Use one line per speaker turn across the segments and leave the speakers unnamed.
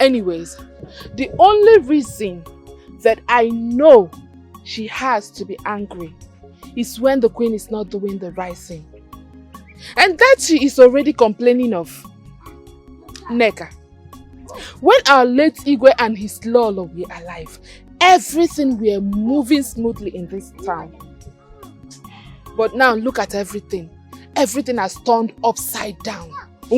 Anyways, the only reason that I know she has to be angry is when the queen is not doing the right thing. And that she is already complaining of. Neka, when our late Igwe and his Lolo were alive, everything were moving smoothly in this town. But now look at everything. Everything has turned upside down. Eh?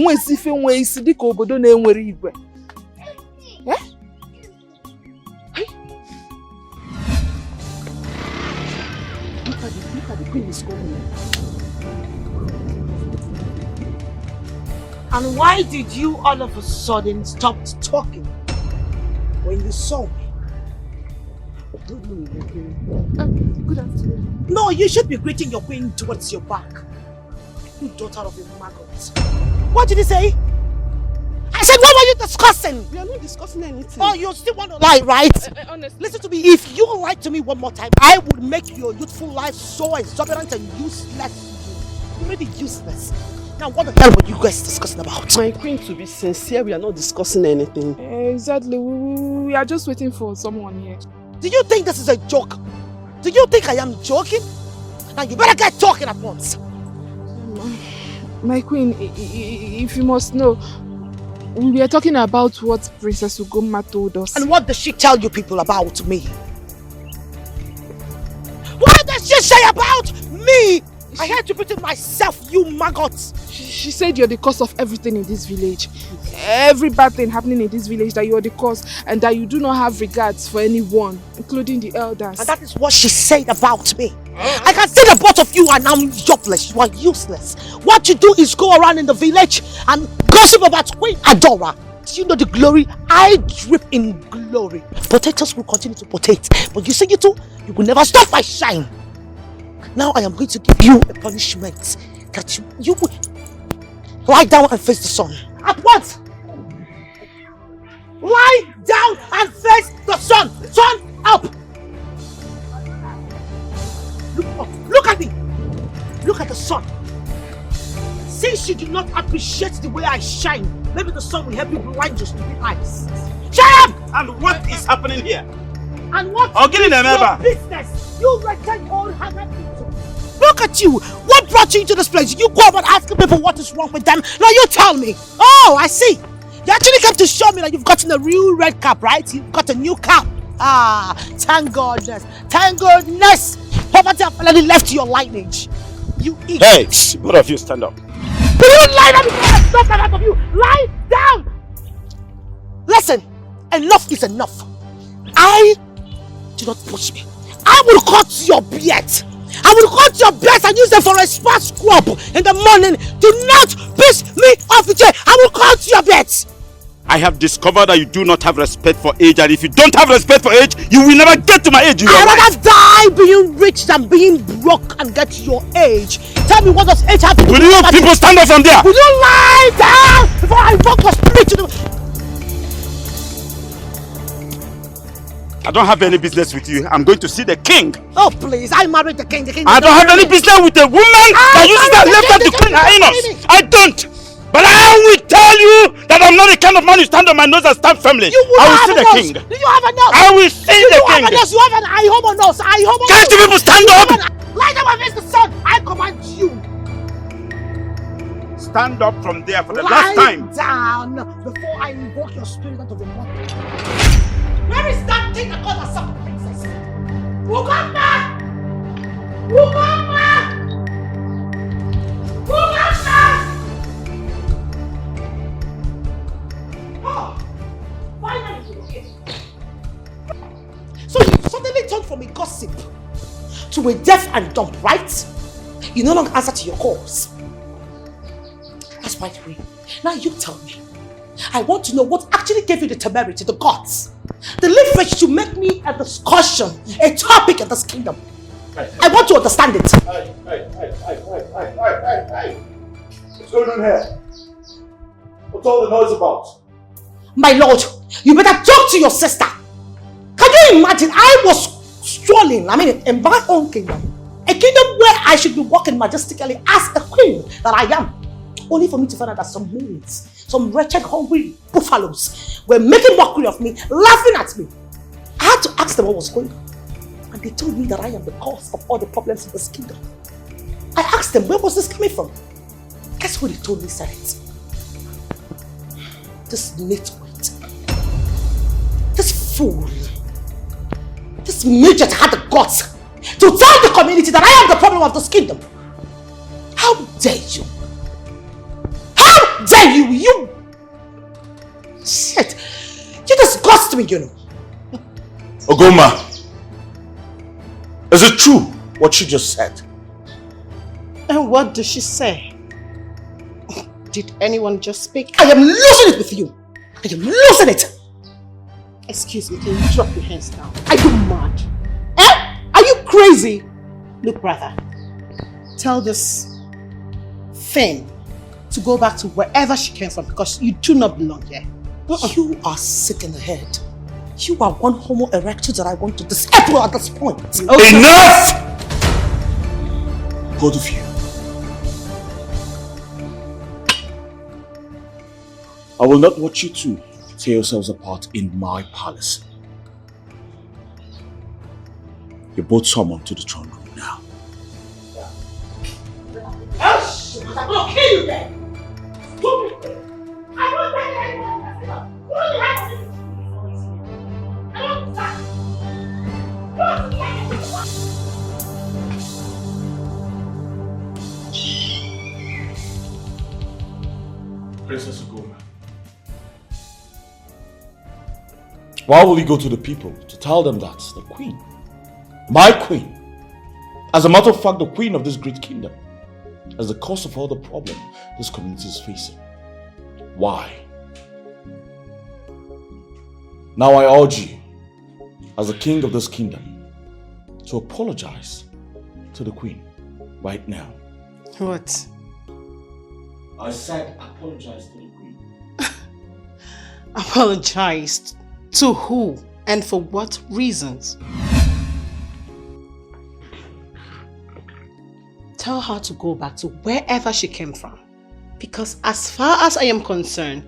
Look at the queen is going.
And why did you all of a sudden stop talking when you saw me?
Good afternoon.
No, you should be greeting your queen towards your back. You daughter of a maggot. What did he say? I said, what were you discussing?
We are not discussing anything.
Oh, you still want to lie, right?
Honestly.
Listen to me. If you lie to me one more time, I would make your youthful life so exorbitant and useless. You're really useless. Now, what the hell were you guys discussing about?
My queen, to be sincere, we are not discussing anything.
Exactly. We are just waiting for someone here.
Do you think this is a joke? Do you think I am joking? Now, you better get talking at once.
My queen, if you must know, we are talking about what Princess Ugoma told us.
And what does she tell you people about me? What does she say about me? I had to put it myself, you maggots.
She said you're the cause of everything in this village. Every bad thing happening in this village, that you're the cause, and that you do not have regards for anyone, including the elders.
And that is what she said about me. I can see the both of you are now jobless. You are useless. What you do is go around in the village and gossip about Queen Adora. Do you know the glory? I drip in glory. Potatoes will continue to potate. But you see, you two, you will never stop my shine. Now I am going to give you a punishment that you will lie down and face the sun. At once! Lie down and face the sun! Sun up! Look up! Look at me! Look at the sun! Since you do not appreciate the way I shine, maybe the sun will help you blind your stupid eyes. Shut up!
And what is happening here?
And what is your business? You wretched old haggard people. Look at you! What brought you into this place? You go about asking people what is wrong with them. Now you tell me. Oh, I see. You actually came to show me that you've gotten a real red cap, right? You've got a new cap. Ah, thank goodness. Thank goodness. Poverty have already left your lineage. You idiot.
Hey, both of you stand up.
Do you lie down before I stop that out of you? Lie down! Listen, enough is enough. Do not push me. I will cut your beard. I will cut your beard and use them for a spark scrub in the morning. Do not piss me off the chair. I will cut your beard.
I have discovered that you do not have respect for age, and if you don't have respect for age, you will never get to my age.
I'd rather die being rich than being broke and get your age. Tell me, what does age have to do with
it? Will you people stand up from there?
Will you lie down before I invoke your spirit to the...
I don't have any business with you. I'm going to see the king.
Oh please, I married the king.
I don't have any business with a woman that uses that left to clean her anus. I don't. But I will tell you that I'm not the kind of man who stand on my nose and stand firmly. I will see the king.
Do you have a nose?
I will see the king.
You have an eye homo nose. Eye homo nose.
Can't you people stand up?
Lie down and face the sun. I command you.
Stand up from there for the last time.
Lie down before I invoke your spirit out of the body. Where is that thing that calls herself a princess? Uganda! Uganda! Uganda! Oh, finally you're here. So you suddenly turned from a gossip to a deaf and dumb, right? You no longer answer to your calls. That's quite weird. Now you tell me. I want to know what actually gave you the temerity, the guts, the leverage to make me a discussion, a topic in this kingdom. I want to understand it.
Hey. What's going on here? What's all the noise about?
My lord, you better talk to your sister. Can you imagine? I was strolling, in my own kingdom. A kingdom where I should be walking majestically as a queen that I am. Only for me to find out that some moods, some wretched, hungry buffaloes were making mockery of me, laughing at me. I had to ask them what was going on. And they told me that I am the cause of all the problems in this kingdom. I asked them, where was this coming from? Guess what they told me said it? This nitwit, this fool, this midget had the guts to tell the community that I am the problem of this kingdom. How dare you? How dare you? You... Shit. You disgust me, you know.
Ogoma, is it true what she just said?
And what did she say? Did anyone just speak?
I am losing it with you. I am losing it.
Excuse me, can you drop your hands down?
Are you mad? Eh? Are you crazy?
Look, brother, tell this thing to go back to wherever she came from because you do not belong here.
You are sick in the head. You are one homo erectus that I want to disable at this point.
Okay.
Enough! Both of you. I will not watch you two tear yourselves apart in my palace. You're both summoned to the throne room now.
I'm gonna kill you then!
Princess Ogoma, why will you go to the people to tell them that the queen, my queen, as a matter of fact the queen of this great kingdom, is the cause of all the problem this community is facing? Why? Now I urge you, as the king of this kingdom, to apologize to the queen right now.
What?
I said apologize to the queen.
Apologized to who and for what reasons? Tell her to go back to wherever she came from. Because as far as I am concerned,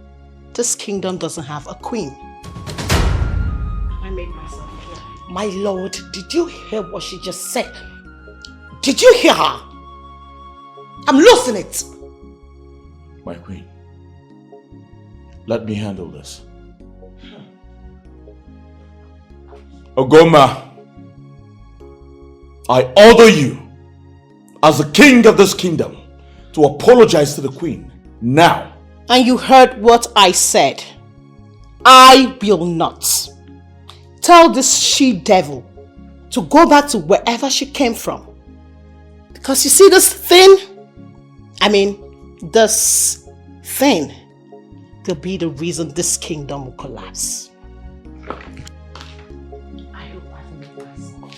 this kingdom doesn't have a queen. I made myself clear.
My lord, did you hear what she just said? Did you hear her? I'm losing it.
My queen, let me handle this. Ogoma, I order you, as the king of this kingdom, to apologize to the queen now.
And you heard what I said. I will not. Tell this she-devil to go back to wherever she came from. Because you see this thing will be the reason this kingdom will collapse. I hope I can make myself.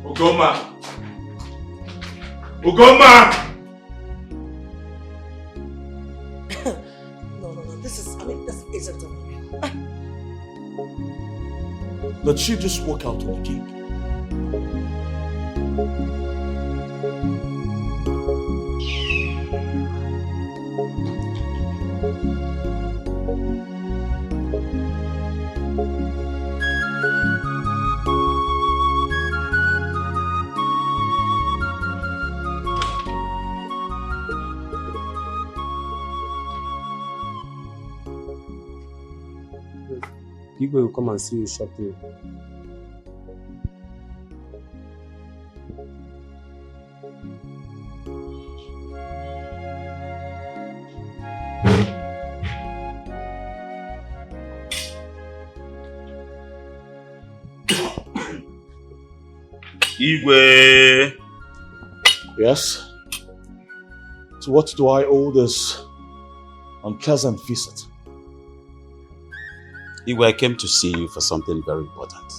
Ogoma! Ogoma!
No, this isn't a...
Let she just walk out on the king.
People will come and see you shortly.
Igwe! Yes? To what do I owe this unpleasant visit?
Igwe, I came to see you for something very important.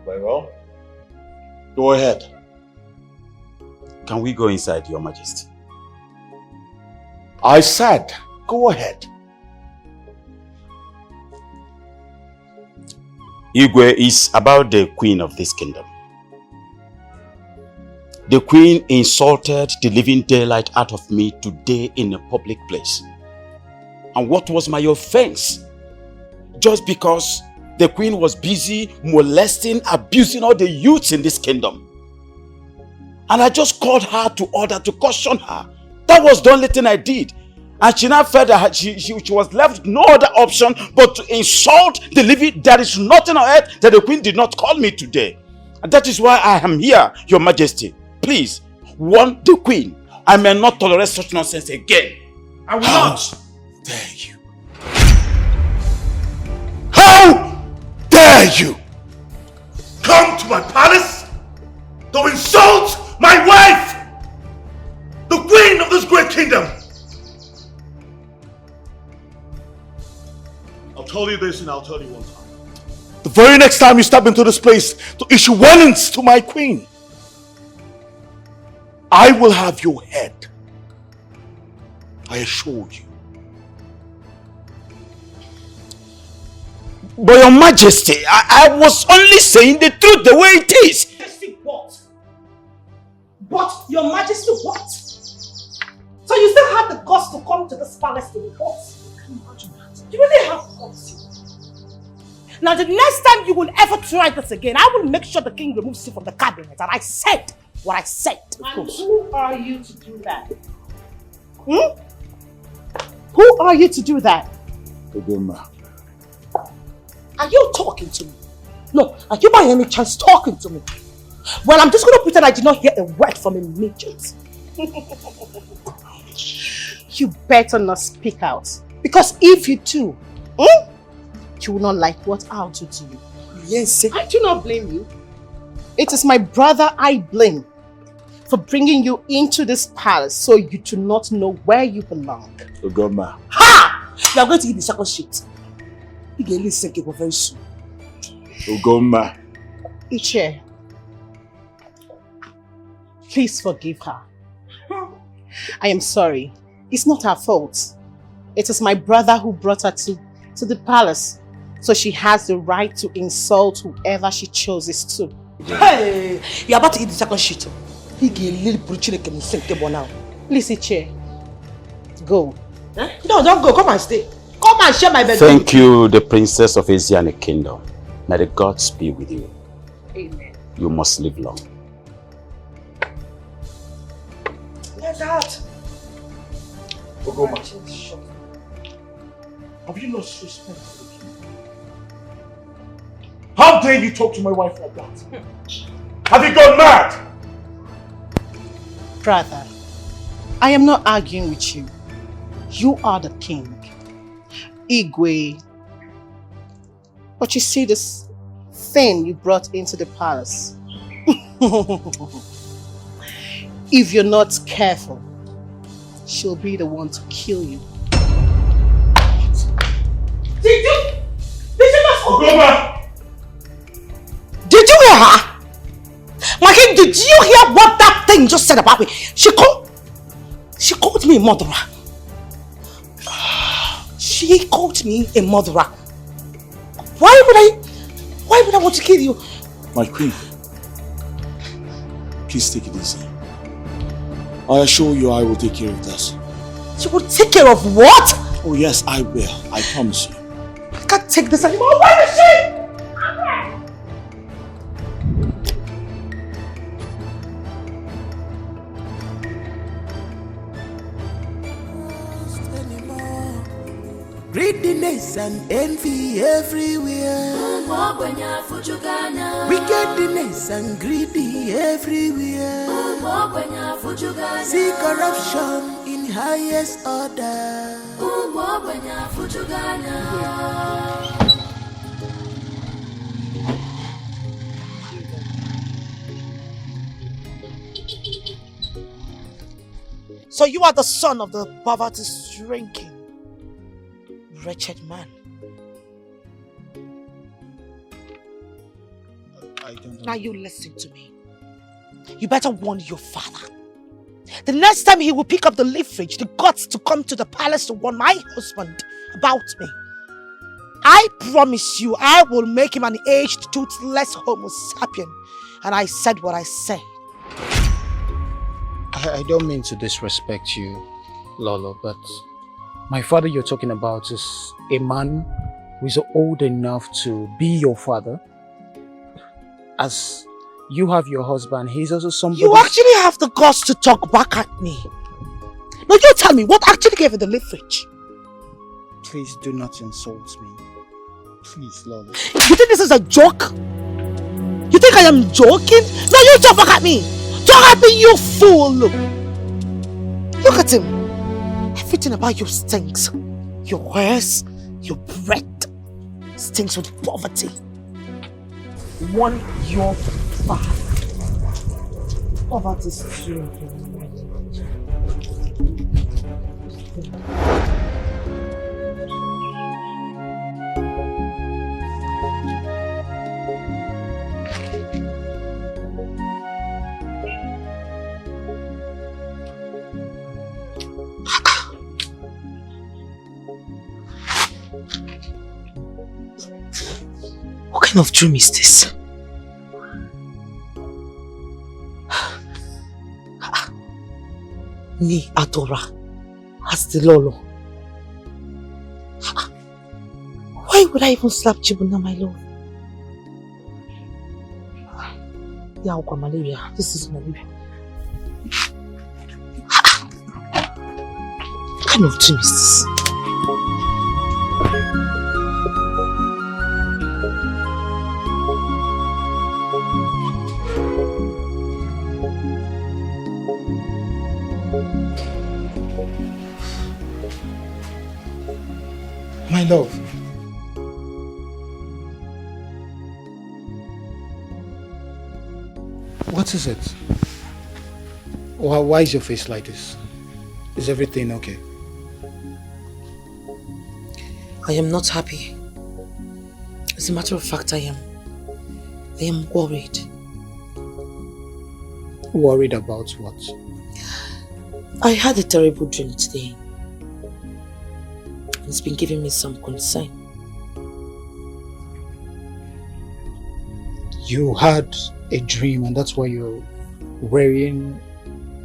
Very well. Go ahead.
Can we go inside, Your Majesty?
I said, go ahead.
Igwe is about the queen of this kingdom. The queen insulted the living daylight out of me today in a public place. And what was my offense? Just because the queen was busy molesting, abusing all the youths in this kingdom. And I just called her to order to caution her. That was the only thing I did. And she now felt that she was left with no other option but to insult the living. There is nothing on earth that the queen did not call me today. And that is why I am here, Your Majesty. Please, warn the queen. I may not tolerate such nonsense again. I will not.
Dare you? How dare you come to my palace to insult my wife, the queen of this great kingdom? I'll tell you this and I'll tell you one time. The very next time you step into this place to issue warnings to my queen, I will have your head. I assure you.
But Your Majesty, I was only saying the truth the way it is.
Majesty what? But Your Majesty what? So you still have the guts to come to this palace to report? You really have guts. Now the next time you will ever try this again, I will make sure the king removes you from the cabinet. And I said what I said. And who are you to do that? Who are you to do that?
Ogoma.
Are you talking to me? No, are you by any chance talking to me? Well, I'm just going to pretend I did not hear a word from a midget. You better not speak out. Because if you do, you will not like what I'll do to you.
Yes.
I do not blame you. It is my brother I blame for bringing you into this palace so you do not know where you belong.
Ogoma.
Ha! You are going to eat the second shit. You can listen to very soon.
Ogoma.
Iche, please forgive her. I am sorry. It's not her fault. It is my brother who brought her to the palace. So she has the right to insult whoever she chooses to. Hey! You're about to eat the second shit. Please, Iche. Go. No, don't go. Come and stay. Come and share my bed.
Thank you, the princess of Asianic kingdom. May the gods be with you.
Amen.
You must live long.
Get out.
Ogoma. Have you lost respect for the king? How dare you talk to my wife like that? Have you gone mad?
Brother, I am not arguing with you. You are the king. Igwe. But you see this thing you brought into the palace. If you're not careful, she'll be the one to kill you. Did you not
Ogoma!
Did you hear her? My king, did you hear what that thing just said about me? She called me a murderer. She called me a murderer. Why would I want to kill you?
My queen, please take it easy. I assure you I will take care of this.
You will take care of what?
Oh yes, I will. I promise you.
I can't take this anymore. Where is she?
Greediness and envy everywhere. Wickedness and greedy everywhere. See corruption in highest order.
So you are the son of the poverty-stricken king. Wretched man.
I don't know.
Now you listen to me. You better warn your father. The next time he will pick up the leafage, the guts to come to the palace to warn my husband about me, I promise you I will make him an aged, toothless homo sapien. And I said what I said.
I don't mean to disrespect you, Lolo, but my father you're talking about is a man who is old enough to be your father. As you have your husband, he's also somebody...
You actually have the guts to talk back at me. Now you tell me, what actually gave you the leverage?
Please do not insult me. Please, Lolo.
You think this is a joke? You think I am joking? Now you talk back at me! Talk at me, you fool! Look at him. Everything about you stinks. Your hairs, your breath stinks with poverty. One, your fast. Poverty is true. What kind of dream is this? Me, Adora, as the Lolo. Why would I even slap Chibuna, my love? Yeah, malaria. This is malaria. What kind of dream is this?
My love. What is it? Why is your face like this? Is everything okay?
I am not happy. As a matter of fact, I am worried.
Worried about what?
I had a terrible dream today. It's been giving me some concern.
You had a dream and that's why you're wearing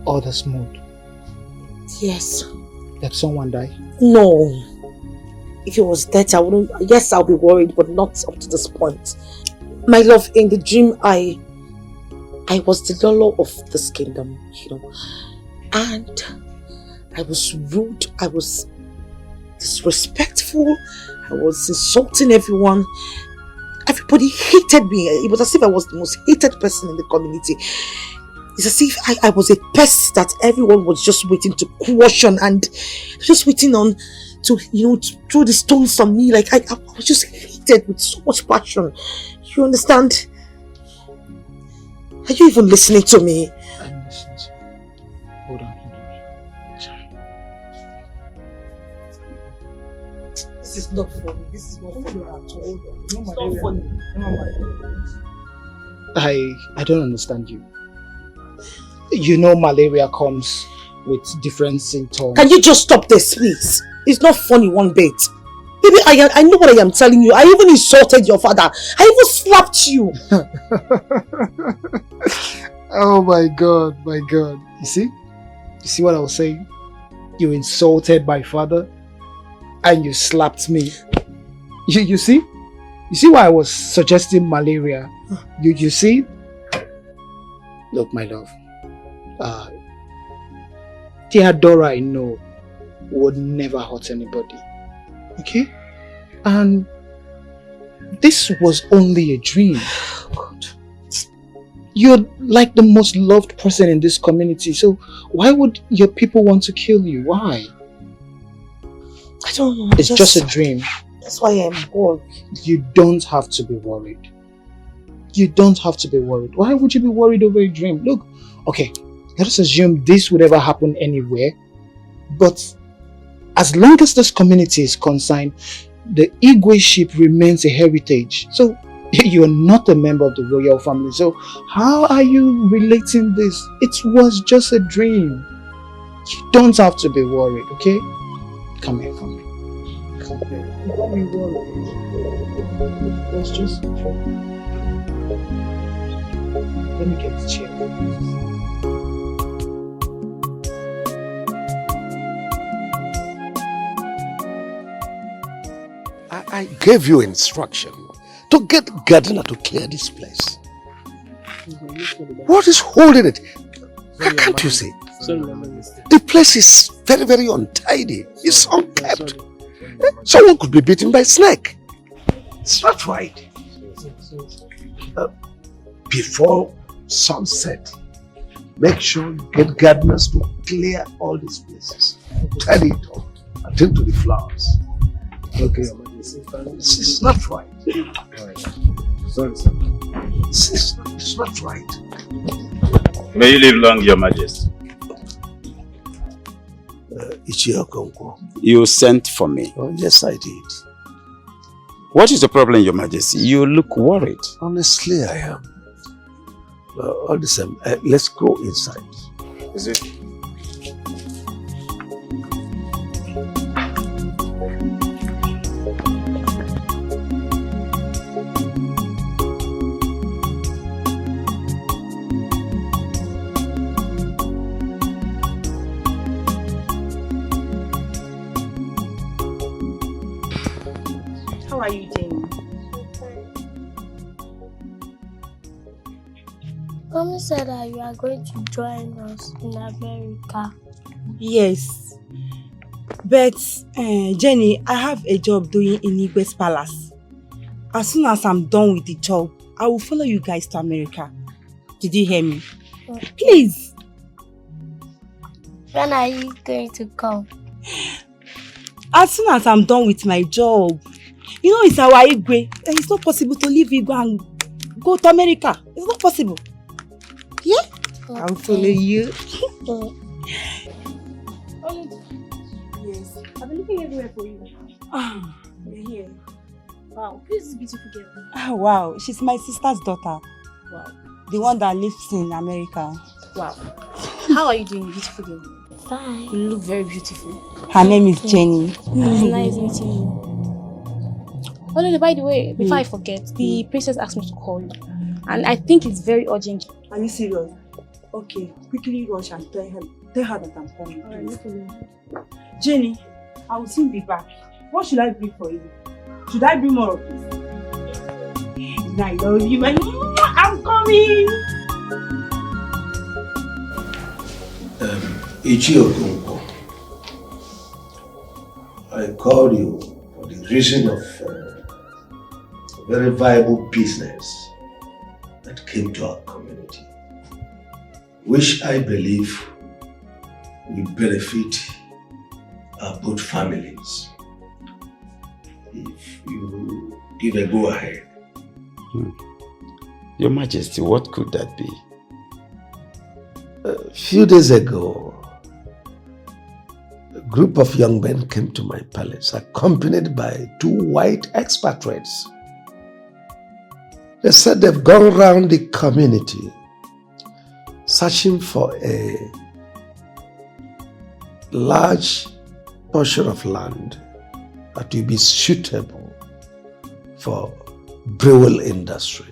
all this mood?
Yes.
That someone died?
No. If it was that, I wouldn't. Yes, I'll be worried, but not up to this point. My love, in the dream, I was the Lolo of this kingdom, you know. And I was rude, I was disrespectful, I was insulting everyone. Everybody hated me. It was as if I was the most hated person in the community. It's as if I was a pest that everyone was just waiting to question and just waiting on to, you know, to throw the stones on me. Like I was just hated with so much passion. You understand? Are you even listening to me?
I'm listening to you. Hold on.
This is not funny. This is not funny at all. It's not funny.
I don't understand you. You know malaria comes with different symptoms.
Can you just stop this, please? It's not funny one bit. Baby, I know what I am telling you. I even insulted your father. I even slapped you.
Oh my God, my God. You see what I was saying? You insulted my father and you slapped me. You see? You see why I was suggesting malaria? You see? Look, my love. Theodora, I know, would never hurt anybody. Okay? And this was only a dream. God. You're like the most loved person in this community, so why would your people want to kill you? Why?
I don't know.
It's just a dream.
That's why I'm worried.
You don't have to be worried. You don't have to be worried. Why would you be worried over a dream? Look, okay, let us assume this would ever happen anywhere, but as long as this community is concerned, the Igwe ship remains a heritage. So you are not a member of the royal family. So how are you relating this? It was just a dream. You don't have to be worried, okay? Come here, come here. Come here. Don't be worried. It was just a dream. Let me get the chair.
I gave you instruction to get gardener to clear this place. What is holding it? Can't you see? The place is very, very untidy. It's unkept. Someone could be bitten by a snake. It's not right. Before sunset, make sure you get gardeners to clear all these places. Tidy it up. Attend to the flowers.
Okay,
This is not right.
Sorry, sir.
It's not right.
May you live long, Your Majesty. You sent for me.
Oh, yes, I did.
What is the problem, Your Majesty? You look worried.
Honestly, I am. All the same, let's go inside.
Is it?
How are you doing?
Mommy said that you are going to join us in America.
Yes. But, Jenny, I have a job doing in Igwe's palace. As soon as I'm done with the job, I will follow you guys to America. Did you hear me?
Okay.
Please.
When are you going to come?
As soon as I'm done with my job. You know, it's our Igwe. It's not possible to leave Igwe and go to America. It's not possible. Yeah? Okay. I'll follow you.
Yes. I've been looking everywhere for you. You're here. Wow, who is this beautiful girl?
Oh, wow. She's my sister's daughter.
Wow.
The one that lives in America.
Wow. How are you doing, beautiful girl?
Fine.
You look very beautiful.
Her name is Jenny.
It's nice meeting you. Oh, no, by the way, before I forget, the princess asked me to call you. And I think it's very urgent.
Are you serious? Okay, quickly rush and tell her that I'm coming.
Alright, no problem.
Jenny, I will soon be back. What should I bring for you? Should I bring more of this? I love you, man. I'm coming!
Ichiokunko, I called you for the reason of a very viable business that came to our community, which I believe will benefit our both families if you give a go ahead.
Your Majesty, what could that be?
A few days ago, a group of young men came to my palace, accompanied by 2 white expatriates. They said they've gone around the community searching for a large portion of land that will be suitable for brewery industry.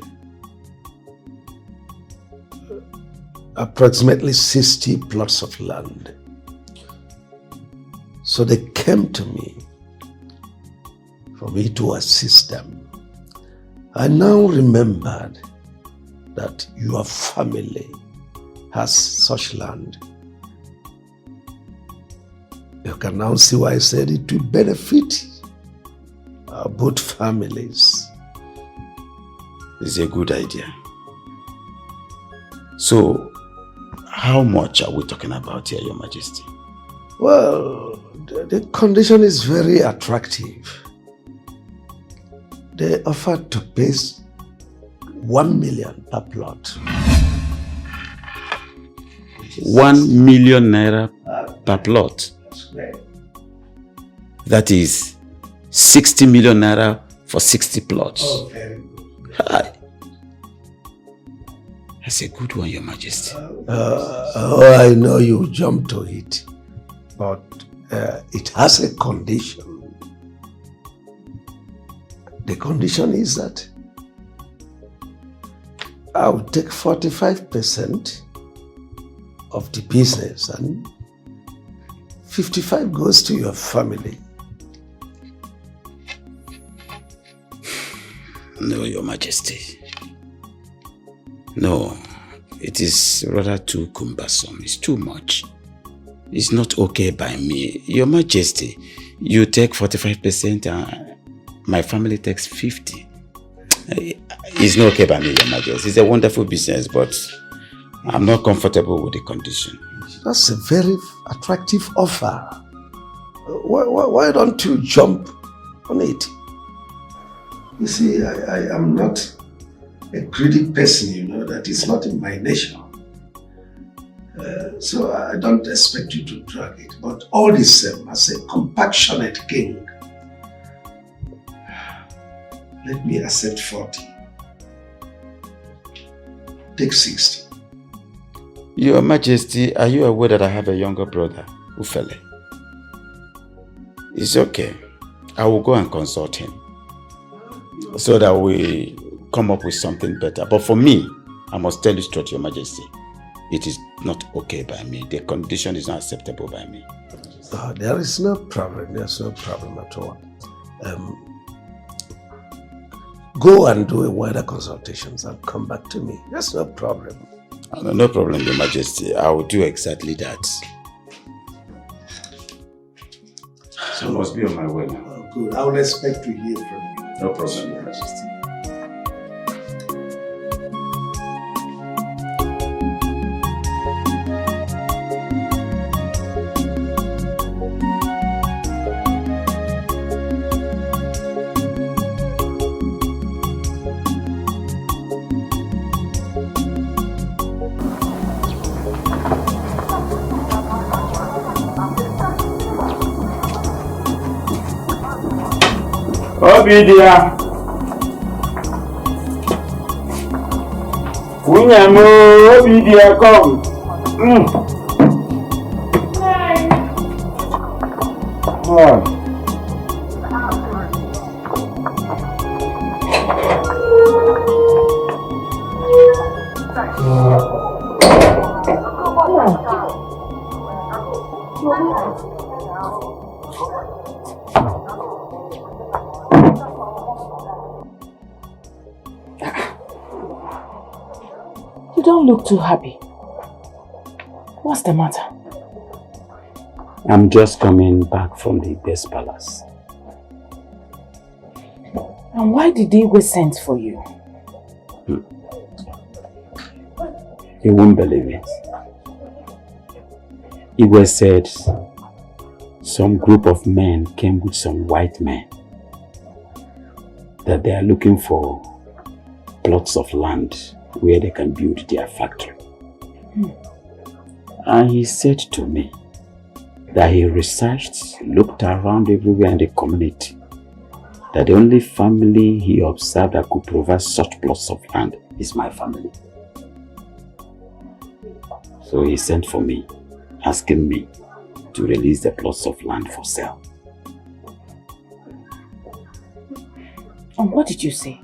Approximately 60 plots of land. So they came to me for me to assist them. I now remembered that your family has such land. You can now see why I said it will benefit both families.
It's a good idea. So, how much are we talking about here, Your Majesty?
Well, the condition is very attractive. They offered to pay 1 million per plot.
1 million naira per plot. That is 60 million naira for 60 plots.
Oh, very good.
Hi. That's a good one, Your Majesty.
I know you jumped to it, but it has a condition. The condition is that I will take 45% of the business and 55 goes to your family.
No, Your Majesty. No, it is rather too cumbersome. It's too much. It's not okay by me. Your Majesty, you take 45% and my family takes 50%. It's not okay by me, Your Majesty. It's a wonderful business, but I'm not comfortable with the condition.
That's a very attractive offer. Why don't you jump on it? You see, I am not a greedy person, you know, that is not in my nature. So I don't expect you to drag it. But all the same, as a compassionate king, let me accept 40. Take 60.
Your Majesty, are you aware that I have a younger brother, Ufele? It's okay. I will go and consult him so that we come up with something better. But for me, I must tell you straight, Your Majesty, it is not okay by me. The condition is not acceptable by me.
Oh, there is no problem. There's no problem at all. Go and do a wider consultations and come back to me. There's no problem.
No problem, Your Majesty. I will do exactly that. So I must be on my way now.
Oh, good. I will expect to hear from you.
No problem, Your Majesty. Obidia. Kunyamo, Obidia, come. Oh.
You don't look too happy. What's the matter?
I'm just coming back from the best palace.
And why did Igwe send for you?
You won't believe it. Igwe said some group of men came with some white men, that they are looking for plots of land where they can build their factory. And he said to me that he researched, looked around everywhere in the community, that the only family he observed that could provide such plots of land is my family. So he sent for me, asking me to release the plots of land for sale.
And what did you say?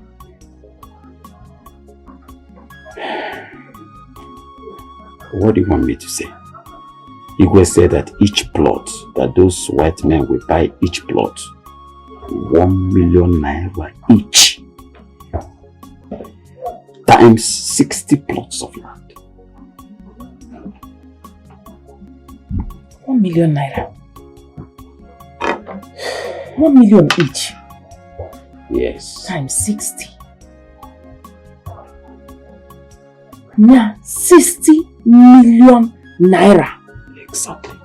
What do you want me to say? Igwe said that each plot, that those white men will buy each plot 1 million naira each, times 60 plots of land.
1 million naira. 1 million each.
Yes.
Times 60. Now 60 million naira.
Exactly.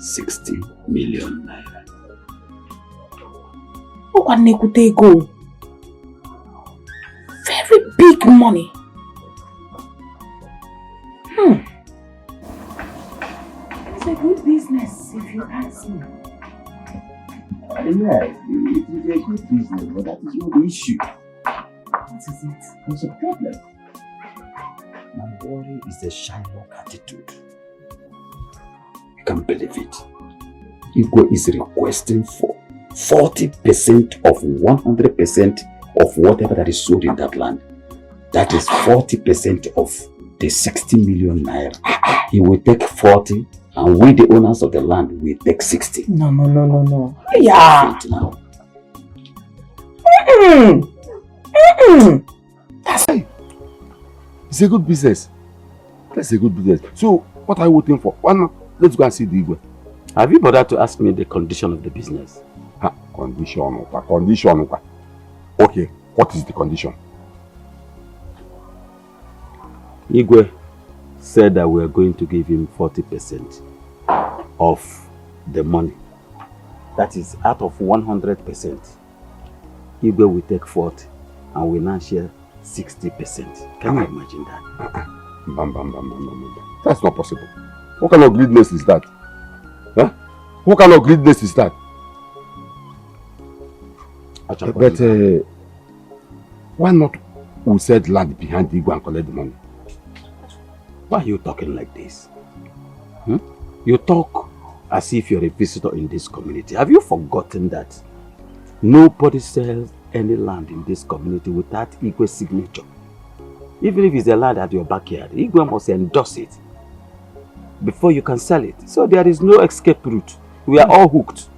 60 million naira.
Go. Very big money. It's a good business if you ask me.
Yeah, it is a good business, but that is not the issue.
What is it?
There's a problem. My worry is the Shylock attitude. You can't believe it. Igwe is requesting for 40% of 100% of whatever that is sold in that land. That is 40% of the 60 million naira. He will take 40 and we, the owners of the land, will take 60.
No. Yeah.
Now.
That's it. It's a good business. That's a good business. So, what are you waiting for? Why not? Let's go and see the Igwe.
Have you bothered to ask me the condition of the business?
Condition. Condition. Okay, what is the condition?
Igwe said that we are going to give him 40% of the money. That is, out of 100%, Igwe will take 40 and we now share 60%. Can you imagine that?
That's not possible. What kind of greediness is that? Huh? What kind of greediness is that? But why not we sell land behind Igwe and collect the money?
Why are you talking like this? You talk as if you're a visitor in this community. Have you forgotten that nobody sells any land in this community without Igwe's signature? Even if it's a land at your backyard, Igwe must endorse it before you can sell it. So there is no escape route. We are all hooked.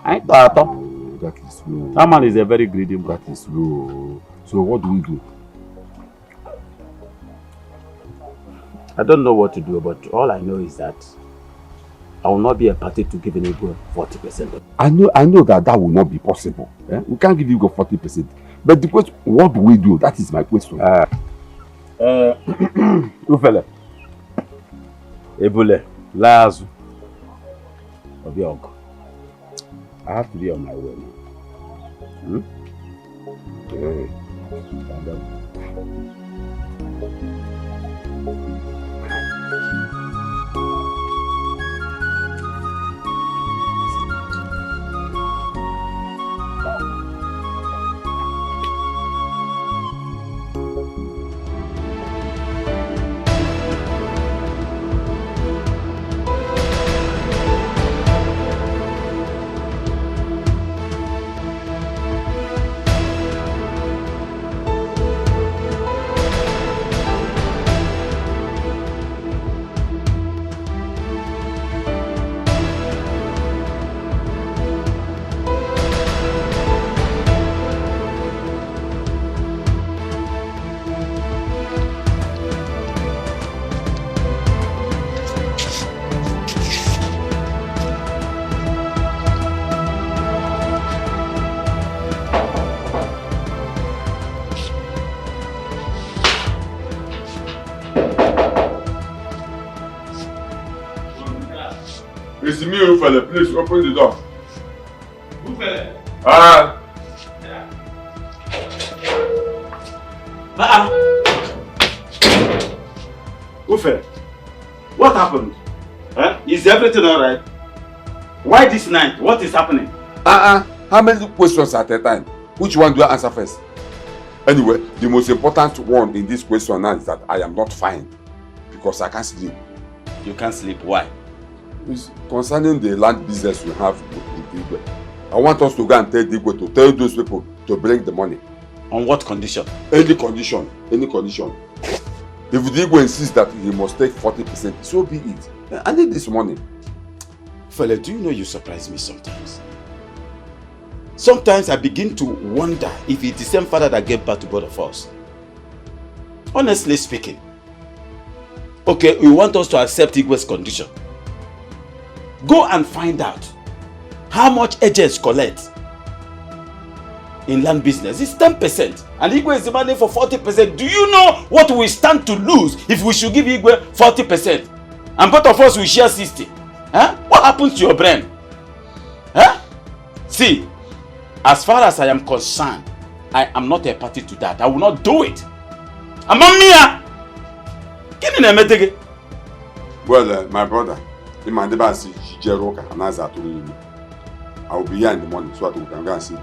That is low.
That man is a very greedy man.
That is low. So what do we do?
I don't know what to do, but all I know is that I will not be a party to giving Igwe 40%.
I know that will not be possible. Eh? We can't give Igwe 40%. But the question, what do we do? That is my question.
Ufele, Ebule, Lazu, Obiog. I have to be on my way now.
Okay.
It's me, Ufele. Please open the door.
Ufele? Ufele, what happened? Is everything alright? Why this night? What is happening?
How many questions at a time? Which one do I answer first? Anyway, the most important one in this question now is that I am not fine because I can't sleep.
You can't sleep. Why?
It's concerning the land business we have with Igwe. I want us to go and tell Igwe to tell those people to bring the money.
On what condition?
Any condition. Any condition. If Igwe insists that he must take 40%, so be it. I need this money.
Fella, do you know you surprise me sometimes? Sometimes I begin to wonder if it's the same father that gave birth to both of us. Honestly speaking. Okay, you want us to accept Igwe's condition. Go and find out how much agents collect in land business. It's 10%. And Igwe is demanding for 40%. Do you know what we stand to lose if we should give Igwe 40%? And both of us will share 60%. Huh? What happens to your brain? Huh? See, as far as I am concerned, I am not a party to that. I will not do it. Amamia!
Well, my brother, I will be here in the morning so that we can go and see the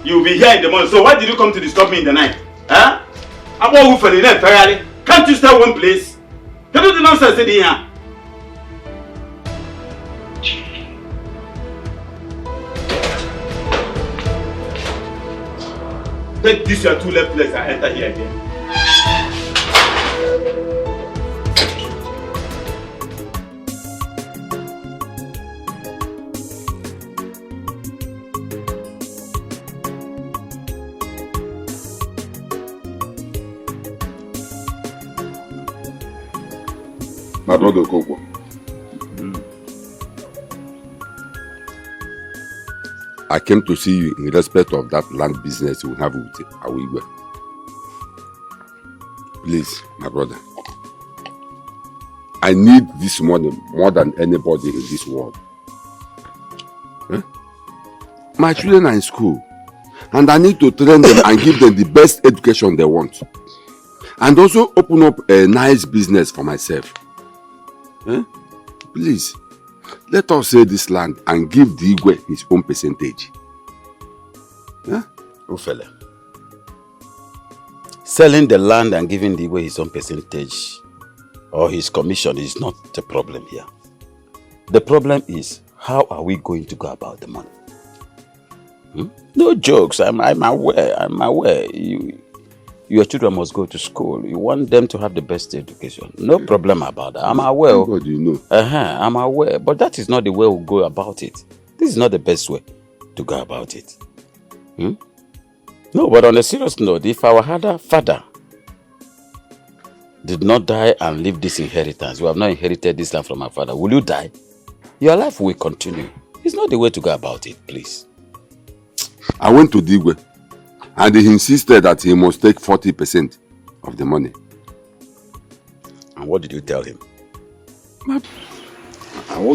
You will be here in the morning. So why did you come to disturb me in the night? Huh? Can't you stay one place? Can you do nonsense in here? Take this your two left legs and enter here again.
My brother Koko. I came to see you in respect of that land business you have with Awigwe. Please, my brother. I need this money more than anybody in this world. My children are in school and I need to train them and give them the best education they want. And also open up a nice business for myself. Please, let us sell this land and give the Igwe his own percentage.
Ufele. Selling the land and giving the Igwe his own percentage or his commission is not the problem here. The problem is, how are we going to go about the money? No jokes, I'm aware. Your children must go to school. You want them to have the best education. No problem about that. I'm aware.
Everybody, you know.
I'm aware. But that is not the way we go about it. This is not the best way to go about it. No, but on a serious note, if our father did not die and leave this inheritance, we have not inherited this land from our father, will you die? Your life will continue. It's not the way to go about it, please.
I went to Digwe and he insisted that he must take 40% of the money.
And what did you tell him?
What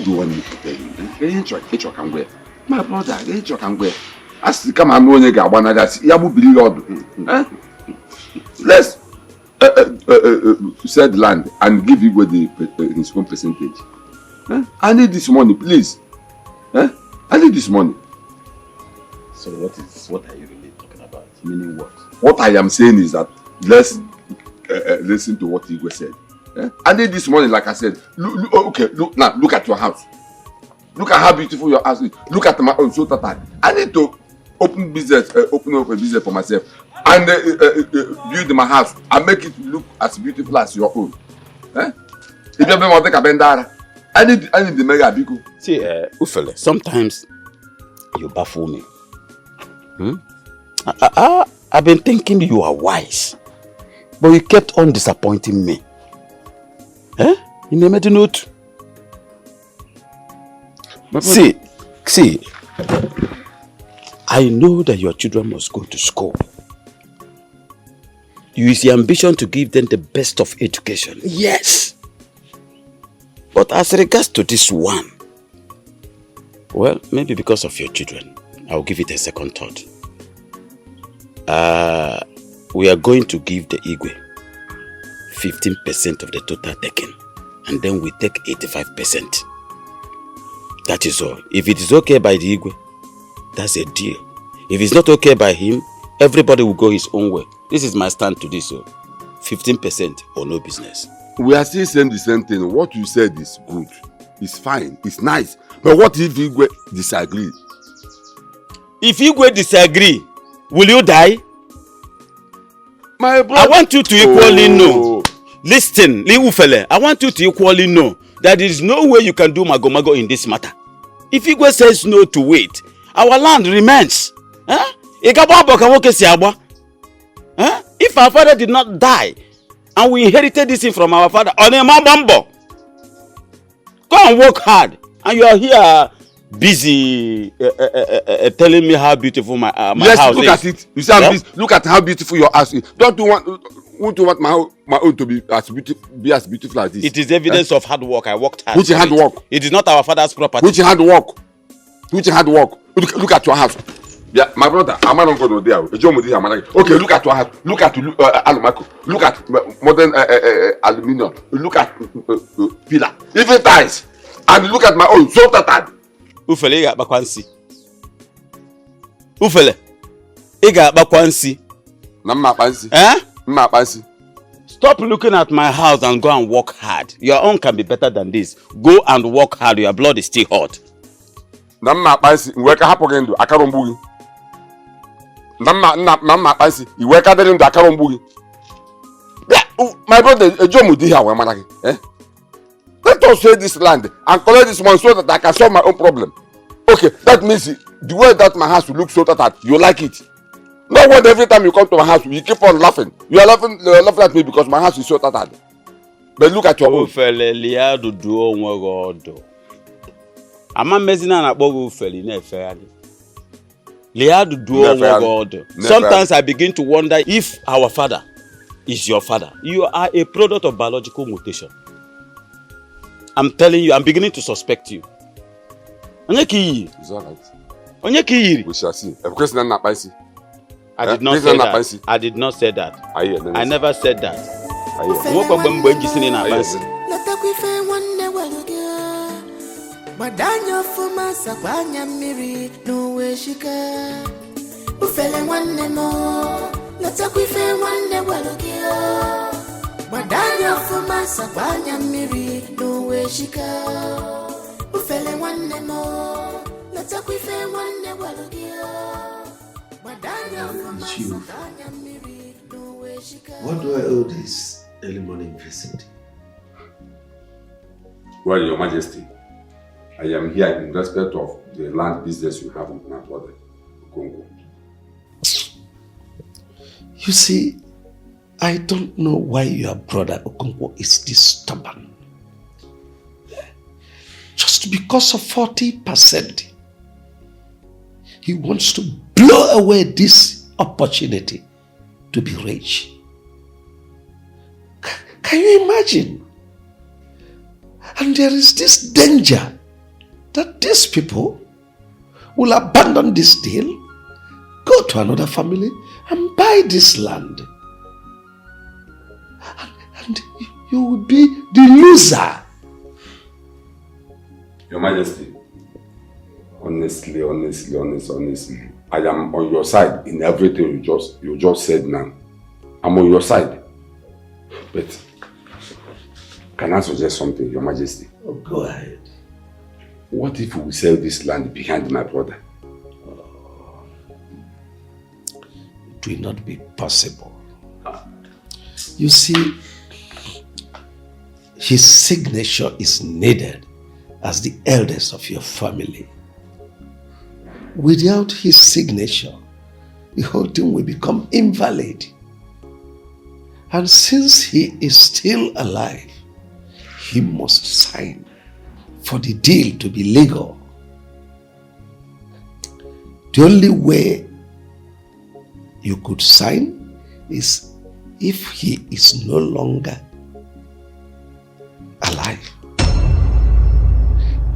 do you want me to tell you? My brother, let's sell the land and give Igwe his own percentage. I need this money, please. I need this money.
So what are you really talking about? Meaning what?
What I am saying is that let's listen to what Igwe said. I need this money, like I said. Look at your house. Look at how beautiful your house is. Look at my own soul. I need to open up a business for myself and build my house and make it look as beautiful as your own. If you ever want to take a bendara, I need the mega biko.
See, Ufele, sometimes you baffle me. I've been thinking you are wise, but you kept on disappointing me. In the middle note. See, I know that your children must go to school. You use the ambition to give them the best of education. Yes. But as regards to this one, well, maybe because of your children, I'll give it a second thought. We are going to give the Igwe 15% of the total taken, and then we take 85%. That is all. If it is okay by the Igwe, that's a deal. If it's not okay by him, everybody will go his own way. This is my stand to this. 15% or no business.
We are still saying the same thing. What you said is good. It's fine. It's nice. But what if Igwe disagree?
If Igwe disagree, will you die?
My brother.
I want you to equally know. Listen, Ufele, I want you to equally know that there is no way you can do mago-mago in this matter. If Igwe says no to it, our land remains. If our father did not die and we inherited this thing from our father on a mambo, go and work hard. And you are here busy telling me how beautiful my house is.
Yes, look at it. You see, I'm busy. Look at how beautiful your house is. Don't you want my own to be as beautiful as this?
It is evidence of hard work. I worked hard.
Which hard work?
It is not our father's property.
Which hard work? Look at your house. Yeah, my brother, I'm not going to there. Okay, look at your house. Look at Alumako. Look at modern aluminium. Look at pillar. Even ties. And look at my own. So tattered.
Ufele, iga bakwansi. Ufele, iga bakwansi.
Namma pansi. Namma pansi.
Stop looking at my house and go and work hard. Your own can be better than this. Go and work hard. Your blood is still hot.
Namma pansi. Mweka hapo gendo. Akarombugi. Namma pansi. Iweka dendo akarombugi. My brother, Jomu di here. Wamanaki. Let us sell this land and collect this money so that I can solve my own problem. Okay, that means the way that my house will look so that you like it. Not when every time you come to my house, you keep on laughing. You are laughing at me because my house is so tattered. But look at your own.
Ufele liado duo nwegodo. Ama mezina na bogo ufele ne fairly. Liado duo nwegodo. Sometimes I begin to wonder if our father is your father. You are a product of biological mutation. I'm telling you, I'm beginning to suspect you.
It's alright. We shall see.
I did not say that. I did not say that. I never said that.
Madanya fuma sakwanya miri no way shika. Ufele wanne mo. Natakwife wanne walugia. Madanya fuma sakwanya miri no way shika. Ufele wanne mo. Natakwife wanne walugia. Madanya fuma sakwanya miri no way shika.
What do I owe this early morning visit?
Well, Your Majesty, I am here in respect of the land business you have with my brother, Congo.
You see, I don't know why your brother Okonkwo is this stubborn. Just because of 40%, he wants to blow away this opportunity to be rich. Can you imagine? And there is this danger that these people will abandon this deal, go to another family and buy this land. And you will be the loser.
Your Majesty, honestly, I am on your side in everything you just said now. I'm on your side. But can I suggest something, Your Majesty?
Oh, go ahead.
What if we sell this land behind my brother?
It will not be possible. You see, his signature is needed as the eldest of your family. Without his signature, the whole thing will become invalid. And since he is still alive, he must sign for the deal to be legal. The only way you could sign is if he is no longer alive.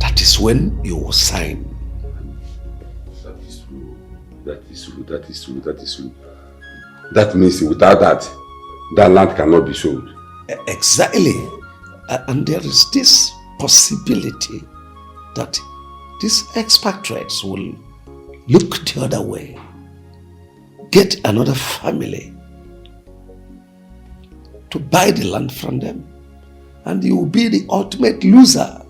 That is when you will sign.
That is true. That means without that land cannot be sold.
Exactly. And there is this possibility that these expatriates will look the other way, get another family to buy the land from them, and you will be the ultimate loser.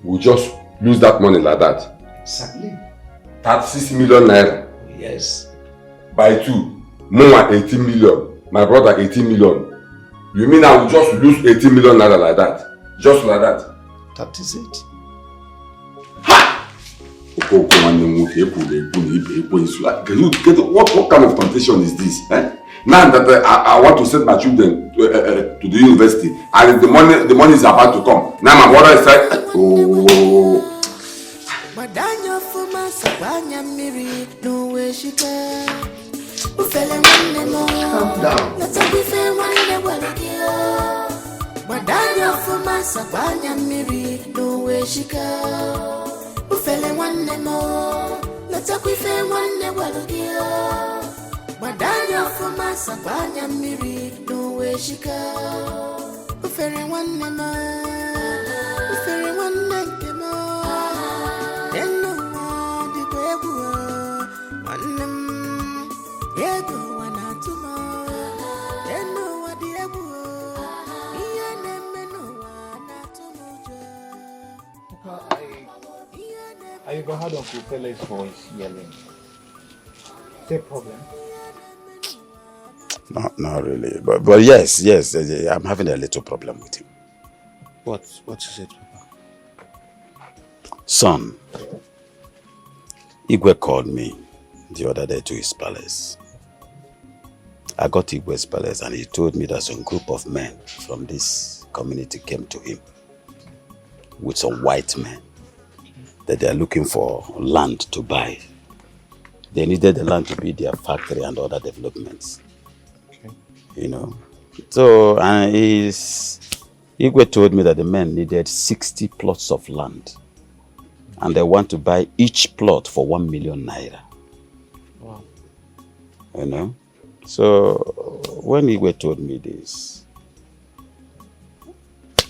We just lose that money like that.
Exactly.
36 million naira.
Yes.
By 2, more 18 million. My brother 18 million. You mean I will just lose 18 million naira like that? Just like that?
That is it.
Ha! What kind of plantation is this? Eh? Now that I want to send my children to the university, and the money is about to come. Now my brother is like, oh.
Calm down.
Madanya fuma sakwanya miri no way shika. Ufele wanne mo. Natakwife wanne walugia. Madanya fuma sakwanya miri no way shika. Ufele wanne mo. Ufele wanne kemo. Deno ma di kwebu. Wanne yego wanatuma. Deno wa di ebu.
I overheard Uncle Fela's voice yelling. Is there a problem?
Not really. But yes, I'm having a little problem with him.
What is it, Papa?
Son, Igwe called me the other day to his palace. I got to Igwe's palace and he told me that some group of men from this community came to him with some white men that they are looking for land to buy. They needed the land to be their factory and other developments. Okay. You know. So Igwe told me that the men needed 60 plots of land and they want to buy each plot for 1 million naira.
Wow.
You know. So when Igwe told me this,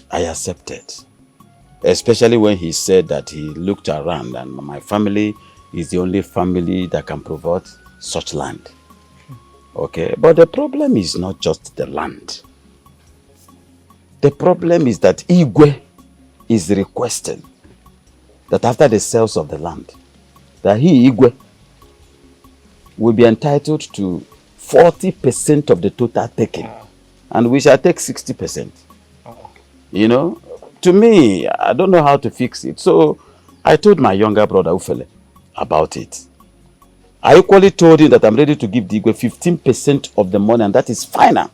I accepted. Especially when he said that he looked around and my family is the only family that can provide such land. Okay, but the problem is not just the land. The problem is that Igwe is requesting that after the sales of the land, that he, Igwe, will be entitled to 40% of the total taken, and we shall take 60%. You know, to me, I don't know how to fix it. So I told my younger brother Ufele about it. I equally told him that I'm ready to give the Igwe 15% of the money, and that is final.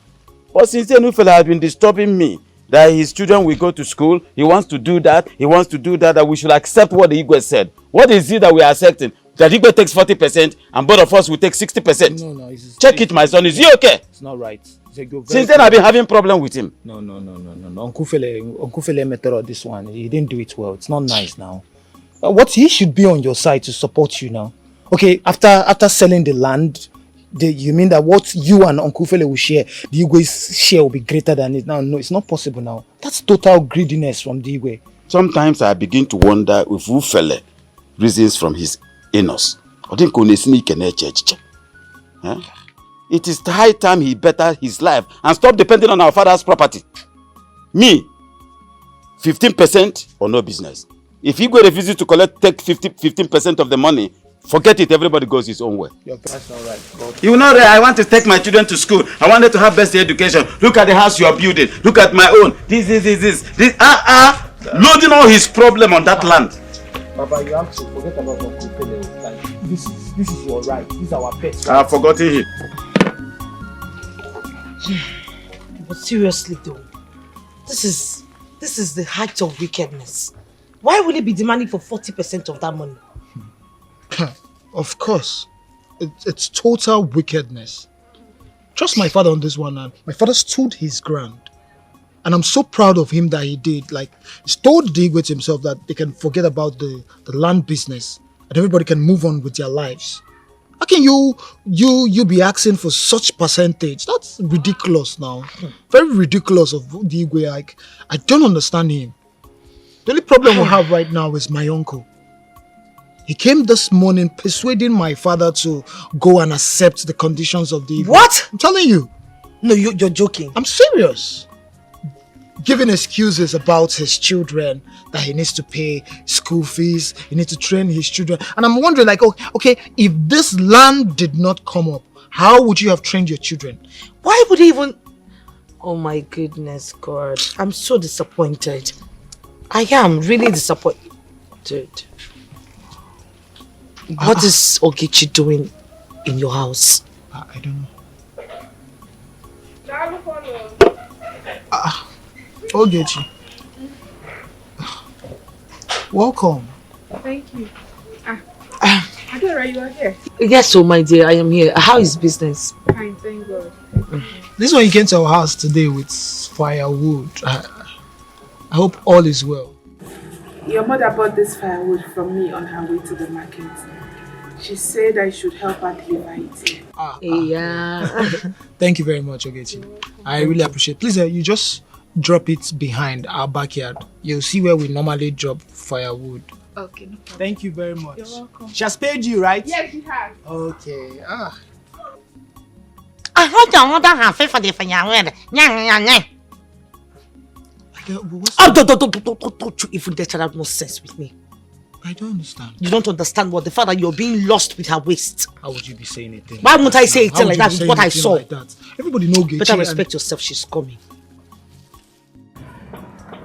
But since then, Ufele has been disturbing me that his children will go to school. He wants to do that. He wants to do that. That we should accept what the Igwe said. What is it that we are accepting? That Igwe takes 40% and both of us will take 60%.
No.
Check it, my son. Is he okay?
It's not right.
Since then, I've been having problem with him.
No. Uncle Fele method of this one. He didn't do it well. It's not nice now. What he should be on your side to support you now. Okay, after selling the land, you mean that what you and Uncle Fele will share, the Igwe's share will be greater than it now? No, it's not possible now. That's total greediness from the Igwe.
Sometimes I begin to wonder if Ufele reasons from his anus. It is high time he better his life and stop depending on our father's property. Me, 15% or no business. If Igwe refuses to take 15% of the money, forget it, everybody goes his own way.
That's not right.
You know that I want to take my children to school. I wanted to have best education. Look at the house you are building. Look at my own. This. Loading all his problem on that land.
Papa, you have to forget about Uncle Fele. Like, this is your right. This is our pet.
I have forgotten him.
But seriously though, this is the height of wickedness. Why would he be demanding for 40% of that money?
Of course. It's total wickedness. Trust my father on this one, and my father stood his ground. And I'm so proud of him that he did. Like, he's told the Igwe himself that they can forget about the land business and everybody can move on with their lives. How can you be asking for such percentage? That's ridiculous now. Very ridiculous of the Igwe. Like, I don't understand him. The only problem we have right now is my uncle. He came this morning persuading my father to go and accept the conditions of the Igwe.
What?
I'm telling you.
No, you're joking.
I'm serious. Giving excuses about his children, that he needs to pay school fees, he needs to train his children. And I'm wondering, like, okay, if this land did not come up, how would you have trained your children?
Why would he even... Oh my goodness, God. I'm so disappointed. I am really disappointed. What is Ogechi doing in your house?
I don't know. Ogechi. Welcome.
Thank you. Adora, you are here.
Yes, so my dear, I am here. How is business?
Fine, thank God.
This one you came to our house today with firewood. I hope all is well.
Your mother bought this firewood from me on her way to the market. She said I should help her deliver it.
Yeah.
Thank you very much, Ogechi. I really appreciate it. Please, you just drop it behind our backyard. You'll see where we normally drop firewood.
Okay, no problem.
Thank you very much.
You're welcome.
She has paid you, right?
Yes, she has.
Okay.
I heard your mother has paid for the firewood. Don't you even dare that nonsense with me.
I don't understand.
You don't understand what the father, you're being lost with her waist.
How would you be saying it then?
Why won't I say it like that with what I saw?
Like that? Everybody knows Gechi.
Better respect yourself, she's coming.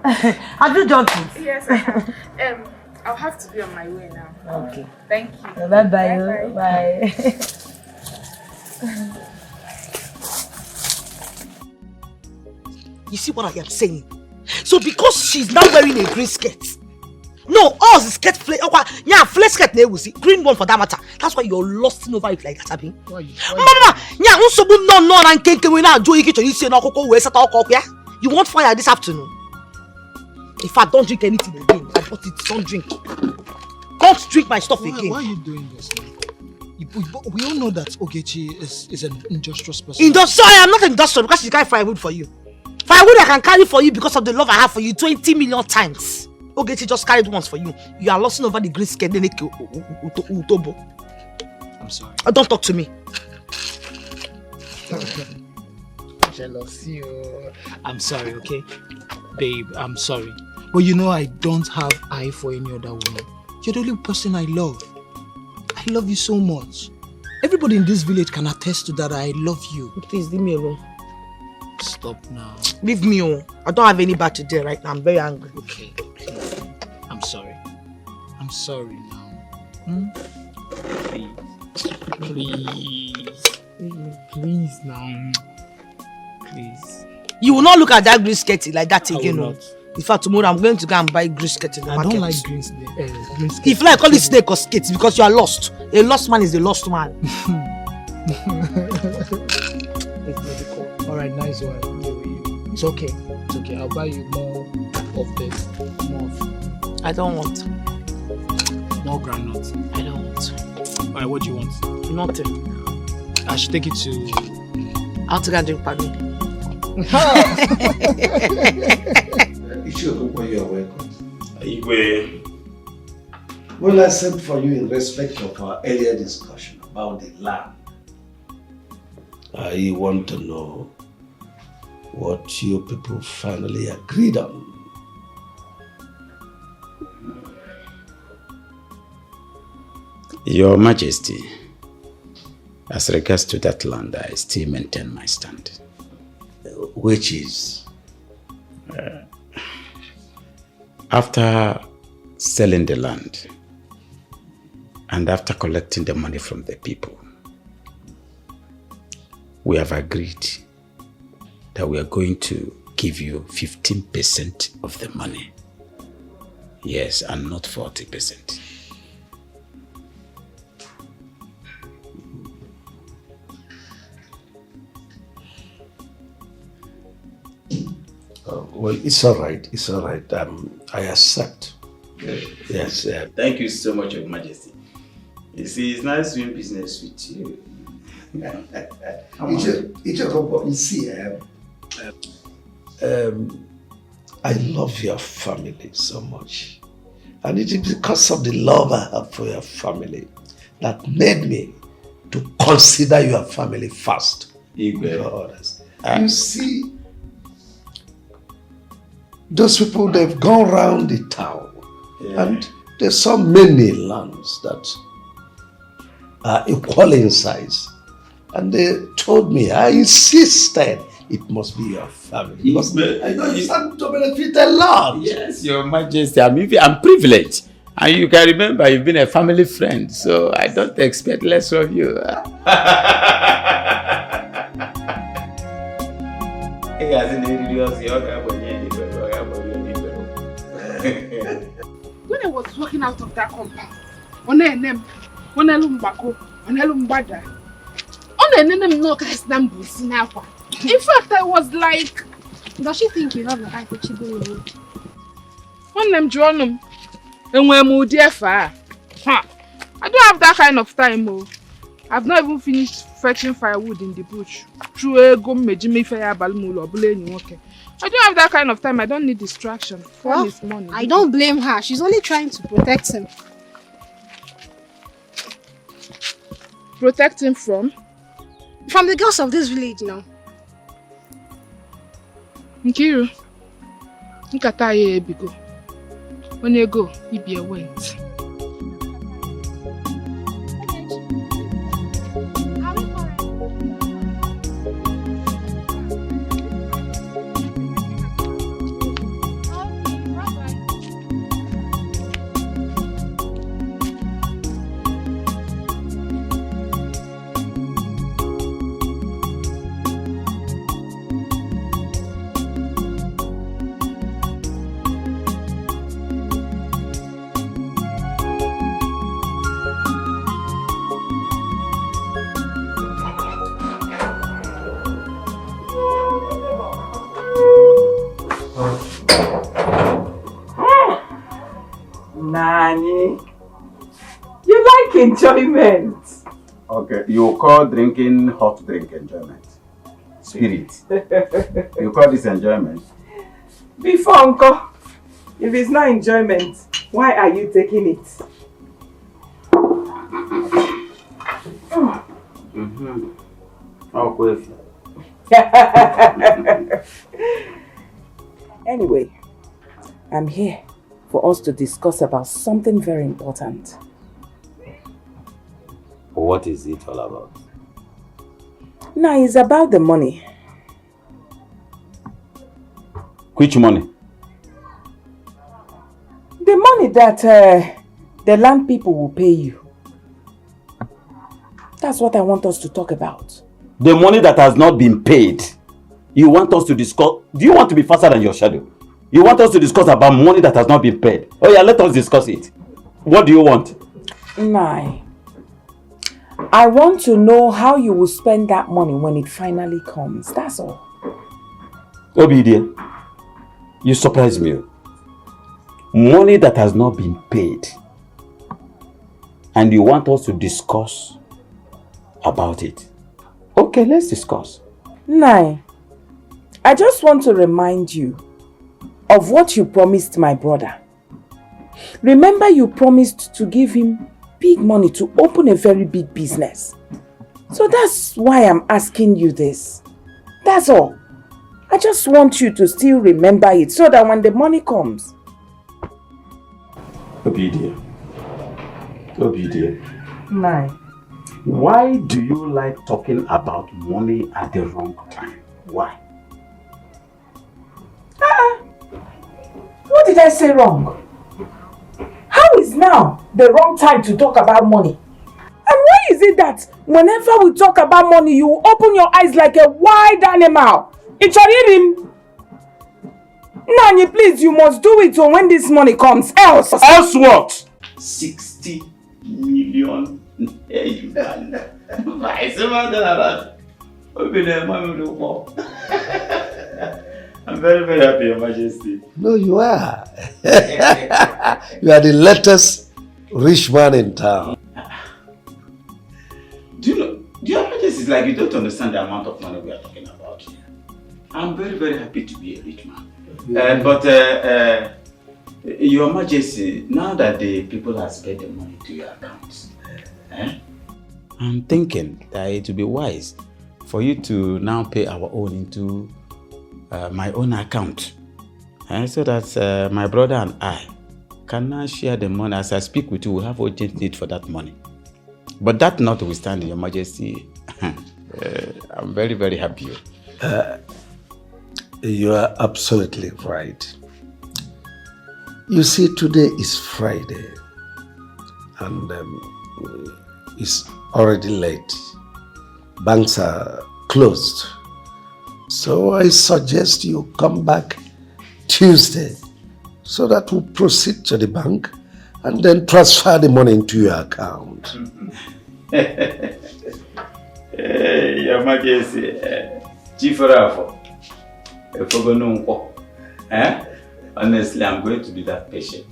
Have you done it?
Yes, I have. I'll have to be on my way now.
Okay.
Thank you.
Bye-bye. Bye.
You see what I am saying? So because she's now wearing a green skirt. No, ours is skirt flare. Yeah, flare skirt we see. Green one for that matter. That's why you're lost over it like that, Abi. Mama, yeah, no, and can we now do it? You say no, you want fire this afternoon? In fact, don't drink anything again. I bought it. Don't drink. Don't drink my stuff again.
Why are you doing this? We all know that Ogechi is an industrious person.
Industrial? I am not industrial because she carry firewood for you. Firewood I can carry for you because of the love I have for you 20 million times. Ogechi just carried once for you. You are losing over the green skirt.
I'm sorry.
Don't talk to me.
Jealousy. I'm sorry, okay? Babe, I'm sorry. But you know I don't have eye for any other woman. You're the only person I love. I love you so much. Everybody in this village can attest to that. I love you.
Please leave me alone.
Stop now.
Leave me alone. I don't have any bad today right now. I'm very angry.
Okay, please. I'm sorry. I'm sorry now. Please now. Please.
You will not look at that green skirt like that again. No. In fact, tomorrow I'm going to go and buy green skirt in the market.
I don't like green skirt.
If like call it snake or skate because you are lost. A lost man is a lost man.
Alright, nice one. It's okay. It's okay. I'll buy you more of this. More of...
I don't want.
More groundnuts.
I don't want.
Alright, what do you want?
Nothing.
I should take it to...
I'll take a drink for me.
You are welcome. Well, I sent for you in respect of our earlier discussion about the land. I want to know what you people finally agreed on.
Your Majesty, as regards to that land, I still maintain my stand.
Which is?
After selling the land and after collecting the money from the people, we have agreed that we are going to give you 15% of the money. Yes, and not 40%.
Well, it's all right. It's all right. I accept. Yes.
Thank you so much, Your Majesty. You see, it's nice doing business with you.
You see, I love your family so much. And it is because of the love I have for your family that made me to consider your family first before others. You see, those people, they've gone around the town and they saw many lands that are equal in size. And they told me, I insisted it must be your family. Because I know you stand to benefit a lot.
Yes, Your Majesty, I'm privileged. And you can remember, you've been a family friend, so I don't expect less of you.
When I was walking out of that compound, in fact, I was like,
does she think you have the eye for Chibu?
One them drawn them, and we're more dear far. I don't have that kind of time. Oh. I've not even finished fetching firewood in the bush. True, go me Jimmy Fire Balmul or Blaine. Okay. I don't have that kind of time. I don't need distraction.
Well, I don't blame her. She's only trying to protect him.
Protect him from?
From the girls of this village now.
Nkiru, nkata ye ebigo. When you go, you be a wait.
enjoyment.
Okay, you call drinking hot drink enjoyment. Spirit. You call this enjoyment?
Before, Uncle, if it's not enjoyment, why are you taking it?
Mm-hmm. Oh,
Anyway, I'm here for us to discuss about something very important.
What is it all about?
Now, it's about the money.
Which money?
The money that the land people will pay you. That's what I want us to talk about.
The money that has not been paid. You want us to discuss? Do you want to be faster than your shadow? You want us to discuss about money that has not been paid? Oh yeah, let us discuss it. What do you want?
Nai, I want to know how you will spend that money when it finally comes. That's all.
Obi dear, you surprise me. Money that has not been paid. And you want us to discuss about it. Okay, let's discuss.
Nai, I just want to remind you of what you promised my brother. Remember, you promised to give him big money to open a very big business. So that's why I'm asking you this. That's all. I just want you to still remember it so that when the money comes.
Obi dear.
Nai.
Why do you like talking about money at the wrong time? Why?
What did I say wrong? How is now the wrong time to talk about money? And why is it that whenever we talk about money, you open your eyes like a wild animal? It's him. Nani, please, you must do it when this money comes. Else
what?
60 million. I'm very, very happy, Your Majesty.
No, you are. You are the latest rich man in town.
Do you know, Your Majesty, is like you don't understand the amount of money we are talking about here. I'm very, very happy to be a rich man.
Yeah.
Your Majesty, now that the people have paid the money to your accounts, I'm thinking that it would be wise for you to now pay our own into my own account, so that my brother and I can now share the money. As I speak with you, we have urgent need for that money. But that notwithstanding, Your Majesty, I'm very, very happy.
You are absolutely right. You see, today is Friday and it's already late. Banks are closed. So I suggest you come back Tuesday so that we'll proceed to the bank and then transfer the money into your account.
Your Majesty, Chief Rafo, honestly, I'm going to be that patient.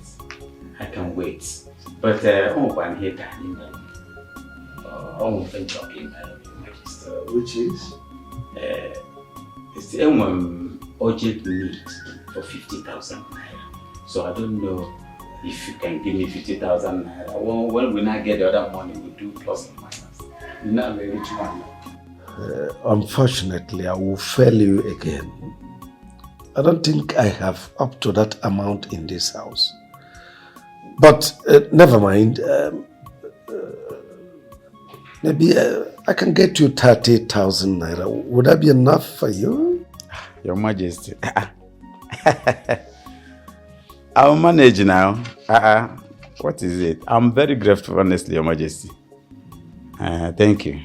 I can wait. But I'm here
which is?
It's the urgent need for 50,000 naira. So I don't know if you can give me 50,000 naira. When we now get the other money, we'll do plus and minus. You're not very rich man.
Unfortunately, I will fail you again. I don't think I have up to that amount in this house. But never mind. Maybe I can get you 30,000 naira. Would that be enough for you?
Your Majesty. I'll manage now. What is it? I'm very grateful, honestly, Your Majesty. Thank you.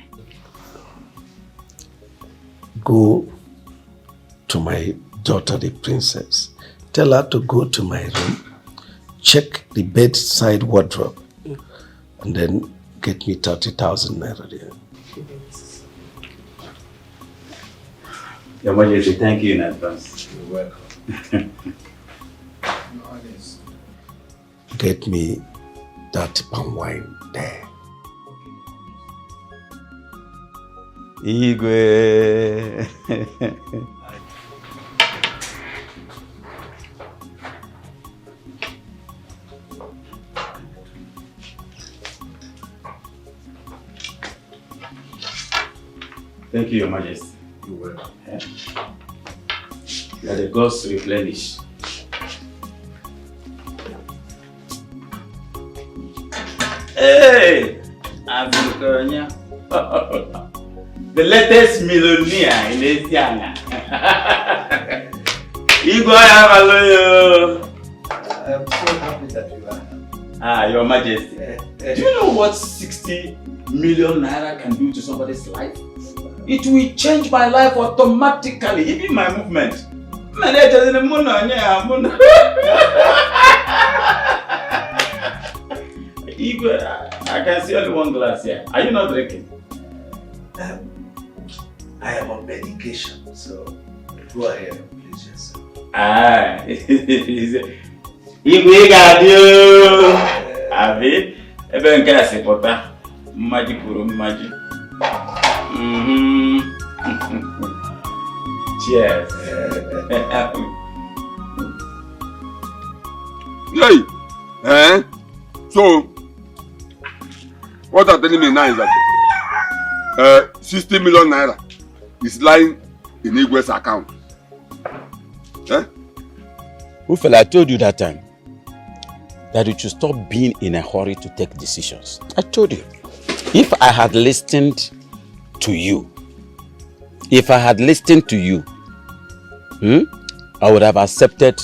Go to my daughter, the princess. Tell her to go to my room, check the bedside wardrobe, and then get me 30,000 naira there.
Your Majesty, thank you in advance.
You're welcome. Get me that palm wine there.
Igwe. Thank you, Your Majesty.
You're welcome.
Let the gods replenish. Hey! Africania. The latest millionaire in Asiana. Igwe, hello.
I'm so happy that you are.
Your Majesty. Do you know what 60 million naira can do to somebody's life? It will change my life automatically, even my movement. Igwe, I can see only one glass here. Are you not drinking?
I am on medication, so go ahead and please yourself.
Igwe got you. Abi, ebe nke a sipota. Mmaji puru mmaji. Cheers.
Yay! So, what are telling me now is that 60 million naira is lying in Igwe's account.
Ufela, I told you that time that you should stop being in a hurry to take decisions. I told you. If I had listened to you, I would have accepted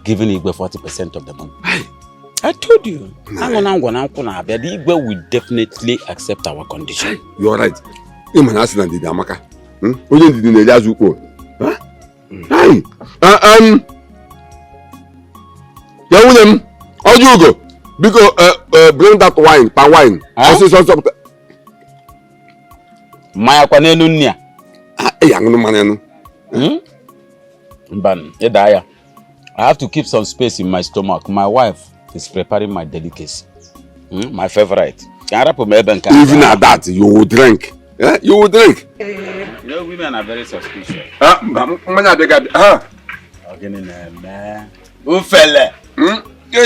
giving Igwe 40% of the money. I told you. The Igwe will definitely accept our condition.
You are right. You man asking the Amaka. Only did the Elias Uko. William, how do you go? Because bring that wine, palm wine. I see something.
Maya kwanenu nia.
Young man.
Ban, I have to keep some space in my stomach. My wife is preparing my delicacy. My favorite.
Even at that, you will drink. Yeah? You will drink.
You know, women are very suspicious. Ufele.
I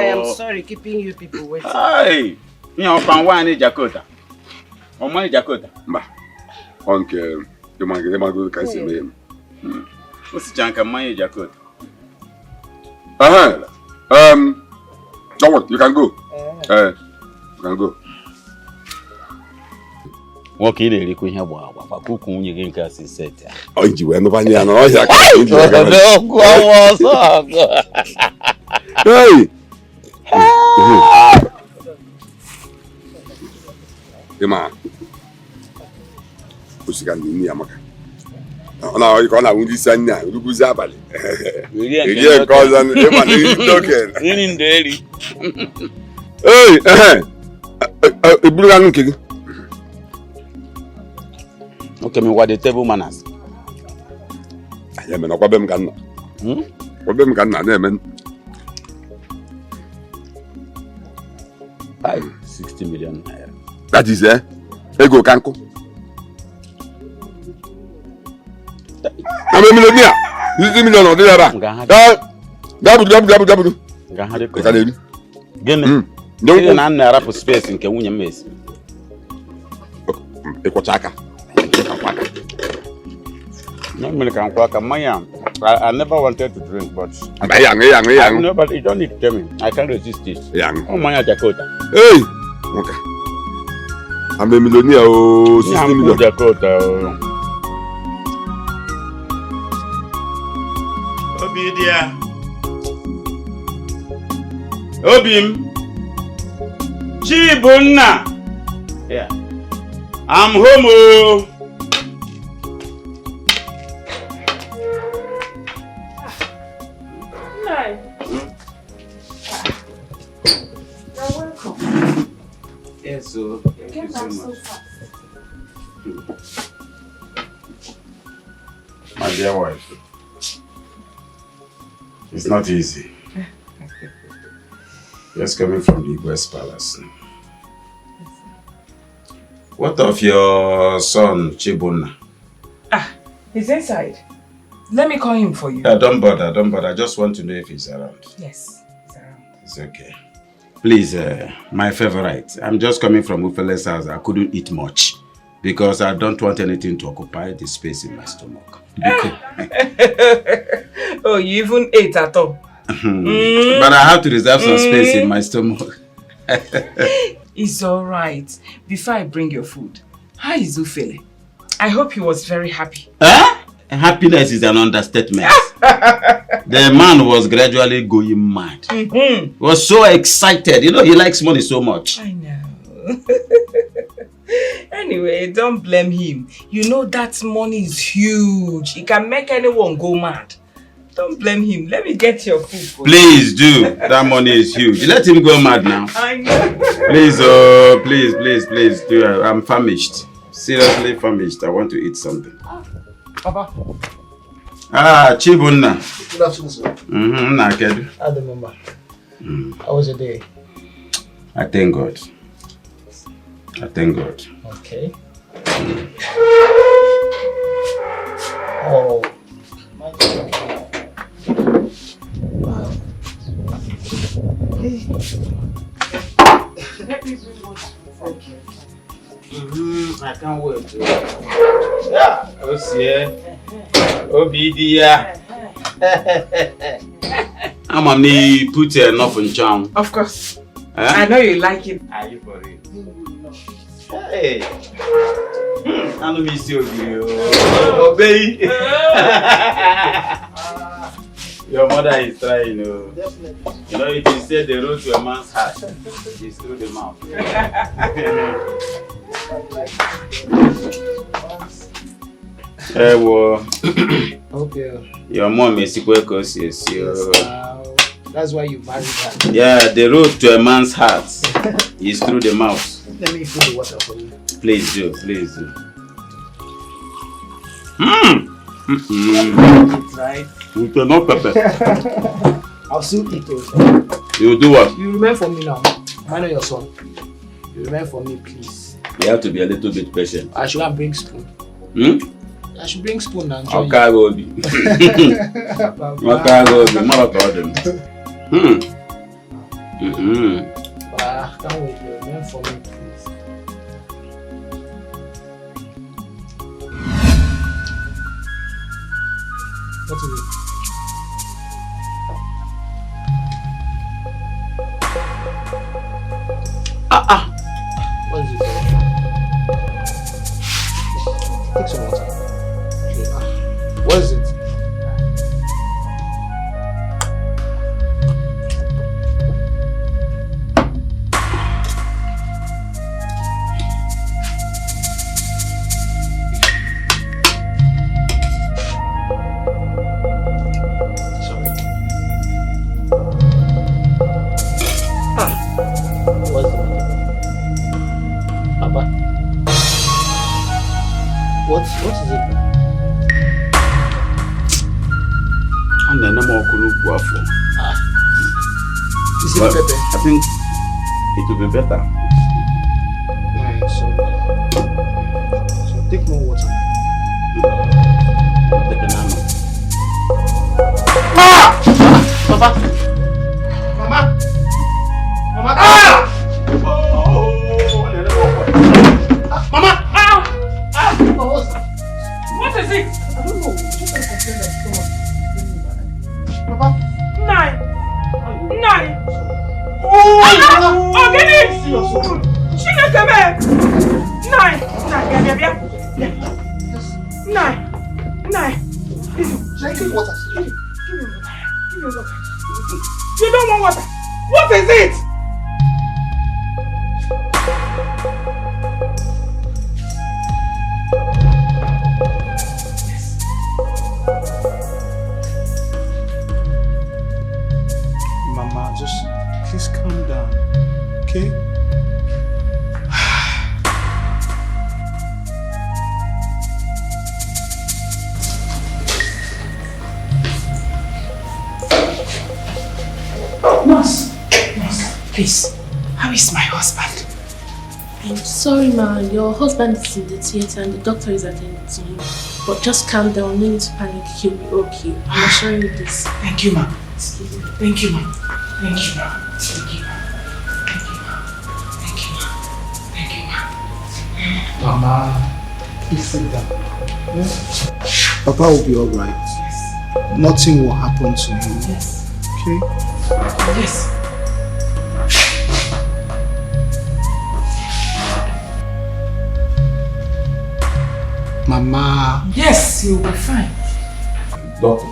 am sorry keeping you people waiting.
Hey, you know, Panwani Jakota. Or money Jakota.
Uncle, the man can see me.
What's the junk of money Jakota?
Don't worry, you can go. You can go.
Walk in the Queen Hawa, Pakuku, you can cast his set.
Oh, you went over here. Hey! Emma, who's going to be Amaka? Now you can't have this son now. You go Zabali. Yeah, cause I'm talking.
In daily.
Hey, Blue King.
Okay, me what the table manners.
I am not problem can. Problem can not name.
60 million naira.
That is Ego Kanko. I'm a millionaire. 60 million or whatever. Gabu.
Don't naira for space in Kewunya mess.
Ekochaka.
I never wanted to drink, but no, but you don't need to tell me. I can't resist it. Oh, my Dakota.
Hey, okay. I'm a millionaire. Oh, 60 million.
Dakota.
Obidia. Obim. Chibunna. Yeah. I'm home. Yes, so thank you so much.
My dear wife,
It's not easy. Just coming from the West Palace. What of your son, Chibuna?
He's inside. Let me call him for you.
Don't bother, don't bother. I just want to know if he's around.
Yes, he's around.
It's okay. Please, my favorite. I'm just coming from Ufele's house. I couldn't eat much because I don't want anything to occupy the space in my stomach.
Oh, you even ate at all?
But I have to reserve some space in my stomach.
It's alright. Before I bring your food, how is Ufele? I hope he was very happy.
Huh? Happiness is an understatement. The man was gradually going mad. He was so excited. You know, he likes money so much.
I know. Anyway, don't blame him. You know that money is huge. It can make anyone go mad. Don't blame him. Let me get your food for
Please do. That money is huge. Let him go mad now.
I know.
Please, please do. I'm famished. Seriously famished. I want to eat something.
Papa.
Chibunna.
Good afternoon, sir.
Nakedu.
I remember. How was your day?
I thank God.
Okay. Oh, my God. Wow. Hey. Let me bring one. Okay.
I can't wait. Yeah. Obidia. I'm only put enough in charm.
Of course. I know you like it.
Are you for it? Hey. I don't miss you. Obey. Your mother is trying.
Definitely.
You know, if you say the road to a man's heart, it's through the mouth. Hey, well.
Okay.
Your mom is because yes,
that's why you married her.
Yeah, the road to a man's heart is through the mouth.
Let me fill the water for you.
Please do.
Right?
You cannot pepper.
I'll still eat those.
You do what?
You remain for me now. I know your son. You remain for me, please.
You have to be a little bit patient.
I should bring spoon. I should bring spoon and join
okay, go be. Okay, go be.
Can't wait. You remain for me, please. What is it? What is it? Take some water. Okay. What is it? What is it?
And then I'm all
Is it pepper?
I think it will be better.
Right, so take more water.
Take an ammo.
Papa! Mama! Mama! Mama!
What is it?
I don't know. Just a complaint that someone. Papa?
9! Oh, get it! She not come back! 9! 9!
Drinking water.
Give me water. You don't want water. What is it?
Mama, just please calm down, okay?
Nurse, please, how is my husband?
I'm sorry, ma. Your husband is in the theater and the doctor is attending to him. But just calm down, no need to panic. He'll be okay. I'm assuring you this.
Thank you, ma. Thank you, ma. Thank you, ma. Thank you, ma. Thank you, ma. Thank you, ma. Thank you, ma. Mama, please sit down. Papa will be alright. Yes. Nothing will happen to him.
Yes.
Okay?
Yes.
Mama.
Yes, you'll be fine.
Doctor,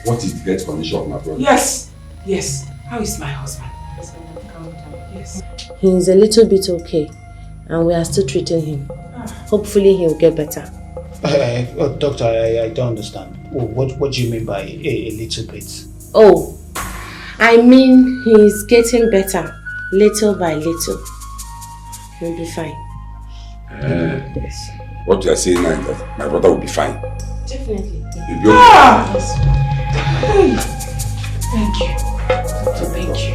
what is the death condition of my brother?
Yes. Yes. How is my husband? Yes.
He's a little bit okay, and we are still treating him. Hopefully he'll get better.
Doctor, I don't understand. What do you mean by a little bit?
Oh, I mean he's getting better, little by little. He'll be fine.
Yes. What you are saying now is that my brother will be fine.
Definitely.
He'll be okay.
Yes. Thank you. Thank you.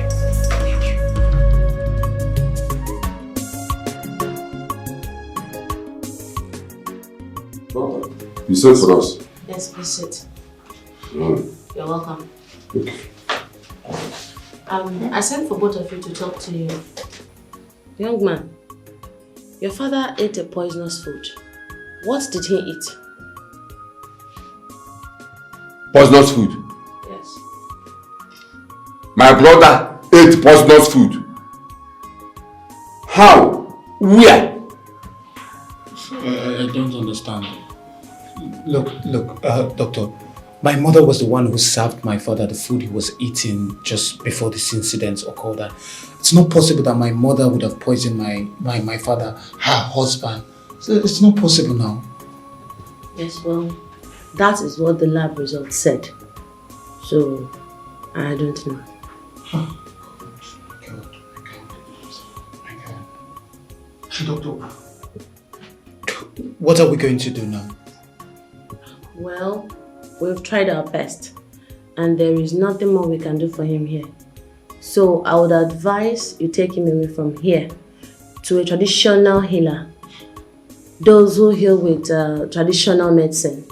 Doctor, you sent for us?
Yes, please sit.
Mm.
You're welcome.
Okay.
I sent for both of you to talk to you. Young man, your father ate a poisonous food. What did he eat?
Poisonous food?
Yes.
My brother ate poisonous food. How? Where?
I don't understand. Look, doctor. My mother was the one who served my father the food he was eating just before this incident occurred. It's not possible that my mother would have poisoned my father, her husband. So it's not possible now.
Yes, well, that is what the lab results said. So, I don't know.
Doctor, what are we going to do now?
Well, we've tried our best, and there is nothing more we can do for him here. So I would advise you take him away from here to a traditional healer. Those who heal with traditional medicine.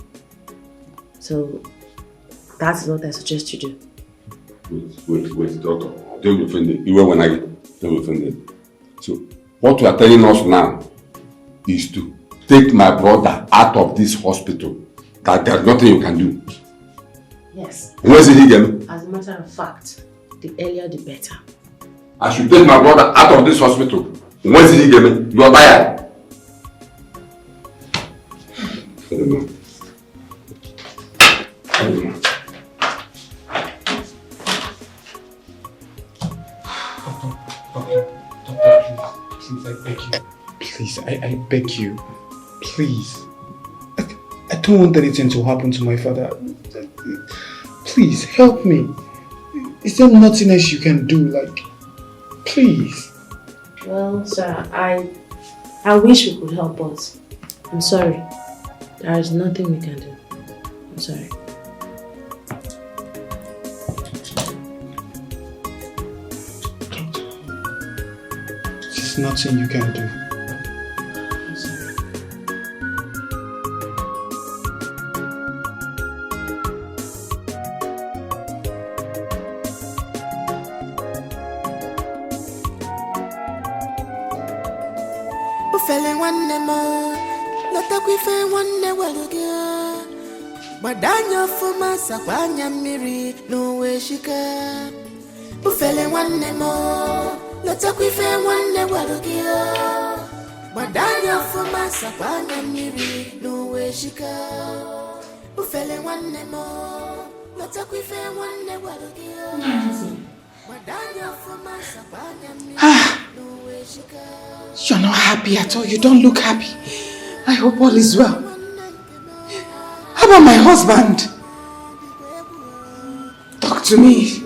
So that's what I suggest you do.
Wait, doctor. Don't be offended. Even when I don't be offended. So what you are telling us now is to take my brother out of this hospital. That there's nothing you can do.
Yes.
Where's he again?
As a matter of fact, the earlier the better.
I should take my brother out of this hospital. Where's he again? You are tired.
Please, I beg you. Please, I beg you. Please. I don't want anything to happen to my father. Please, help me. Is there nothing else you can do? Please.
Well, sir, I wish we could help, but I'm sorry. There is nothing we can do. I'm sorry.
There's nothing you can do.
Fele wanne mo, lota kwife wanne walugia. Badanya fuma sakwanya miri nuwe shika. Ufele wanne mo, lota kwife wanne walugia. Badanya fuma sakwanya miri nuwe shika. Ufele wanne mo, lota kwife wanne walugia. Badanya fuma sakwanya miri nuwe shika.
You're not happy at all. You don't look happy. I hope all is well. How about my husband? Talk to me.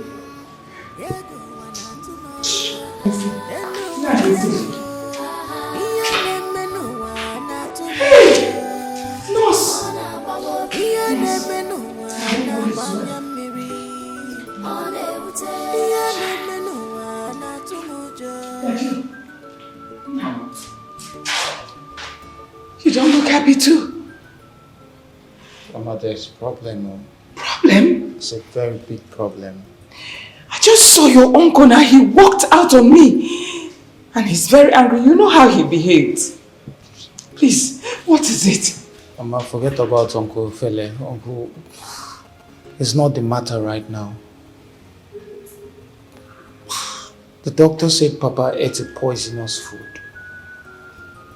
Nurse!
happy too.
Mama, there's a problem.
Problem?
It's a very big problem.
I just saw your uncle now. He walked out on me. And he's very angry. You know how he behaved. Please, what is it?
Mama, forget about Uncle Fele. Uncle, it's not the matter right now. The doctor said Papa ate a poisonous food.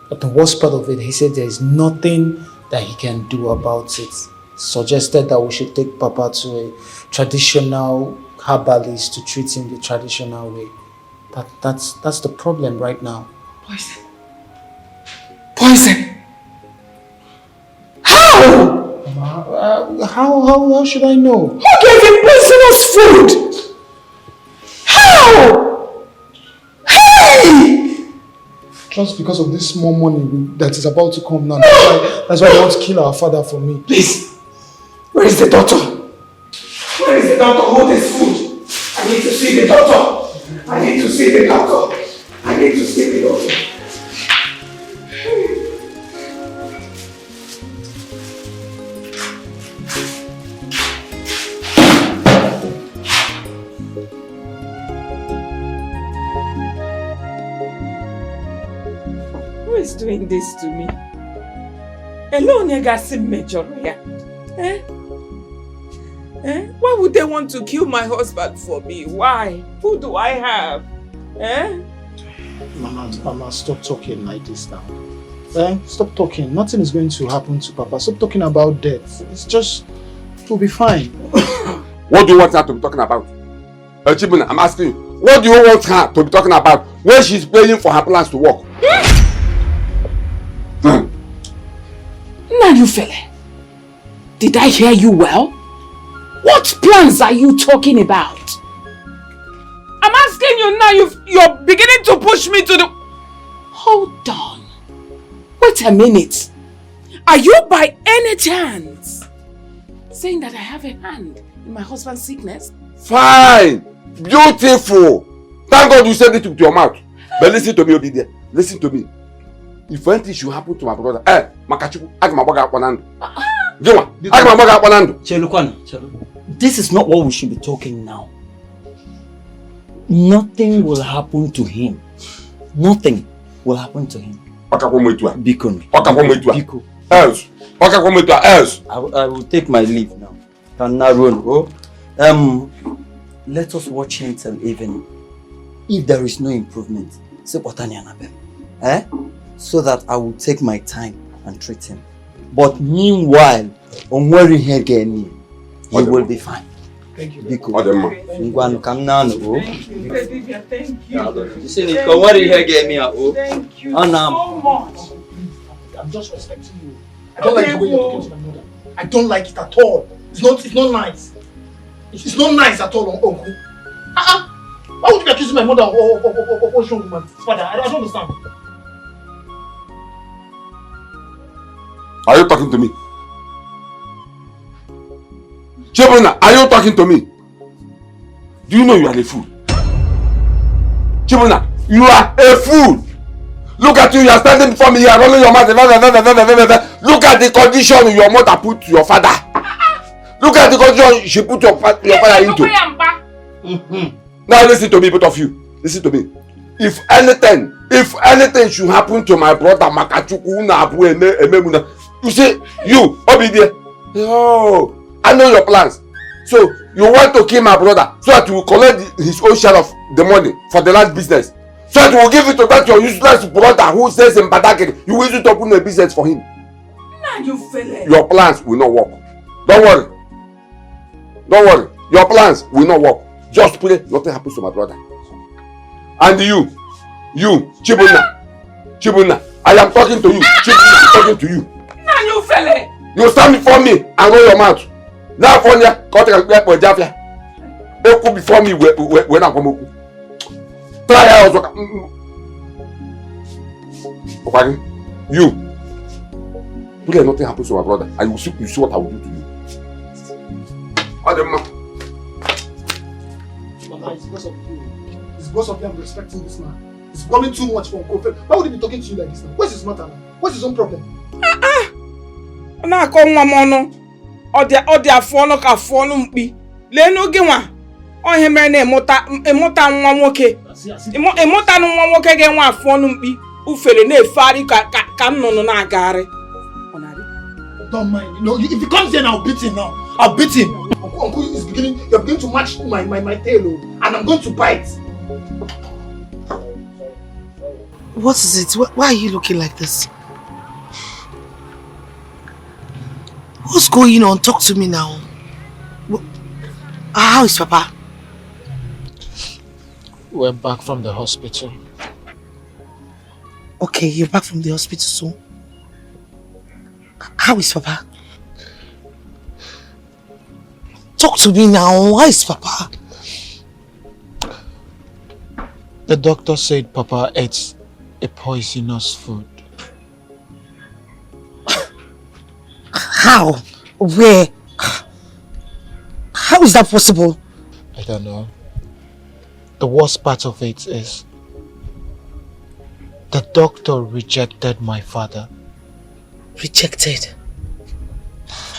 But the worst part of it, he said there is nothing that he can do about it. Suggested that we should take Papa to a traditional herbalist to treat him the traditional way. That's the problem right now.
Poison. Poison. How?
Mama, how should I know?
Who gave him poisonous food? How? Hey!
Just because of this small money that is about to come now. That's why they want to kill our father for me.
Please. Where is the doctor? Where is the doctor? Hold this food. I need to see the doctor. I need to see the doctor. I need to see the doctor. Who is doing this to me? Alone, you got some major. Why would they want to kill my husband for me? Why? Who do I have?
Mama, stop talking like this now. Stop talking. Nothing is going to happen to Papa. Stop talking about death. It's just, it will be fine.
What do you want her to be talking about? Chibuna, I'm asking you. What do you want her to be talking about when she's waiting for her plans to work?
Now you fella. Did I hear you well? What plans are you talking about? I'm asking you now, you're beginning to push me to the... Hold on. Wait a minute. Are you by any chance saying that I have a hand in my husband's sickness?
Fine. Beautiful. Thank God you said it with your mouth. But listen to me, Obidia. Listen to me. If anything should happen to my brother, Makachuku,
this is not what we should be talking now. Nothing will happen to him. Nothing will happen to him. Biko.
Else.
I will take my leave now. Let us watch him till evening. If there is no improvement, say so that I will take my time and treat him. But meanwhile, on worry here again, he will be fine.
Thank you.
Because come now.
Thank you. Thank you.
Thank you
so much.
I'm just respecting you. I don't like the way you're talking to my mother. I don't like it at all. It's not nice. It's not nice at all, Uncle. Why would you be accusing my mother of young woman? Father, I don't understand.
Are you talking to me? Chibuna, are you talking to me? Do you know you are a fool? Chibuna, you are a fool! Look at you are standing before me here, rolling your mouth. Look at the condition your mother put your father. Look at the condition she put your father into. Now listen to me, both of you. Listen to me. If anything should happen to my brother Makachuku, you say, you, Obidie, oh, I know your plans. So you want to kill my brother so that you will collect his own share of the money for the land business. So that you will give it to that your useless brother who says in Badagiri, you will use it to open a business for him.
Now you fell.
Your plans will not work. Don't worry. Don't worry. Your plans will not work. Just pray nothing happens to my brother. And you, Chibuna, I am talking to you. Chibuna, I'm talking to you.
Now you fell.
You stand before me and roll your mouth. Now for you, cut a grab for Jafia. They could before me when I come. Try out. Okay, you. Pray nothing happens to my brother. And you see what I will do to you.
Mama, it's because of you. It's because of you I'm respecting this man. It's becoming too much for Uncle. Why would he be talking to you like this now? What's his matter now? What's his own problem?
na-akọ nwa m ọnụ. Ọ dị afọ ọnụ ka afọ ọnụ mkpi. Lee n'oge nwa. Ọ ihe mere na ịmụta nwa nwoke. Ịmụta nwa nwoke ga-enwe afọ ọnụ mkpi. Ufere na-efegharị ka nnụnụ na-agagharị.
Don't mind. No, if he comes here, I'll beat him now. I'll beat him. Uncle is beginning. You're beginning to match my tail, and I'm going to bite.
What is it? Why are you looking like this? What's going on? Talk to me now. How is Papa?
We're back from the hospital.
Okay, you're back from the hospital soon. How is Papa? Talk to me now. How is Papa?
The doctor said Papa ate a poisonous food.
How? Where? How is that possible?
I don't know. The worst part of it is the doctor rejected my father.
Rejected?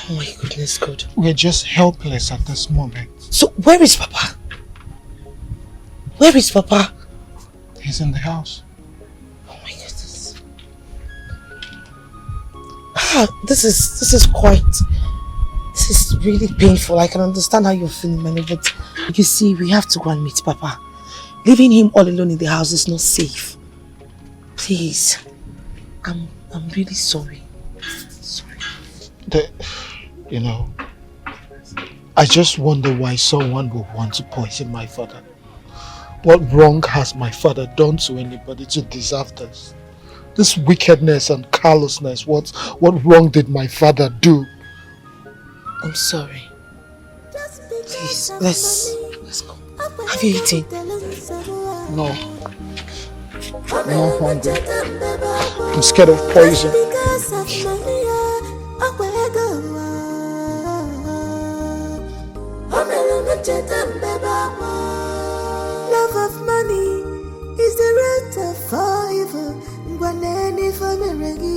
Oh my goodness God.
We're just helpless at this moment.
So where is Papa? Where is Papa?
He's in the house.
Oh my goodness. This is really painful. I can understand how you're feeling, Manu, but you see, we have to go and meet Papa. Leaving him all alone in the house is not safe. Please. I'm really sorry.
You know, I just wonder why someone would want to poison my father. What wrong has my father done to anybody to deserve this? This wickedness and callousness, what wrong did my father do?
I'm sorry. Please, let's go. Have you eaten?
No. I'm not hungry. I'm scared of poison.
Love of money is the root of all evil. Gwaneni fameregi.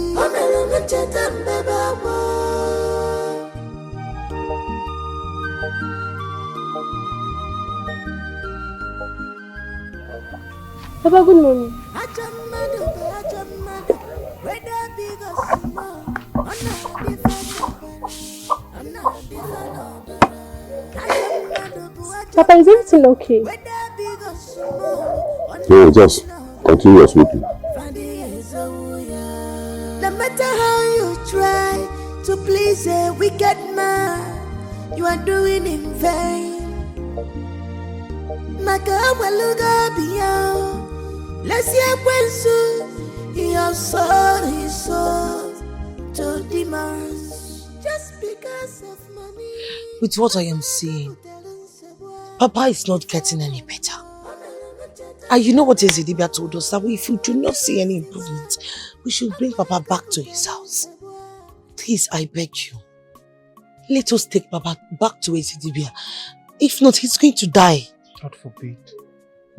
Papa, good morning. Papa, is everything okay?
No, just continue your smoking.
No matter how you try to please a wicked man, you are doing in vain. Makawaluga beyond. Let's hear when soon your soul is sold to demands just because of money.
With what I am seeing, Papa is not getting any better. And you know what Ezidibia told us? That if we do not see any improvement, we should bring Papa back to his house. Please, I beg you. Let us take Papa back to Ezidibia. If not, he's going to die.
God forbid.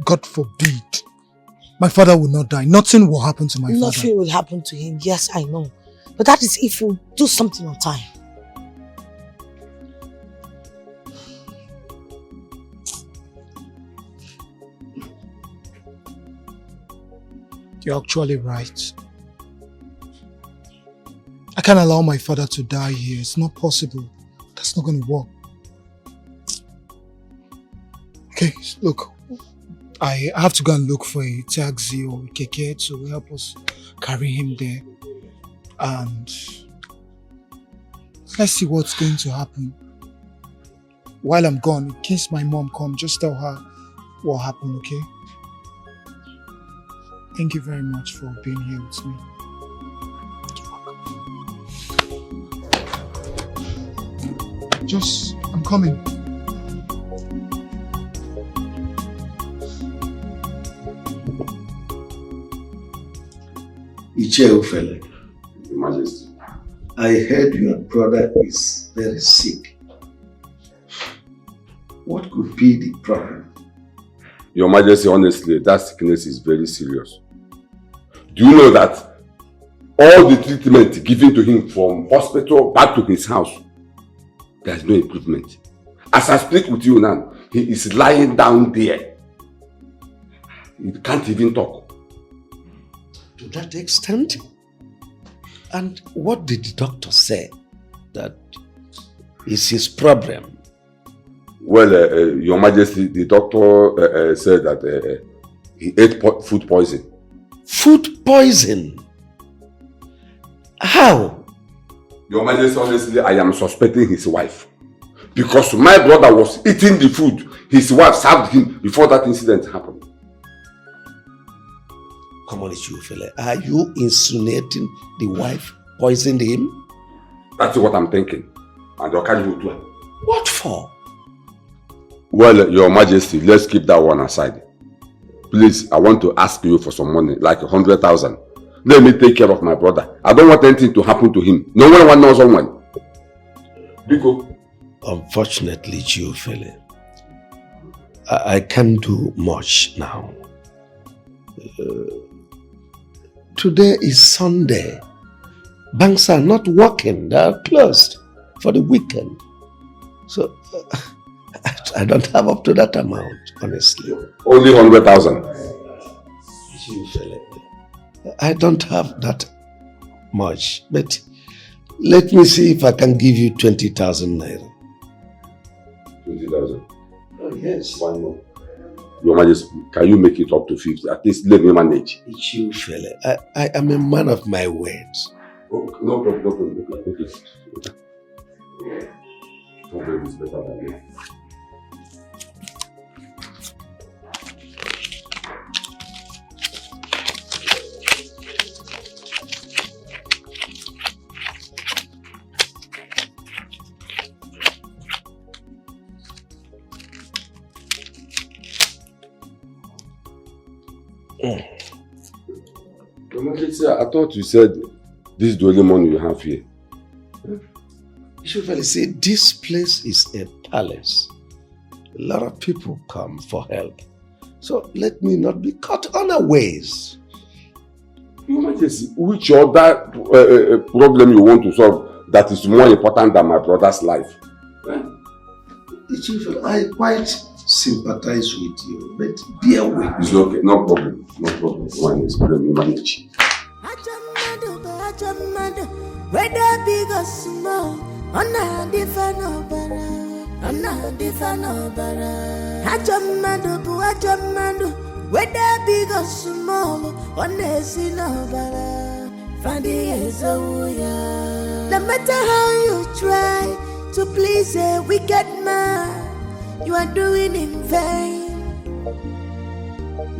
God forbid. My father will not die. Nothing will happen to my father.
Nothing will happen to him. Yes, I know. But that is if we do something on time.
You're actually right. I can't allow my father to die here. It's not possible. That's not going to work. Okay, look. I have to go and look for a taxi or a keke to help us carry him there. And let's see what's going to happen. While I'm gone, in case my mom comes, just tell her what happened, okay? Thank you very much for being here with me. I'm coming.
Icheufele,
Your Majesty.
I heard your brother is very sick. What could be the problem?
Your Majesty, honestly, that sickness is very serious. Do you know that all the treatment given to him from hospital back to his house, there's no improvement. As I speak with you now, he is lying down there. He can't even talk.
To that extent? And what did the doctor say that is his problem?
Well, Your Majesty, the doctor said that he ate food poison.
Food poison? How?
Your Majesty, honestly, I am suspecting his wife. Because my brother was eating the food his wife served him before that incident happened.
Come on, Ichufele. Are you insinuating the wife poisoned him?
That's what I'm thinking. And Okaju.
What for?
Well, Your Majesty, let's keep that one aside. Please, I want to ask you for some money, like 100,000. Let me take care of my brother. I don't want anything to happen to him. No one knows someone. Biko.
Unfortunately, Ichufele, I can't do much now. Today is Sunday. Banks are not working. They are closed for the weekend. So, I don't have up to that amount, honestly.
Only 100,000.
I don't have that much, but let me see if I can give you 20,000 naira.
20,000?
Oh, yes.
One more. Your Majesty, can you make it up to 50? At least let me manage.
It's you, fella. I am a man of my words.
Oh, no problem, no problem. Okay. Problem is better than me. I thought you said this is the only money you have here.
You should say this place is a palace. A lot of people come for help. So let me not be caught unawares.
Your Majesty, which other problem you want to solve that is more important than my brother's life?
I quite sympathize with you, but bear with me.
It's okay, no problem. No problem. One is let me manage.
Whether big or small, on a different whether big or small, on a sinner, Fanny is a warrior. No matter how you try to please a wicked man, you are doing in vain.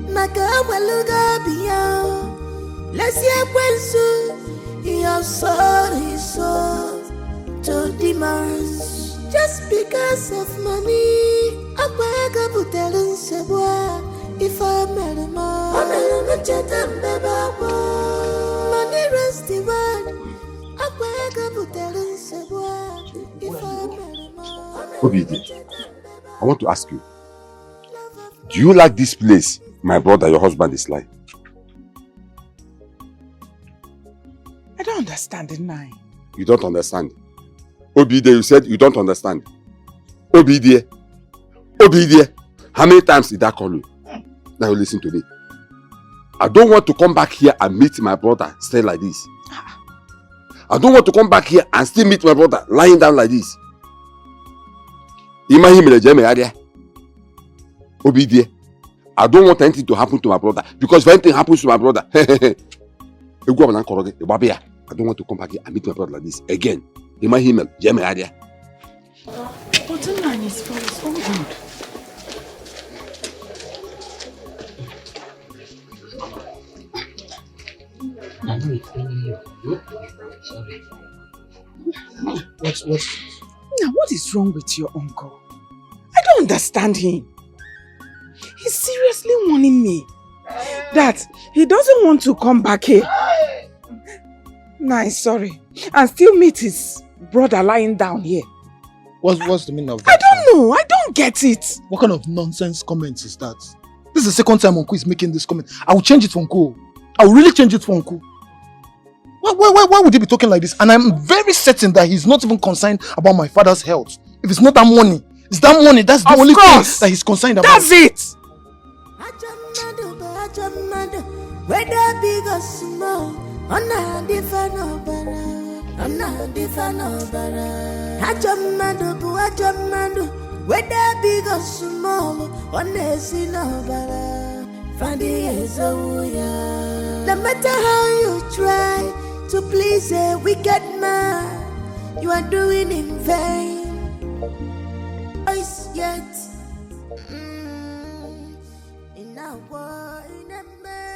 Makawaluga beyond, let's hear when soon. He has sold his soul to demons just because of money. I beg a butel in Sebois if I met him all. Money rest the word. I beg a butel in Sebois if I met him all.
Obidi, I want to ask you, do you like this place my brother, your husband, is like?
I don't understand it now.
You don't understand. Obidi, you said you don't understand. Obidi. How many times did I call you? Now listen to me. I don't want to come back here and meet my brother stay like this. I don't want to come back here and still meet my brother lying down like this. Obidi. I don't want anything to happen to my brother, because if anything happens to my brother, I don't want to come back here and meet my brother like this again. In my email,
But the line is for us all good.
Sorry. What's
Now, what is wrong with your uncle? I don't understand him. He's seriously warning me that he doesn't want to come back here. Nah, sorry. And still meet his brother lying down here.
What's the meaning of that?
I don't know. I don't get it.
What kind of nonsense comments is that? This is the second time Uncle is making this comment. I will change it for Uncle. I will really change it for Uncle. Why would he be talking like this? And I'm very certain that he's not even concerned about my father's health. If it's not that money, it's that money. That's the only thing that he's concerned about.
That's it!
Whether big or small, on a different whether big or small, on a sinner, no matter how you try to please a wicked man, you are doing in vain. Yet,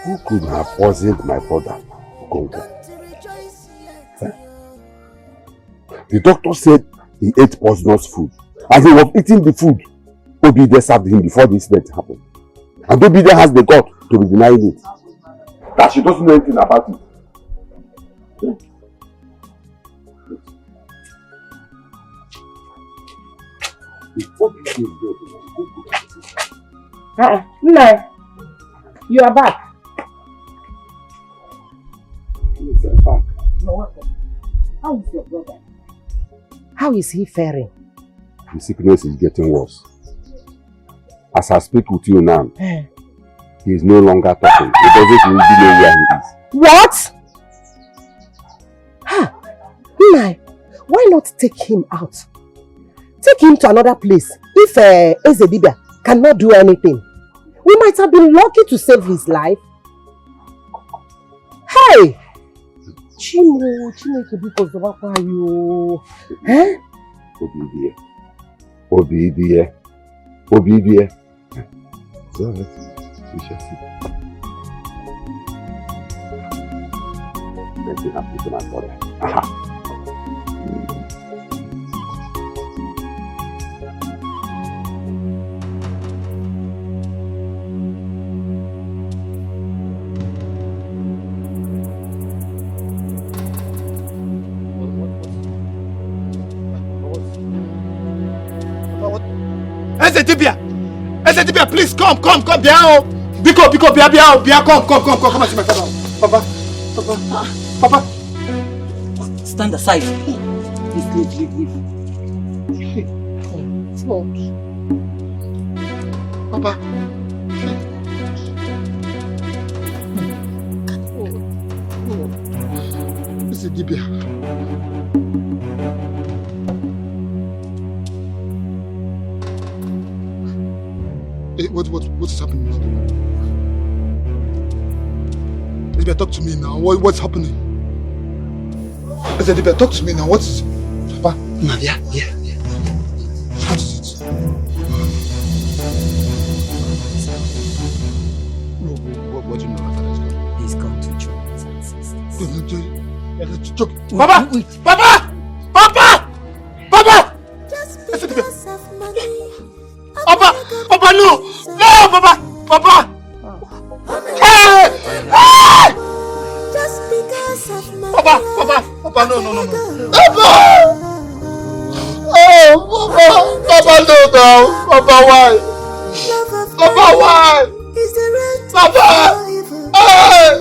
who could have poisoned my brother? The doctor said he ate poisonous food. As he was eating the food, Obide served him before the incident happened. And Obide has the gut to be denying it. That she doesn't know anything about it.
No, you are back.
Yes, I'm back.
You're welcome. How is your brother? How is he faring?
The sickness is getting worse. As I speak with you now, he is no longer talking. He doesn't even know where he is.
What? Nai, why not take him out? Take him to another place. If Ezedibia cannot do anything, we might have been lucky to save his life. Hey! Chimo, because of what you.
Obedie. Go ahead. We shall see. Let's see happen to my brother. Aha.
Ezedibia, please come, Biao. Biko, Bia, come and see my father. Papa.
Stand aside. Leave.
Papa. Ezedibia. What is happening? Ezedibia, talk to me now. What's happening? Ezedibia, talk to me now. What is it? Papa?
Yeah.
What is it? What do you know my father is gone?
He's gone to join his ancestors.
Papa! Papa, no! Papa! Hey!
Just because of money.
Papa, no. Papa! Oh, Papa, no, Papa, why? Papa, why?
Is the rent
Papa! Hey!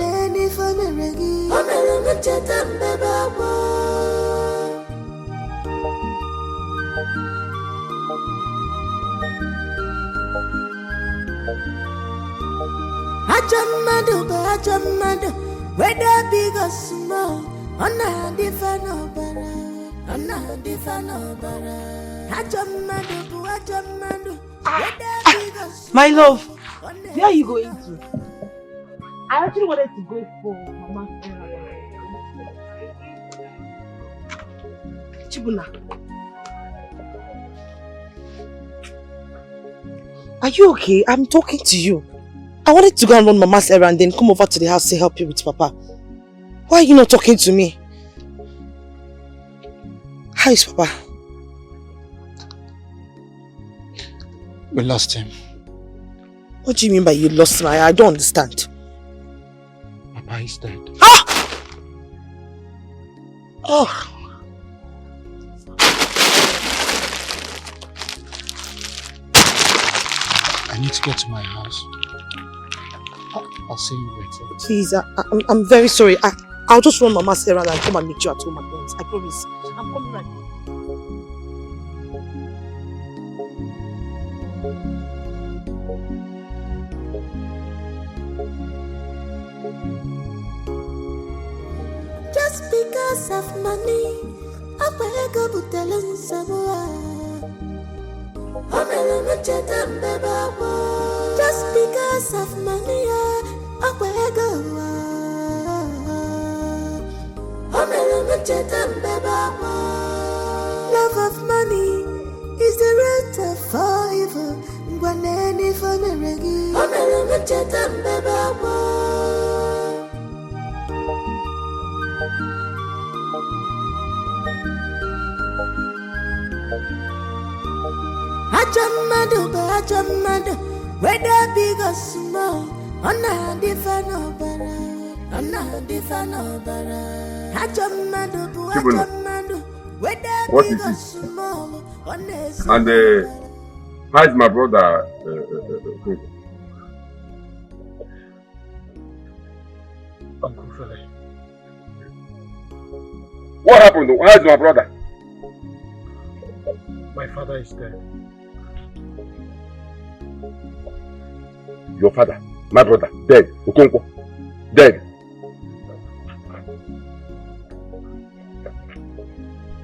Ajamado, whether big or small, on a different Ajamado,
My love, where are you going to? I actually wanted to go for Mama's errand. Chibuna. Are you okay? I'm talking to you. I wanted to go and run Mama's errand and then come over to the house to help you with Papa. Why are you not talking to me? How is Papa?
We lost him.
What do you mean by you lost him? I don't understand.
Papa is dead.
Ah! Oh.
I need to get to my house. I'll see you later.
Please, I'm very sorry.
I'll just run Mama's errand and come and meet you at home at once. I promise. I'm coming right now.
Just because of money, I beg of telling someone. Just because of money, I beg of love of money is the root of all evil. Gwaneni fameregi. Ajamado, whether big or small, on a different bara. Ajamado, whether big or small, on a
And how is my brother?
Uncle Philip.
What happened? How is my brother?
My father is dead.
Your father, my brother, dead. Okonkwo, dead.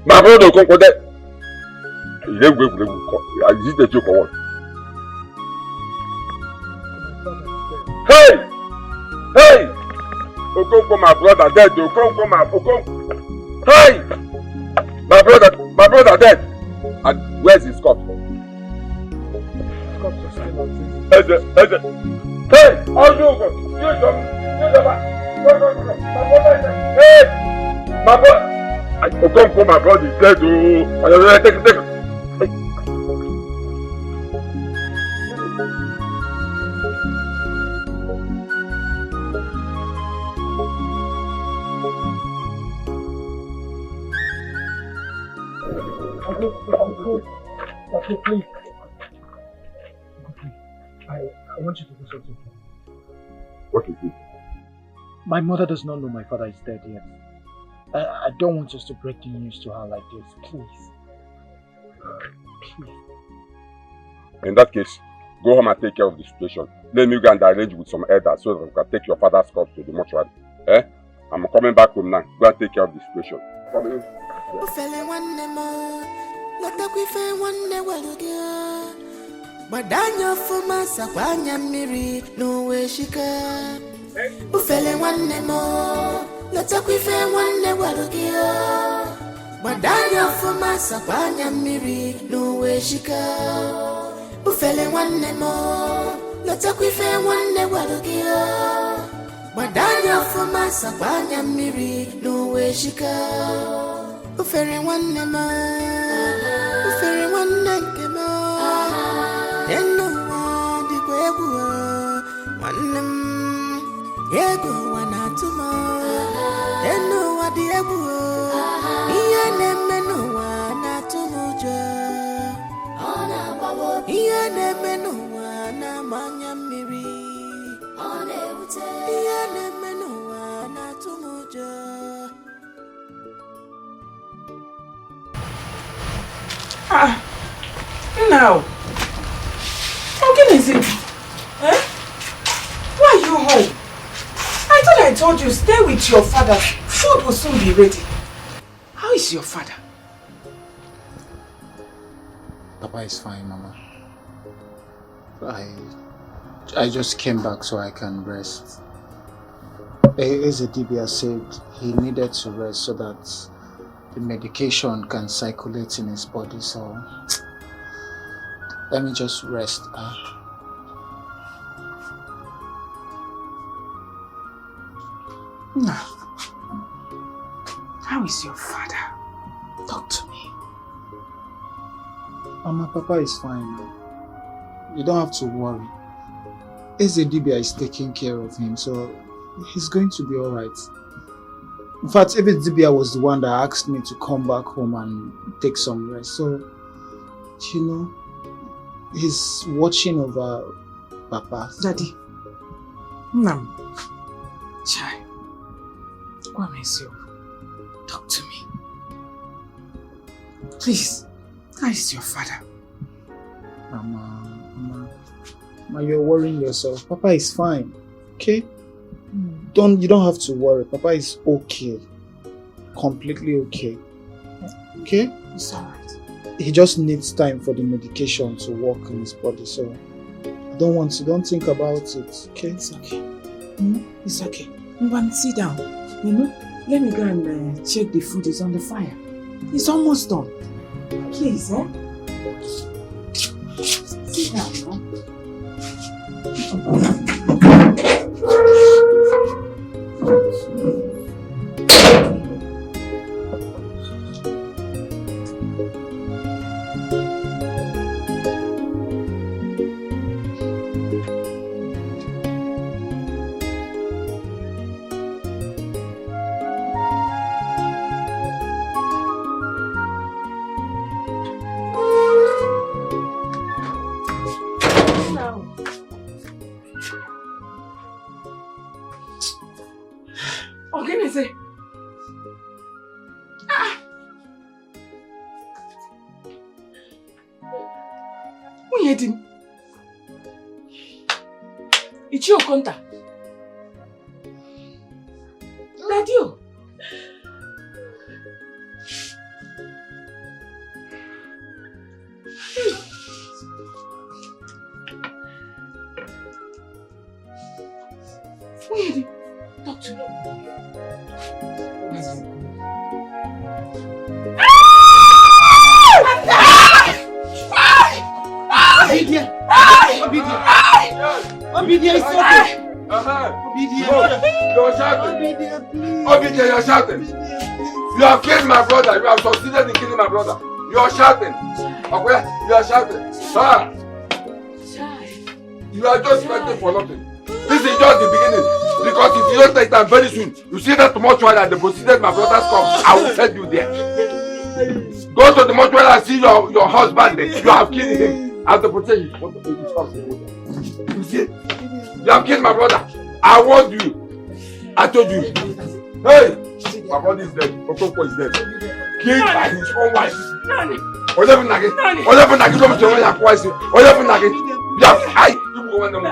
My brother Okonkwo dead. Is it a joke or what? Hey! Hey! Okonkwo, my brother dead. Okonkwo. Hey! My brother dead. And where's his corpse? Hey! All you go! Hey! My brother! Okonkwo, my brother is dead. Take it.
Uncle, please. I want you to do something.
What is it?
My mother does not know my father is dead yet. I don't want us to break the news to her like this. Please. Please.
In that case, go home and take care of the situation. Let me go and arrange with some elders so that we can take your father's corpse to the mortuary. I'm coming back home now. Go and take care of the situation. Come in.
Badanya fuma sakwanya miri nuwe shika ufele wanne mo leta kwife wanne walugia badanya fuma sakwanya miri nuwe shika ufele wanne mo leta kwife wanne walugia badanya fuma sakwanya miri nuwe shika ufere wanne mo ufere wanne kema Ego wanatuma eno wadiegu iye nemeno wanatumuja ona bawo iye nemeno wana manyamiri ona ute iye nemeno wanatumuja.
Now how can is it? Why are you home? I thought I told you, stay with your father. Food will soon be ready. How is your father?
Papa is fine, Mama. I just came back so I can rest. Ezedibia said he needed to rest so that the medication can circulate in his body, so let me just rest.
How is your father? Talk to me.
Mama, Papa is fine. You don't have to worry. Ezedibia is taking care of him, so he's going to be alright. In fact, Ezedibia was the one that asked me to come back home and take some rest. So, you know, he's watching over Papa.
Daddy. Nam. Chai.
myself. Talk to me. Please. How is your father? Mama, you're worrying yourself. Papa is fine. Okay? You don't have to worry. Papa is okay. Completely okay. Okay?
It's alright.
He just needs time for the medication to work in his body, so don't think about it. Okay?
It's okay. It's okay. Mama, sit down. Let me go and check the food is on the fire. It's almost done. Please, eh? Sit down, no? Ichio Konta. Radio. Talk to me.
Obidia is okay.
You're shouting. Obidia, you're shouting. You have killed my brother. You have succeeded in killing my brother. You're shouting. Okay? You're shouting. Sir. You are just waiting for nothing. This is just the beginning. Because if you don't take time very soon, you see that mortuary and deposited my brother's corpse, I will send you there. Go to the mortuary and see your husband there. You have killed him. And deposited him. You see? You have killed my brother. I warned you. I told you. Hey! My brother is dead. Okoko is dead. Killed by his own wife. Whatever nugget. Whatever nugget. Don't tell me that twice. Whatever nugget. You have I. You go on the moon.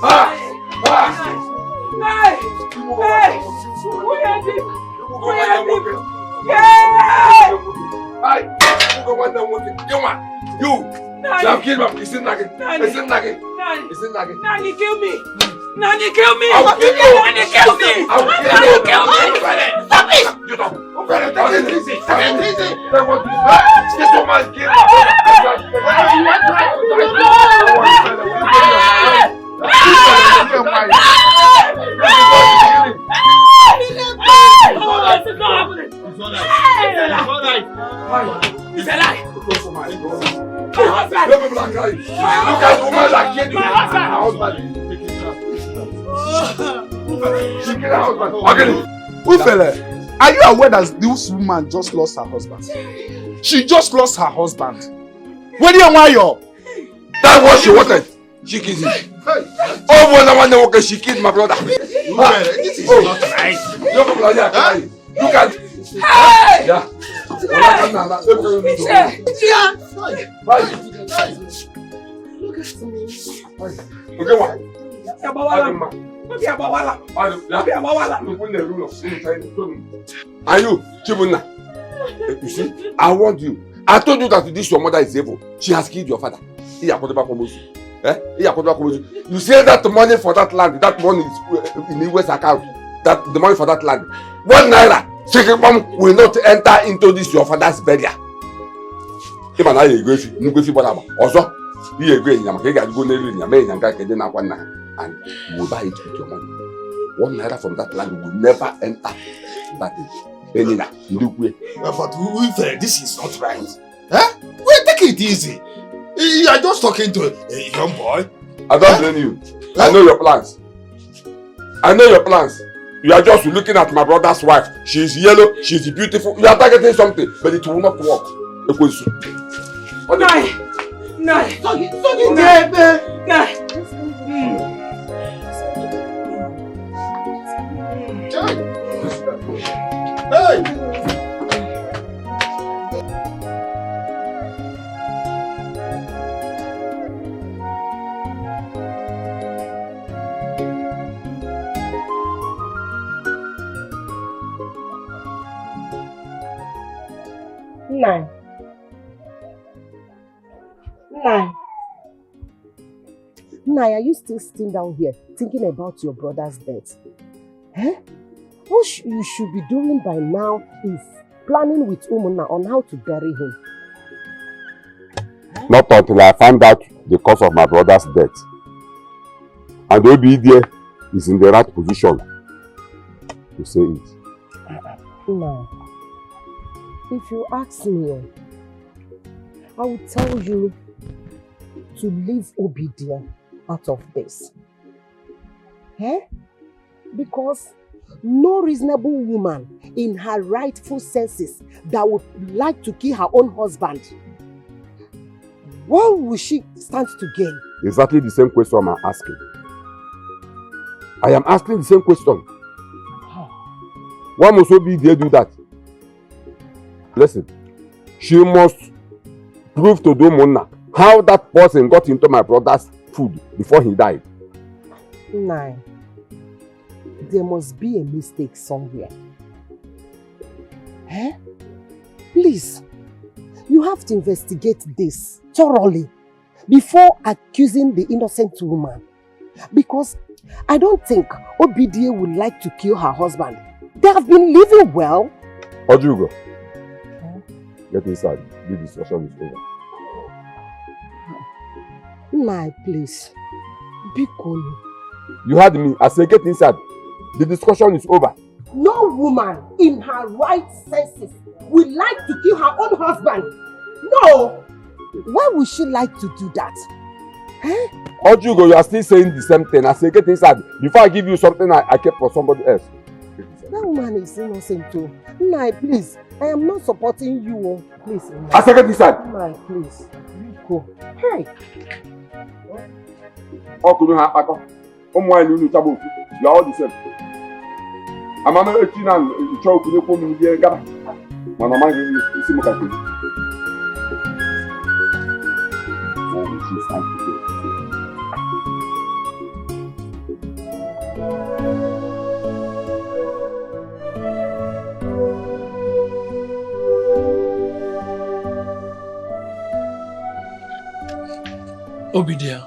Ah! Hey! Hey! Who are you? Who are you? Yeah! Hey! You go on the moon. You. You have killed me. It's in nugget. It's in nugget. It's in nugget.
Nani, kill me. Nani, kill me.
I will kill you.
Nani, kill me.
I will kill you.
Kill me.
Stop it. You don't. Take it easy. Take it easy. Take what you say. This woman killed
It's a lie.
Look at woman that killed my husband. She killed her husband.
Ufele, are you aware that this woman just lost her husband? She just lost her husband. Where do you want your?
That's what she wanted. She killed him. Oh, when I want she killed my brother.
This is not right.
Look at.
Hey!
Yeah.
Look
Are you Chibuna? You see, I warned you. I told you that this your mother is evil. She has killed your father. You say that the money for that land, that money is in the West account. That the money for that land, 1 naira. Second mom will not enter into this your father's burial. Even I agree with you, but also you agree. You can go near you, and you will buy it with your money. 1 naira from that land will never enter that anywhere.
But this is not right. Huh? Wait, take it easy. You are just talking to a young boy.
I don't blame you. I know your plans. I know your plans. You are just looking at my brother's wife. She is yellow, she is beautiful. You are targeting something, but it will not work.
Nai, are you still sitting down here thinking about your brother's death? Eh? What you should be doing by now is planning with Umuna on how to bury him.
Not until I find out the cause of my brother's death. And Obidia is in the right position to say it.
Now, if you ask me, I will tell you to leave Obidia out of this. Eh? Because no reasonable woman in her rightful senses that would like to kill her own husband, what will she stand to gain?
Exactly the same question I'm asking. I am asking the same question. Why must Obidia do that? Listen, she must prove to Domona how that person got into my brother's food before he died.
Nah, there must be a mistake somewhere. Eh? Please, you have to investigate this thoroughly before accusing the innocent woman. Because I don't think Obidia would like to kill her husband. They have been living well.
Ojugo, get inside. The discussion is over.
Nah, please. Be cool.
You heard me. I said get inside. The discussion is over.
No woman in her right senses would like to kill her own husband. No! Why would she like to do that? Eh?
Ojugo, you are still saying the same thing. I say get inside. Before I give you something I kept for somebody else.
That woman is innocent too. Nah, please. I am not supporting you. Please.
I say get inside.
Nah, please. Go. Hey.
You are all the same. I'm not 18 and choke with the here. When I'm angry, you see me.
Obidia,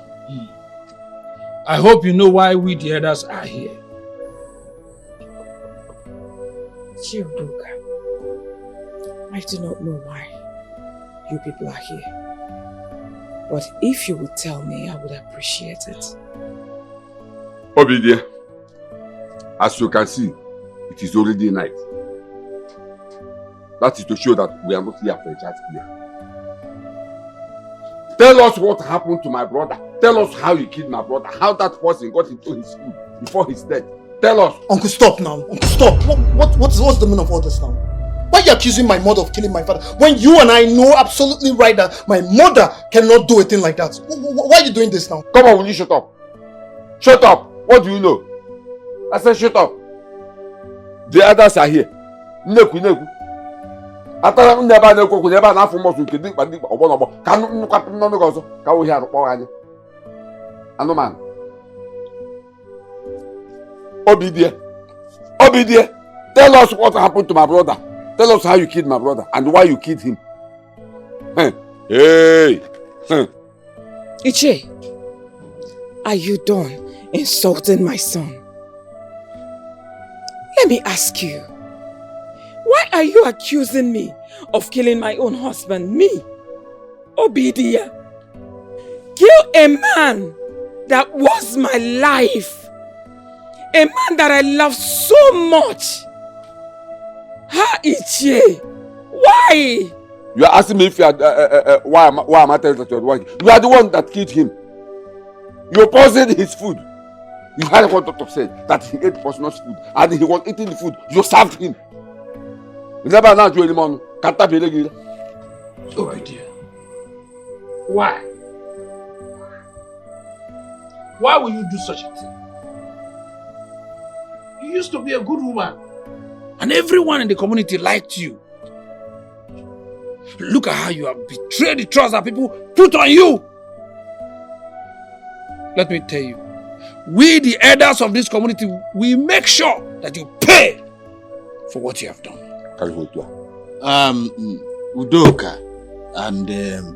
I hope you know why we the others are here.
Chiodoka, I do not know why you people are here. But if you would tell me, I would appreciate it.
Obidia, as you can see, it is already night. That is to show that we are not here for a chat here. Tell us what happened to my brother. Tell us how you killed my brother. How that person got into his food before his death. Tell us.
Uncle, stop now. Uncle, stop. What's the meaning of all this now? Why are you accusing my mother of killing my father when you and I know absolutely right that my mother cannot do a thing like that? Why are you doing this now?
Come on, will you shut up? Shut up. What do you know? I said shut up. The others are here. Neku. Atara never na afọ mọsụ nke dịkpa ọgbọnọgbọ ka nnukwu n'ọnụ ọzọ ka ohi arụkpọ anyị anụmanụ Obidia, tell us what happened to my brother. Tell us how you killed my brother and why you killed him. Hey.
Iche, are you done insulting my son? Let me ask you. Why are you accusing me of killing my own husband? Me, Obidia, kill a man that was my life, a man that I love so much. Ha, Ichie, why?
You are asking me if you are why am I telling that you are working? You are the one that killed him. You poisoned his food. You had one doctor say that he ate poisonous food and he was eating the food. You served him. You never know you anymore.
Oh, dear. Why? Why will you do such a thing? You used to be a good woman, and everyone in the community liked you. Look at how you have betrayed the trust that people put on you. Let me tell you, we the elders of this community, we make sure that you pay for what you have done.
Udoka and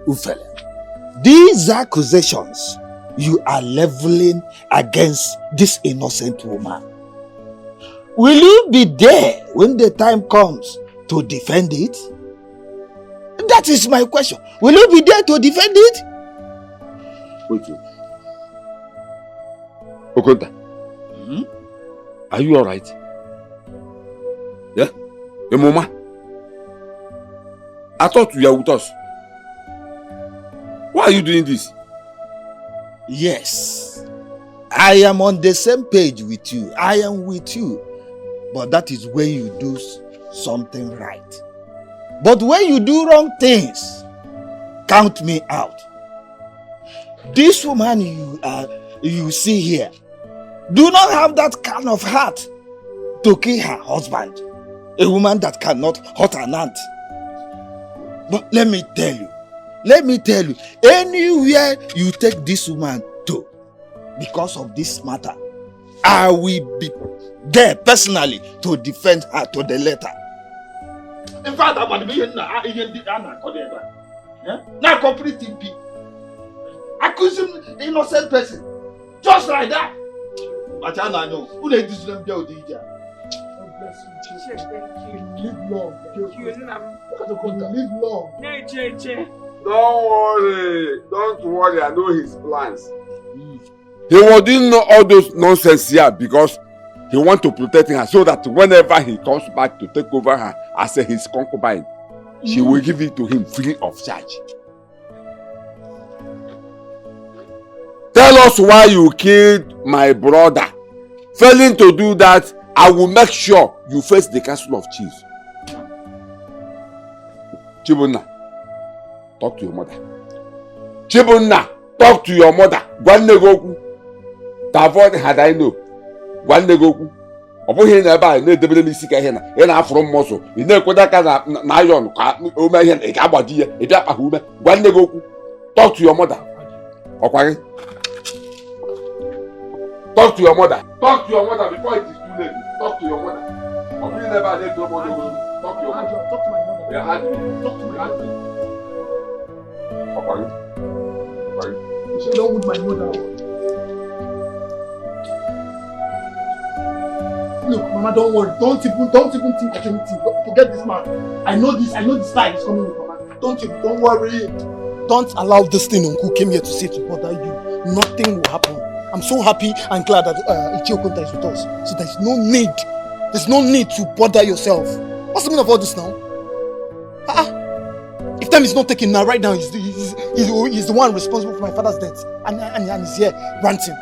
Ufele,
These accusations you are leveling against this innocent woman, will you be there when the time comes to defend it? That is my question. Will you be there to defend it?
Wait. Okonta, are you alright? Yeah? Your mama? I thought you were with us. Why are you doing this?
Yes. I am on the same page with you. I am with you. But that is when you do something right. But when you do wrong things, count me out. This woman you see here do not have that kind of heart to kill her husband. A woman that cannot hurt an ant. But let me tell you, anywhere you take this woman to, because of this matter, I will be there personally to defend her to the letter. In fact, I'm going to be now complete TP. Accusing the innocent person. Just like that. But I know. Who let this them do the Live long. Live long.
Don't worry. I know his plans. He wouldn't know all those nonsense here because he wants to protect her so that whenever he comes back to take over her as his concubine, she will give it to him free of charge. Tell us why you killed my brother. Failing to do that, I will make sure you face the Council of Chiefs. Chibunna, talk to your mother. Chibunna, talk to your mother. Gwannegoku. To avoid had I know. Gwannegoku. Opo here na ba na edebere mi sika here na. E na afro mmoso. I na ekweda ka na iron ka o me here e ka agbadi ye. E bia pa hu me. Gwannegoku. Talk to your mother. Okwari. Talk to your mother. Talk to your mother before it is too late. Talk to your mother. Opo here na ba na edebere mo. Talk to your mother. Talk to my mother. Yeah, talk to my auntie. Okwari. You should not with my mother. Look, Mama, don't worry. Don't even think of anything. Forget this man. I know this time is coming with Mama. Don't worry. Don't allow this thing who came here to say to bother you. Nothing will happen. I'm so happy and glad that Ichiokunta is with us. So there's no need to bother yourself. What's the meaning of all this now? If time is not taken now, right now, he's the one responsible for my father's death. And he's here ranting.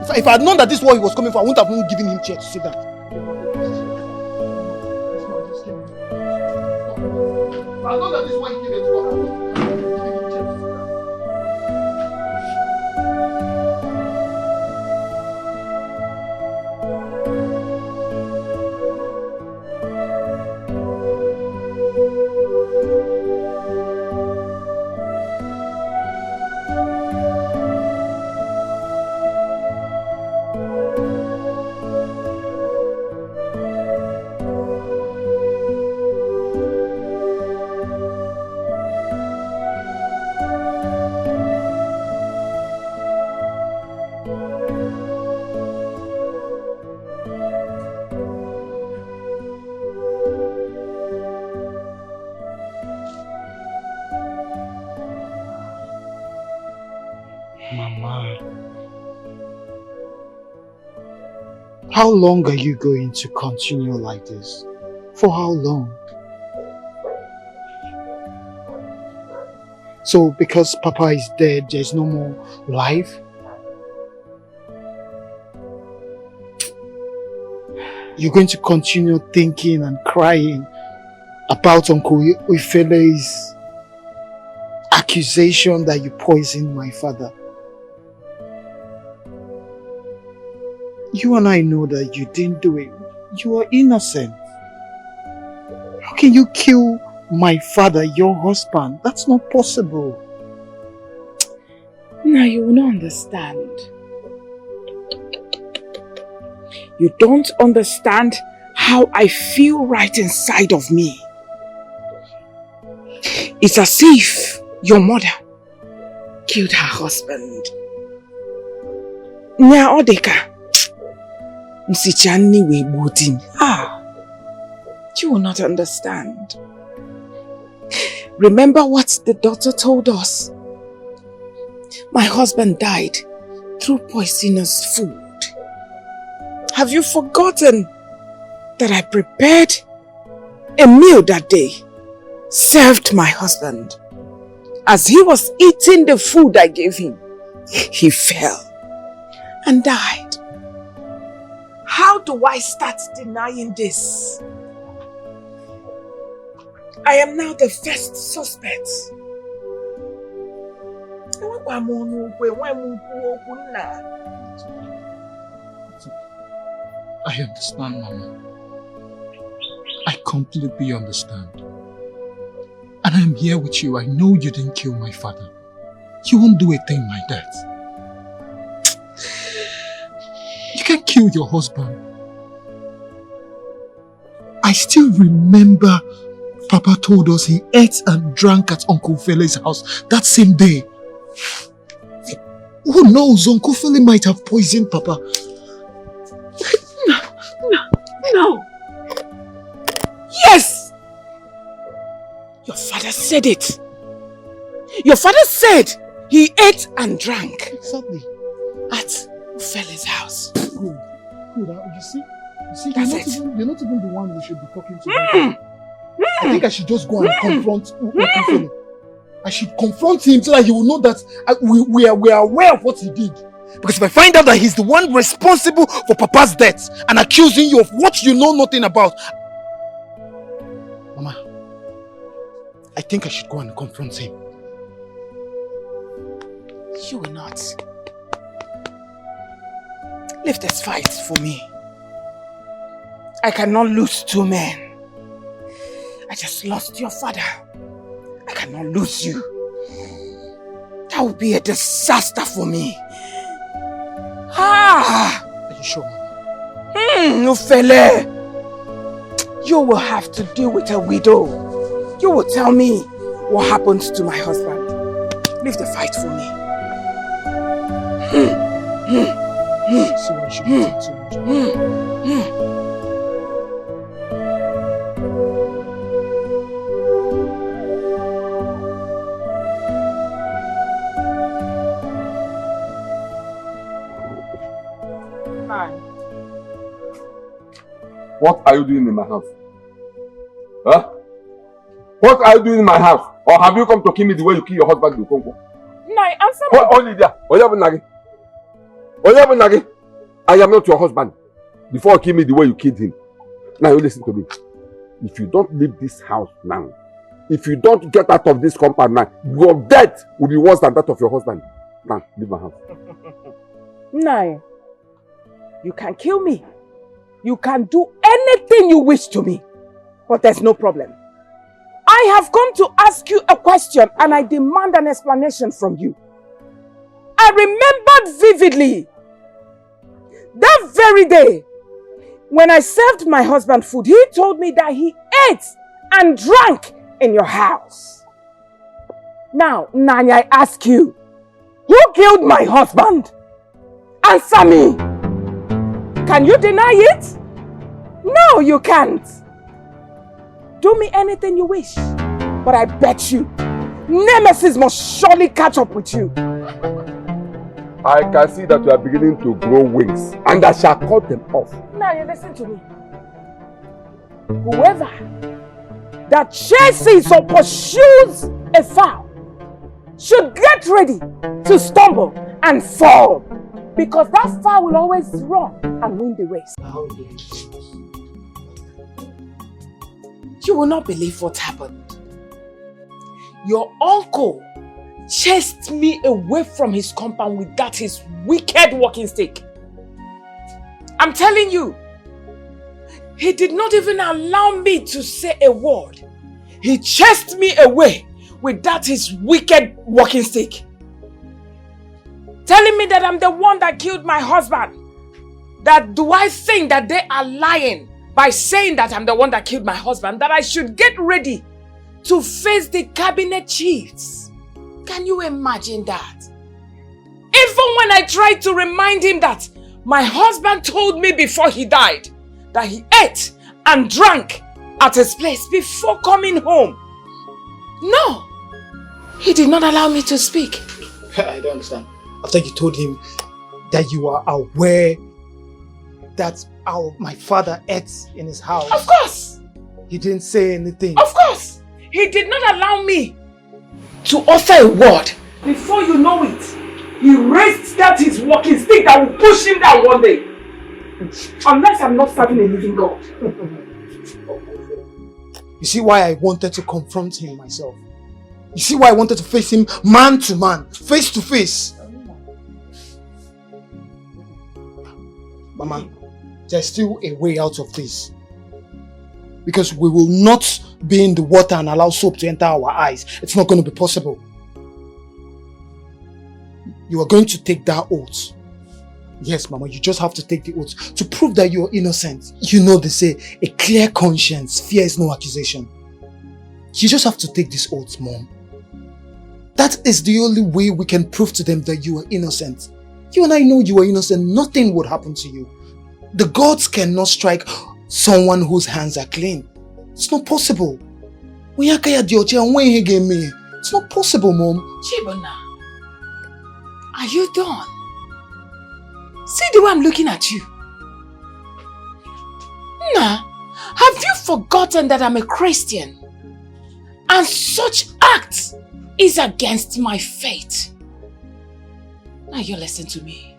If I had known that this is what he was coming for, I wouldn't have even given him chair to sit down. I know that this is what he came here to talk about.
How long are you going to continue like this? For how long? So because Papa is dead, there's no more life? You're going to continue thinking and crying about Uncle Ifele's accusation that you poisoned my father. You and I know that you didn't do it. You are innocent. How can you kill my father, your husband? That's not possible.
Now you will not understand. You don't understand how I feel right inside of me. It's as if your mother
killed her husband. Nya Odeka. Msichani we butin. You will not understand. Remember what the doctor told us? My husband died through poisonous food. Have you forgotten that I prepared a meal that day, served my husband? As he was eating the food I gave him, he fell and died. How do I start denying this? I am now the first suspect.
I understand, Mama. I completely understand. And I'm here with you. I know you didn't kill my father. You won't do a thing like that. You can't kill your husband. I still remember Papa told us he ate and drank at Uncle Fele's house that same day. Who knows, Uncle Fele might have poisoned Papa.
No. Yes! Your father said it. Your father said he ate and drank.
Exactly.
At Fele's house.
Good. You see,
That's
you're not even the one we should be talking to. I think I should just go and confront Uncle Fele. I should confront him so that he will know that we are aware of what he did. Because if I find out that he's the one responsible for Papa's death and accusing you of what you know nothing about, Mama, I think I should go and confront him.
You will not. Leave this fight for me. I cannot lose two men. I just lost your father. I cannot lose you. That would be a disaster for me.
Are you sure, Mama?
Ufele. You will have to deal with a widow. You will tell me what happened to my husband. Leave the fight for me.
So I should take too much.
What are you doing in my house? Huh? What are you doing in my house? Or have you come to kill me the way you kill your husband in Congo?
No, answer me.
Only there. I am not your husband. Before you kill me the way you killed him. Now you listen to me. If you don't leave this house now, if you don't get out of this compound now, your death will be worse than that of your husband. Now, leave my house.
No. You can kill me. You can do anything you wish to me. But there's no problem. I have come to ask you a question and I demand an explanation from you. I remembered vividly that very day when I served my husband food, he told me that he ate and drank in your house. Now, Nanya, I ask you, who killed my husband? Answer me. Can you deny it? No, you can't. Do me anything you wish. But I bet you, Nemesis must surely catch up with you.
I can see that you are beginning to grow wings, and I shall cut them off.
Now you listen to me. Whoever that chases or pursues a fowl should get ready to stumble and fall, because that fowl will always run and win the race. You will not believe what happened. Your uncle chased me away from his compound with that his wicked walking stick. I'm telling you, he did not even allow me to say a word. He chased me away with that his wicked walking stick. Telling me that I'm the one that killed my husband. That do I think that they are lying by saying that I'm the one that killed my husband, that I should get ready to face the cabinet chiefs. Can you imagine that? Even when I tried to remind him that my husband told me before he died that he ate and drank at his place before coming home. No, he did not allow me to speak.
I don't understand. After you told him that you are aware that my father ate in his house.
Of course.
He didn't say anything.
Of course. He did not allow me to utter a word. Before you know it, he raised that his walking stick that will push him down one day. Unless I'm not serving a living God.
You see why I wanted to confront him myself. You see why I wanted to face him man to man, face to face. Mama, there's still a way out of this. Because we will not be in the water and allow soap to enter our eyes. It's not going to be possible. You are going to take that oath. Yes, Mama, you just have to take the oath to prove that you are innocent. You know they say, a clear conscience fears no accusation. You just have to take this oath, Mom. That is the only way we can prove to them that you are innocent. You and I know you are innocent. Nothing would happen to you. The gods cannot strike someone whose hands are clean. It's not possible. It's not possible, Mom.
Chibona, are you done? See the way I'm looking at you. Nah, have you forgotten that I'm a Christian? And such act is against my faith. Now you listen to me.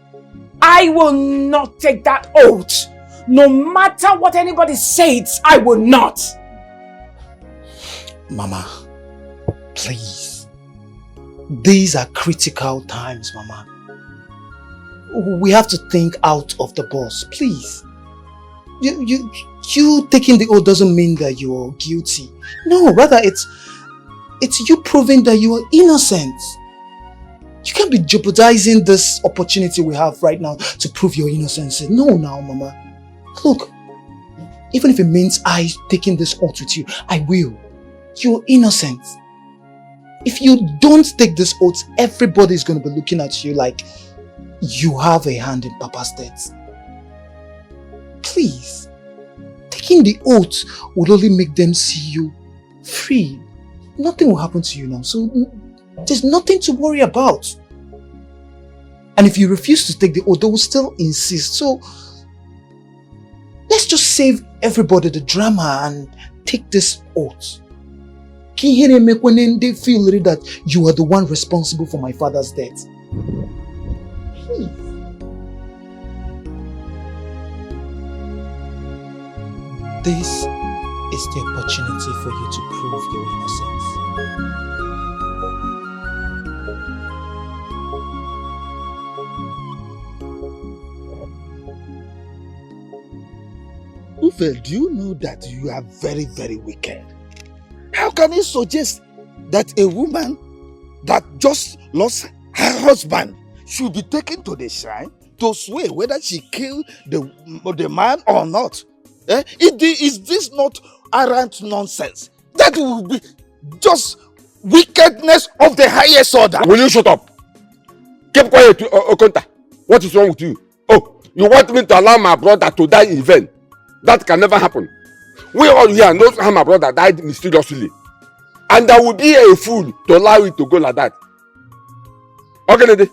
I will not take that oath. No matter what anybody says, I will not.
Mama, please. These are critical times, Mama. We have to think out of the box, please. You taking the oath doesn't mean that you are guilty. No, rather it's you proving that you are innocent. You can't be jeopardizing this opportunity we have right now to prove your innocence. No, now, Mama. Look, even if it means I taking this oath with you, I will. You're innocent. If you don't take this oath, everybody's going to be looking at you like you have a hand in Papa's death. Please, taking the oath will only make them see you free. Nothing will happen to you now, so there's nothing to worry about. And if you refuse to take the oath, they will still insist. So let's just save everybody the drama and take this oath. Can you hear me when they feel that you are the one responsible for my father's death? Please. This is the opportunity for you to prove your innocence.
Ufe, do you know that you are very, very wicked? How can you suggest that a woman that just lost her husband should be taken to the shrine to swear whether she killed the man or not? Is this not arrant nonsense? That will be just wickedness of the highest order.
Will you shut up? Keep quiet, Okonta. What is wrong with you? Oh, you want me to allow my brother to die in vain? That can never happen. We all here know how my brother died mysteriously. And I would be a fool to allow it to go like that. Okay, lady.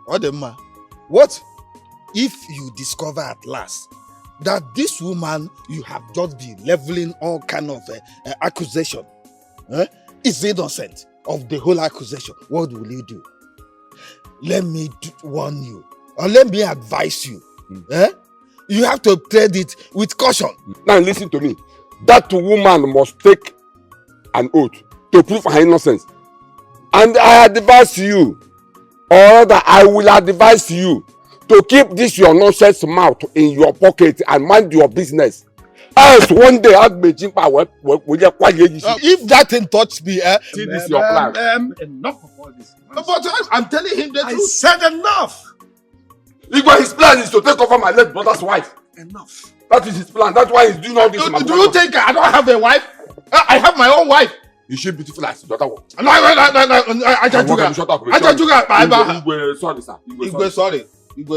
Odema, what if you discover at last that this woman you have just been leveling all kind of accusation is innocent of the whole accusation? What will you do? Let me warn you, or let me advise you. You have to tread it with caution.
Now listen to me. That woman must take an oath to prove her innocence. And I advise you, or that I will advise you, to keep this your nonsense mouth in your pocket and mind your business. Else one day I'll be if
that thing touch me,
see this your plan.
Enough of all this.
But I'm telling him the truth.
I said enough.
His plan is to take over my late brother's wife.
Enough.
That is his plan. That's why he's doing all this.
Do you think I don't have a wife? I have my own wife.
Is she beautiful as the other one?
No, I can't do that.
Shut up.
I can't do that.
Sorry, sir.
Igwe,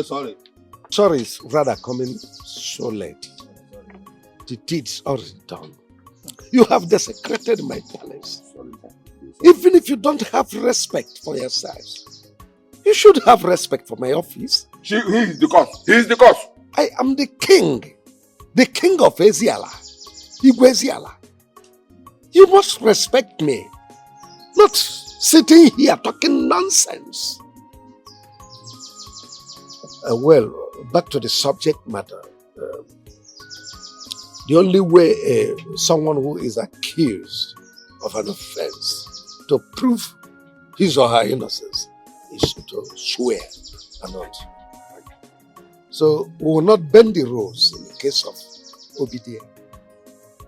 sorry. Sorry is rather coming so late. The deed's already done. You have desecrated my palace. Even if you don't have respect for yourselves, you should have respect for my office.
He is the cause. He is the cause.
I am the king of Eziala, Igwe Eziala. You must respect me, not sitting here talking nonsense. Well, back to the subject matter. The only way someone who is accused of an offense to prove his or her innocence is to swear an oath. So we will not bend the rules in the case of Obidia.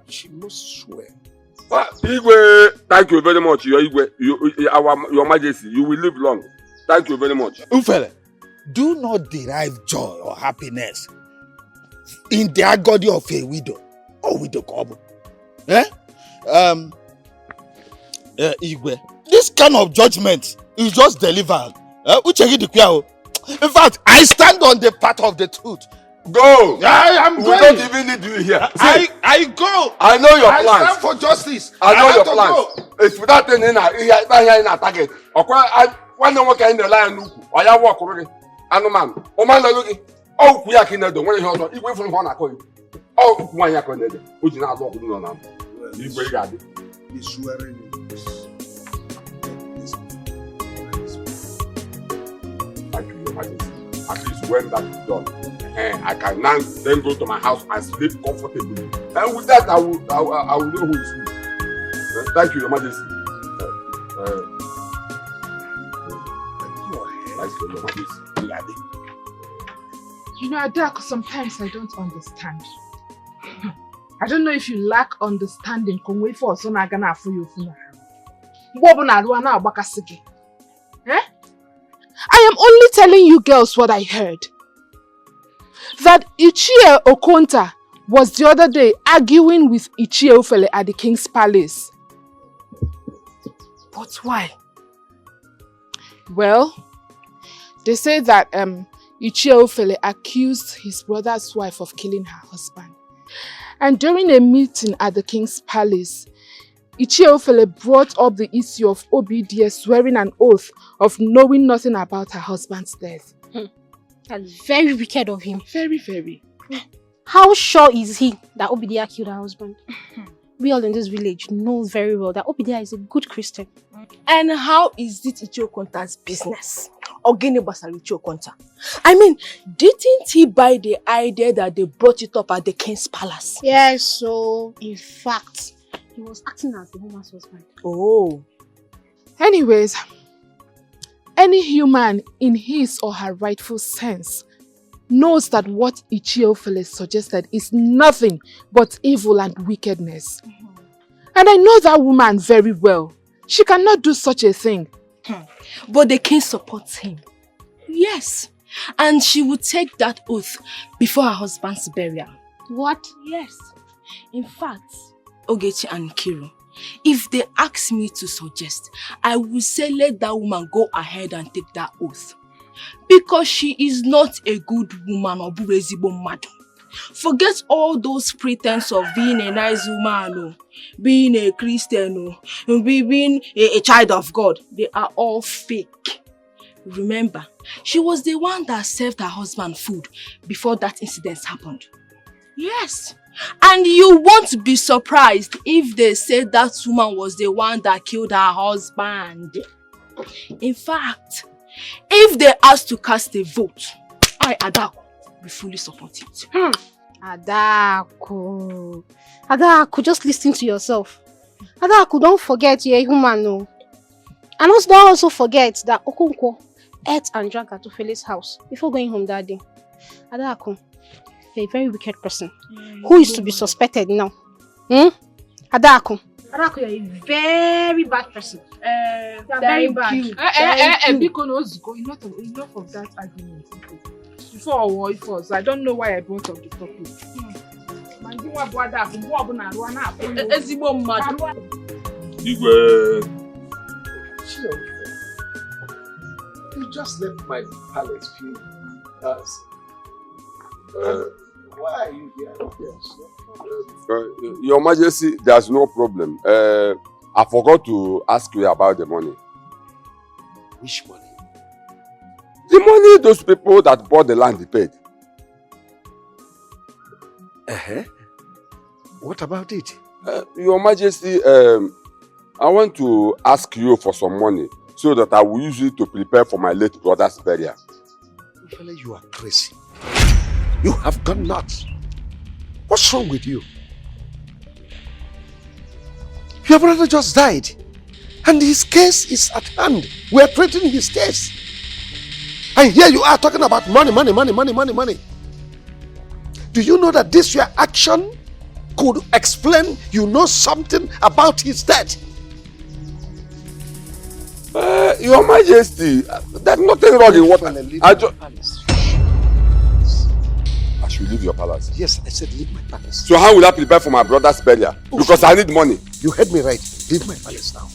She must swear.
Igwe, thank you very much. Your Majesty, you will live long. Thank you very much.
Ufele, do not derive joy or happiness in the agony of a widow or widow couple. Igwe, this kind of judgment is just delivered. In fact, I stand on the path of the truth.
Go!
I'm going.
We don't even need you here.
I go.
I know your plans.
I stand for justice.
I know your plans. It's for that thing in a target. One no one can in the line. I am walk already. Man, oh man, look. Oh, we are in the one here. If we from one are going. Oh, one year going there. Which is not walking on now. You very good.
You swearing.
Thank you, Your Majesty. At least when that is done, I can now then go to my house and sleep comfortably. And with that, I will know who is who. Thank you, Your Majesty. Thank you, Your Majesty.
You know, Adak, sometimes I don't understand. I don't know if you lack understanding. I am only telling you girls what I heard. That Ichie Okonta was the other day arguing with Ichie Ufele at the king's palace. But why? Well, they say that Ichie Ufele accused his brother's wife of killing her husband. And during a meeting at the king's palace, Ichie Ufele brought up the issue of Obidia swearing an oath of knowing nothing about her husband's death.
That's very wicked of him.
Very, very.
How sure is he that Obidia killed her husband? We all in this village know very well that Obidia is a good Christian.
And how is it Ichie Okonta's business? Ogene Basari Ichie Okonta. I mean, didn't he buy the idea that they brought it up at the king's palace?
Yes, so in fact, he was acting as the woman's husband.
Oh.
Anyways, any human in his or her rightful sense knows that what Ichie Ufele suggested is nothing but evil and wickedness. And I know that woman very well. She cannot do such a thing.
But the king supports him. Yes. And she would take that oath before her husband's burial.
What?
Yes. In fact, Ogechi and Kiro, if they ask me to suggest, I will say let that woman go ahead and take that oath. Because she is not a good woman or burezibo madam. Forget all those pretense of being a nice woman, being a Christian, being a child of God. They are all fake. Remember, she was the one that served her husband food before that incident happened. Yes. And you won't be surprised if they say that woman was the one that killed her husband. In fact, if they ask to cast a vote, I, Adaku, will fully support it.
Adaku, just listen to yourself. Adaku, don't forget you're a human, no. And also don't also forget that Okonkwo ate and drank at Ofele's house before going home that day. Adaku, you're a very wicked person who is to be suspected now. Adaku, you're a very bad person. You're very bad.
Enough of that argument. Before or if was, I don't know why I brought up the topic.
Igwe.
Chill. You just left my palace few hours. Why are you here? Yes.
Your Majesty, there's no problem. I forgot to ask you about the money.
Which money?
The money those people that bought the land paid.
What about it?
Your Majesty, I want to ask you for some money so that I will use it to prepare for my late brother's burial.
Fella, you are crazy. You have gone nuts. What's wrong with you? Your brother just died. And his case is at hand. We are threatening his case. And here you are talking about money. Do you know that this your action could explain you know something about his death?
Your Majesty, there's nothing wrong in what I should leave your palace.
Yes, I said leave my palace.
So how will I prepare for my brother's burial? Because I need money.
You heard me right. Leave my palace now.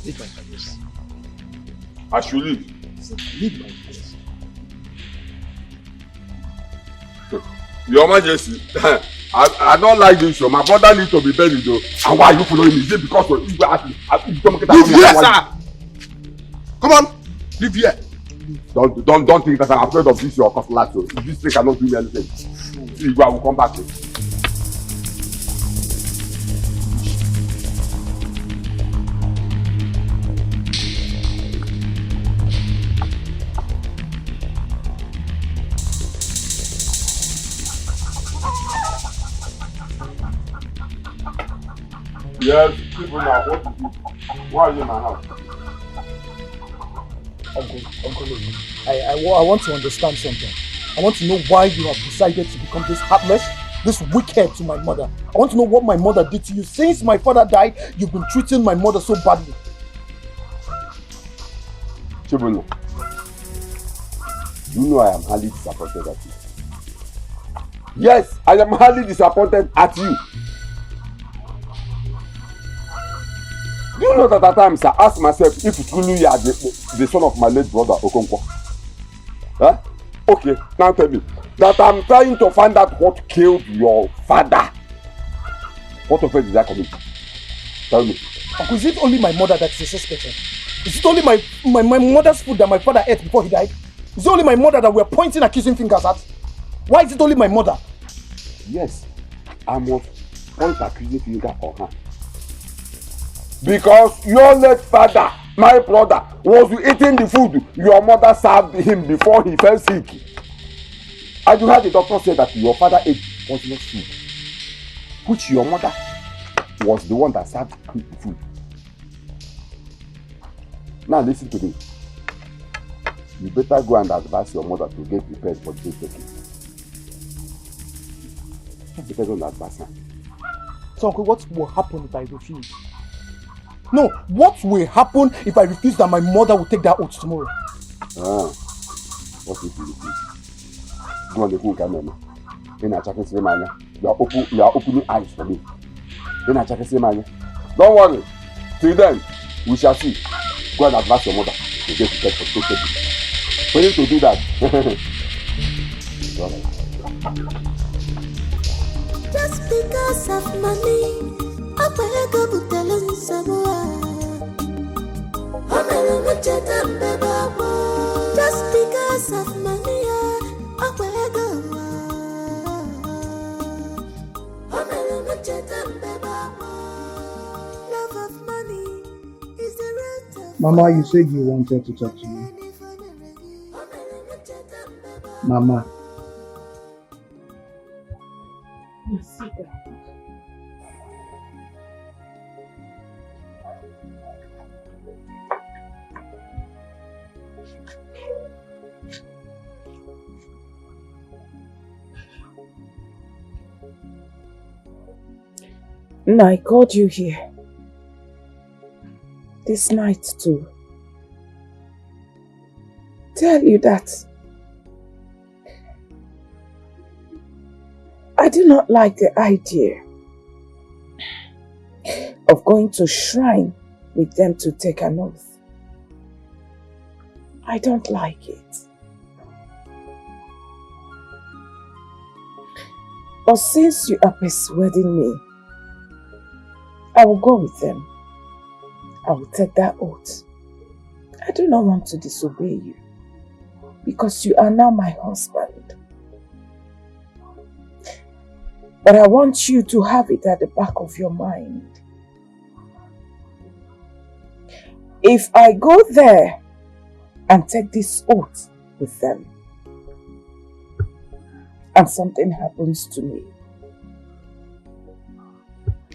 Leave my palace.
I should leave.
Leave my palace.
Your Majesty, I don't like this. So my brother needs to be buried though. And why are you following me? Is it because of you ask me?
Leave here, sir! Come on! Leave here!
Don't think that I'm afraid of this your cutlass. This thing cannot do me anything. See, I will come back. Yes, people now, what is it? Why are you in my house?
Uncle, I want to understand something. I want to know why you have decided to become this heartless, this wicked to my mother. I want to know what my mother did to you. Since my father died, you've been treating my mother so badly.
Chibuno, you know I am highly disappointed at you. Yes, I am highly disappointed at you. Do you know that at times I ask myself if truly you are the son of my late brother Okonkwo? Huh? Okay, now tell me that I'm trying to find out what killed your father. What offense did I commit? Tell me.
Uncle, is it only my mother that is suspected? Is it only my mother's food that my father ate before he died? Is it only my mother that we're pointing accusing fingers at? Why is it only my mother?
Yes, I must point accusing finger on her. Because your late father, my brother, was eating the food your mother served him before he fell sick. And you heard the doctor say that your father ate poisonous food, which your mother was the one that served him the food. Now listen to me. You better go and advise your mother to get prepared for the taking. You better go and advise her.
So uncle, what will happen if I refuse? No, what will happen if I refuse that my mother will take that oath tomorrow?
What if you refuse? Go on the phone, camera. You are opening eyes for me. Don't worry. Till then, we shall see. Go and advise your mother to get prepared for the taking. For you to do that.
Just because of money, I better go to tell him somewhere. Just because of money, I better go. Love of money is the root of.
Mama, you said you wanted to talk to me. Mama.
No, I called you here. This night too. Tell you that I do not like the idea of going to shrine with them to take an oath. I don't like it. But since you are persuading me, I will go with them. I will take that oath. I do not want to disobey you because you are now my husband. But I want you to have it at the back of your mind. If I go there and take this oath with them, and something happens to me,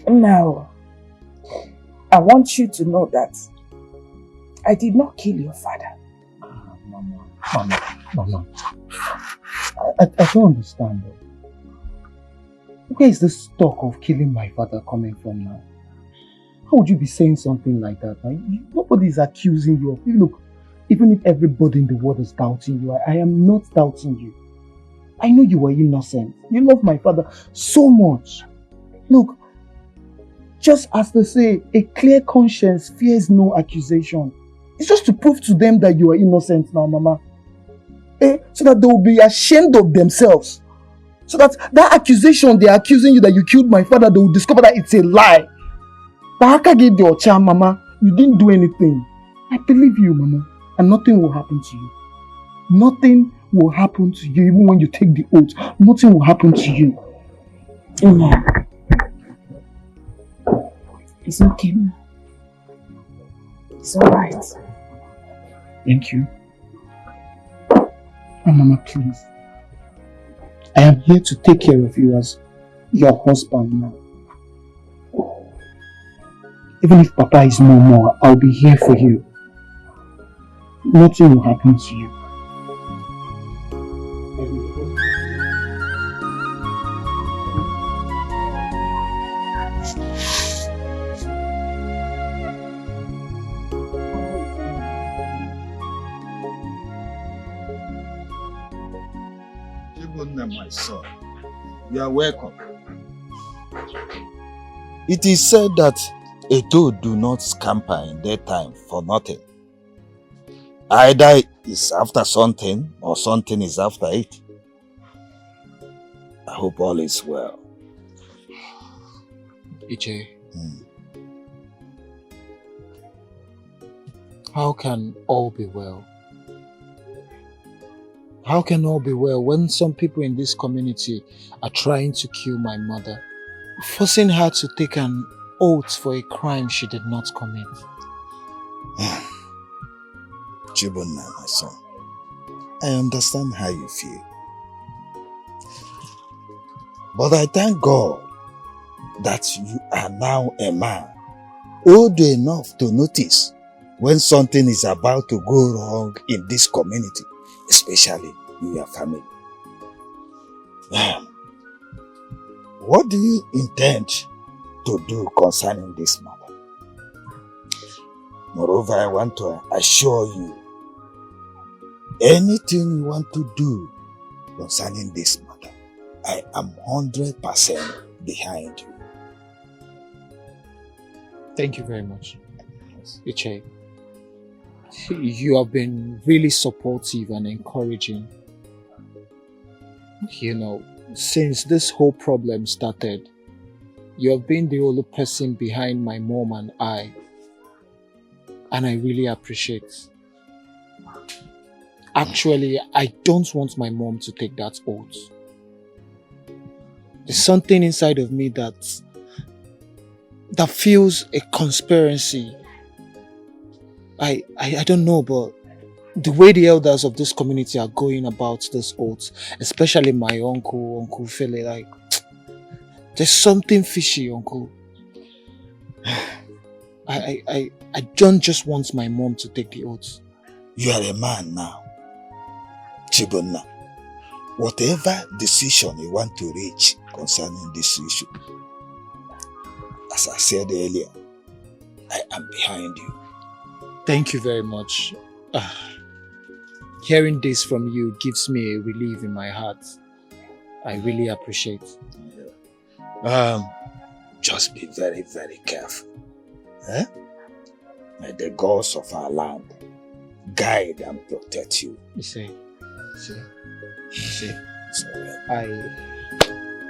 now, I want you to know that I did not kill your father.
Mama. I don't understand. Where is this talk of killing my father coming from now? How would you be saying something like that? Nobody is accusing you of it. Look, even if everybody in the world is doubting you, I am not doubting you. I know you were innocent. You love my father so much. Look, just as they say, a clear conscience fears no accusation. It's just to prove to them that you are innocent now, Mama. So that they will be ashamed of themselves. So that accusation they are accusing you that you killed my father, they will discover that it's a lie. Bahaka gave your charm, Mama. You didn't do anything. I believe you, Mama. And nothing will happen to you. Nothing will happen to you, even when you take the oath. Nothing will happen to you.
Amen. It's okay, Ma. It's alright.
Thank you. Oh, Mama, please. I am here to take care of you as your husband now. Even if Papa is no more, I'll be here for you. Nothing will happen to you.
My son, you are welcome. It is said that a toad do not scamper in daytime for nothing. Either it's after something or something is after it. I hope all is well.
Iche, how can all be well? How can all be well when some people in this community are trying to kill my mother, forcing her to take an oath for a crime she did not commit?
Chibunna, my son, I understand how you feel. But I thank God that you are now a man, old enough to notice when something is about to go wrong in this community, especially in your family. What do you intend to do concerning this matter? Moreover, I want to assure you, anything you want to do concerning this matter, I am 100% behind you.
Thank you very much, Iche. You have been really supportive and encouraging. You know, since this whole problem started, you have been the only person behind my mom and I. And I really appreciate. Actually, I don't want my mom to take that oath. There's something inside of me that feels a conspiracy. I don't know, but the way the elders of this community are going about this oath, especially my Uncle Philly, like, there's something fishy, Uncle. I don't just want my mom to take the oath.
You are a man now, Chibunna. Whatever decision you want to reach concerning this issue, as I said earlier, I am behind you.
Thank you very much. Hearing this from you gives me a relief in my heart. I really appreciate.
Just be very, very careful. Eh? May the gods of our land guide and protect you.
You see,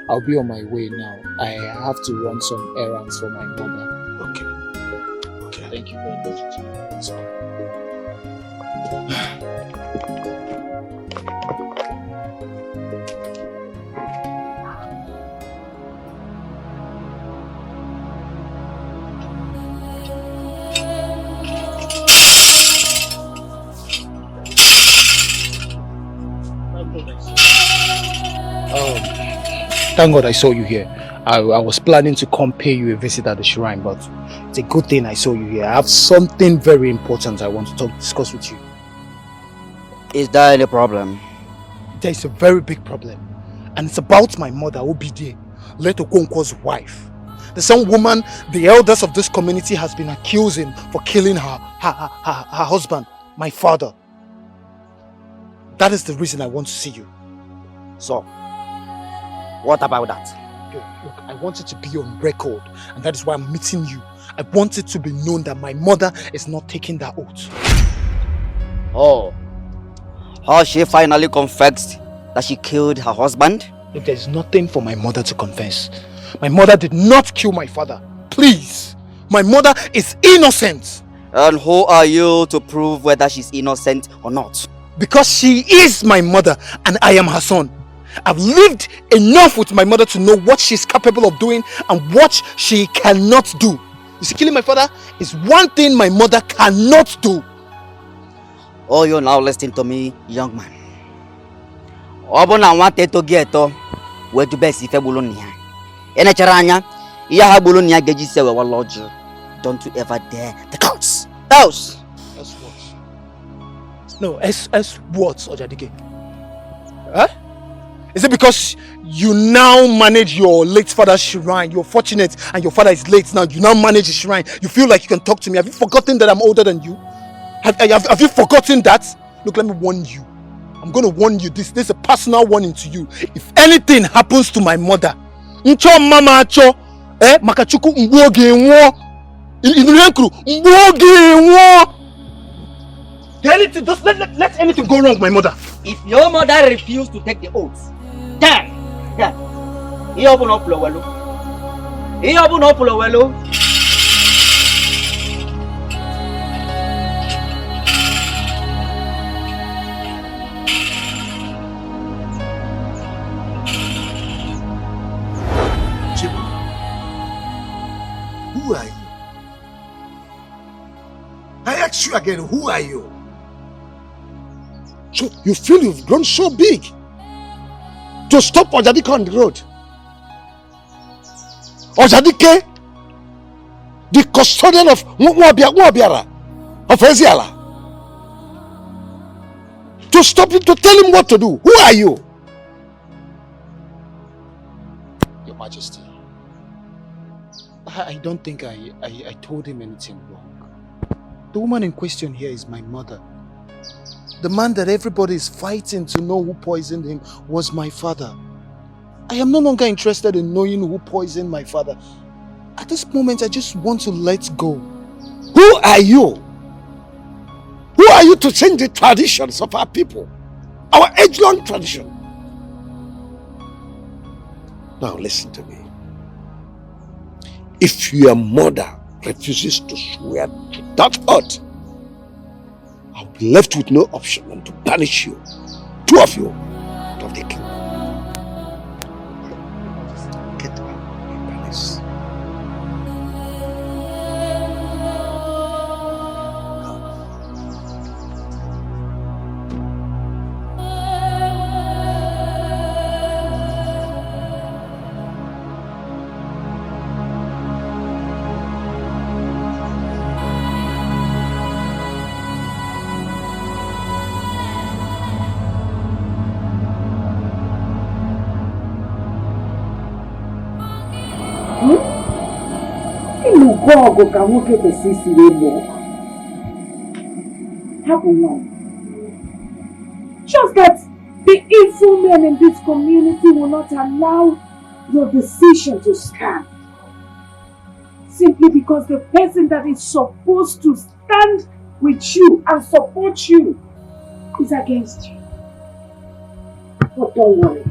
I'll be on my way now. I have to run some errands for my mother.
Okay. Okay.
Thank you very much.
That's all.
Thank God I saw you here. I was planning to come pay you a visit at the shrine, but it's a good thing I saw you here. I have something very important I want to discuss with you.
Is there any problem?
There is a very big problem, and it's about my mother, Obide, Leto Okonkwo's wife. The same woman the elders of this community has been accusing for killing her husband, my father. That is the reason I want to see you.
So, what about that?
Look, I want it to be on record, and that is why I'm meeting you. I want it to be known that my mother is not taking that oath.
Oh, has she finally confessed that she killed her husband?
Look, there's nothing for my mother to confess. My mother did not kill my father. Please, my mother is innocent.
And who are you to prove whether she's innocent or not?
Because she is my mother and I am her son. I've lived enough with my mother to know what she's capable of doing and what she cannot do. You see, killing my father is one thing my mother cannot do.
Oh, you now listen to me, young man. Obona wanted to get where to best if Bulunia. In a charanya, Yaha Bulunia Gaji say, well, Lord, don't you ever dare the coats. Those.
As what? No, as what, Ojadike? Huh? Is it because you now manage your late father's shrine? You're fortunate and your father is late now. You now manage the shrine. You feel like you can talk to me. Have you forgotten that I'm older than you? Have you forgotten that? Look, let me warn you. I'm going to warn you. This is a personal warning to you. If anything happens to my mother, Ncho mama cho, makachuku mboge nwo. Inulenkru mboge nwo. Anything, just let anything go wrong with my mother.
If your mother refused to take the oath, then, he open up Lowelo. He open up Lowelo.
Who are you? I ask you again, who are you? So you feel you've grown so big to stop Ojadike on the road? Ojadike, the custodian of Mwabiara, of Eziala, to stop him, to tell him what to do. Who are you?
Your Majesty, I don't think I told him anything wrong. The woman in question here is my mother. The man that everybody is fighting to know who poisoned him was my father. I am no longer interested in knowing who poisoned my father. At this moment, I just want to let go.
Who are you? Who are you to change the traditions of our people? Our age-long tradition. Now listen to me. If your mother refuses to swear to that oath, I'll be left with no option than to banish you, two of you, out of the kingdom. Get out of my palace.
Go ka nwoke kwesịrị ịlụ. Hapụ nwa. Just that the evil men in this community will not allow your decision to stand. simply because the person that is supposed to stand with you and support you is against you. But don't worry.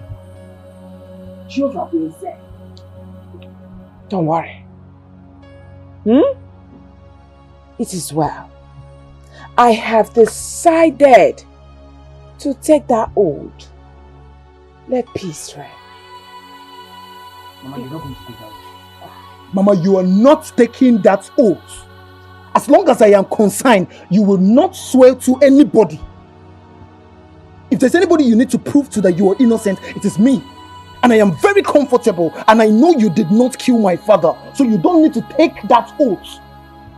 Jehovah will say. Don't worry. It is well. I have decided to take that oath. Let peace reign.
Mama, you're not going to take that oath. Mama, you are not taking that oath. As long as I am concerned, you will not swear to anybody. If there's anybody you need to prove to that you are innocent, it is me. And I am very comfortable, and I know you did not kill my father, so you don't need to take that oath.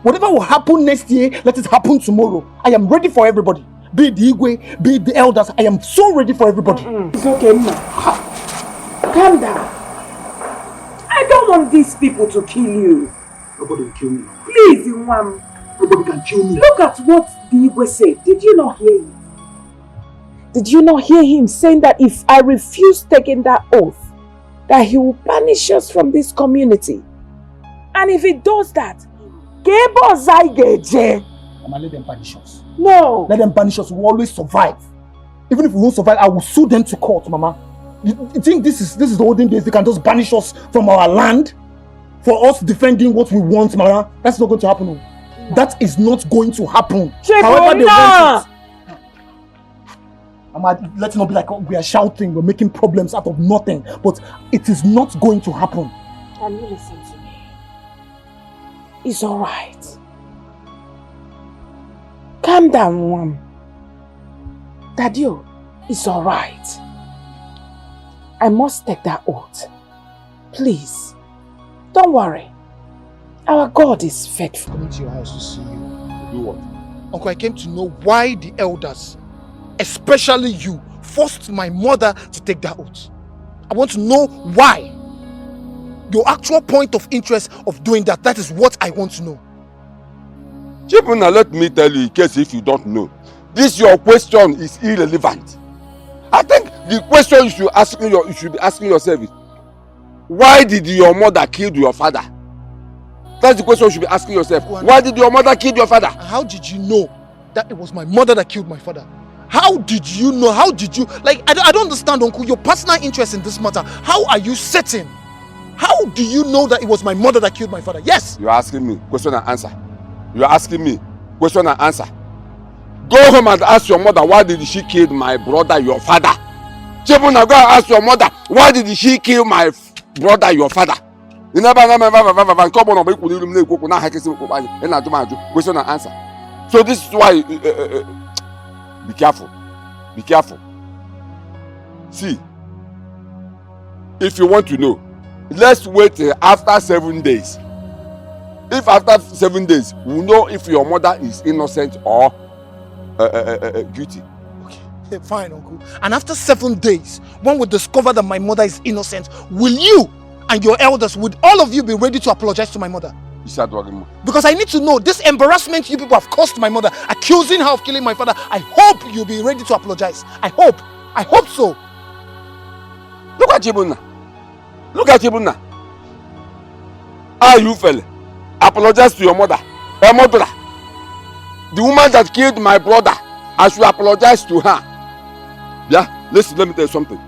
Whatever will happen next year, let it happen tomorrow. I am ready for everybody. Be it the Igwe, be it the elders, I am so ready for everybody.
It's okay, Ma. Calm down. I don't want these people to kill you.
Nobody will kill me.
Please, Imam.
Nobody can kill me.
Look at what the Igwe said. Did you not hear it? Did you not hear him saying that if I refuse taking that oath, that he will banish us from this community? And if he does that,
Mama, let them banish us.
No.
Let them banish us. We will always survive. Even if we won't survive, I will sue them to court, Mama. You think this is the olden days? They can just banish us from our land for us defending what we want, Mama? That's not going to happen. No. That is not going to happen. However they want it. Mama, let's not be like we are shouting, we're making problems out of nothing. But it is not going to happen.
Can you listen to me? It's alright. Calm down, Mom. Daddy, it's alright. I must take that oath. Please, don't worry. Our God is faithful.
Coming to your house to see you.
Do what?
Uncle, I came to know why the elders, especially you, forced my mother to take that oath. I want to know why. Your actual point of interest of doing that. That is what I want to know.
Chipuna, let me tell you in case if you don't know. This your question is irrelevant. I think the question you should be asking yourself is, why did your mother kill your father? That's the question you should be asking yourself. Why did your mother kill your father?
How did you know that it was my mother that killed my father? How did you know? How did you... Like, I don't understand, Uncle. Your personal interest in this matter. How are you certain? How do you know that it was my mother that killed my father? Yes!
You're asking me question and answer. You're asking me question and answer. Go home and ask your mother, why did she kill my brother, your father? Chibuna, go and ask your mother, why did she kill my brother, your father? Question and answer. So this is why be careful. Be careful. See, if you want to know, let's wait till after 7 days. If after 7 days, we know if your mother is innocent or guilty.
Okay, fine, Uncle. And after 7 days, when we discover that my mother is innocent, will you and your elders, would all of you be ready to apologize to my mother? Because I need to know this embarrassment you people have caused my mother, accusing her of killing my father. I hope you'll be ready to apologize. I hope so.
Look at Chibuna. Look at Chibuna. How you feel? Apologize to your mother. Her mother. The woman that killed my brother. I should apologize to her. Yeah? Listen, let me tell you something.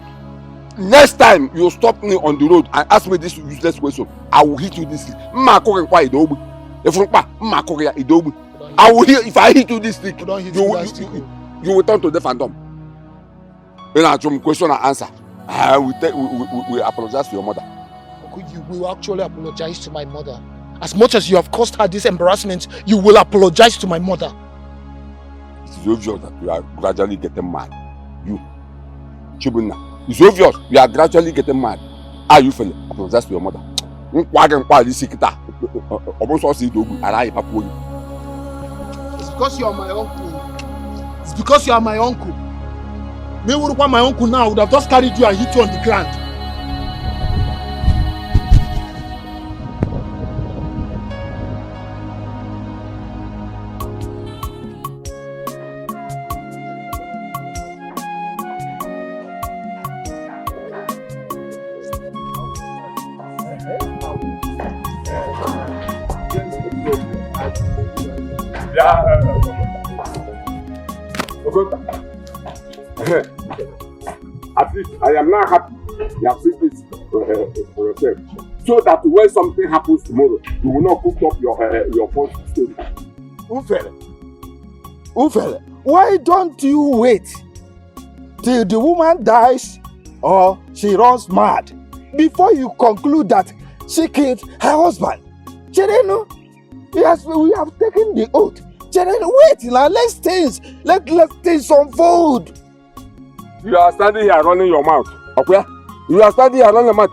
Next time you stop me on the road and ask me this useless question, I will hit you this. I will hit, if I hit you this stick, you will turn to deaf and dumb. Then I question and answer. We apologize to your mother.
You will actually apologize to my mother. As much as you have caused her this embarrassment, you will apologize to my mother.
It is obvious that you are gradually getting mad. You, Chibuna, it's obvious you are gradually getting mad. How you feel? Apologize to your mother. It's
because you are my uncle. It's because you are my uncle. Me would want my uncle now would have just carried you and hit you on the ground.
At least I am now happy you have seen this for yourself. So that when something happens tomorrow, you will not cook up your false story.
Ufele, why don't you wait till the woman dies or she runs mad before you conclude that she killed her husband? Chereno, we have taken the oath. Chereno, wait now, let things unfold.
You are standing here running your mouth. Okay? You are standing here running your mouth.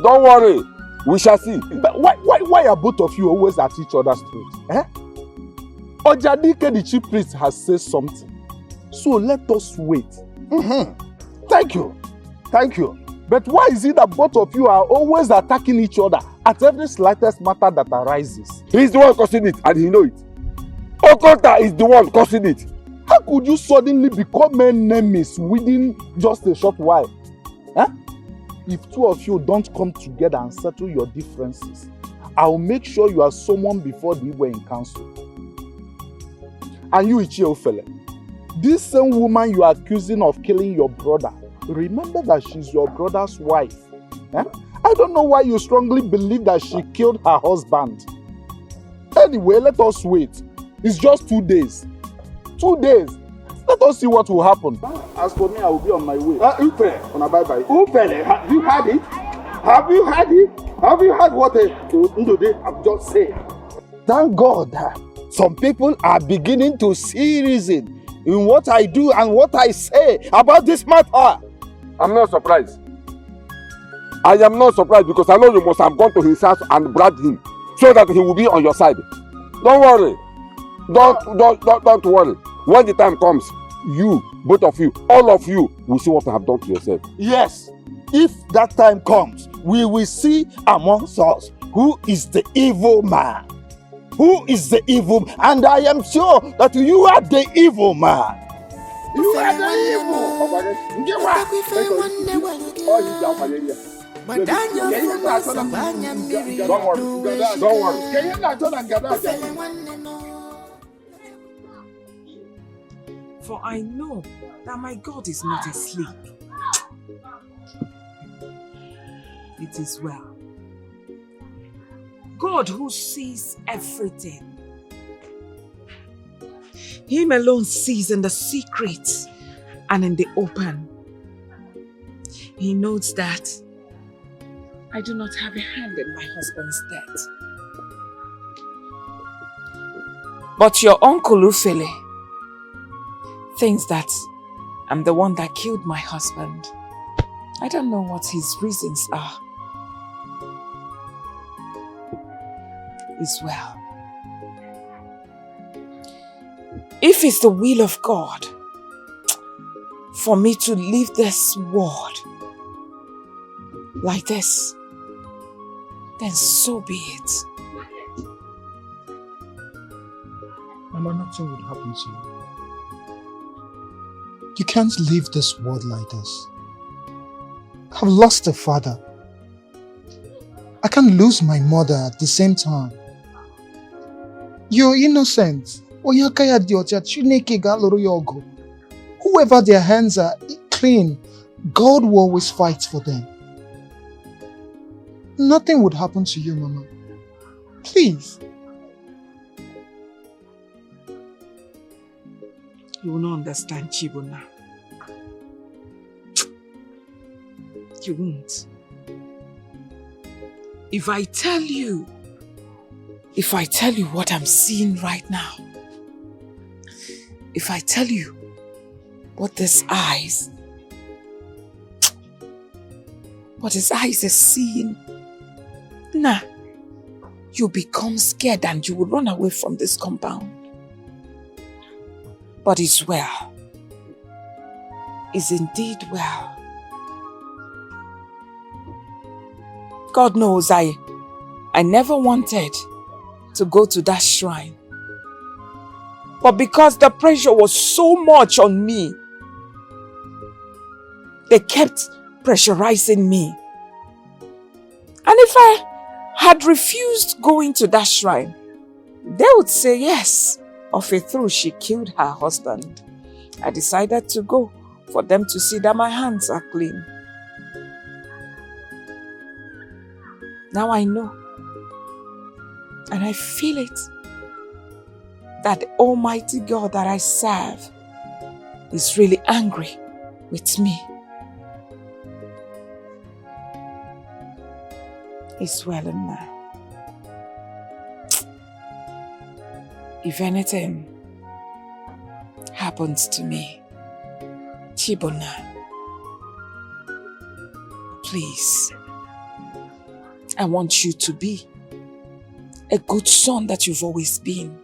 Don't worry. We shall see.
But why are both of you always at each other's throats? Eh? Ojadike, the chief priest, has said something. So let us wait.
Thank you.
But why is it that both of you are always attacking each other at every slightest matter that arises?
He's the one causing it and he knows it. Okota is the one causing it.
How could you suddenly become enemies within just a short while? Huh? If two of you don't come together and settle your differences, I'll make sure you are summoned before the Igwe in council. And you, Ichiofele, this same woman you are accusing of killing your brother, remember that she's your brother's wife. Eh? I don't know why you strongly believe that she killed her husband. Anyway, let us wait. It's just 2 days. 2 days. Let us see what will happen. As for me, I will be on my way. On a bye-bye.
Ufele, have you heard it? Have you heard what Ndode have just said? Thank God. Some people are beginning to see reason in what I do and what I say about this matter.
I'm not surprised. I am not surprised because I know you must have gone to his house and bribed him so that he will be on your side. Don't worry. Don't worry. When the time comes, you, both of you, all of you will see what I have done to yourself.
Yes. If that time comes, we will see amongst us who is the evil man. Who is the evil man? And I am sure that you are the evil man. You are the evil.
Don't worry.
For I know that my God is not asleep. It is well. God who sees everything. Him alone sees in the secret and in the open. He knows that I do not have a hand in my husband's death. But your uncle Ufele thinks that I'm the one that killed my husband. I don't know what his reasons are. Is well. If it's the will of God for me to leave this world like this, then so be it.
Mama, nothing would happen to you. You can't leave this world like this. I've lost a father. I can't lose my mother at the same time. You're innocent. Whoever their hands are clean, God will always fight for them. Nothing would happen to you, Mama. Please.
You will not understand, Chibuna. You won't. If I tell you what I'm seeing right now, if I tell you what his eyes is seeing, nah, you become scared and you will run away from this compound. But it's well. It's indeed well. God knows I never wanted to go to that shrine. But because the pressure was so much on me, they kept pressurizing me. And if I had refused going to that shrine,
they would say yes. Of a truth, she killed her husband. I decided to go for them to see that my hands are clean. Now I know, and I feel it, that the Almighty God that I serve is really angry with me. It's well and now. If anything happens to me, Chibona, please, I want you to be a good son that you've always been.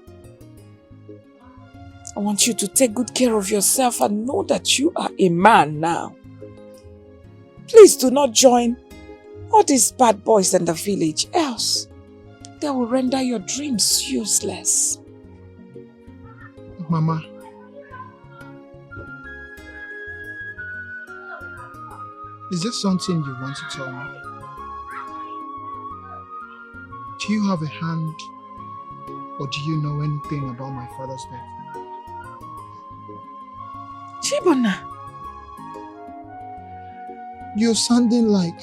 I want you to take good care of yourself and know that you are a man now. Please do not join all these bad boys in the village, else they will render your dreams useless.
Mama, is there something you want to tell me? Do you have a hand, or do you know anything about my father's death?
Chibona,
you're sounding like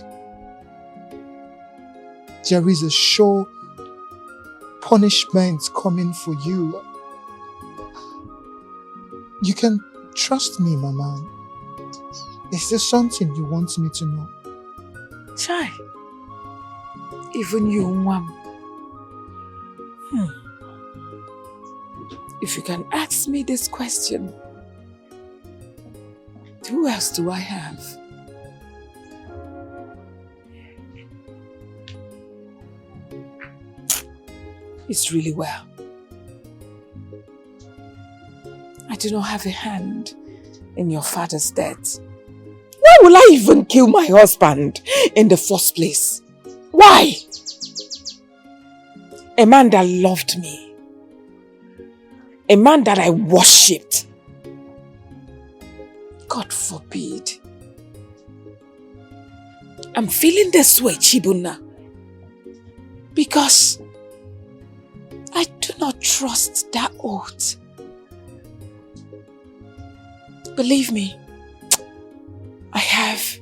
there is a sure punishment coming for you. You can trust me, Mama. Is there something you want me to know?
Chai, even you, Mom. If you can ask me this question, who else do I have? It's really well. I do not have a hand in your father's death. Why will I even kill my husband in the first place? Why? A man that loved me. A man that I worshipped. God forbid. I'm feeling this way, Chibuna, because I do not trust that oath. Believe me, I have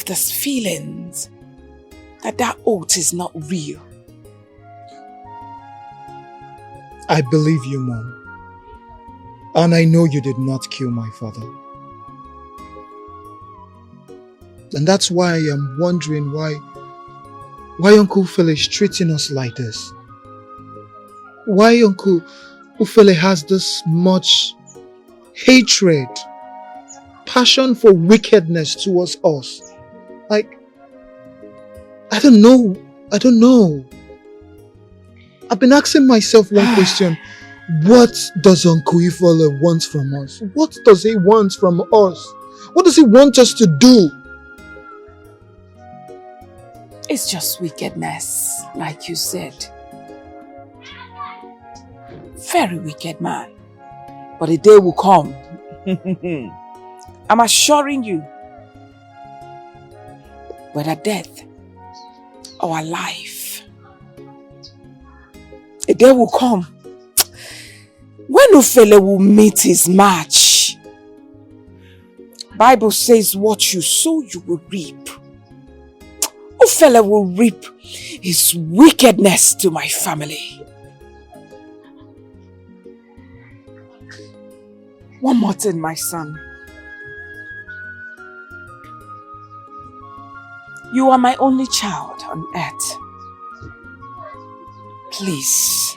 this feelings that oath is not real.
I believe you, Mom. And I know you did not kill my father. And that's why I am wondering why Uncle Phil is treating us like this. Why Uncle Ufele has this much hatred, passion for wickedness towards us. Like, I don't know. I've been asking myself one question. What does Uncle Ifele want from us? What does he want from us? What does he want us to do?
It's just wickedness, like you said. Very wicked man. But a day will come. I'm assuring you, whether death or life, a day will come when Ufele will meet his match. Bible says what you sow, you will reap. Ufele will reap his wickedness to my family. One more thing, my son. You are my only child on earth. Please,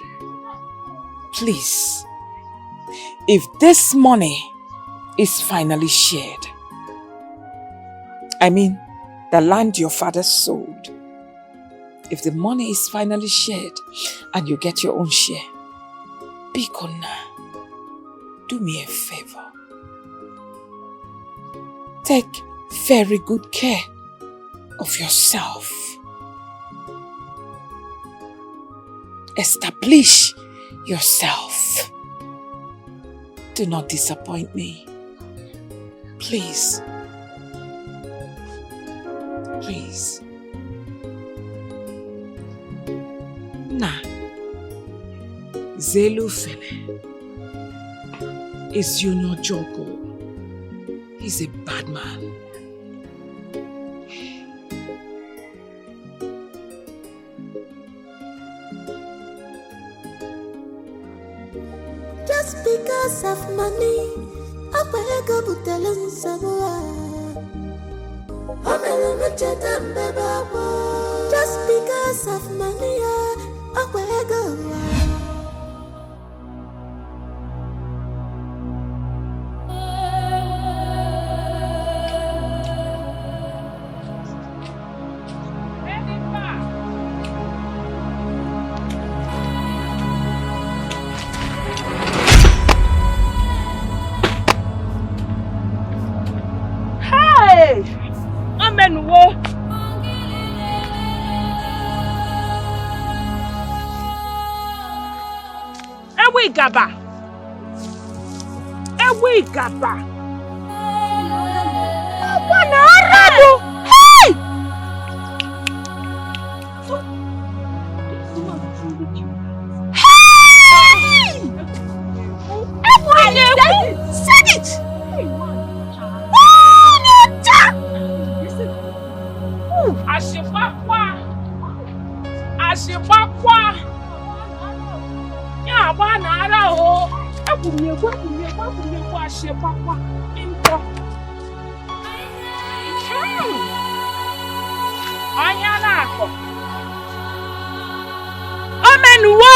if this money is finally shared, I mean, the land your father sold, if the money is finally shared and you get your own share, Bikona, do me a favor. Take very good care of yourself. Establish yourself. Do not disappoint me. Please. Please. Nah. Zelufele is Junior Joko. He's a bad man.
Just because of money, I beg of telling someone. Just because of money, I beg of.
Gaba. Ewe Gaba. Wana arado. Hey! Hey! Ewe said it. Ashipakwa. Ya bana ara o. Akunyekwa ashepakwa. Impo. Anya na akọ. Omenuwo.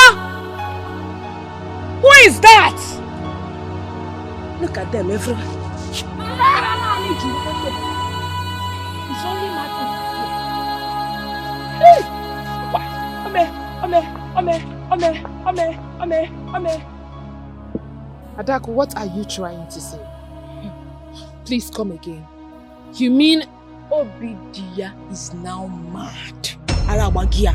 Who is that?
Look at them everywhere.
It's only Martin. Hey! Ome. Adaku, what are you trying to say? Please come again. You mean
Obidia is now mad? Arawagia.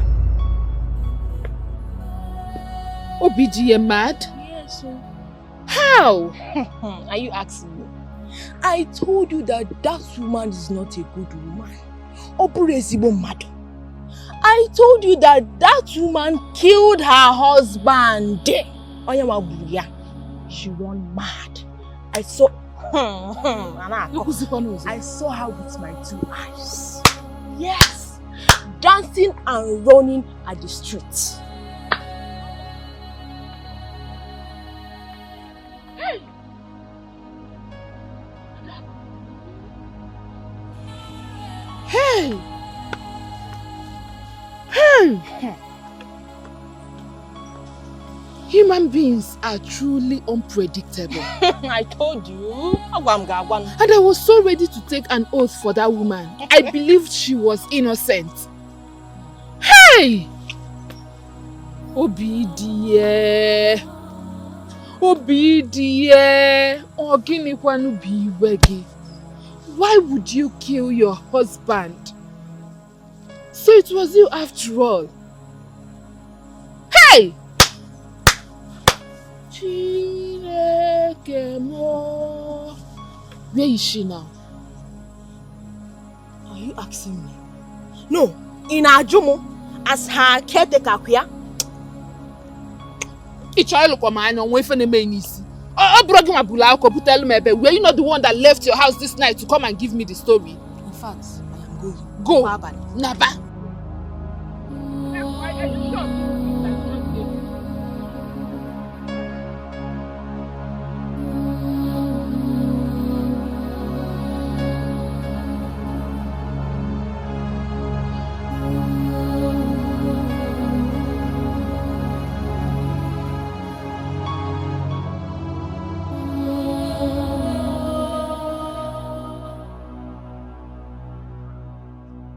Obidia mad?
Yes, sir.
How?
Are you asking me? I told you that woman is not a good woman. Opurezibo mad. I told you that woman killed her husband. She ran mad. I saw I saw her with my 2 eyes. Yes, dancing and running at the streets.
Hey! Human beings are truly unpredictable.
I told you.
And I was so ready to take an oath for that woman. I believed she was innocent. Hey! Obidie. Oginikwanu biwegi. Why would you kill your husband? So it was you after all. Hey! Where is she now?
Are you asking me? No, in Ajumo, as her caretaker.
Were you not the one that left your house this night to come and give me the story?
In fact, I am going.
Go. Naba.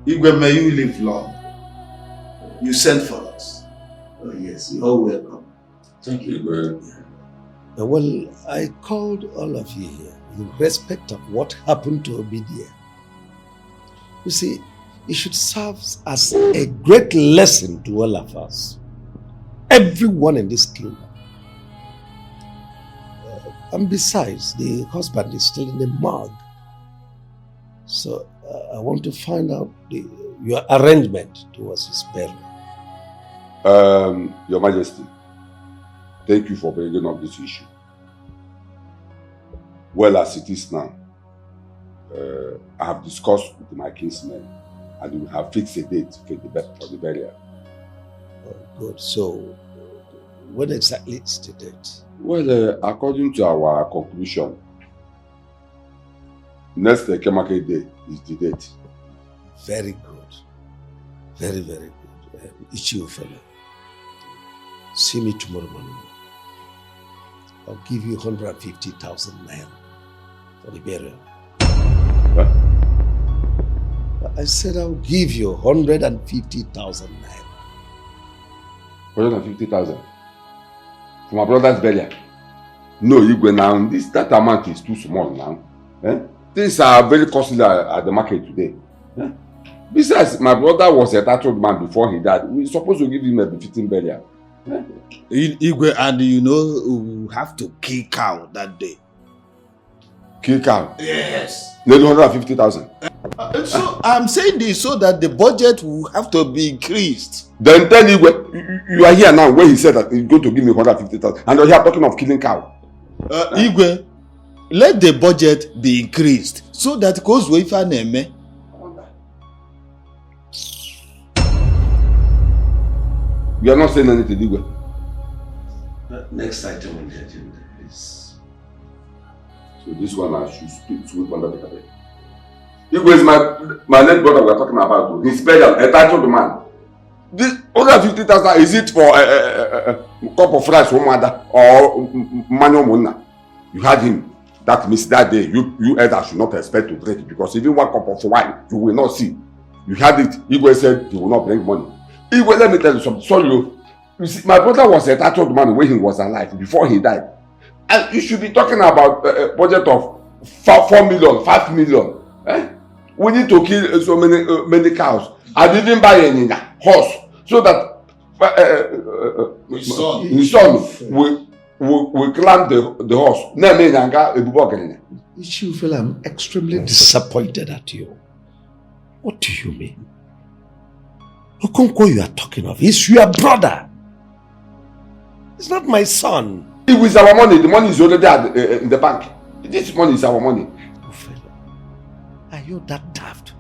Igwe, may you live long. You sent for us. Oh yes, you're all welcome.
Thank you, Igwe.
Well, I called all of you here in respect of what happened to Obidia. You see, it should serve as a great lesson to all of us. Everyone in this kingdom. And besides, the husband is still in the morgue. So I want to find out your arrangement towards his burial.
Your Majesty, thank you for bringing up this issue. Well, as it is now, I have discussed with my kinsmen and we have fixed a date for the burial.
Oh, good. So, when exactly is the date?
Well, according to our conclusion, next Kemake Day is the date.
Very good. Very, very good. Ichiu fellow. See me tomorrow morning. I'll give you 150,000 naira for the burial.
What?
I said I'll give you 150,000 naira.
150,000? For my brother's burial? No, you go now. That amount is too small now. Things are very costly at the market today. Besides, my brother was a tattooed man before he died. We're supposed to give him a befitting burial.
Igwe, and you know we have to kill cow that day.
Kill cow?
Yes.
Nearly 150,000.
So I'm saying this so that the budget will have to be increased.
Then tell Igwe, you are here now where he said that he's going to give me 150,000 and you're here talking of killing cow.
Igwe, let the budget be increased so that goes with an name.
You are not saying anything, Igwe.
Next item on the agenda, please.
So this one I should speak to under the carpet. Igwe is my late brother we are talking about. He's special, a titled man. This 150,000, is it for a cup of rice or mother or manual muna? You had him. That means that day you elders should not expect to drink because even 1 cup of wine you will not see. You had it. Igwe said he will not bring money. Igwe, let me tell you something. Sorry, you see, my brother was a tattooed man when he was alive before he died. And you should be talking about a budget of 4 million, 5 million. We need to kill so many cows. I didn't buy any horse so that his son will climb the horse.
Ichufela, I'm extremely disappointed at you. What do you mean? Okonkwo you are talking of is your brother. It's not my son.
It was our money. The money is already in the bank. This money is our money.
Are you that daft?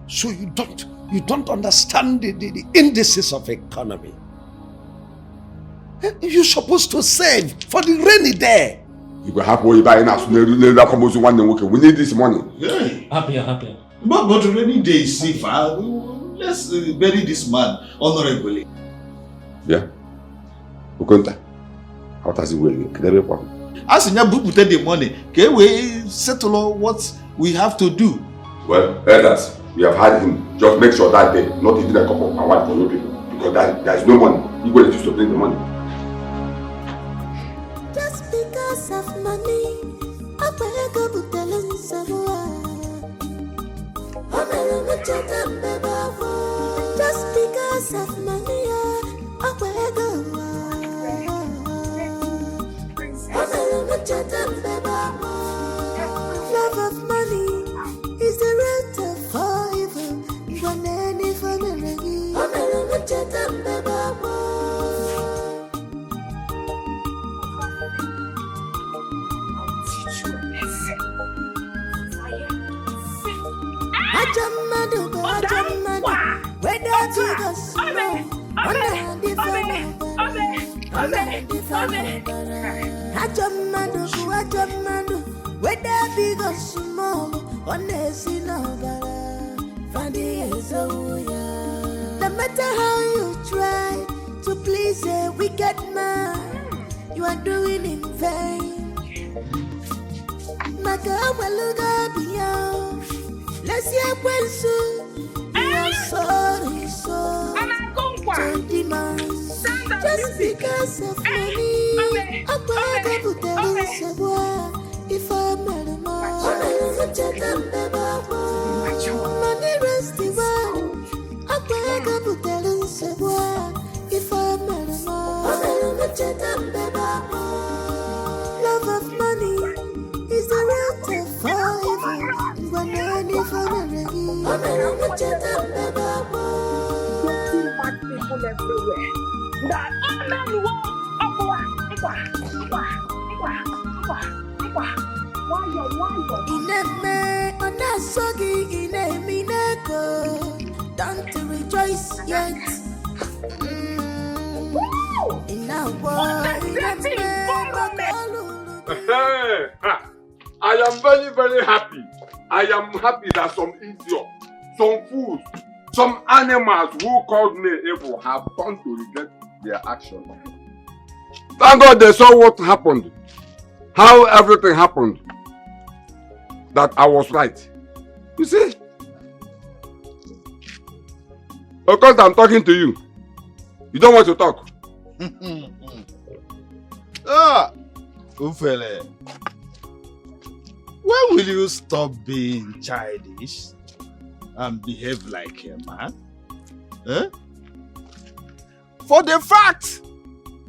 So you don't understand the indices of economy. You're supposed to save for the rainy day.
You will have to buy us. We need this money.
Yeah.
Happy.
But rainy day is safe. Let's bury this man honorably.
Yeah. Ukonta. How does it work?
As in you put the money, can we settle what we have to do?
Well, elders, we have had him. Just make sure that day, not even a cup of wine for no people. Because there is no money. You will to bring the money.
Just because of money, I will go to tell someone. Just because of money, I will go. Love of money is the root of all evil. Whether big or small, honestly, no matter how you try to please a wicked man, you are doing in vain. Let's hear when soon your sorry so to demands just because of money. I'm going to tell you if I'm not a man, money rest the world. I'm going to tell you if I'm not a man. Love of money is the root of all evil. When any
people everywhere. That
Ineme onasogi inemineko. Don't rejoice yet.
I am very, very happy. I am happy that some idiots, some fools, some animals who called me evil have gone to regret their action. Thank God they saw what happened, how everything happened, that I was right. You see? Of course I'm talking to you. You don't want to talk.
Ufele, when will you stop being childish and behave like a man? Eh? For the fact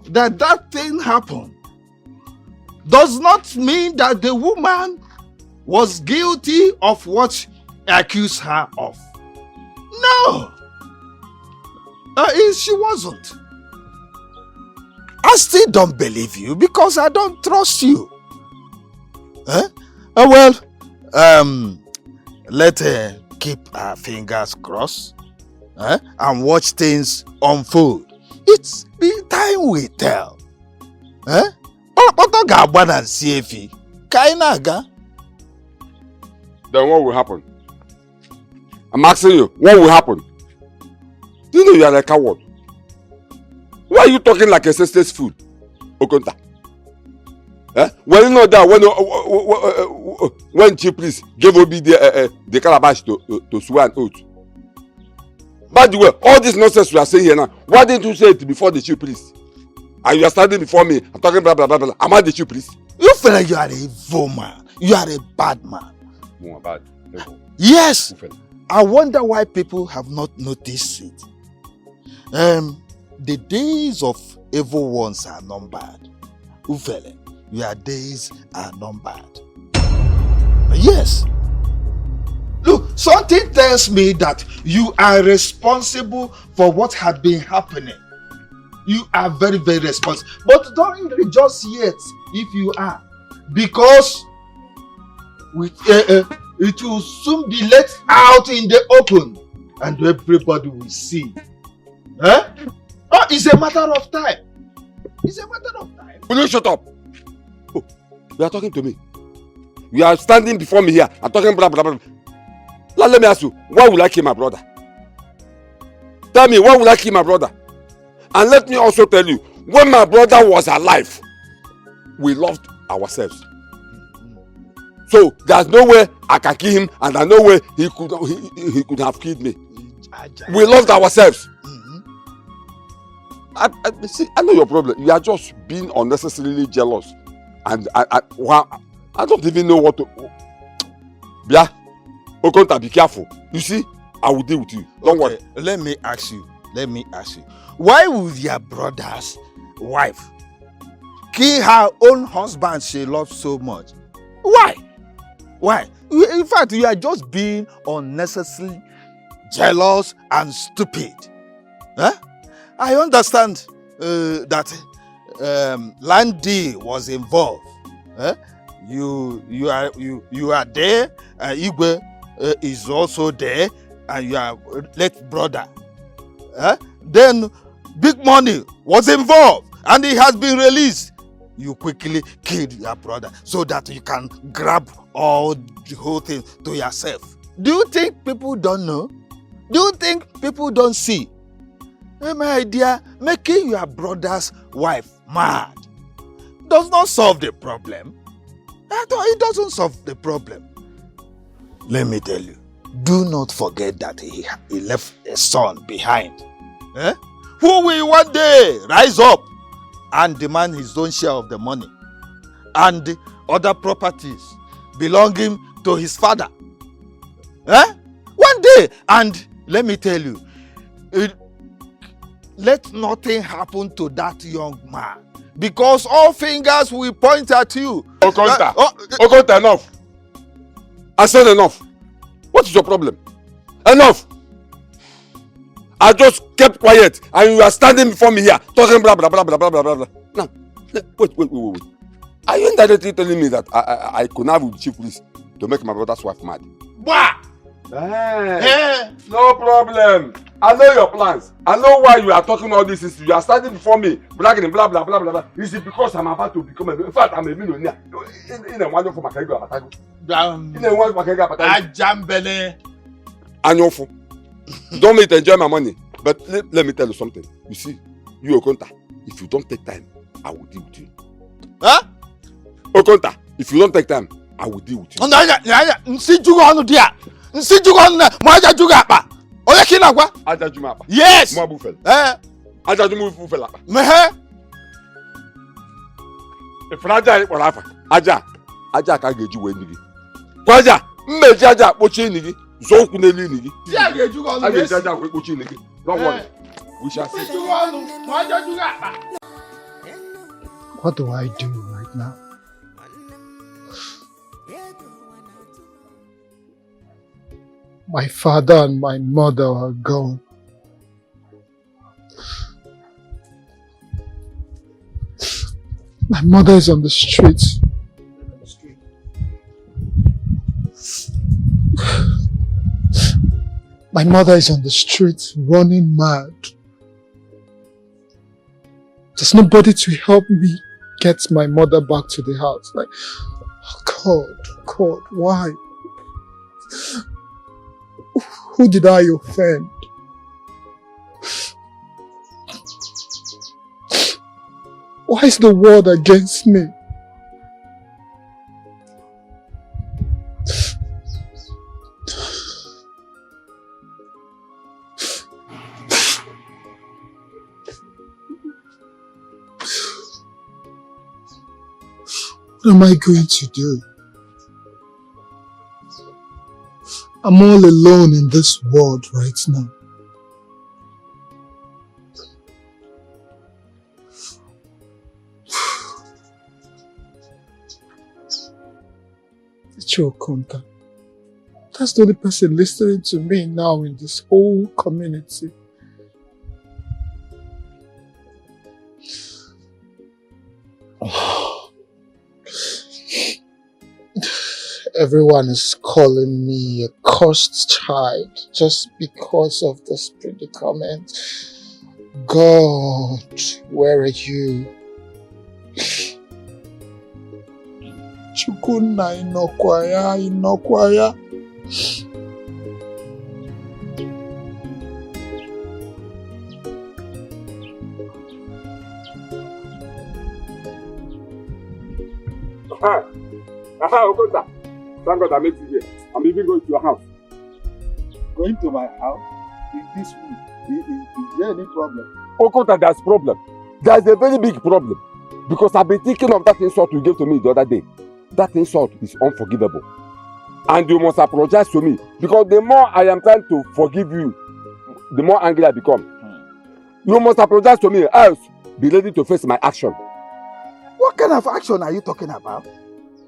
that that thing happened does not mean that the woman was guilty of what I accused her of. No! She wasn't. I still don't believe you because I don't trust you. Let's keep our fingers crossed and watch things unfold. It's the time we tell. Then
what will happen? I'm asking you, what will happen? Do you know you are a coward? Why are you talking like a senseless fool, Okonta? Well, you know that when Chief Priest gave Obi the calabash to swear an oath. By the way, all this nonsense you are saying here now, why didn't you say it before the Chief Priest? And you are standing before me, I'm talking blah blah blah blah. Am I the Chief Priest?
You feel like you are a evil man. You are a bad man.
No, bad.
Yes. I wonder why people have not noticed it. The days of evil ones are numbered. Ufele, your days are numbered. Yes. Look, something tells me that you are responsible for what had been happening. You are very, very responsible. But don't rejoice yet if you are. Because it will soon be let out in the open and everybody will see. Oh, it's a matter of time. It's a matter of time.
Will you shut up? Oh, you are talking to me. You are standing before me here. I'm talking blah blah blah. Now let me ask you, why will I kill my brother? Tell me, why will I kill my brother? And let me also tell you, when my brother was alive, we loved ourselves. So there's no way I can kill him, and there's no way he could have killed me. We loved ourselves. I know your problem. You are just being unnecessarily jealous, and I don't even know what to. Yeah, Okonta, be careful. You see, I will deal with you. Don't worry.
Let me ask you. Why would your brother's wife kill her own husband she loves so much? Why? In fact, you are just being unnecessarily jealous and stupid. I understand that Landy was involved. You are there, and Igwe is also there, and you are late brother. Then Big Money was involved, and he has been released. You quickly killed your brother so that you can grab all the whole thing to yourself. Do you think people don't know? Do you think people don't see? My dear, making your brother's wife mad does not solve the problem. It doesn't solve the problem. Let me tell you, do not forget that he left a son behind. Who will one day rise up and demand his own share of the money and the other properties belonging to his father. One day, and let me tell you, let nothing happen to that young man, because all fingers will point at you.
Okonta, enough. I said enough. What is your problem? Enough. I just kept quiet and you are standing before me here talking blah blah blah blah blah blah blah. Now, wait. Are you indirectly telling me that I could have with the chief priest to make my brother's wife mad?
Bah!
No problem. I know your plans. I know why you are talking all this. You are standing before me, bragging, blah, blah, blah, blah, blah. Is it because I'm about to become in fact, I'm a millionaire. In a wonderful Makaigo Abatago. In a wonderful Makaigo Abatago.
Ajambele.
Anyofu. Don't make enjoy my money. But let me tell you something. You see, you Okonta, if you don't take time, I will deal with you.
Huh?
Okonta, if you don't take time, I will deal with you.
Nsi jugo hanu dia. Nsi jugo hanu na moaja jugo apa. Oya kina kwa?
Aja juma apa.
Yes.
Mo bufel. Aja juma bufel apa.
Mehe.
Ifraja yi pora afa. Aja ka geju we nigi. Kwaja, mmeji aja kpochi nigi. Zo ku n'elu nigi.
Ti a geju go
nigi. Aja aja kpochi nigi. Don't worry. We shall see.
Nsi jugo hanu moaja jugo apa.
What do I do right now? My father and my mother are gone. My mother is on the streets. My mother is on the streets running mad. There's nobody to help me get my mother back to the house. Like, oh God, why? Who did I offend? Why is the world against me? What am I going to do? I'm all alone in this world right now. Chokonta. That's the only person listening to me now in this whole community. Everyone is calling me a cursed child just because of this predicament. God, where are you? Chukuna inokwaya.
Okonta. Thank God I met you here. I'm even going to your house.
Going to my house? In this room? Is there any problem?
Okonta, there's a problem. There's a very big problem. Because I've been thinking of that insult you gave to me the other day. That insult is unforgivable. And you must apologize to me. Because the more I am trying to forgive you, the more angry I become. You must apologize to me, else be ready to face my action.
What kind of action are you talking about?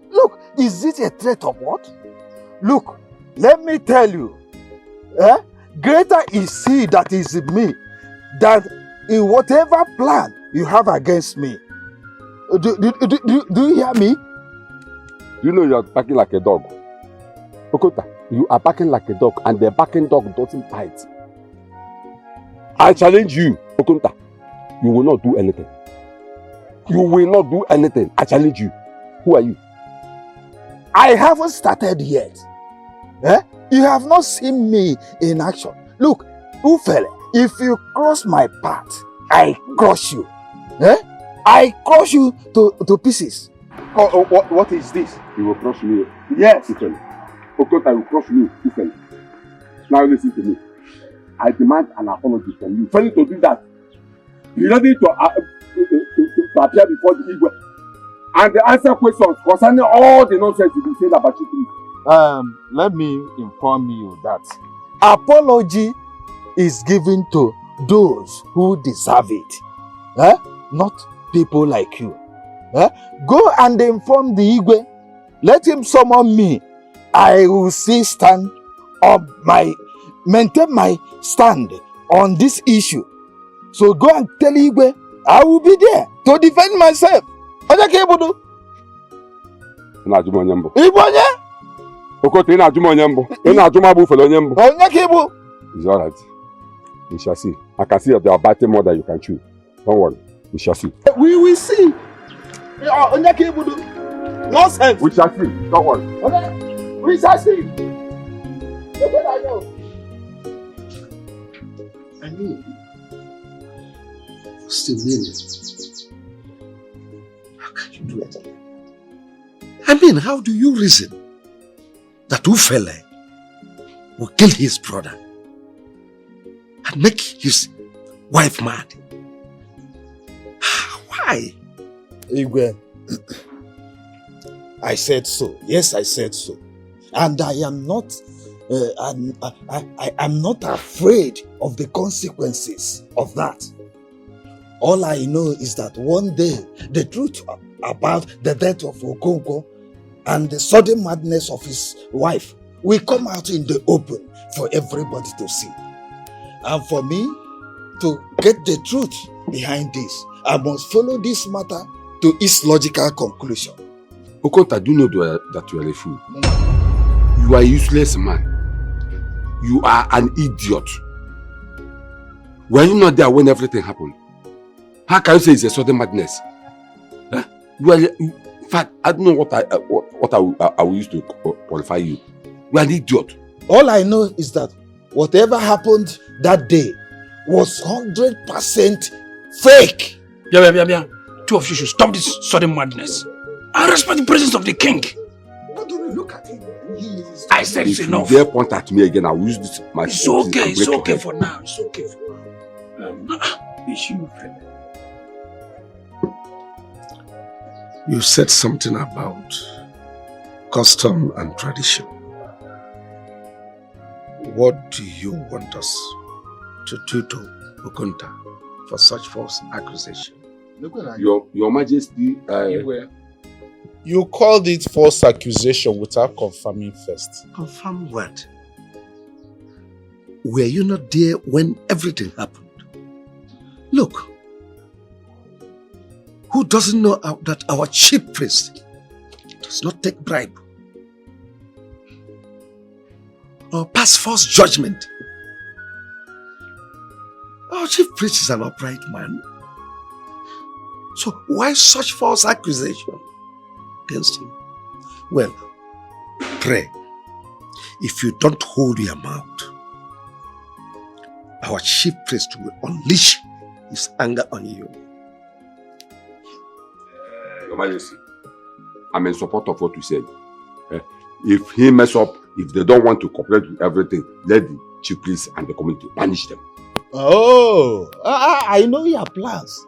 Look, is this a threat of what? Look, let me tell you, greater is he that is in me than in whatever plan you have against me. Do you hear me?
You know you are barking like a dog. Okota, you are barking like a dog and the barking dog doesn't bite. I challenge you, Okota, you will not do anything. You will not do anything. I challenge you. Who are you?
I haven't started yet. You have not seen me in action. Look, Ufele, if you cross my path, I crush you. I crush you to pieces.
What is this?
You will crush me.
Yes.
Ufele. Okota, you will crush me. Ufele. Now listen to me. I demand an apology from you. Failing to do that, be ready to appear before the Igwe and answer questions concerning all the nonsense you been saying about you.
Let me inform you that
apology is given to those who deserve it, not people like you. Go and inform the Igwe. Let him summon me. I will maintain my stand on this issue. So go and tell Igwe I will be there to defend myself.
Na ajụm onye mbụ.
Igbo onye?
Okoto ị na-ajụm onye mbụ. Ị na-ajụm abụ ufele onye mbụ.
Onye ka ịbụ?
It's all right. We shall see. I can see that there are biting more than you can chew. Don't worry. We shall see.
We will see. Onye ka ịbụ do? Nonsense.
We shall see. Don't worry.
Okay. We shall see. I mean, what's the meaning? How can you do it? I mean, how do you reason that Ufele will kill his brother and make his wife mad? Why? Igwe, I said so. Yes, I said so. And I am not I'm not afraid of the consequences of that. All I know is that one day the truth about the death of Okonkwo and the sudden madness of his wife will come out in the open for everybody to see. And for me to get the truth behind this, I must follow this matter to its logical conclusion.
Okonta, do you know that you are a fool? You are a useless man. You are an idiot. Were you not there when everything happened? How can you say it's a sudden madness? Huh? You are, in fact, I don't know what I will use to qualify you. You are an idiot.
All I know is that whatever happened that day was 100% fake.
Yeah. Two of you should stop this sudden madness and respect the presence of the king.
What do you look at him?
I said it's enough.
If you dare point at me again, I will use this.
It's okay for now. It's okay for now.
You said something about custom and tradition. What do you want us to do to Okonta for such false accusation?
Your Majesty,
You called it false accusation without confirming first.
Confirm what? Were you not there when everything happened? Look, who doesn't know that our chief priest does not take bribe or pass false judgment? Our chief priest is an upright man. So why such false accusation against him? Well, pray. If you don't hold your mouth, our chief priest will unleash his anger on you.
Your Majesty, I'm in support of what you said. If he mess up, if they don't want to cooperate with everything, let the chief priest and the community punish them.
Oh, I know your plans.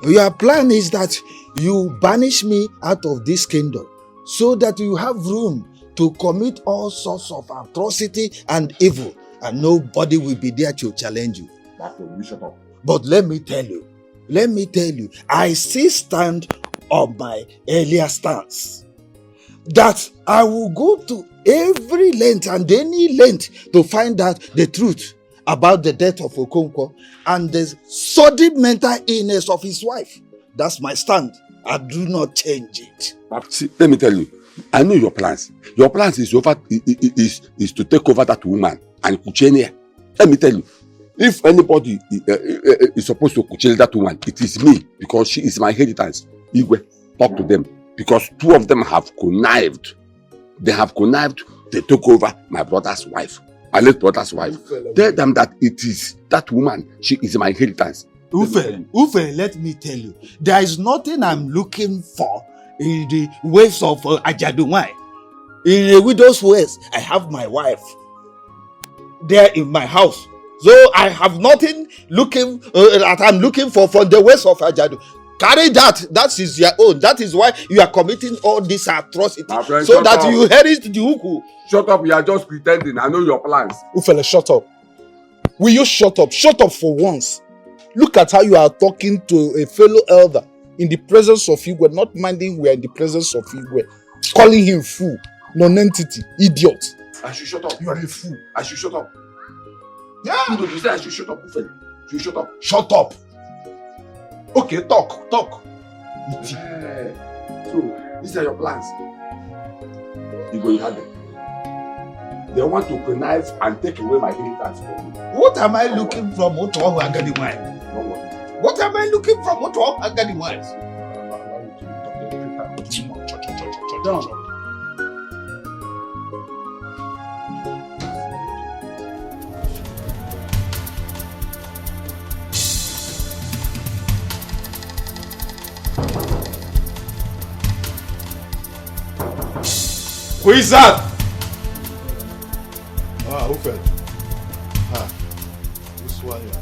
Your plan is that you banish me out of this kingdom so that you have room to commit all sorts of atrocity and evil, and nobody will be there to challenge you. But let me tell you, I still stand on my earlier stance that I will go to every length and any length to find out the truth about the death of Okonkwo and the sudden mental illness of his wife. That's my stand. I do not change it.
But see, let me tell you, I know your plans. Your plans is to take over that woman and Kuchenia. Let me tell you, if anybody is supposed to Kuchenia that woman, it is me, because she is my inheritance. Igwe, talk to them, because two of them have connived. They have connived. They took over my brother's wife. My late brother's wife. Tell them that it is that woman. She is my inheritance.
Ufe, let me tell you, there is nothing I'm looking for in the ways of Ajadumai. In a widow's ways, I have my wife there in my house. So I have nothing that I'm looking for from the ways of Ajadu. Carry that. That is your own. That is why you are committing all this atrocity.
Friend,
so that you inherit the Uku.
Shut up. You are just pretending. I know your plans.
Ufele, shut up. Will you shut up? Shut up for once. Look at how you are talking to a fellow elder in the presence of Igwe, not minding we are in the presence of Igwe. Calling him fool, non-entity, idiot.
I should shut up.
You are a fool.
I should shut up.
Yeah.
You say I should shut up, Ufele. You shut up.
Shut up. Okay, talk.
So, These are your plans. You go have them. They want to connive and take away my inheritance from me.
What am I looking from Otoa Agadi wine? What am I looking from Otoa Agadi wine?
Who is that?
Who fed? This one you are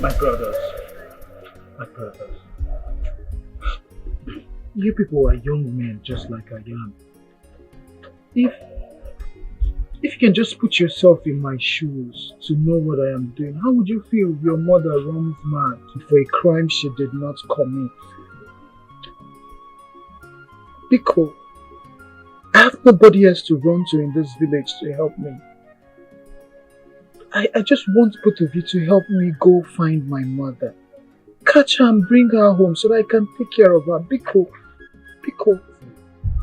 My brothers. You people are young men just like I am. If you can just put yourself in my shoes to know what I am doing, how would you feel if your mother runs mad for a crime she did not commit? Because I have nobody else to run to in this village to help me. I just want both of you to help me go find my mother. Catch her and bring her home so that I can take care of her. Biko.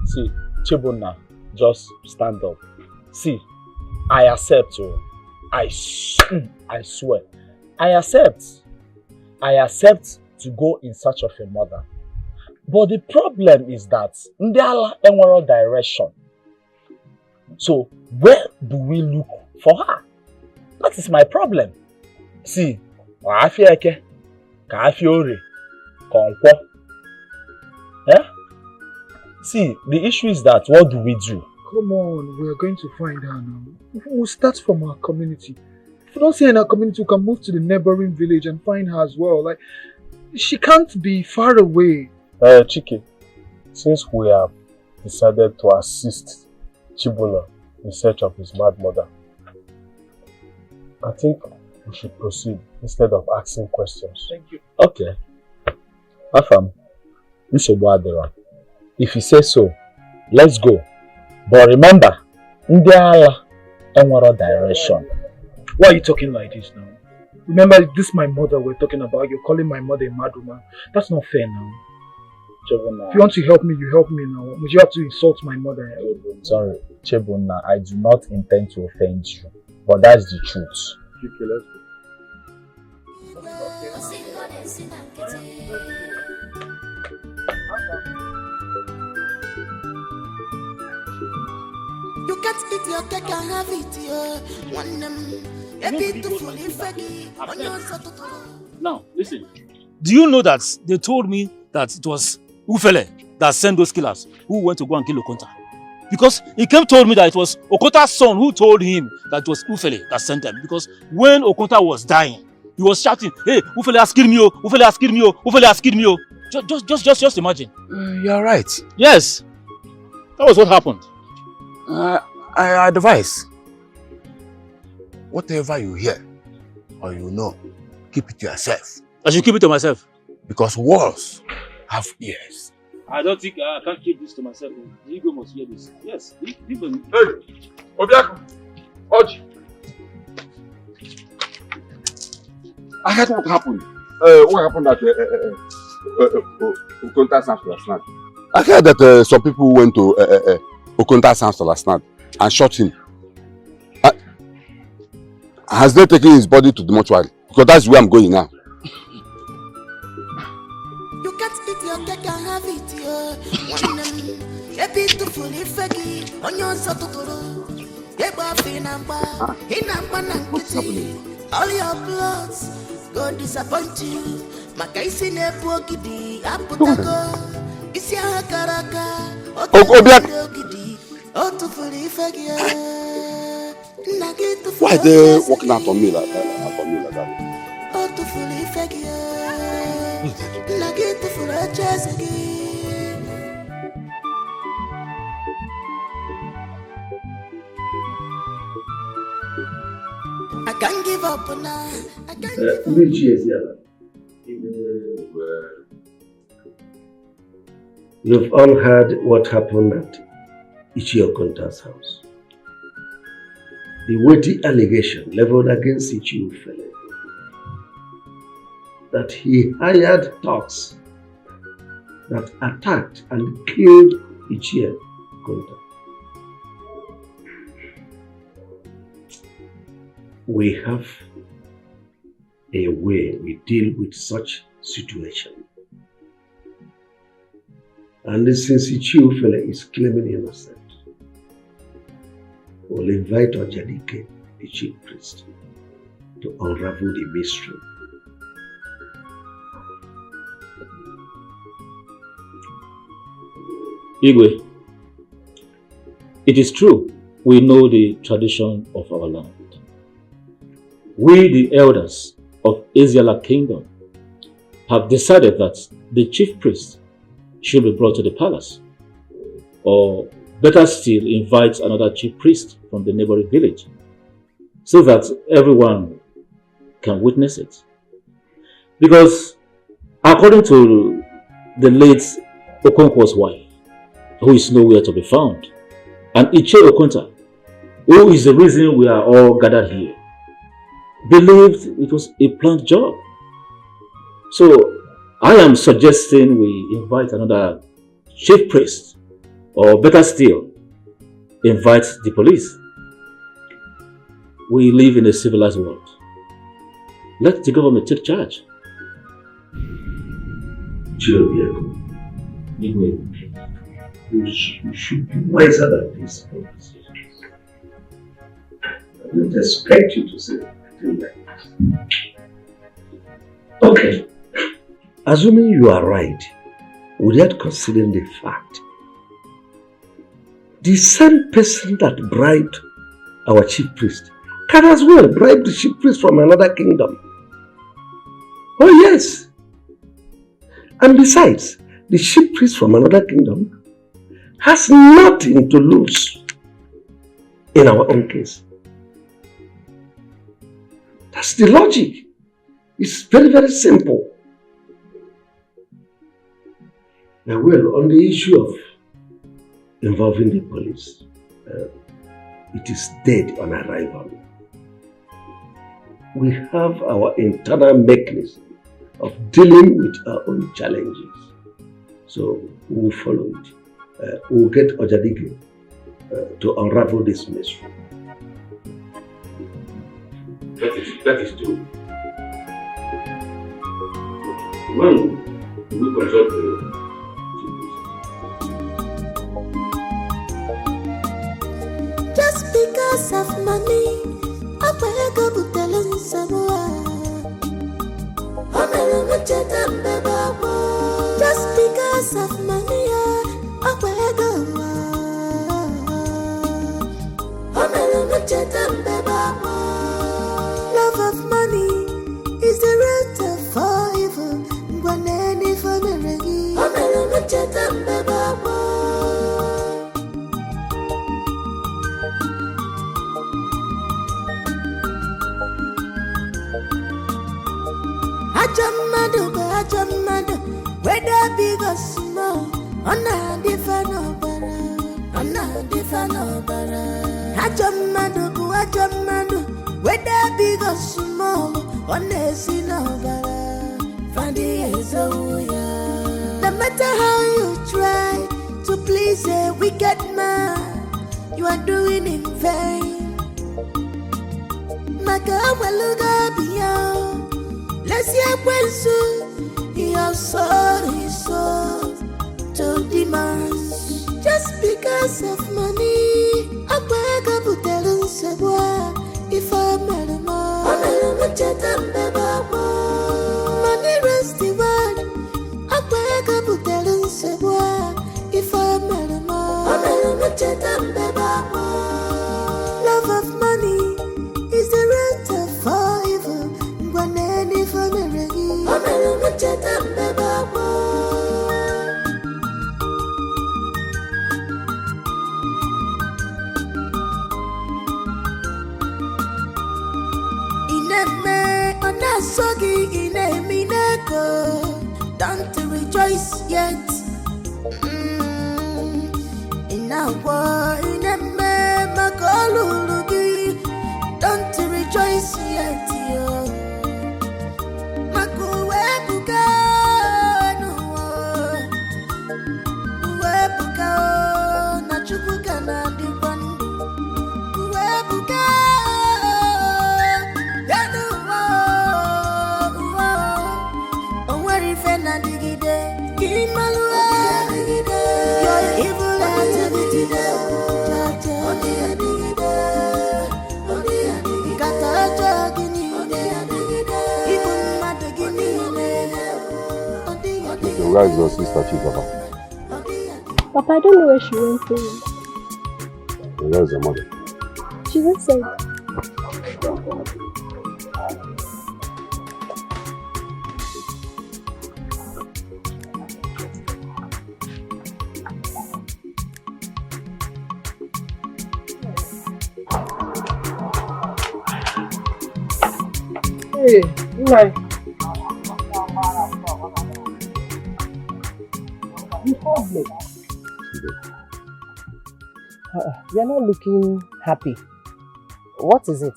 See, Chibuna, just stand up. See, I accept you. I swear. I accept to go in search of your mother. But the problem is that Ndiala enwero direction. So where do we look for her? That is my problem. See, Afieke, Kafiore, Konkwo. See, the issue is that what do we do?
Come on, we are going to find her now. We'll start from our community. If we don't see her in our community, we can move to the neighboring village and find her as well. Like, she can't be far away.
Chike, since we have decided to assist Chibola in search of his mad mother, I think we should proceed instead of asking questions.
Thank you.
Okay. Afam, this is Wadera. If you say so, let's go. But remember, Ndiala enwero direction.
Why are you talking like this now? Remember, this is my mother we're talking about. You're calling my mother a mad woman. That's not fair now.
Chebuna.
If you want to help me, you help me now. Would you have to insult my mother?
Sorry, Chebuna, I do not intend to offend you. But that's the truth.
Okay, let's go.
You can't eat your cake and have it, one
Now, listen. Do you know that they told me that it was Ufele that sent those killers who went to go and kill Okonta? Because he told me that it was Okonta's son who told him that it was Ufele that sent them. Because when Okonta was dying, he was shouting, "Hey, Ufele has killed me, oh! Ufele has killed me, oh! Ufele has killed me, oh!" Just imagine.
You are right.
Yes, that was what happened.
I advise, whatever you hear or you know, keep it to yourself.
I should keep it to myself.
Because words have ears.
I don't think I can't keep this to myself. The ego must hear this. Yes, the ego.
Hey, Obiaku, Oji. I heard what happened. What happened at Okonta's house last night?
I heard that some people went to Okonta's house last night and shot him. Has they taken his body to the mortuary? Because that's where I'm going now.
You can't eat your cake and have it, on your all your plans go disappoint you. Makaisi ne pokidi aputago. Isi akaraka.
Why are they walking out on me like that?
fully fake like it to full of chest again. I can't give up now. I can't give up.
You've all heard what happened at Ichio Konta's house. The weighty allegation leveled against Ichio Fele that he hired thugs that attacked and killed Ichio Konta. We have a way we deal with such situation. And since Ichio Fele is claiming innocent, we'll invite Ojadike, the chief priest, to unravel the mystery.
Igwe, it is true, we know the tradition of our land. We, the elders of Asiala Kingdom, have decided that the chief priest should be brought to the palace, or better still, invite another chief priest from the neighboring village, so that everyone can witness it. Because according to the late Okonkwo's wife, who is nowhere to be found, and Iche Okonta, who is the reason we are all gathered here, believed it was a planned job. So I am suggesting we invite another chief priest, or better still, invite the police. We live in a civilized world. Let the government take charge.
You should be wiser than this conversation. I don't expect you to say anything like this. Okay. Assuming you are right, without considering the fact, the same person that bribed our chief priest can as well bribe the chief priest from another kingdom. Oh yes. And besides, the chief priest from another kingdom has nothing to lose in our own case. That's the logic. It's very, very simple. Now, well, on the issue of involving the police, it is dead on arrival. We have our internal mechanism of dealing with our own challenges. So we'll follow it. We'll get Ojadige to unravel this mystery.
That is true. When we consult the
just because of money, I wake up with telling someone. Just because of money, I wake up. Love of money is the root of all evil. When any family, Ajamado, whether big or small, on a different Ajamado, whether big or small, on a sinobara, Fanny is no matter how you try to please a wicked man, you are doing in vain. Magawaluga beyond, let's hear when soon your soul is sold to demands. Just because of money, I wake up with telling Sebois if I'm a man. Money runs the world. I wake up with telling Sebois if I'm a man. Love of money is the root of all evil. When any family Don't rejoice yet. Don't rejoice yet.
Where is your sister Chizaba?
Papa, I don't know where she went to.
Where is your mother?
She's inside.
Hey, Nai. You're not looking happy. What is it?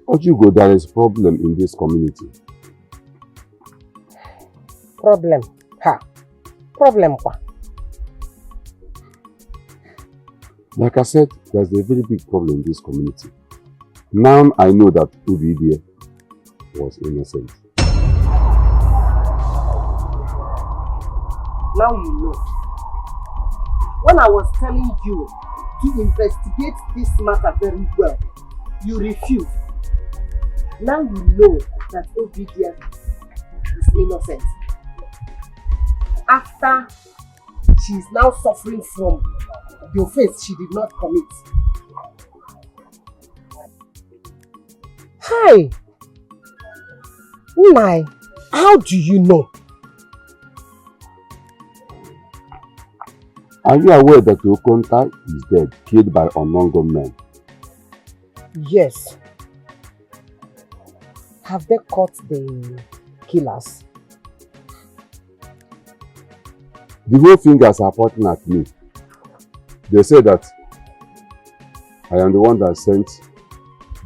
Ojugo, there is problem in this community.
Problem? Ha. Problem what?
Like I said, there's a very big problem in this community. Now I know that Ubidia was innocent.
Now you know. When I was telling you to investigate this matter very well, you refused. Now you know that Ovidia is innocent. After she is now suffering from the offense she did not commit. Hi! Nai, how do you know?
Are you aware that Okonta is dead, killed by unknown gunmen?
Yes. Have they caught the killers?
The whole fingers are pointing at me. They say that I am the one that sent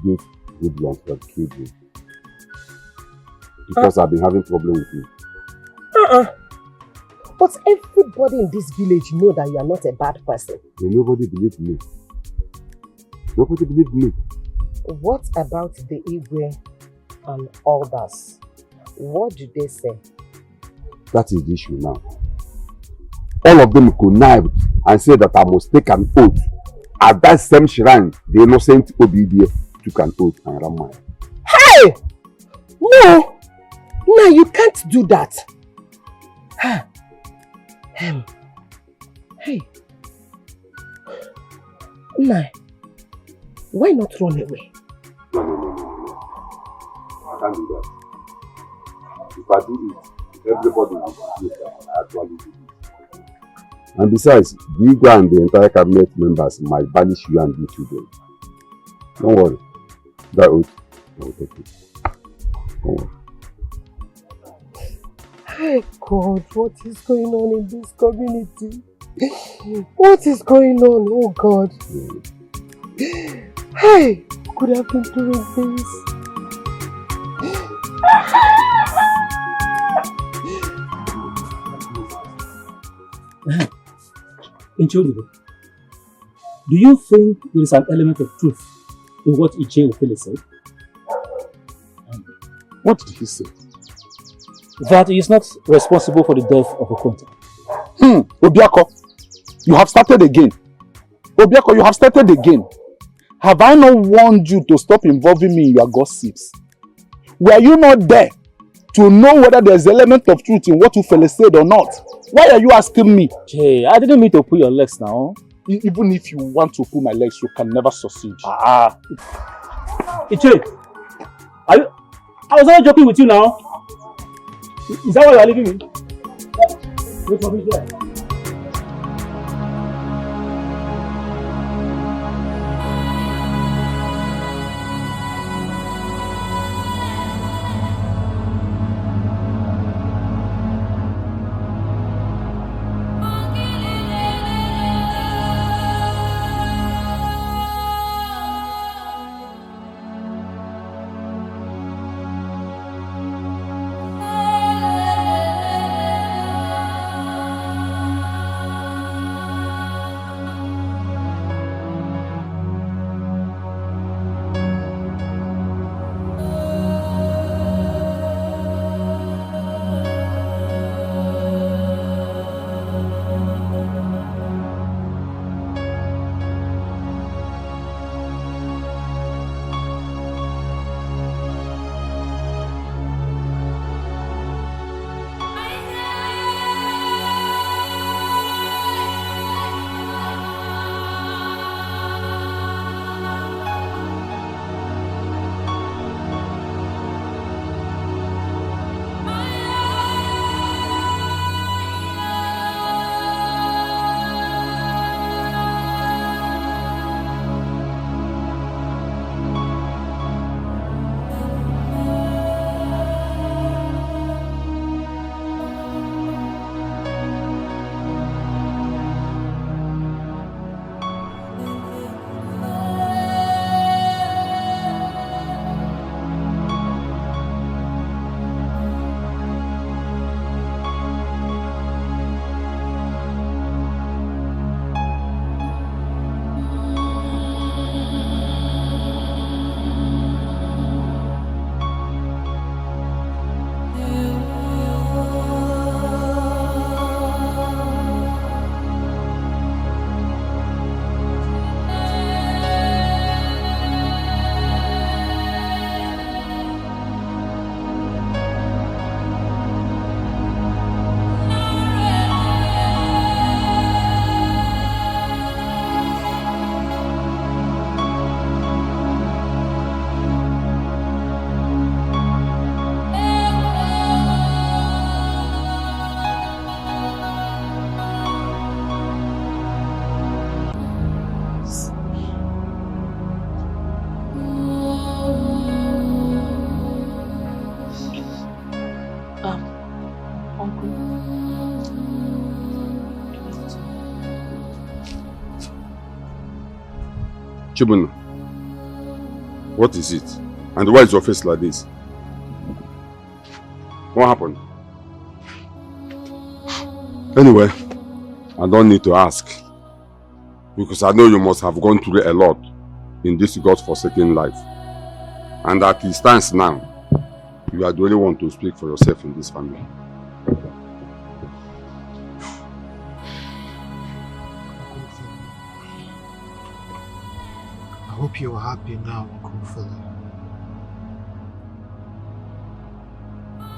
those hoodlums that killed me. Because I've been having problem with you.
But everybody in this village know that you are not a bad person.
Nobody believes me. Nobody believes me.
What about the Igwe and others? What do they say?
That is the issue now. All of them connived and said that I must take an oath. At that same shrine, the innocent Obidie took an oath and ran mine.
Hey! No! No, you can't do that. Hey. Nah. Why not run away?
No. I can't do that. If I do it, everybody will believe that I actually do it. And besides, the Igwe and the entire cabinet members might banish you and you children. Don't worry. That oath, I will take it. Don't worry.
Hey God, what is going on in this community? What is going on, oh God? Hey, could have been doing this.
Inchodigo, do you think there is an element of truth in what Iche Ofele said?
What did he say?
That he is not responsible for the death of Okonta.
Obiako, you have started again. Obiako, you have started again. Have I not warned you to stop involving me in your gossips? Were you not there to know whether there's an element of truth in what Ufele said or not? Why are you asking me?
Jay, I didn't mean to pull your legs now.
Even if you want to pull my legs, you can never succeed.
Iche, are you... I was not joking with you now. Is that why you are leaving me? Wait for me here.
Chibun, what is it? And why is your face like this? What happened? Anyway, I don't need to ask. Because I know you must have gone through a lot in this God-forsaken life. And at it stands now, you are the only one to speak for yourself in this family.
I hope you are happy now, Uncle Philip.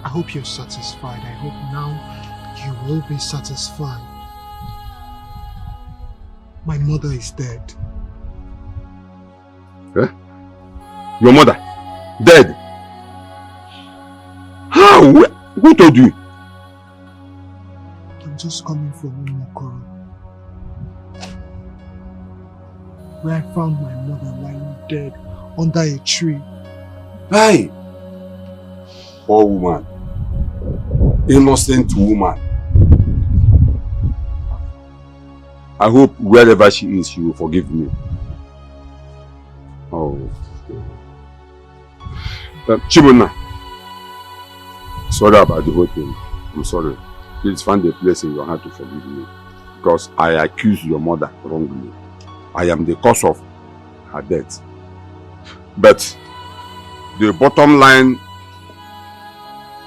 I hope you're satisfied. I hope now you will be satisfied. My mother is dead.
Eh? Your mother? Dead? How? Who told you?
I'm just coming from Umokoro, where I found my mother lying dead under a tree.
Hey! Poor woman. Innocent woman. I hope wherever she is, she will forgive me. Oh. Chibuna. Sorry about the whole thing. I'm sorry. Please find a place in your heart to forgive me. Because I accuse your mother wrongly. I am the cause of her death. But the bottom line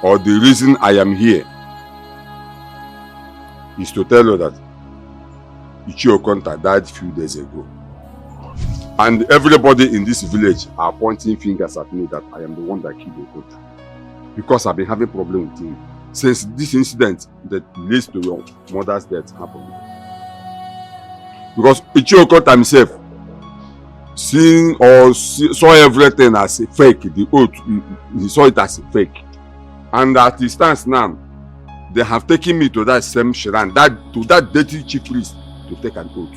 or the reason I am here is to tell you that Ichio Okonta died a few days ago. And everybody in this village are pointing fingers at me that I am the one that killed Okonta. Because I've been having problems with him since this incident that leads to your mother's death happened. Because Ichio Okonta himself saw everything as a fake. The oath, he saw it as a fake. And at the stance now, they have taken me to that same shrine, to that dirty chief priest to take an oath.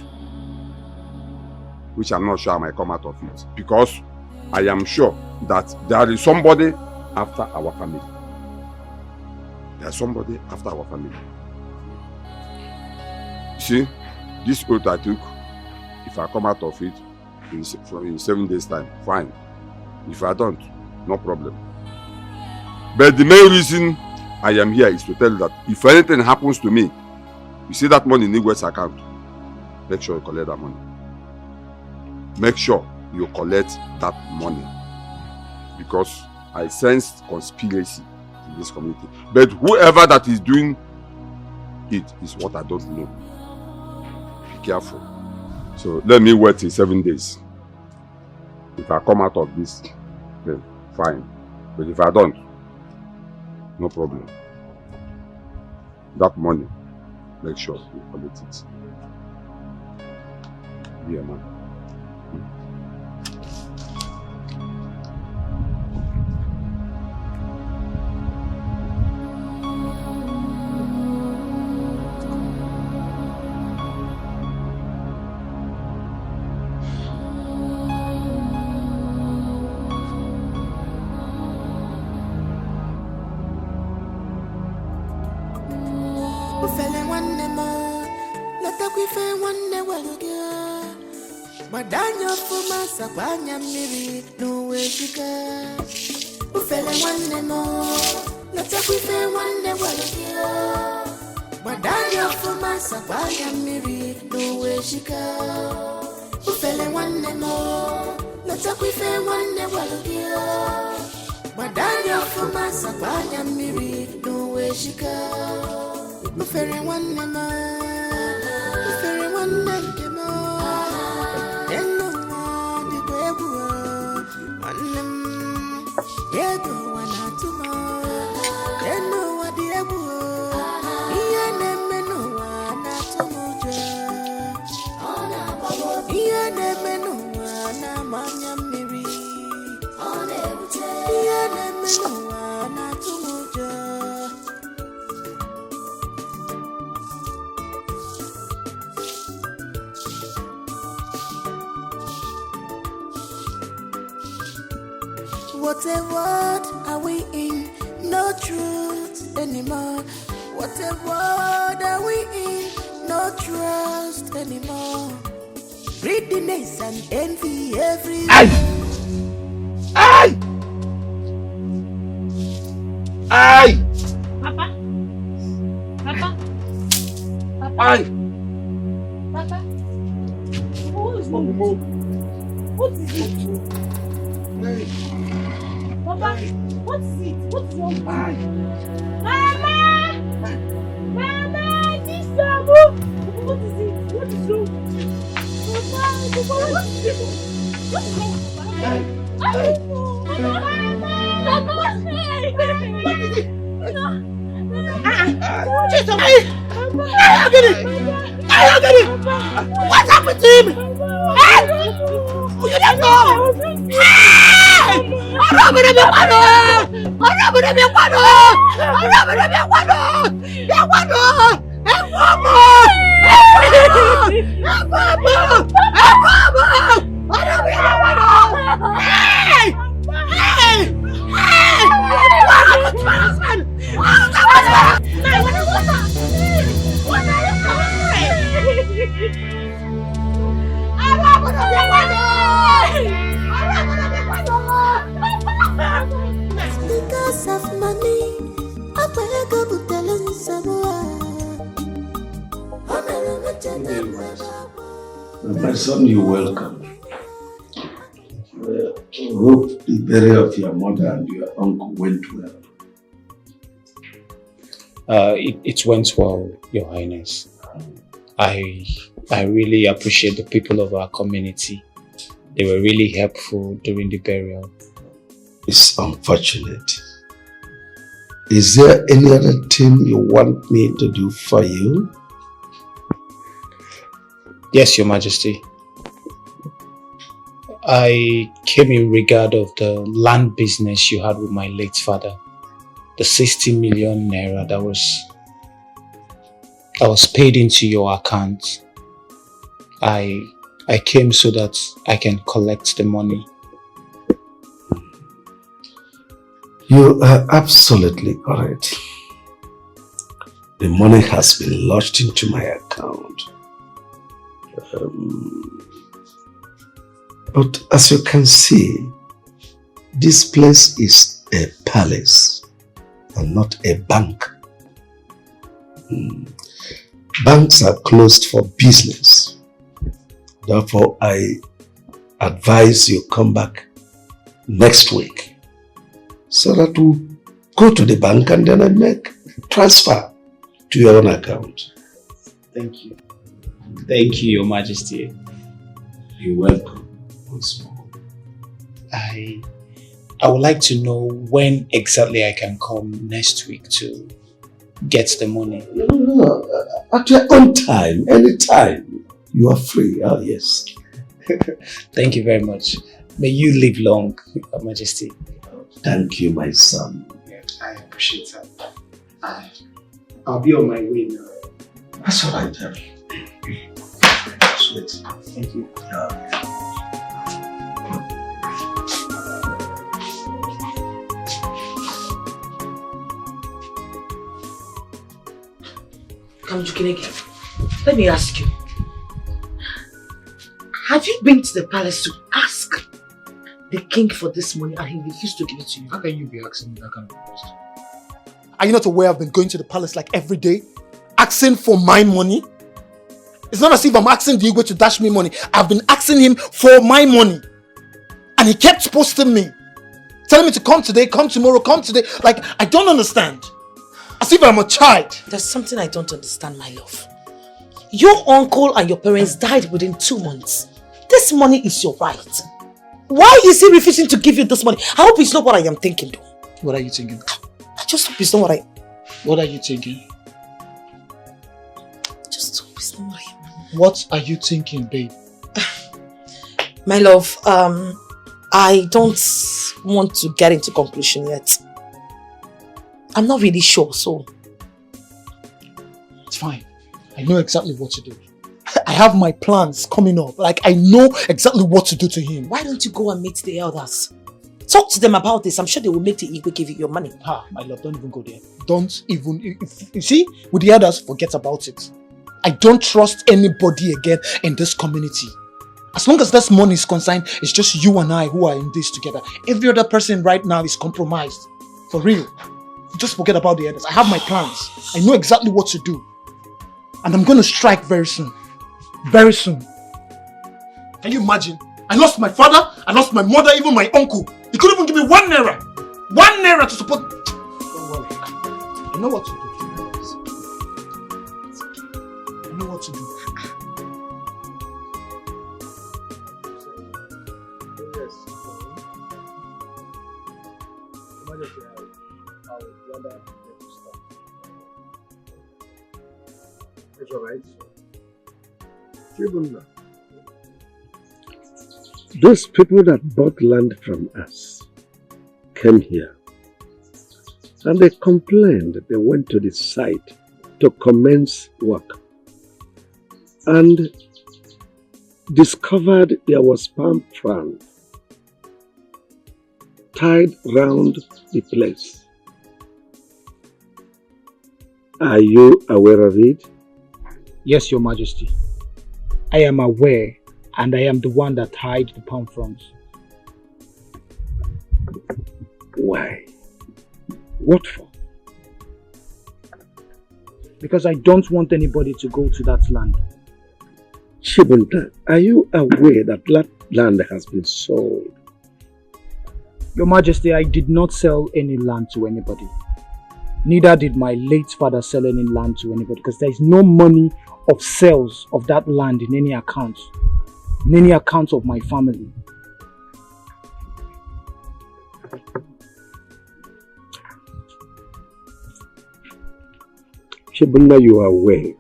Which I'm not sure I might come out of it. Because I am sure that there is somebody after our family. There's somebody after our family. See, this oath I took, if I come out of it in 7 days' time, fine. If I don't, no problem. But the main reason I am here is to tell you that if anything happens to me, you see that money in Igwe's account, make sure you collect that money. Make sure you collect that money. Because I sense conspiracy in this community. But whoever that is doing it is what I don't know. Be careful. So let me wait till 7 days. If I come out of this, then fine. But if I don't, no problem. That money, make sure you collect it. Yeah, man.
Madanya fuma sakwanya miri no weshika ufele wanne mo lata kwife wanne walakia Madanya fuma sakwanya miri no weshika ufele wanne mo lata kwife wanne walakia Madanya fuma sakwanya miri no weshika ufele wanne mo ufele wanne What a world are we in? No truth anymore. What a world are we in? No trust anymore. Greediness and envy everywhere.
Aye! Aye!
Papa? Papa? Papa?
Aye!
Papa? What is wrong? What is it? Papa, what is it? What's wrong? Mama! Mama! This Samu! What is it? What is wrong with you? Papa, what is it? What's wrong? I don't know. Mama! What is it?
I get it! What happened to him? You don't know! Because of money, I beg of telling someone.
My son, you're welcome. I hope the burial of your mother and your uncle went well.
It went well, Your Highness. I really appreciate the people of our community. They were really helpful during the burial.
It's unfortunate. Is there any other thing you want me to do for you?
Yes, Your Majesty. I came in regard of the land business you had with my late father. The 60 million naira that was paid into your account. I came so that I can collect the money.
You are absolutely correct. The money has been lodged into my account. But as you can see, this place is a palace and not a bank. Banks are closed for business. Therefore, I advise you come back next week so that we'll go to the bank and then I make transfer to your own account.
Thank you. Thank you, Your Majesty.
You're welcome. Once more.
I would like to know when exactly I can come next week to get the money.
No, at your own time, anytime. You are free. Oh, yes.
Thank you very much. May you live long, Your Majesty.
Thank you, my son.
I appreciate that. I'll be on my way now.
That's all right, then. Sweet.
Thank you.
Kamjukineke, let me ask you. Have you been to the palace to ask the king for this money and he refused to give it to you?
How can you be asking me that kind of question?
Are you not aware I've been going to the palace like every day? Asking for my money? It's not as if I'm asking the Igwe to dash me money. I've been asking him for my money. And he kept posting me. Telling me to come today, come tomorrow, come today. Like, I don't understand. As if I'm a child.
There's something I don't understand, my love. Your uncle and your parents died within 2 months. This money is your right. Why is he refusing to give you this money? I hope it's not what I am thinking, though.
What are you thinking?
I just hope it's not what I...
What are you thinking?
Just hope it's not what I...
What are you thinking, babe?
My love, I don't want to get into conclusion yet. I'm not really sure, so...
It's fine. I know exactly what to do. I have my plans coming up. Like, I know exactly what to do to him.
Why don't you go and meet the elders? Talk to them about this. I'm sure they will make the Igwe give you your money.
My love, don't even go there. Don't even... you see, with the elders, forget about it. I don't trust anybody again in this community. As long as this money is concerned, it's just you and I who are in this together. Every other person right now is compromised. For real. Just forget about the others. I have my plans. I know exactly what to do. And I'm going to strike very soon. Very soon. Can you imagine? I lost my father, I lost my mother, even my uncle. He couldn't even give me 1 naira. 1 naira to support. Don't worry. I know what to do. I know what to do.
It's all right. Chibunna, those people that bought land from us came here and they complained. They went to the site to commence work and discovered there was palm frond tied round the place. Are you aware of it?
Yes, Your Majesty. I am aware, and I am the one that tied the palm fronds.
Why? What for?
Because I don't want anybody to go to that land.
Chibunta, are you aware that that land has been sold?
Your Majesty, I did not sell any land to anybody. Neither did my late father sell any land to anybody, because there is no money of sales of that land in any account of my family.
Chibunna, you are aware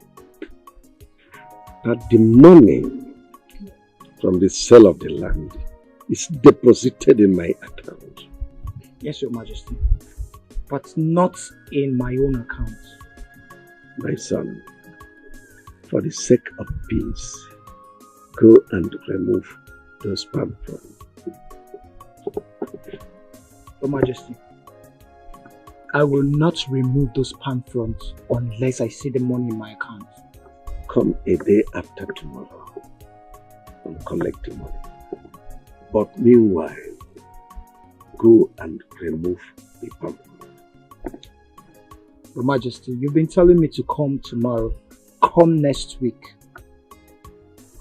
that the money from the sale of the land is deposited in my account.
Yes, Your Majesty. But not in my own account.
My son, for the sake of peace, go and remove those palm fronds.
Your Majesty, I will not remove those palm fronts unless I see the money in my account.
Come a day after tomorrow and collect the money. But meanwhile, go and remove the palm front.
Your Majesty, you've been telling me to come tomorrow. Come next week.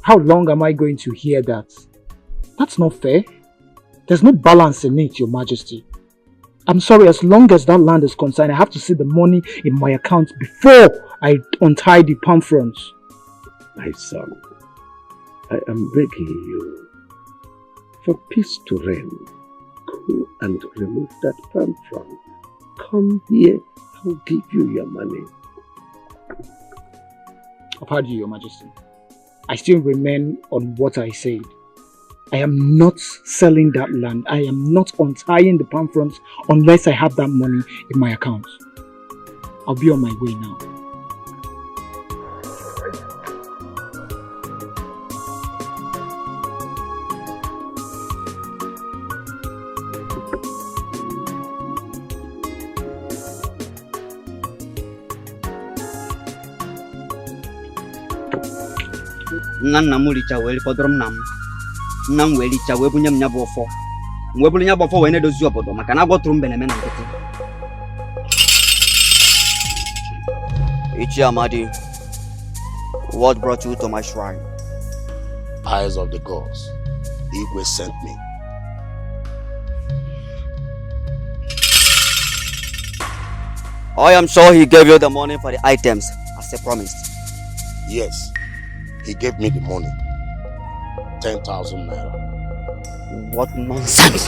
How long am I going to hear that? That's not fair. There's no balance in it, Your Majesty. I'm sorry, as long as that land is concerned, I have to see the money in my account before I untie the palm fronts.
My son, I am begging you, for peace to reign, go and remove that palm front. Come here, I'll give you your money.
I've heard you, Your Majesty. I still remain on what I said. I am not selling that land. I am not untying the palm fronts unless I have that money in my account. I'll be on my way now.
Nna m richa wee fọdụrụ m na m. Nna m wee richa wee bunye m nya bụ ọfọ. M wee bụrụ nya bụ ọfọ wee na-edozi obodo maka na agwọtụrụ m beneme na nkịtị. Ichi Amadi, what brought you to my shrine?
Eyes of the gods, Igwe sent me.
I am sure he gave you the money for the items as he promised.
Yes, he gave me the money. 10,000 naira.
What nonsense!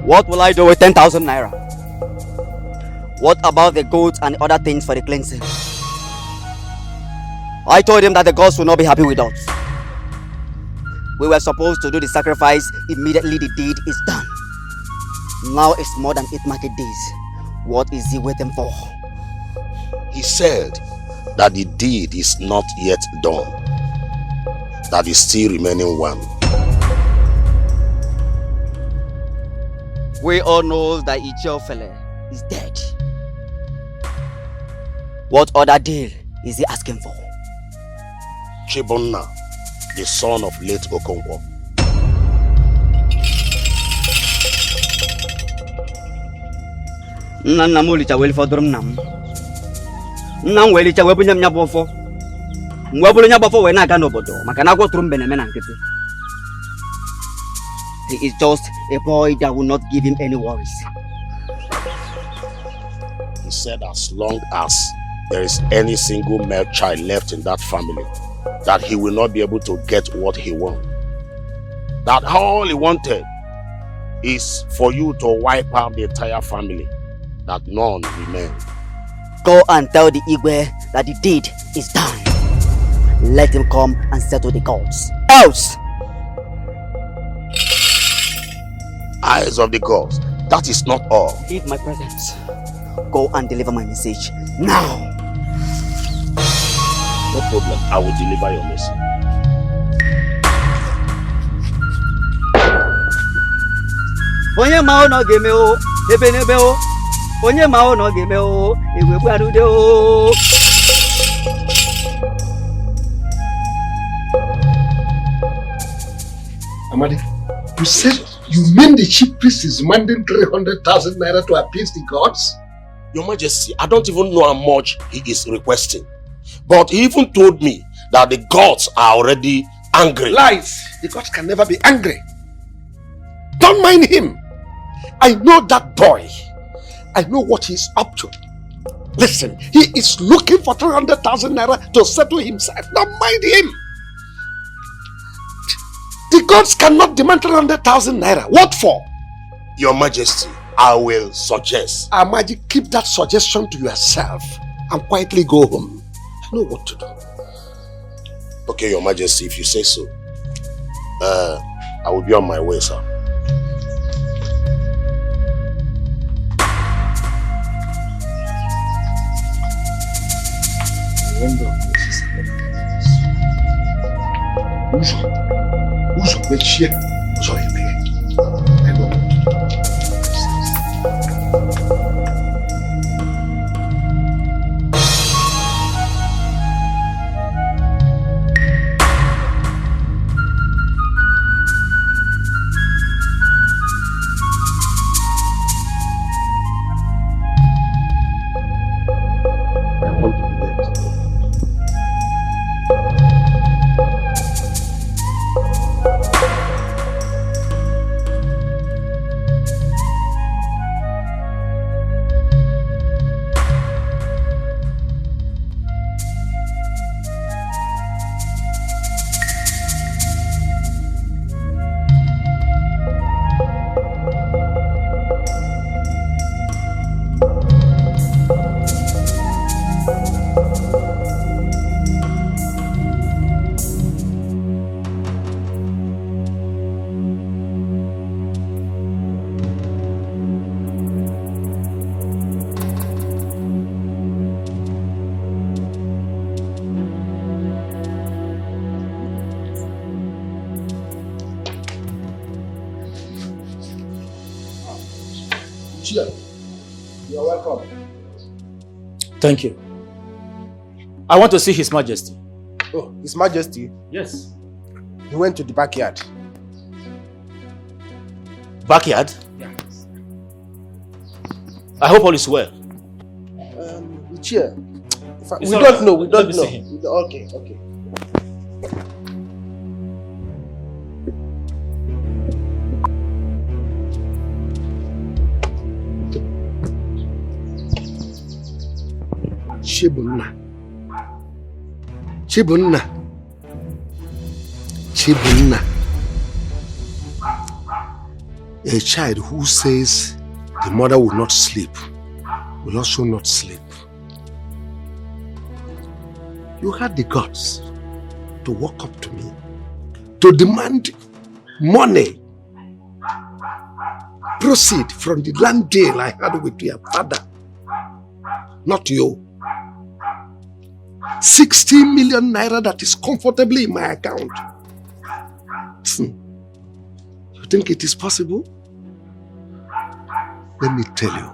What will I do with 10,000 naira? What about the goats and other things for the cleansing? I told him that the gods will not be happy with us. We were supposed to do the sacrifice immediately the deed is done. Now it's more than 8 market days. What is he waiting for?
He said that the deed is not yet done, that is still remaining one.
We all know that Ichiofele is dead. What other deal is he asking for?
Chibonna, the son of late Okonkwo.
Nna m licha wee fọdụrụ m na m. Nna m wee licha wee bunye m nya bụ ọfọ. M wee bụrụ nya bụ ọfọ wee na-aga n'obodo maka na agwọtụrụ m beneme na nkịtị. He is just a boy that will not give him any worries.
He said as long as there is any single male child left in that family, that he will not be able to get what he wants. That all he wanted is for you to wipe out the entire family, that none remain.
Go and tell the Igwe that the deed is done. Let him come and settle the gods. Else!
Eyes of the gods, that is not all.
Leave my presence. Go and deliver my message now.
No problem, I will deliver your message.
Onye ma no game o, ebe nebe o. Onye ma no game o, ewe gbarude o.
Amadi, you said you mean the chief priest is demanding 300,000 naira to appease the gods?
Your Majesty, I don't even know how much he is requesting. But he even told me that the gods are already angry.
Lies! The gods can never be angry. Don't mind him. I know that boy. I know what he's up to. Listen, he is looking for 300,000 naira to settle himself. Don't mind him. The gods cannot demand 300,000 naira. What for?
Your Majesty, I will suggest.
Amaji, keep that suggestion to yourself and quietly go home. I know what to do.
Okay, Your Majesty, if you say so. I will be on my way, sir.
You are welcome.
Thank you. I want to see His Majesty.
Oh, His Majesty?
Yes.
He went to the backyard.
Backyard?
Yeah.
I hope all is well.
Chair. We
all
don't
right.
know. We
Let
don't
me
know.
see him.
Okay, okay.
Chibunna. Chibunna. Chibunna. A child who says the mother will not sleep will also not sleep. You had the guts to walk up to me, to demand money, proceed from the land deal I had with your father, not you. 60 million naira that is comfortably in my account. You think it is possible? Let me tell you,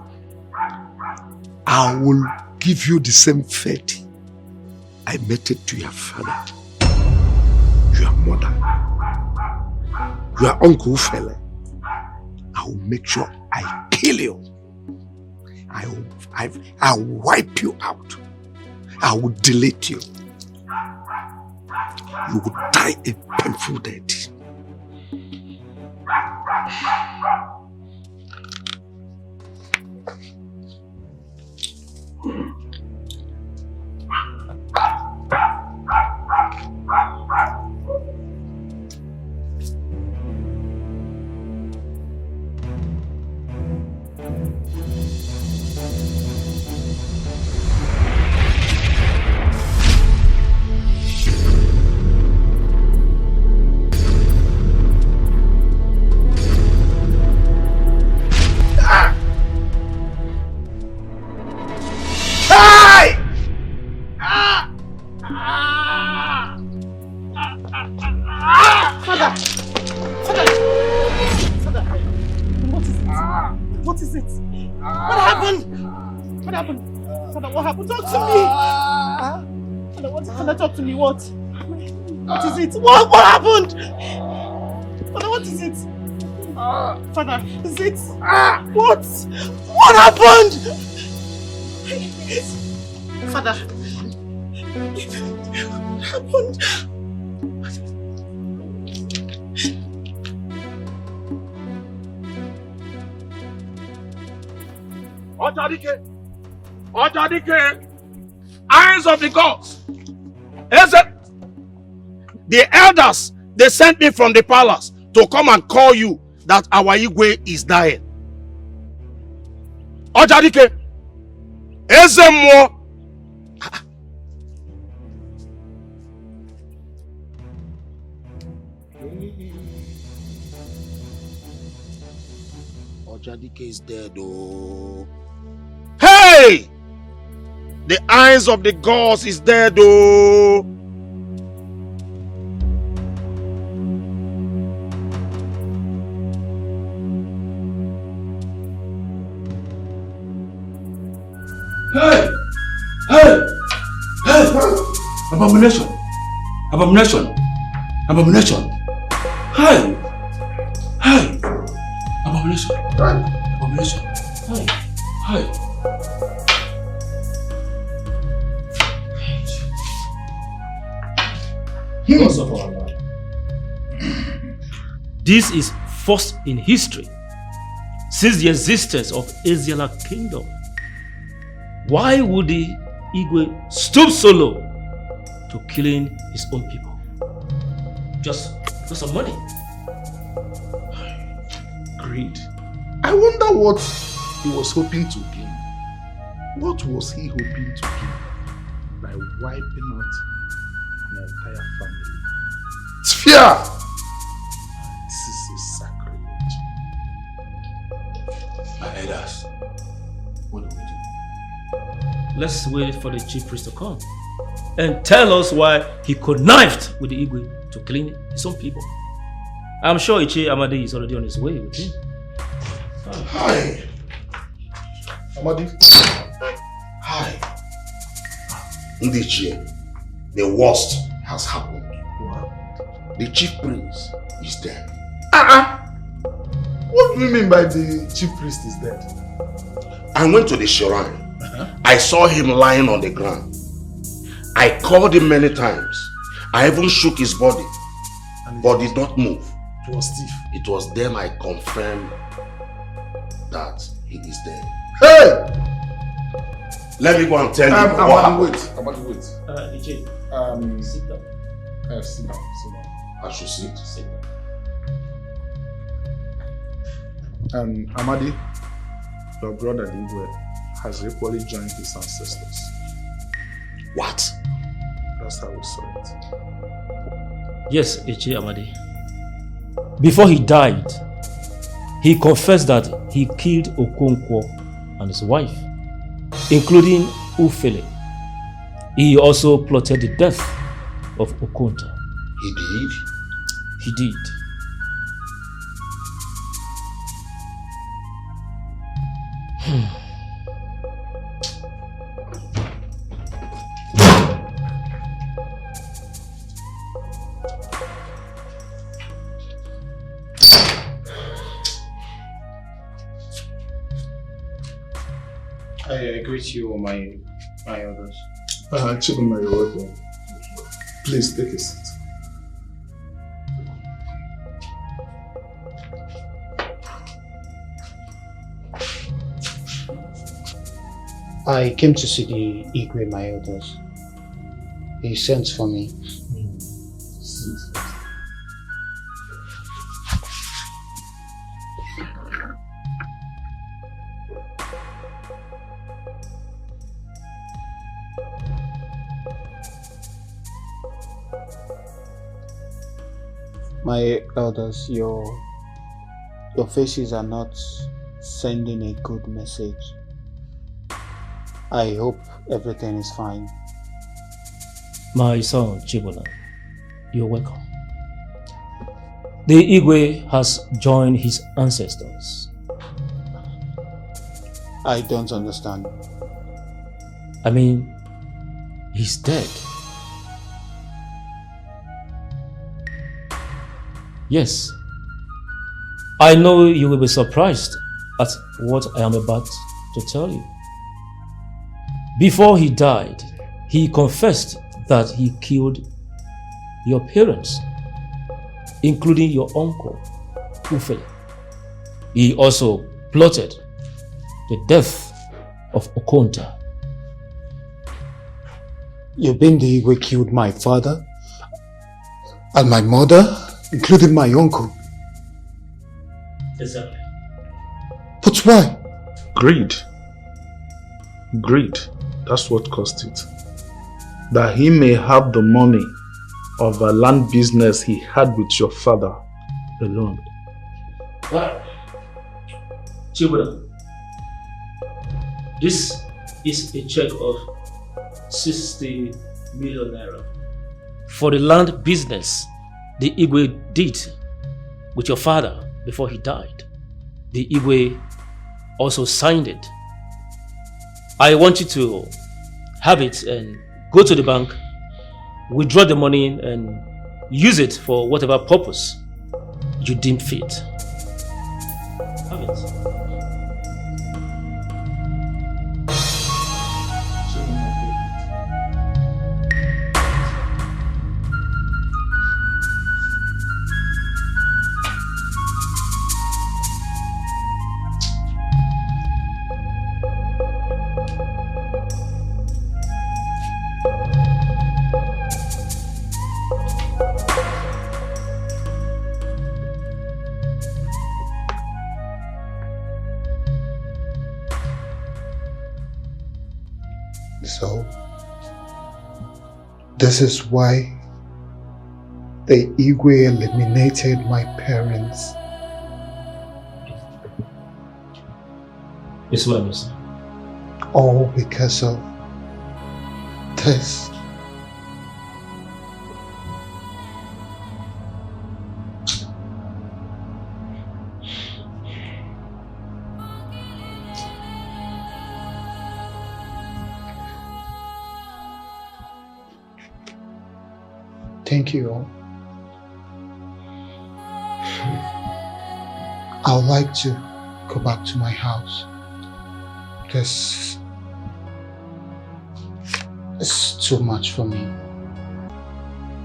I will give you the same fate I met it to your father, your mother, your uncle fella. I will make sure I kill you. I will wipe you out. I will delete you. You will die a painful death.
What is it? What happened? Father, what is it? Father, is it? What? What happened? Father, what happened?
Otadike, eyes of the gods. The elders, they sent me from the palace to come and call you that our Igwe is dying. Otadike, Ezemo. Ojadike is dead, oh. Hey! The eyes of the gods is dead, oh.
Hey! Hey! Hey! Abomination! Abomination! Abomination! Hey! Hey! Abomination! Abomination! Hey! Hey! Gods of our Lord. This is first in history since the existence of Asiala kingdom. Why would the Igwe stoop so low to killing his own people? Just because of money.
Greed. I wonder what he was hoping to gain. What was he hoping to gain by wiping out an entire family? It's fear! This is a sacrilege.
My elders, what do we do? Let's wait for the chief priest to come and tell us why he connived with the Igwe to clean his own people. I'm sure Iche Amadi is already on his way with him.
Hi. Amadi.
Hi. Ndichie, the worst has happened. What? The chief prince is dead.
What do you mean by the chief priest is dead?
I went to the shrine. I saw him lying on the ground. I called him many times. I even shook his body, but did not move.
It was stiff.
It was then I confirmed that he is dead.
Hey!
Let me go and tell you what happened.
Wait.
Iche, sit down.
Sit down.
I should sit.
Sit
down. Amadi, your brother Igwe has equally joined his ancestors.
What?
That's how we saw it.
Yes, Iche Amadi. Before he died, he confessed that he killed Okonkwo and his wife, including Ufele. He also plotted the death of Okonta.
He did?
He did.
I greet you, my elders.
Chidunma, you're welcome. Please take a seat.
I came to see the Igwe, my elders. He sent for me. My elders, your faces are not sending a good message. I hope everything is fine.
My son, Chibola, you're welcome. The Igwe has joined his ancestors.
I don't understand.
I mean, he's dead. Yes. I know you will be surprised at what I am about to tell you. Before he died, he confessed that he killed your parents, including your uncle, Ufele. He also plotted the death of Okonta.
You mean the Igwe killed my father and my mother, including my uncle?
Exactly.
But why?
Greed. Greed. That's what caused it. That he may have the money of a land business he had with your father alone.
Well, Chibuda, this is a check of 60 million naira for the land business the Igwe did with your father before he died. The Igwe also signed it. I want you to have it and go to the bank, withdraw the money and use it for whatever purpose you deem fit. Have it.
So, this is why the Igwe eliminated my parents.
It's what I'm saying.
All because of this. Thank you all. I would like to go back to my house. This is too much for me.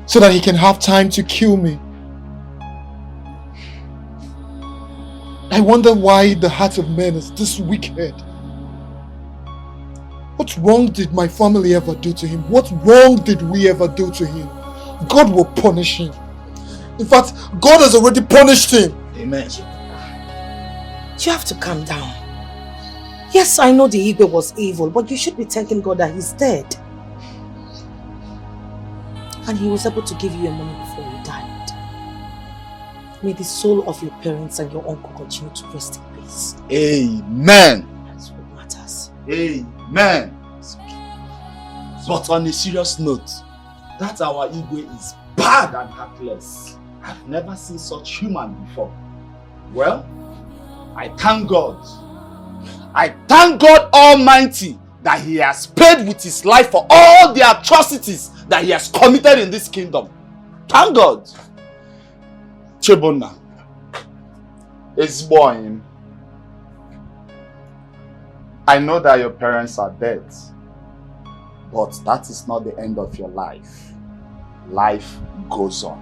So that he can have time to kill me. I wonder why the heart of man is this wicked. What wrong did my family ever do to him? What wrong did we ever do to him? God will punish him. In fact, God has already punished him.
Amen. You have to calm down. Yes, I know the Igwe was evil, but you should be thanking God that he's dead. And he was able to give you your money before he died. May the soul of your parents and your uncle continue to rest in peace.
Amen.
That's what matters.
Amen. But on a serious note, that our Igwe is bad and heartless. I've never seen such human before. Well, I thank God. I thank God Almighty that he has paid with his life for all the atrocities that he has committed in this kingdom. Thank God. Chebona, it's boy. I know that your parents are dead, but that is not the end of your life. Life goes on.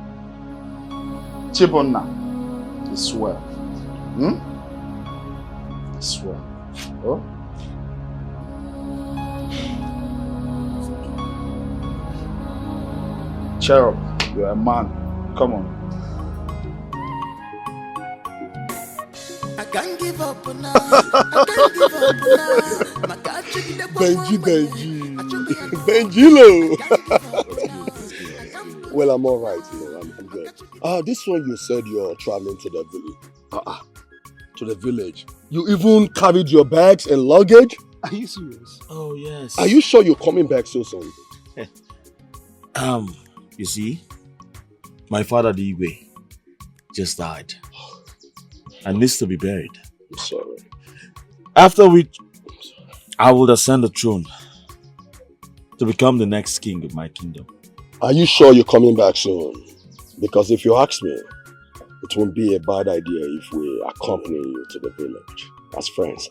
Chibonna, it's well. It's well. Oh? Cheer up, you're a man. Come on.
I can't give up now. I can't give up now. My God,
Benjilo. Well, I'm all right, I'm good. This one you said you're traveling to the village. To the village. You even carried your bags and luggage?
Are you serious? Oh, yes.
Are you sure you're coming back so soon?
You see, my father, the Igwe, just died and needs to be buried.
I'm sorry.
After which, I will ascend the throne to become the next king of my kingdom.
Are you sure you're coming back soon? Because if you ask me, it won't be a bad idea if we accompany you to the village as friends.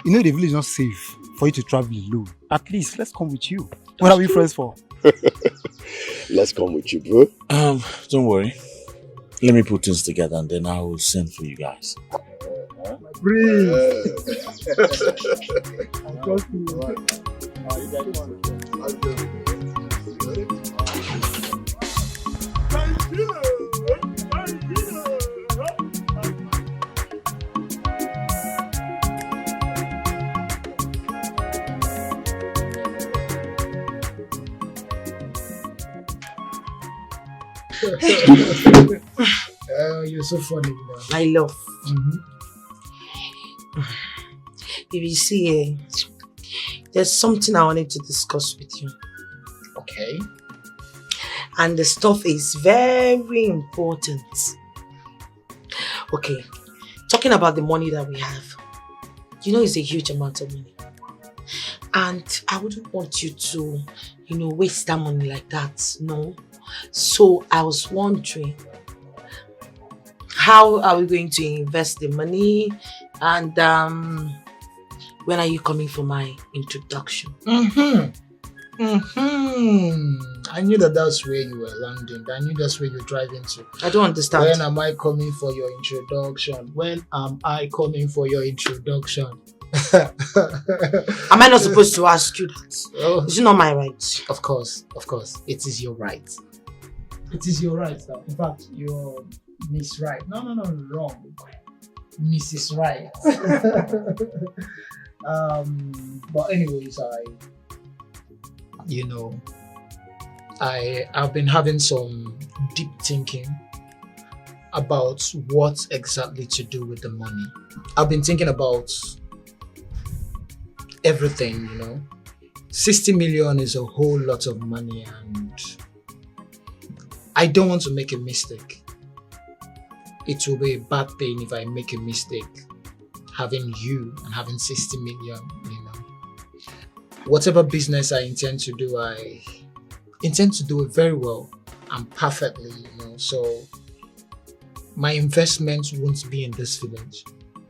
You know the village is not safe for you to travel alone. At least, let's come with you. What are we friends for?
Let's come with you, bro.
Don't worry. Let me put things together and then I will send for you guys.
Breathe.
You're so funny, you know.
I love. If you see, there's something I wanted to discuss with you.
Okay.
And the stuff is very important. Okay, talking about the money that we have, you know it's a huge amount of money. And I wouldn't want you to, waste that money like that, no. So I was wondering, how are we going to invest the money? And when are you coming for my introduction?
I knew that's where you were landing. I knew that's where you're driving to.
I don't understand.
When am I coming for your introduction? When am I coming for your introduction?
Am I not supposed to ask you that?
Oh.
Is it not my right?
Of course. It is your right. It is your right now. In fact, you're Miss Right. No, wrong. Mrs. Right. But anyways, I've been having some deep thinking about what exactly to do with the money. I've been thinking about everything, 60 million is a whole lot of money, and I don't want to make a mistake. It will be a bad thing if I make a mistake having you and having 60 million, Whatever business I intend to do, I intend to do it very well and perfectly, So my investment won't be in this village.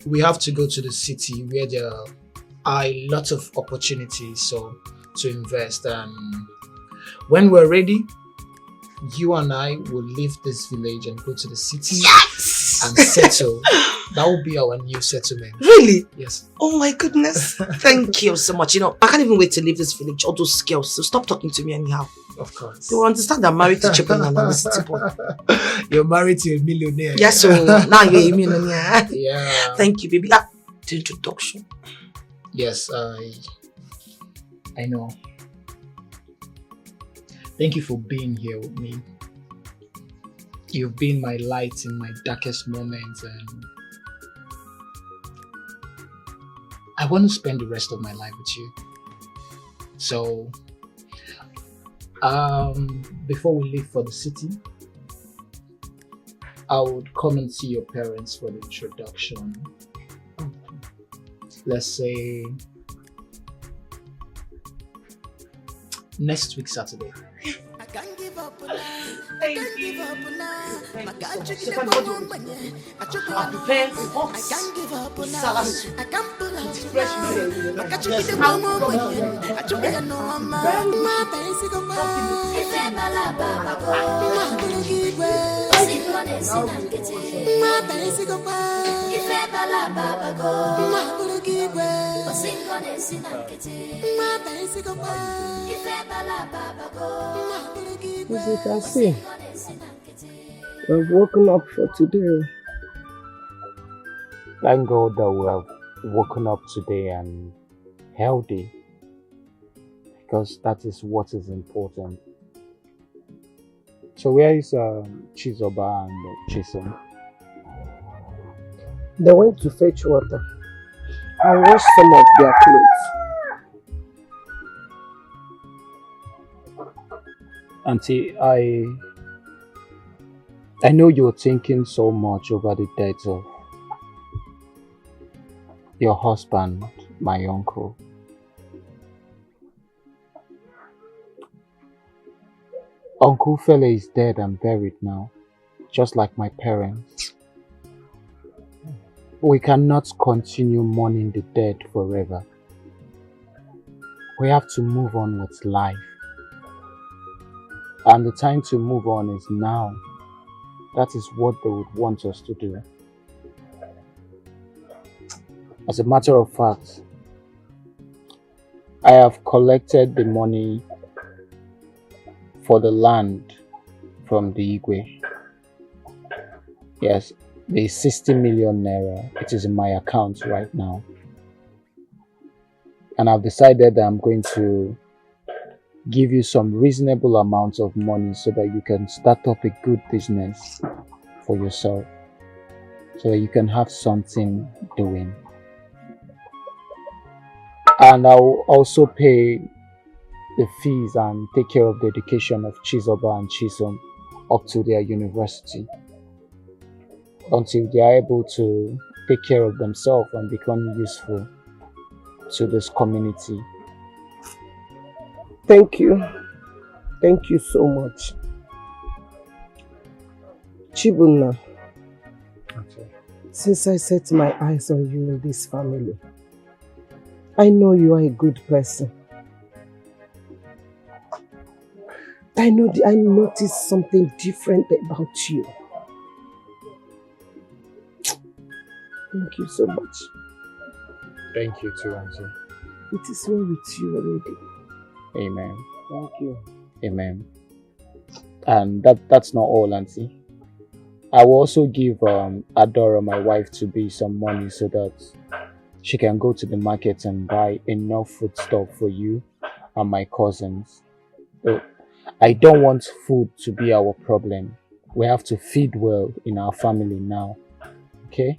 We have to go to the city where there are a lot of opportunities to invest. And when we're ready, you and I will leave this village and go to the city and settle. That will be our new settlement.
Really?
Yes.
Oh my goodness. Thank you so much. I can't even wait to leave this village, all those girls. So stop talking to me anyhow.
Of course.
You will understand I'm married to Chippen and I'm a city boy.
You're married to a millionaire.
Yes, so now you're a millionaire.
Yeah.
Thank you, baby. The introduction.
Yes, I know. Thank you for being here with me. You've been my light in my darkest moments, and I want to spend the rest of my life with you. So, before we leave for the city, I would come and see your parents for the introduction. Let's say next week Saturday.
Thank you. Thank you so much. I'm prepared to box. Salad. With fresh milk. Yes.
As you can see, we've woken up for today.
Thank God that we have woken up today and healthy, because that is what is important. So where is Chizoba and Chisom?
They went to fetch water and wash some of their clothes.
Auntie, I know you're thinking so much over the death of your husband, my uncle. Uncle Fele is dead and buried now, just like my parents. We cannot continue mourning the dead forever. We have to move on with life. And the time to move on is now. That is what they would want us to do. As a matter of fact, I have collected the money for the land from the Igwe. Yes, the 60 million naira. It is in my account right now. And I've decided that I'm going to give you some reasonable amounts of money so that you can start up a good business for yourself, so that you can have something doing. And I'll also pay the fees and take care of the education of Chizoba and Chisom up to their university until they are able to take care of themselves and become useful to this community.
Thank you. Thank you so much. Chibuna, since I set my eyes on you in this family, I know you are a good person. I noticed something different about you. Thank you so much.
Thank you too, Auntie.
It is well with you already.
Amen.
Thank you.
Amen. And that's not all, Auntie. I will also give Adora, my wife, to be some money so that she can go to the market and buy enough food stuff for you and my cousins. I don't want food to be our problem. We have to feed well in our family now. Okay?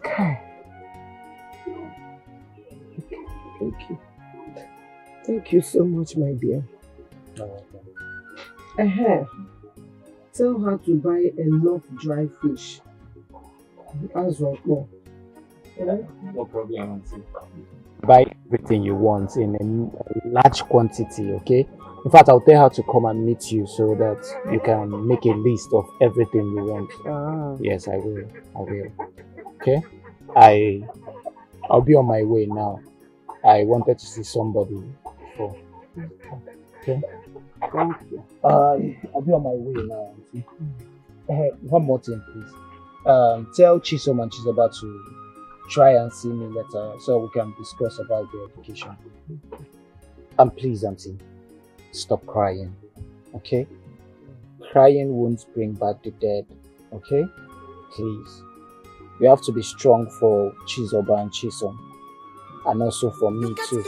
Okay. Thank you. Thank you so much, my dear. Tell her to buy enough dry fish. As well.
No problem, Auntie. Buy everything you want in a large quantity, okay? In fact, I'll tell her to come and meet you so that you can make a list of everything you want. Yes, I will. Okay? I'll be on my way now. I wanted to see somebody before. Okay?
Thank you.
I'll be on my way now, Auntie. One more thing, please. Tell Chisom and Chizoba to try and see me later so we can discuss about their education. And please, Auntie, stop crying, okay? Crying won't bring back the dead, okay? Please. You have to be strong for Chizoba and Chisom. And also for me too.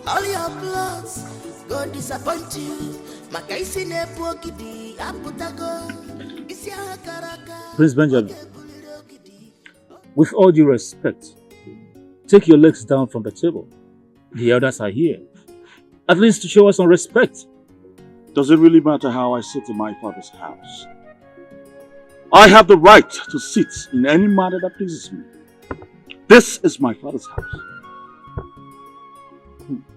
All your plans go disappoint you.
Prince Benjamin, with all due respect, take your legs down from the table. The elders are here. At least to show us some respect. Does it really matter how I sit in my father's house? I have the right to sit in any matter that pleases me. This is my father's house.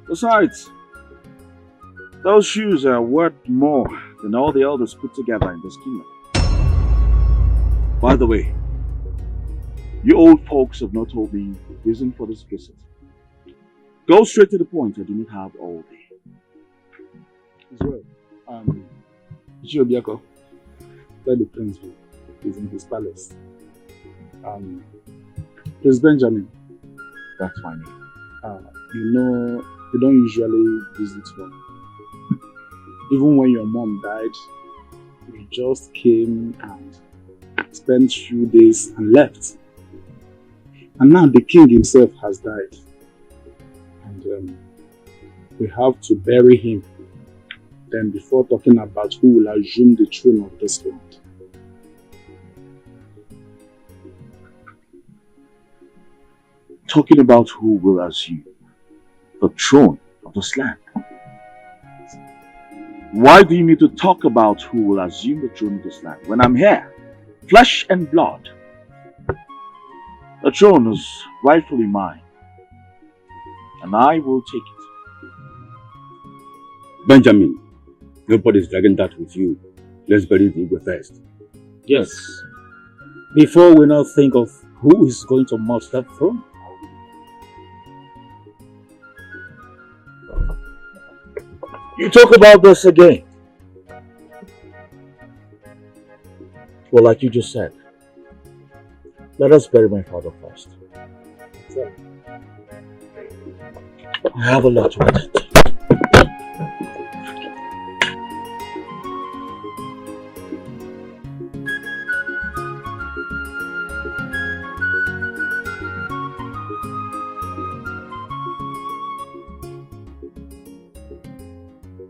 Besides, those shoes are worth more than all the elders put together in this kingdom. By the way, you old folks have not told me the reason for this visit. Go straight to the point. I do not have all day.
As well. Jiobiako, where the prince is in his palace. Prince Benjamin, that's my name. You know, you don't usually visit home. Even when your mom died, you just came and spent a few days and left. And now the king himself has died. And we have to bury him. Then before talking about who will assume the throne of this land.
Talking about who will assume the throne of this land. Why do you need to talk about who will assume the throne of this land when I'm here, flesh and blood? The throne is rightfully mine, and I will take it.
Benjamin, nobody's dragging that with you. Let's bury the Igwe first.
Yes, before we now think of who is going to mount that throne. You talk about this again. Well, like you just said, let us bury my father first. I have a lot to attend to.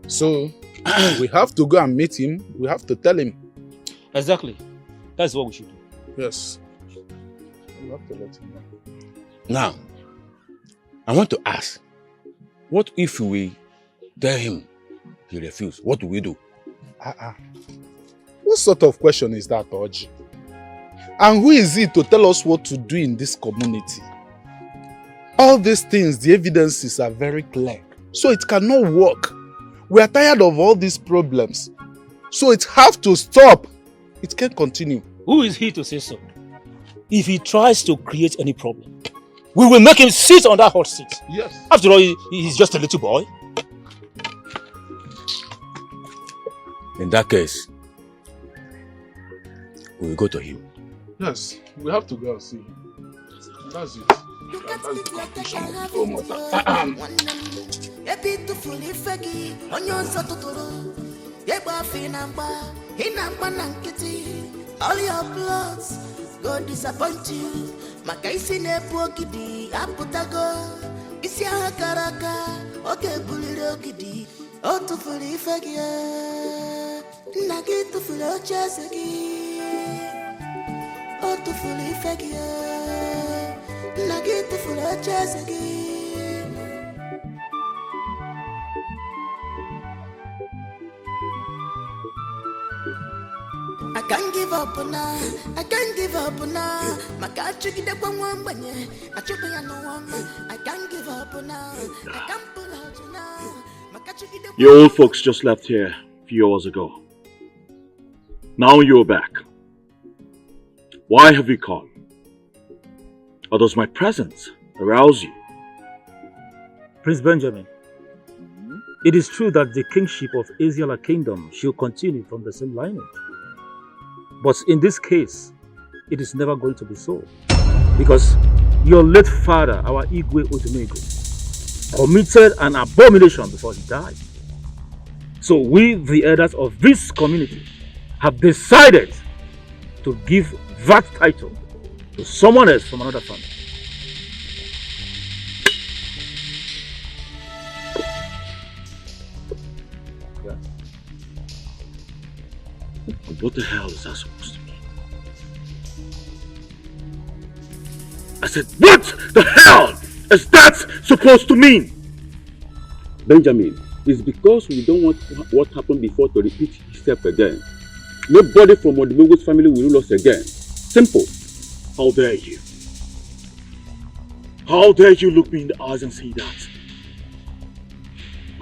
So,
We have to go and meet him. We have to tell him.
Exactly. That's what we should do.
Yes. We have to let him know.
Now, I want to ask, what if we tell him he refuses? What do we do?
What sort of question is that, Oji? And who is it to tell us what to do in this community? All these things, the evidences are very clear. So it cannot work. We are tired of all these problems. So it has to stop. It can't continue.
Who is he to say so? If he tries to create any problem, we will make him sit on that hot seat.
Yes.
After all, he's just a little boy.
In that case, we will go to him.
Yes, we have to go and see him. That's it. That's the conclusion of the whole
all your plots go disappoint you. Makaisi nepu okidi aputago. Isi akaraka oke buliri okidi. Otu fuli fegia. Nagi tu fuli ochesegi. Otu fuli fegia. Nagi tu fuli ochesegi. I can't give up now. I can't give up now. My country get up on one banye. I should be no one. I can't give up now. I can't pull out now. My country get up.
Your old folks just left here a few hours ago. Now you're back. Why have you come? Or does my presence arouse you?
Prince Benjamin, it is true that the kingship of Asiala Kingdom should continue from the same lineage. But in this case, it is never going to be so. Because your late father, our Igwe Odunego, committed an abomination before he died. So we, the elders of this community, have decided to give that title to someone else from another family.
What the hell is that supposed to mean? I said, what the hell is that supposed to mean?
Benjamin, it's because we don't want what happened before to repeat itself again. Nobody from Odumego's family will rule us again. Simple.
How dare you? How dare you look me in the eyes and say that?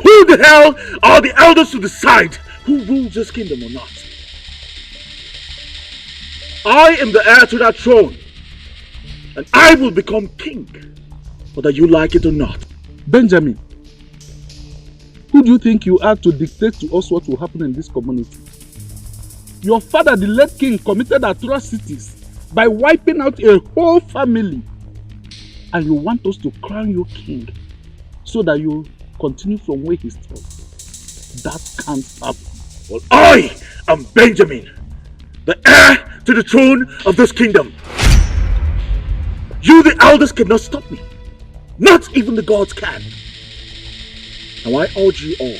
Who the hell are the elders to decide who rules this kingdom or not? I am the heir to that throne, and I will become king, whether you like it or not.
Benjamin, who do you think you are to dictate to us what will happen in this community? Your father, the late king, committed atrocities by wiping out a whole family, and you want us to crown you king so that you continue from where he stopped. That can't happen.
Well, I am Benjamin, the heir to the throne of this kingdom. You, the elders, cannot stop me. Not even the gods can. Now I urge you all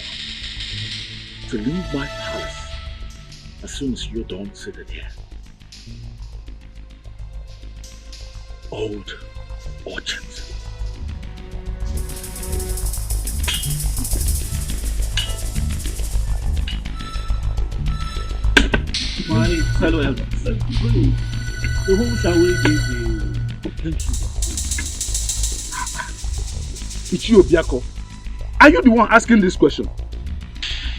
to leave my palace as soon as you're done sitting here. Old orchards.
My fellow elders, to whom shall we give the pension?
It's you, Obiako. Are you the one asking this question?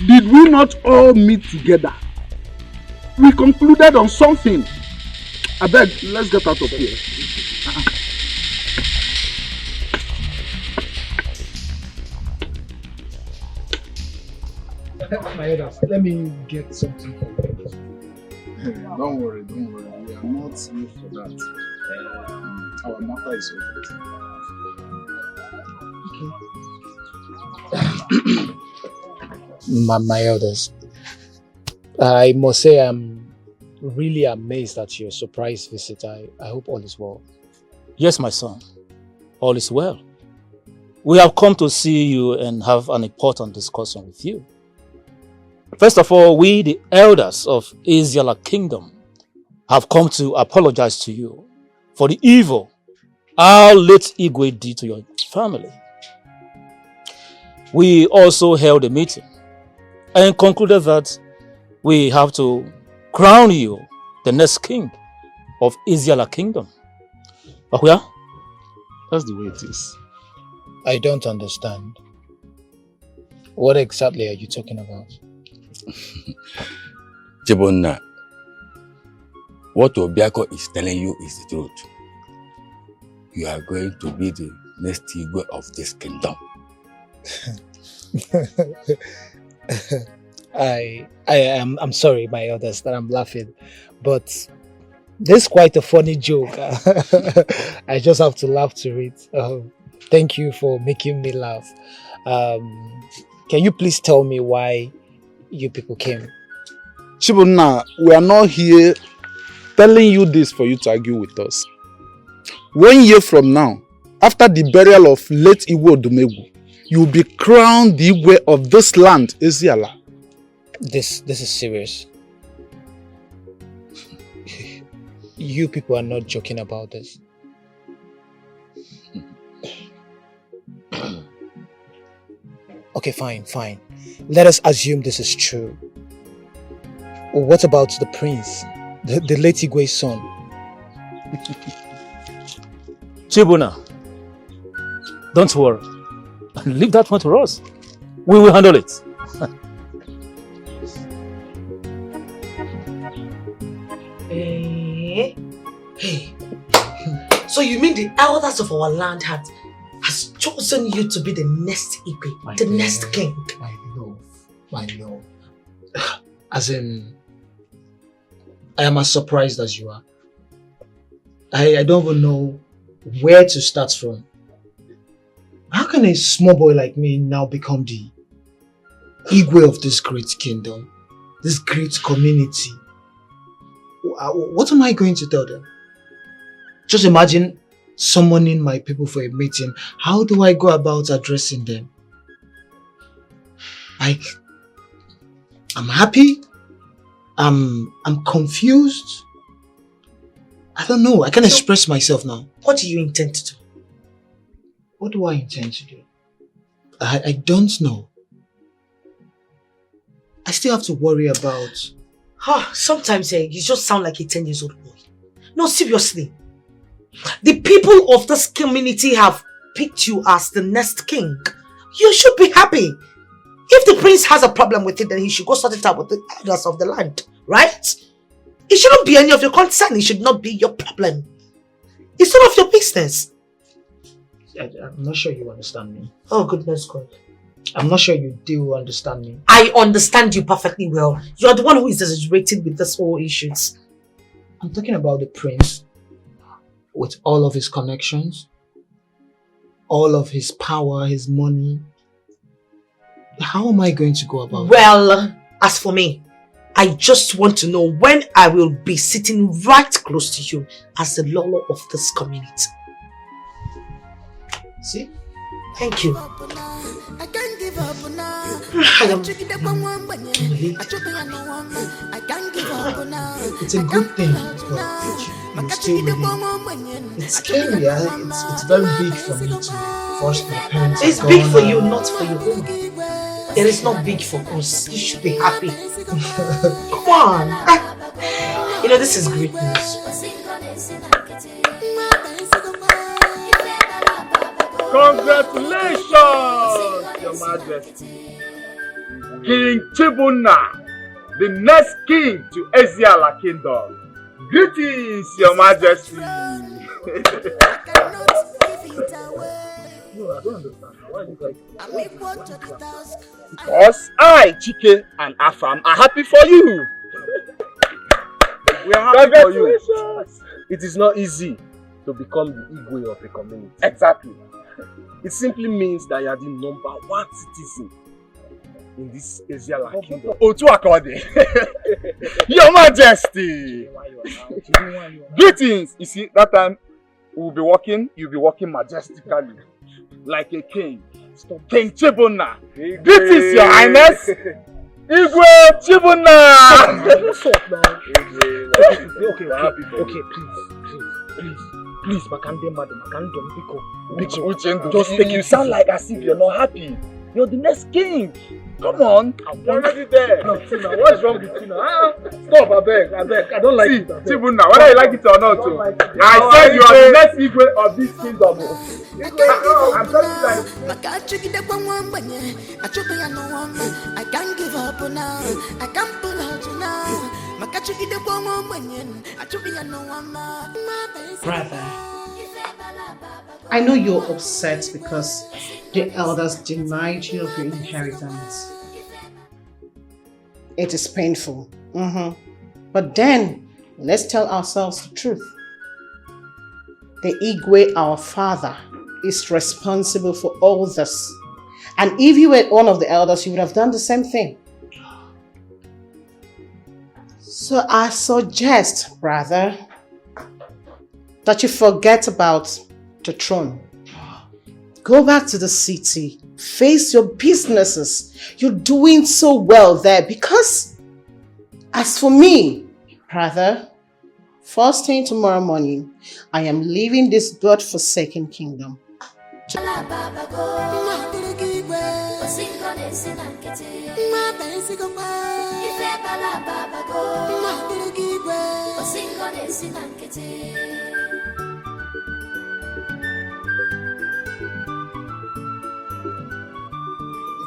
Did we not all meet together? We concluded on something. I beg, let's get out of here.
My elders, let me get something for you.
Don't worry. We are not here for that. Our matter is
Okay. My elders, I must say I'm really amazed at your surprise visit. I hope all is well.
Yes, my son. All is well. We have come to see you and have an important discussion with you. First of all, we, the elders of Isiala Kingdom, have come to apologize to you for the evil our late Igwe did to your family. We also held a meeting and concluded that we have to crown you the next king of Isiala Kingdom. Akuya, that's the way it is.
I don't understand. What exactly are you talking about?
Chibonna, what Obiako is telling you is the truth. You are going to be the next Igwe of this kingdom.
I'm sorry, my elders, that I'm laughing, but this is quite a funny joke. I just have to laugh to it. Thank you for making me laugh. Can you please tell me why you people came?
Chibonna, we are not here telling you this for you to argue with us. 1 year from now, after the burial of late Igwe Odumegwu, you will be crowned the Igwe of this land, Isiala.
This is serious. You people are not joking about this. Okay, fine. Let us assume this is true. What about the prince, the late Igwe's son?
Chibuna, don't worry. Leave that one to us. We will handle it.
Hey. So you mean the elders of our land has chosen you to be the next Igwe, the next king?
My love. As in, I am as surprised as you are. I don't even know where to start from. How can a small boy like me now become the Igwe of this great kingdom, this great community? What am I going to tell them? Just imagine summoning my people for a meeting. How do I go about addressing them? Like, I'm happy. I'm confused. I don't know. I can't express myself now.
What do you intend to do?
What do I intend to do? I don't know. I still have to worry about...
Sometimes you just sound like a 10 years old boy. No, seriously. The people of this community have picked you as the next king. You should be happy. If the prince has a problem with it, then he should go sort it out with the elders of the land, right? It shouldn't be any of your concern. It should not be your problem. It's none of your business.
I'm not sure you understand me.
Oh, goodness God.
I'm not sure you do understand me.
I understand you perfectly well. You are the one who is exaggerating with this whole issues.
I'm talking about the prince with all of his connections, all of his power, his money. How am I going to go about it?
Well, as for me, I just want to know when I will be sitting right close to you as the Lolo of this community.
See?
Thank you.
I can't give up now. I can't give up now.
It's a good thing, but you stay with me. It's scary. It's very big for me to force my parents.
It's big for you, not for your woman. It is not big for us. You should be happy. Come on. You know, this is great news.
Congratulations, Your Majesty. King Chibuna, the next king to Isiala Kingdom. Greetings, Your Majesty.
No, I don't understand. Why are you guys...
Because I, Chike, and Afam are happy for you.
We are happy for you. It is not easy to become the Igwe of a community.
Exactly.
It simply means that you are the #1 citizen in this Isiala Kingdom.
Otu Akode. Your Majesty. Greetings. You see, that time we'll be walking, you'll be walking majestically, like a king. King Chibuna. Greetings, Your Highness.
Igwe Chibuna!
What's up now? Okay, please, Makande madam, Makandom, Biko. Just take you sound like as if you're not happy. You're the next king. Come on. I'm already there. No, Tina, what's wrong with Tina? Stop, I beg. I don't like it.
Chibuna, whether you like it or not, I said you are the next Igwe of this kingdom. I'm telling you
I can't give up now. I can't pull out now.
Brother, I know you're upset because the elders denied you of your inheritance. It is painful. But then, let's tell ourselves the truth. The Igwe, our father, is responsible for all this. And if you were one of the elders, you would have done the same thing. So I suggest, brother, that you forget about the throne. Go back to the city, face your businesses. You're doing so well there because, as for me, brother, first thing tomorrow morning, I am leaving this God-forsaken kingdom.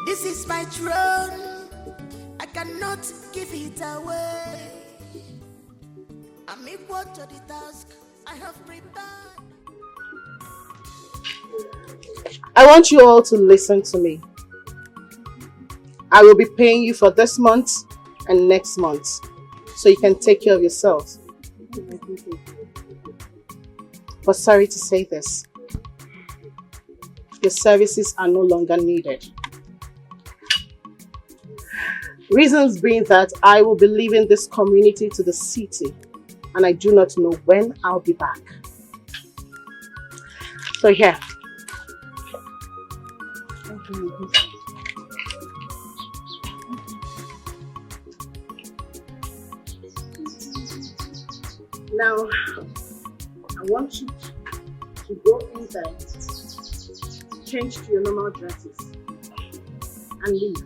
This is my throne. I cannot give it away. I'm equal to the task I have prepared.
I want you all to listen to me. I will be paying you for this month and next month, so you can take care of yourselves. But sorry to say this, your services are no longer needed. Reasons being that I will be leaving this community to the city, and I do not know when I'll be back. So here. Now, I want you to go inside, change to your normal dresses, and leave.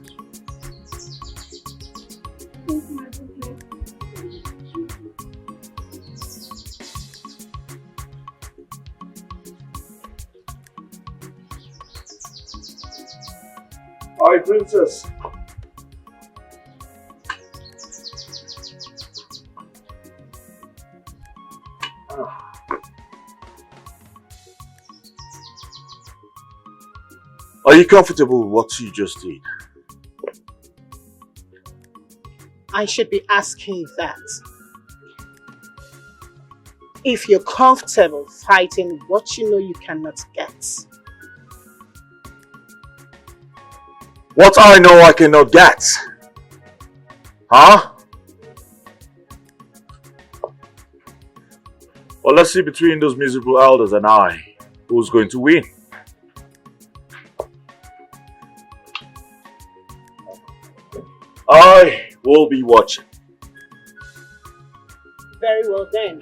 Hi, princess.
Are you comfortable with what you just did?
I should be asking you that. If you're comfortable fighting what you know you cannot get.
What I know I cannot get. Huh? Well, let's see between those miserable elders and I, who's going to win. I will be watching.
Very well then.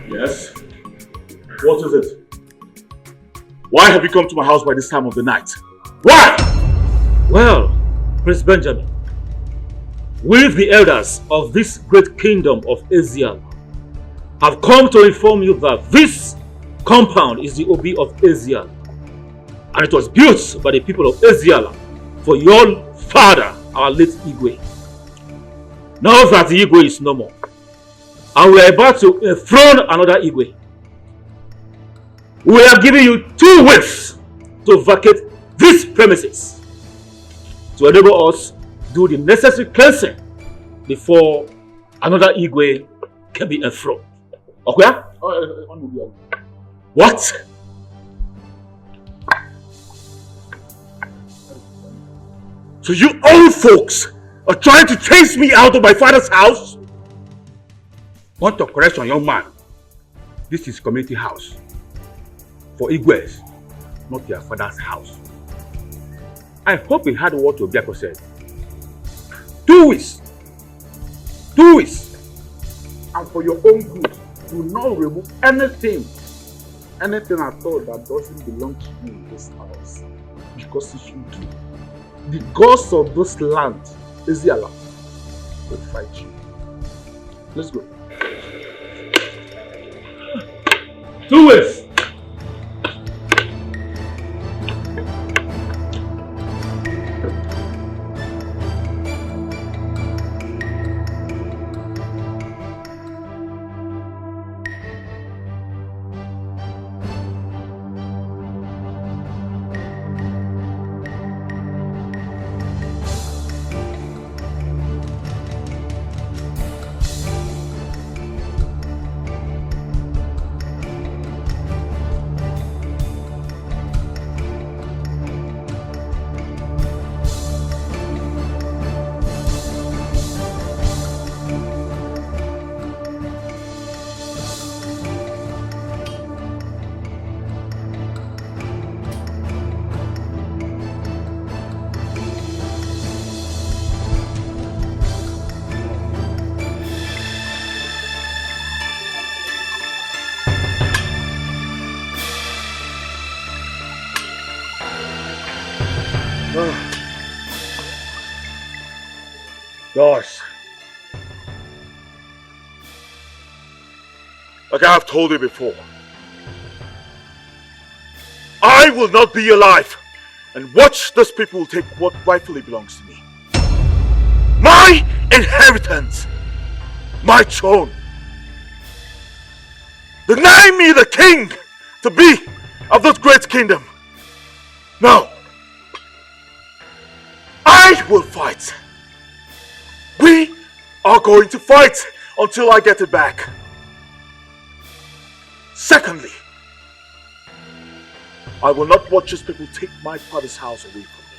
Yes? What is it? Why have you come to my house by this time of the night? Why?
Well, Prince Benjamin, we the elders of this great kingdom of Asia have come to inform you that this compound is the Obi of Asia, and it was built by the people of Asia for your father, our late Igwe. Now that the Igwe is no more, and we are about to enthrone another Igwe, we are giving you 2 weeks to vacate these premises to enable us do the necessary cleansing before another Igwe can be enthroned. Okay? What?
So you old folks are trying to chase me out of my father's house? Want to correction, young man. This is community house. For Igwes, not their father's house. I hope you heard what Obiako said. 2 weeks. 2 weeks. And for your own good, do not remove anything at all that doesn't belong to you in this house. Because if you do, the gods of this land, Eziala, will fight you. Let's go.
2 weeks.
Gosh. Like I have told you before, I will not be alive and watch those people take what rightfully belongs to me. My inheritance, my throne. Deny me the king to be of this great kingdom. No. I will fight. We are going to fight until I get it back. Secondly, I will not watch these people take my father's house away from me.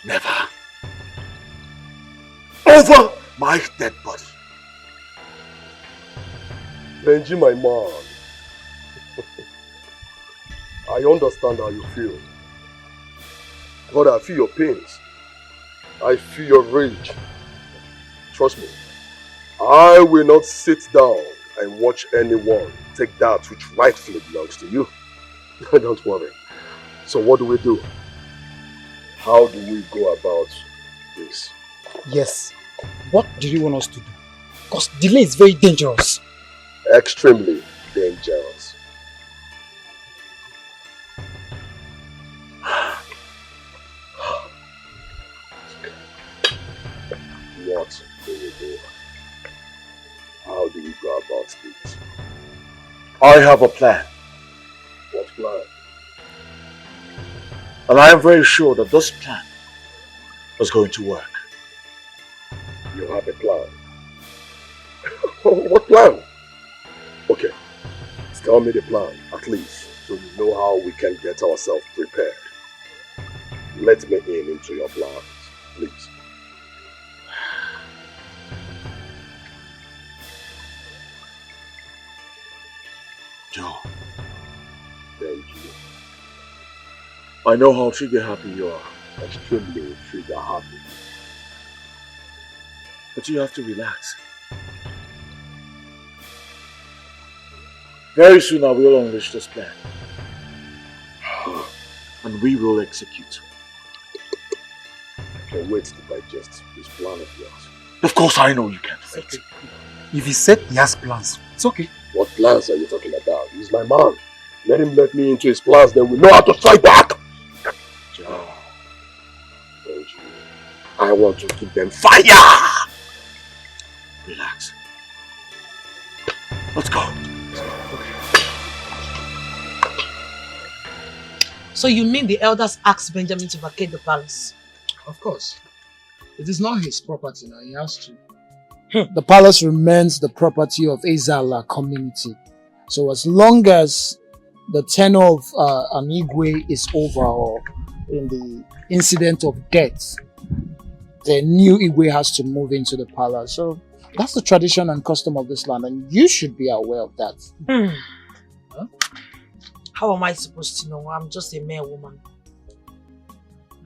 Never. Over my dead body.
Benji, my man. I understand how you feel. God, I feel your pains. I feel your rage. Trust me, I will not sit down and watch anyone take that which rightfully belongs to you. Don't worry. So what do we do? How do we go about this?
Yes. What do you want us to do? Because delay is very dangerous.
Extremely dangerous. What do we do? How do we go about this?
I have a plan.
What plan?
And I am very sure that this plan is going to work.
You have a plan? What plan? Okay, tell me the plan, at least, so we know how we can get ourselves prepared. Let me in into your plans, please.
Joe.
Thank you.
I know how trigger happy you are.
Extremely trigger happy.
But you have to relax. Very soon I will unleash this plan. and we will execute.
I can't wait to digest this plan of yours.
Of course I know you can't wait.
If he said he has plans, it's okay.
What plans are you talking about? He's my man. Let him let me into his plans, then we know how to strike back. I want to give them fire!
Relax. Let's go.
So you mean the elders asked Benjamin to vacate the palace?
Of course. It is not his property now, he has to. The palace remains the property of Ezala community. So as long as the tenure of an Igwe is over or in the incident of death, the new Igwe has to move into the palace. So that's the tradition and custom of this land, and you should be aware of that.
Huh? How am I supposed to know? I'm just a mere woman.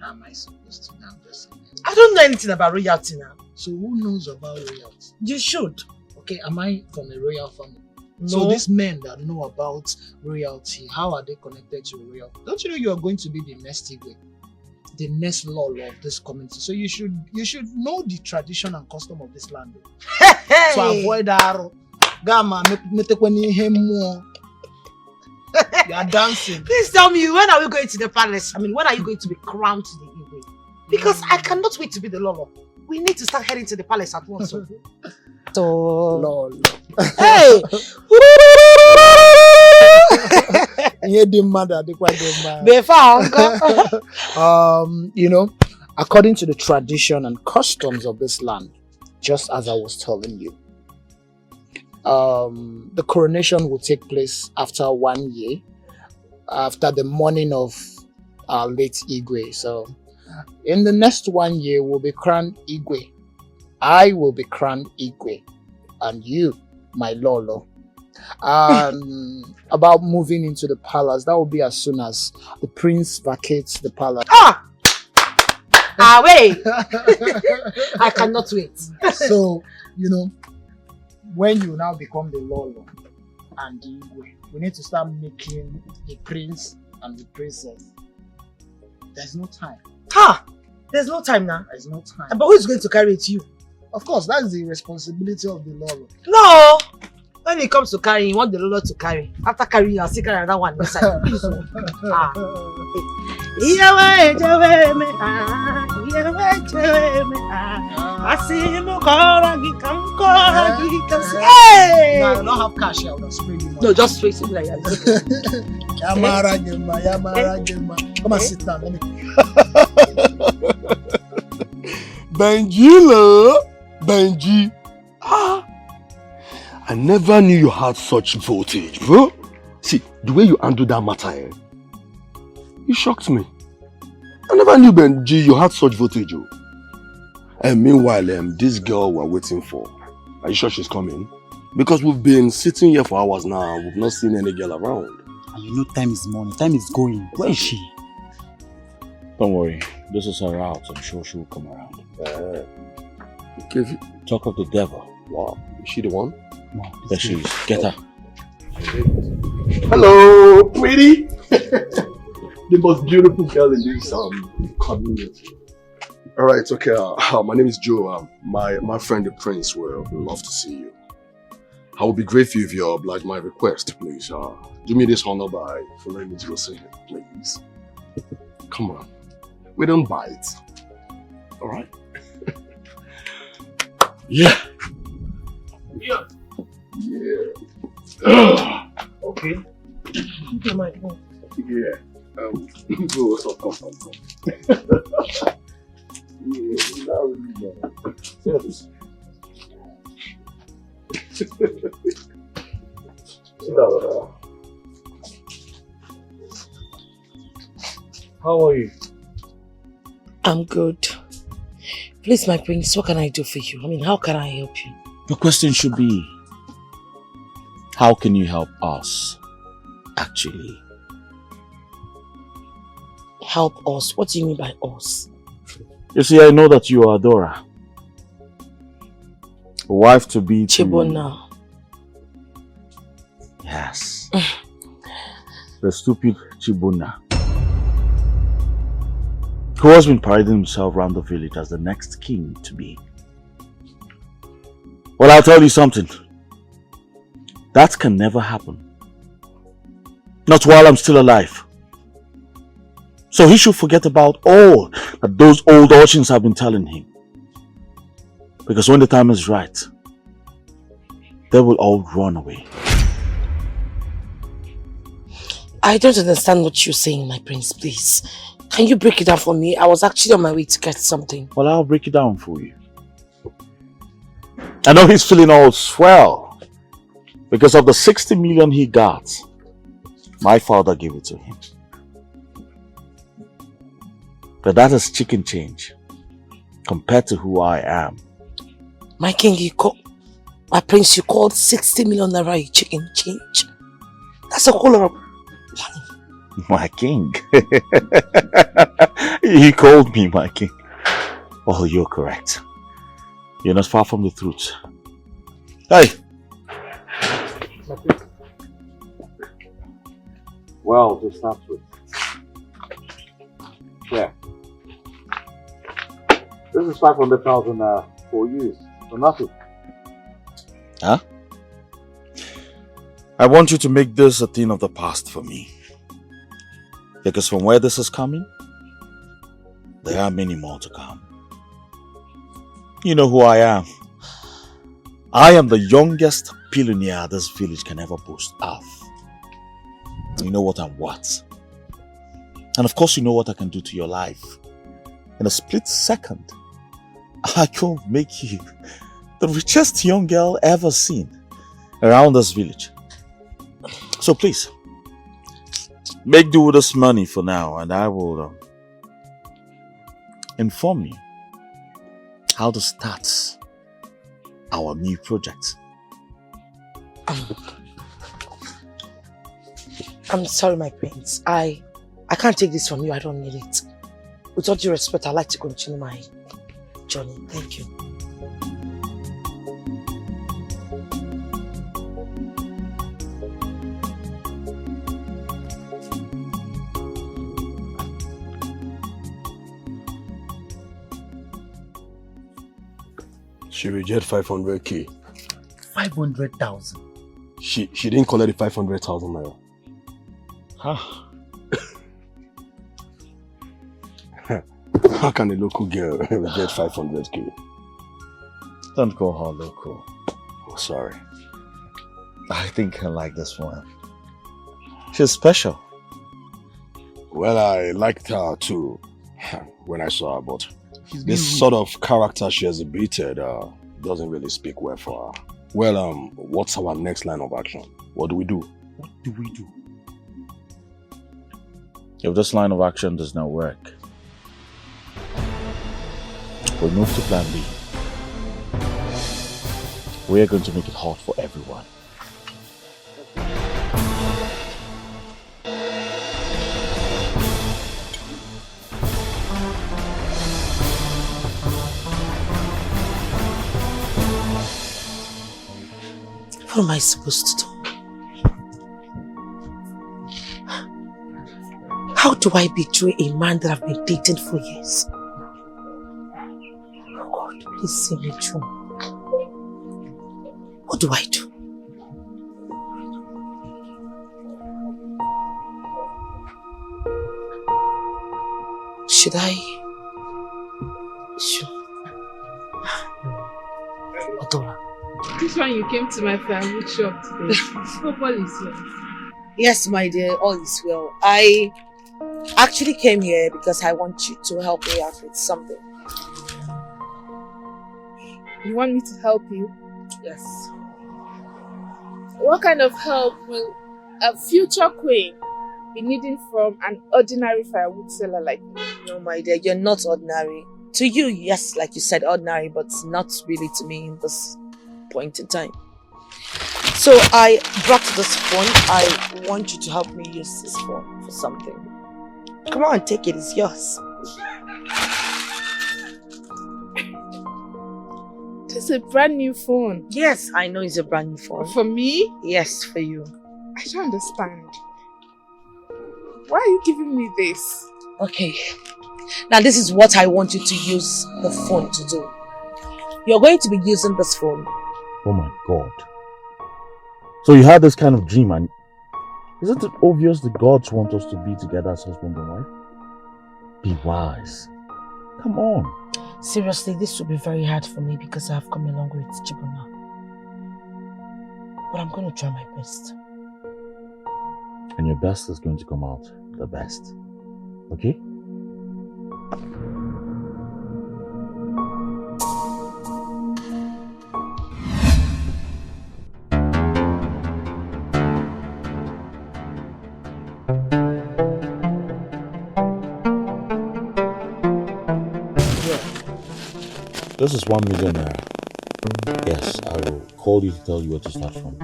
How am I supposed to know? I'm just a mere woman.
I don't know anything about royalty now.
So who knows about royalty?
You should.
Okay, am I from a royal family?
No.
So these men that know about royalty, how are they connected to royalty? Don't you know you are going to be the next Igwe? The next law of this community. So you should know the tradition and custom of this land.
Hey!
So avoid that. Gama, you are dancing.
Please tell me, when are we going to the palace? I mean, when are you going to be crowned to the Igwe? Because I cannot wait to be the Lolo. We need to start heading to the palace at once. So,
Lol.
Hey!
You know, according to the tradition and customs of this land, just as I was telling you, the coronation will take place after 1 year, after the mourning of our late Igwe. So, in the next 1 year, we'll be crowned Igwe. I will be crowned Igwe, and you, my Lolo. About moving into the palace, that will be as soon as the prince vacates the palace.
Wait! I cannot wait.
So, you know, when you now become the Lolo and the Igwe, we need to start making the prince and the princess. There's no time.
There's no time now.
There's no time.
But who's going to carry it? You?
Of course, that's the responsibility of the Lolo.
No! When it comes to carrying, you want the Lolo to carry. After carrying, I'll still carry another one inside. Hey!
No, I don't have cash here. I will spray you.
No, just face it like that.
Come and sit down. Let me.
Benji. I never knew you had such voltage, bro. See, the way you handled that matter, you shocked me. I never knew, Benji, you had such voltage. And meanwhile, this girl we're waiting for, are you sure she's coming? Because we've been sitting here for hours now, we've not seen any girl around.
And you know time is money, time is going. Where is she?
Don't worry, this is her out. I'm sure she will come around.
Okay.
Talk of the devil.
Wow, is she the one?
No, there she is. Get her.
Hello, pretty. The most beautiful girl in this community. All right, okay. My name is Joe. My friend the Prince will love to see you. I will be grateful if you oblige my request, please. Do me this honor by following me to go see him, please. Come on, we don't bite. All right. Yeah.
Yeah.
Okay.
Okay, my phone.
Yeah. Go, so come. Service.
How are you?
I'm good. Please, my prince, what can I do for you? I mean, how can I help you?
The question should be, how can you help us, actually?
Help us? What do you mean by us?
You see, I know that you are Dora. A wife to be to...
Chibona.
Yes. The stupid Chibona.
who has been parading himself around the village as the next king to be. Well, I'll tell you something. That can never happen. Not while I'm still alive. So he should forget about all that those old urchins have been telling him. Because when the time is right, they will all run away.
I don't understand what you're saying, my prince, please. Can you break it down for me? I was actually on my way to get something.
Well, I'll break it down for you. I know he's feeling all swell because of the 60 million he got. My father gave it to him. But that is chicken change compared to who I am.
My king, my prince, you called 60 million naira a chicken change? That's a whole lot of money.
My king. He called me my king. Well, you're correct. You're not far from the truth. Hey! Well, to start with. Yeah. This is 500,000 for you. For nothing. Huh? I want you to make this a thing of the past for me. Because from where this is coming, there are many more to come. You know who I am. I am the youngest billionaire this village can ever boast of. You know what I'm worth. And of course you know what I can do to your life. In a split second, I can make you the richest young girl ever seen around this village. So please, make do with this money for now, and I will inform you how to start our new project.
I'm sorry, my prince. I can't take this from you. I don't need it. With all due respect, I'd like to continue my journey. Thank you.
She rejected 500k.
500,000.
She didn't collect the 500,000 naira.
Huh?
How can a local girl reject 500k?
Don't call her local.
Oh, sorry.
I think I like this one. She's special.
Well, I liked her too when I saw her, but this sort of character she has exhibited doesn't really speak well for her. Well, what's our next line of action? What do we do?
What do we do?
If this line of action does not work, we'll move to plan B. We are going to make it hard for everyone.
What am I supposed to do? How do I betray a man that I've been dating for years? Oh God, please see me through. What do I do? Should I? Odora.
This one you came to my firewood shop today. Hope all is well.
Yes, my dear, all is well. I actually came here because I want you to help me out with something.
You want me to help you?
Yes.
What kind of help will a future queen be needing from an ordinary firewood seller like me?
No, my dear, you're not ordinary. To you, yes, like you said, ordinary, but not really to me in this point in time. So I brought this phone. I want you to help me use this phone for something. Come on, take it. It's yours.
This is a brand new phone.
Yes, I know it's a brand new phone.
For me?
Yes, for you.
I don't understand. Why are you giving me this?
Okay. Now this is what I want you to use the phone to do. You're going to be using this phone.
Oh my God. So you had this kind of dream, and isn't it obvious the gods want us to be together as husband and wife? Be wise. Come on.
Seriously, this will be very hard for me because I have come a long way with Chibuna. But I'm going to try my best.
And your best is going to come out the best. Okay? This is 1 million naira. Yes, I will call you to tell you where to start from.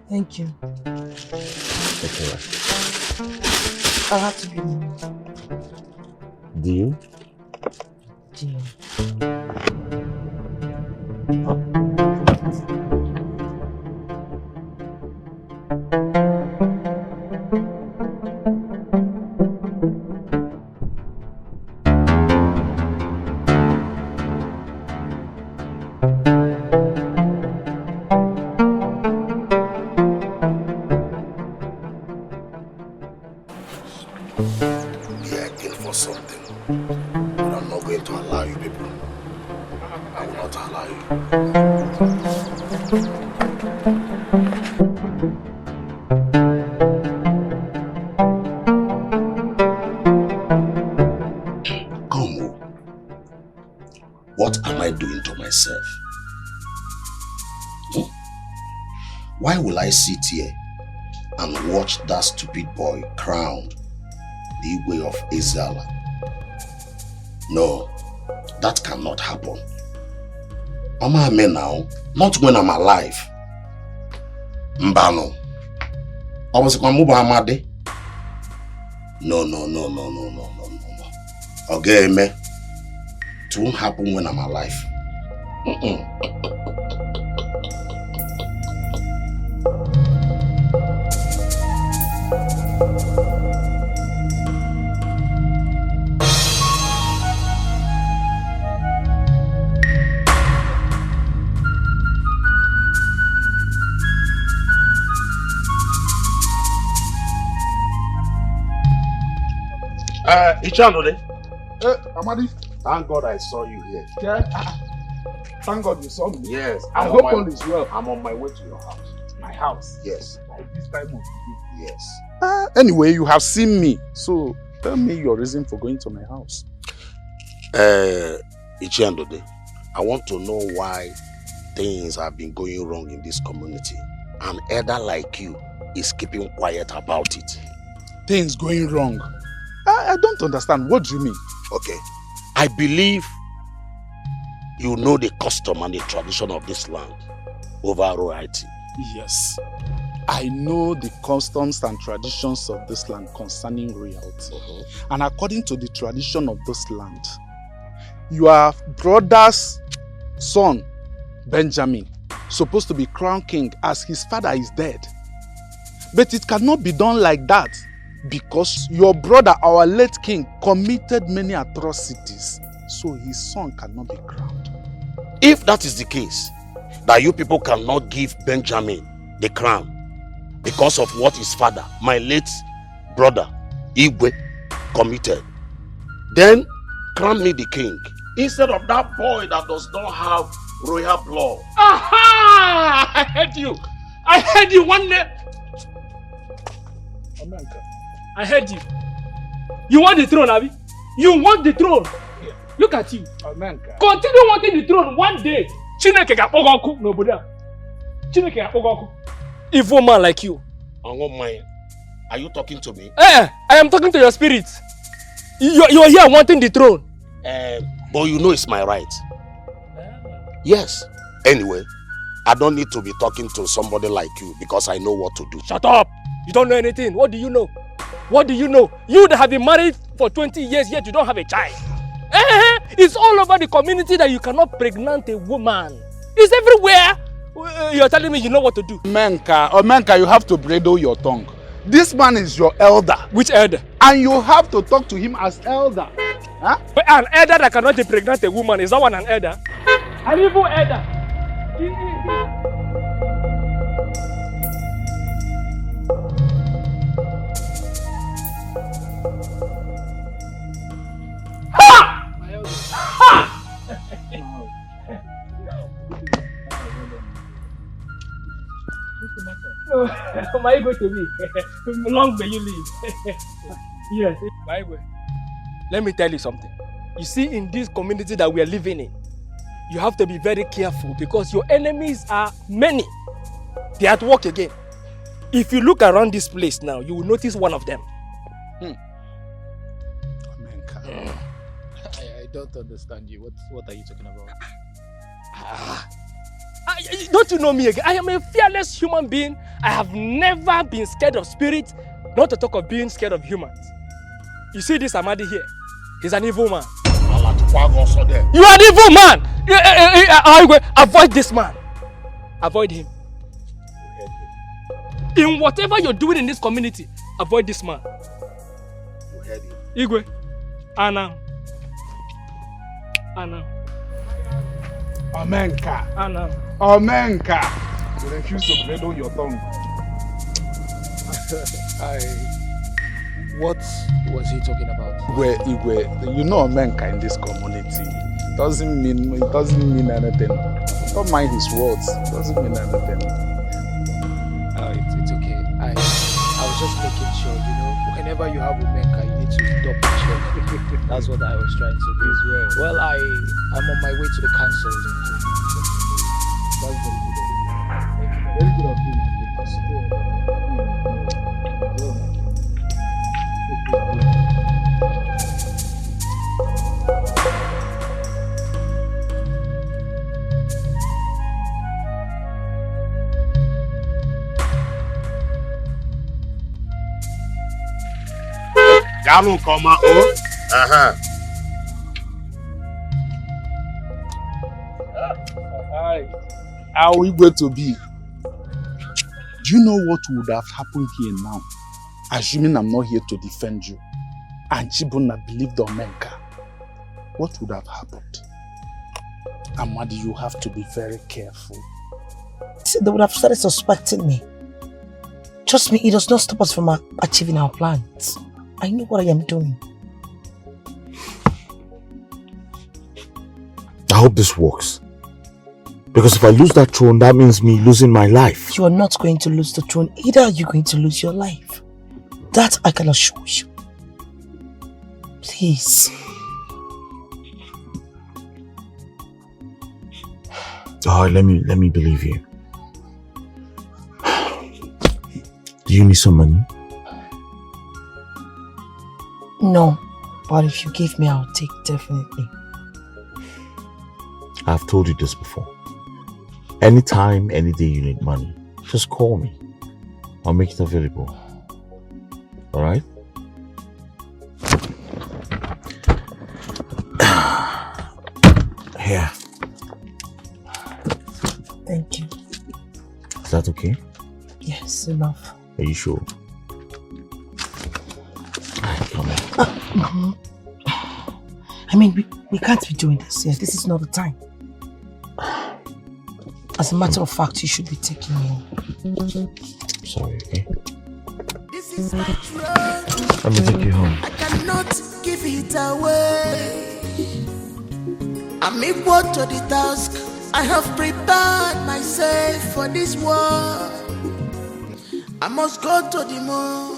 Thank you.
Take care.
I'll have to be more.
Deal?
Deal.
Why will I sit here and watch that stupid boy crowned the Igwe of Ezala? No, that cannot happen. Ama me now, not when I'm alive. Mbano. I was Amade. No. Okay, me. It won't happen when I'm alive.
Ichanode.
Amadi.
Thank God I saw you here.
Yeah. Thank God you saw me.
Yes.
I hope all is well.
I'm on my way to your house.
My house?
Yes.
Like this time of the day?
Yes.
Anyway, you have seen me. So tell me your reason for going to my house.
Ichanode, I want to know why things have been going wrong in this community. An elder like you is keeping quiet about it.
Things going wrong? I don't understand. What do you mean?
Okay. I believe you know the custom and the tradition of this land over royalty.
Yes. I know the customs and traditions of this land concerning royalty. And according to the tradition of this land, your brother's son, Benjamin, supposed to be crowned king as his father is dead. But it cannot be done like that because your brother, our late king, committed many atrocities. So his son cannot be crowned.
If that is the case, that you people cannot give Benjamin the crown because of what his father, my late brother, Igwe, committed, then crown me the king instead of that boy that does not have royal blood.
Aha! I heard you. I heard you one day. I heard you. You want the throne, Abi? You want the throne? Yeah. Look at you. Continue wanting the throne one day. Chineke ga-akpọgọkụ n'obodo a. Chineke ga-akpọgọkụ. Evil man like you.
Are you talking to me?
I am talking to your spirit. You are here wanting the throne.
But you know it's my right. Yes. Anyway, I don't need to be talking to somebody like you because I know what to do.
Shut up. You don't know anything. What do you know? What do you know? You that have been married for 20 years yet you don't have a child.
It's all over the community that you cannot pregnant a woman. It's everywhere. You're telling me you know what to do.
Menka, you have to bridle your tongue. This man is your elder.
Which elder?
And you have to talk to him as elder. Huh?
An elder that cannot impregnate a woman, is that one an elder? An evil elder. Ha! Ha! My ego to me. Long may you live. Yes. My ego. Let me tell you something. You see, in this community that we are living in, you have to be very careful because your enemies are many. They are at work again. If you look around this place now, you will notice one of them.
I don't understand you. What are you talking about?
Don't you know me again? I am a fearless human being. I have never been scared of spirits, not to talk of being scared of humans. You see this Amadi here? He's an evil man. You are an evil man! Avoid this man. Avoid him. In whatever you're doing in this community, avoid this man.
You heard him.
Igwe. Anna.
Omenka.
Anna.
Omenka. You refuse to bridle your tongue.
What was he talking about?
Igwe, you know Omenka in this community. It doesn't mean anything. Don't mind his words. It doesn't mean anything.
It's okay. I was just making sure, you know, whenever you have Omenka, you need to double check. That's what I was trying to do. Well, I'm on my way to the council. That's very good. Very good of you.
Galu koma o.
How are we going to be? Do you know what would have happened here now? Assuming I'm not here to defend you, and Chibuna believed Omenka, what would have happened? Amadi, you have to be very careful.
See, they would have started suspecting me. Trust me, it does not stop us from achieving our plans. I know what I am doing.
I hope this works. Because if I lose that throne, that means me losing my life.
You are not going to lose the throne. Either are you going to lose your life. That I can assure you. Please.
Alright, let me believe you. Do you need some money?
No, but if you give me, I'll take definitely.
I've told you this before. Anytime, any day you need money, just call me. I'll make it available. Alright? Here.
Thank you.
Is that okay?
Yes, enough.
Are you sure?
I mean, we can't be doing this here. This is not the time. As a matter of fact, you should be taking me home.
Sorry, okay?
This is my truth.
Let me take you home.
I cannot give it away. I'm equal to the task. I have prepared myself for this war. I must go to the moon,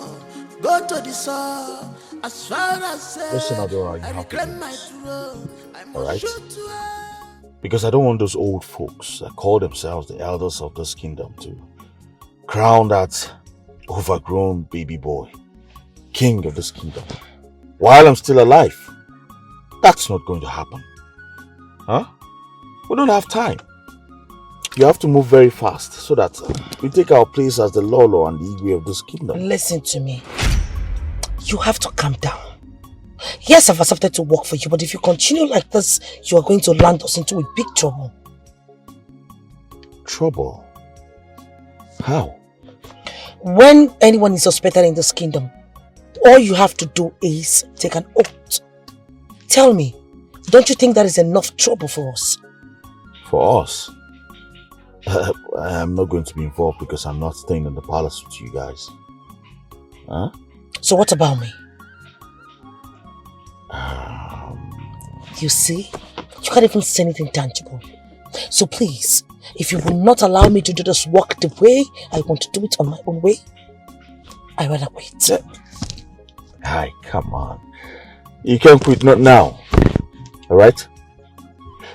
go to the sun. As far as
Listen, Adora, you
I
have to
reclaim
do
my
this.
throne. I must
Alright?
shoot to her.
Because I don't want those old folks that call themselves the elders of this kingdom to crown that overgrown baby boy king of this kingdom while I'm still alive. That's not going to happen. Huh? We don't have time. You have to move very fast so that we take our place as the Lolo and the Igwe of this kingdom.
Listen to me. You have to calm down. Yes, I've accepted to work for you, but if you continue like this, you are going to land us into a big trouble.
Trouble? How?
When anyone is suspected in this kingdom, all you have to do is take an oath. Tell me, don't you think that is enough trouble for us?
For us? I'm not going to be involved because I'm not staying in the palace with you guys. Huh?
So what about me? You see, you can't even say anything tangible. So please, if you will not allow me to do this work the way I want to do it on my own way, I'd rather quit.
Hi, come on. You can quit, not now. Alright?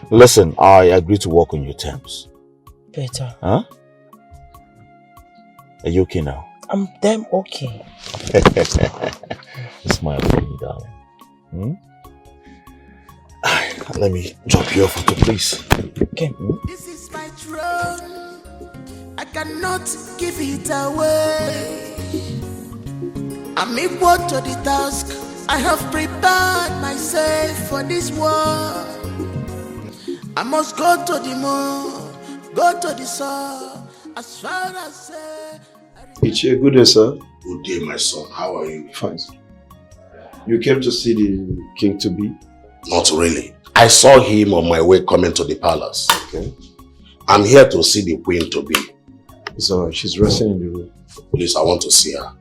Listen, I agree to work on your terms.
Better.
Huh? Are you okay now?
I'm damn okay.
Smile for me, darling. Hmm? Let me drop you off with you, please.
Okay.
This is my throne. I cannot give it away. I'm equal to the task. I have prepared myself for this war. I must go to the moon, go to the sun, as far as
It's a good day, sir.
Good day, my son. How are you?
Fine. You came to see the king-to-be?
Not really. I saw him on my way coming to the palace.
Okay.
I'm here to see the queen-to-be.
It's alright. She's resting in the room.
Please, I want to see her.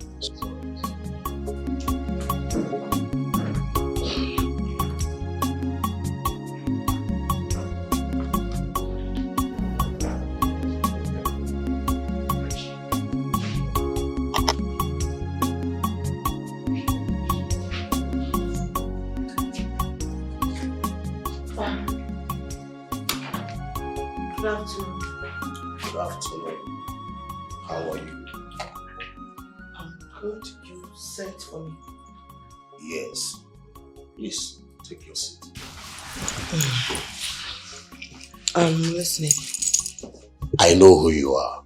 Good afternoon. How are you?
I'm good. You sent for me.
Yes. Please, take your seat.
I'm listening.
I know who you are.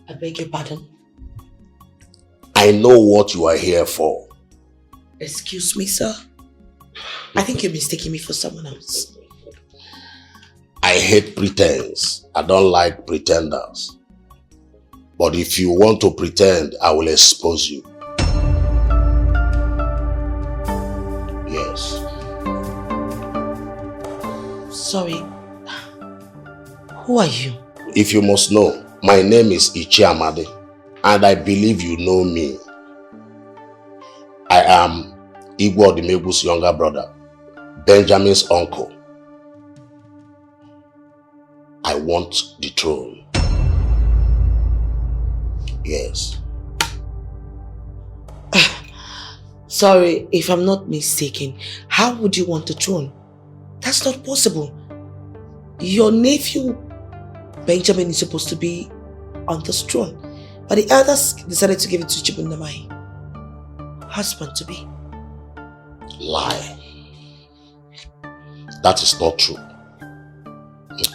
I beg your pardon?
I know what you are here for.
Excuse me, sir. I think you're mistaking me for someone else.
I hate pretense. I don't like pretenders. But if you want to pretend, I will expose you. Yes.
Sorry. Who are you?
If you must know, my name is Ichiamade, and I believe you know me. I am Igwe Odimegu's younger brother, Benjamin's uncle. I want the throne. Yes.
Sorry, if I'm not mistaken, how would you want the throne? That's not possible. Your nephew, Benjamin, is supposed to be on this throne, but the elders decided to give it to Chibundamai, husband-to-be.
Lie. That is not true.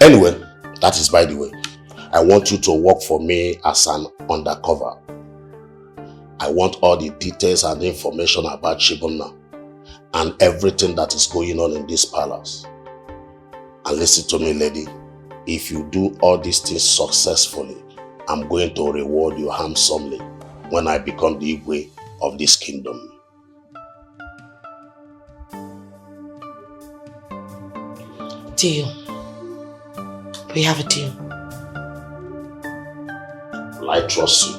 Anyway, that is by the way. I want you to work for me as an undercover. I want all the details and information about Shibuna and everything that is going on in this palace. And listen to me, lady. If you do all these things successfully, I'm going to reward you handsomely when I become the Igwe of this kingdom.
Deal. We have a deal.
Will I trust you?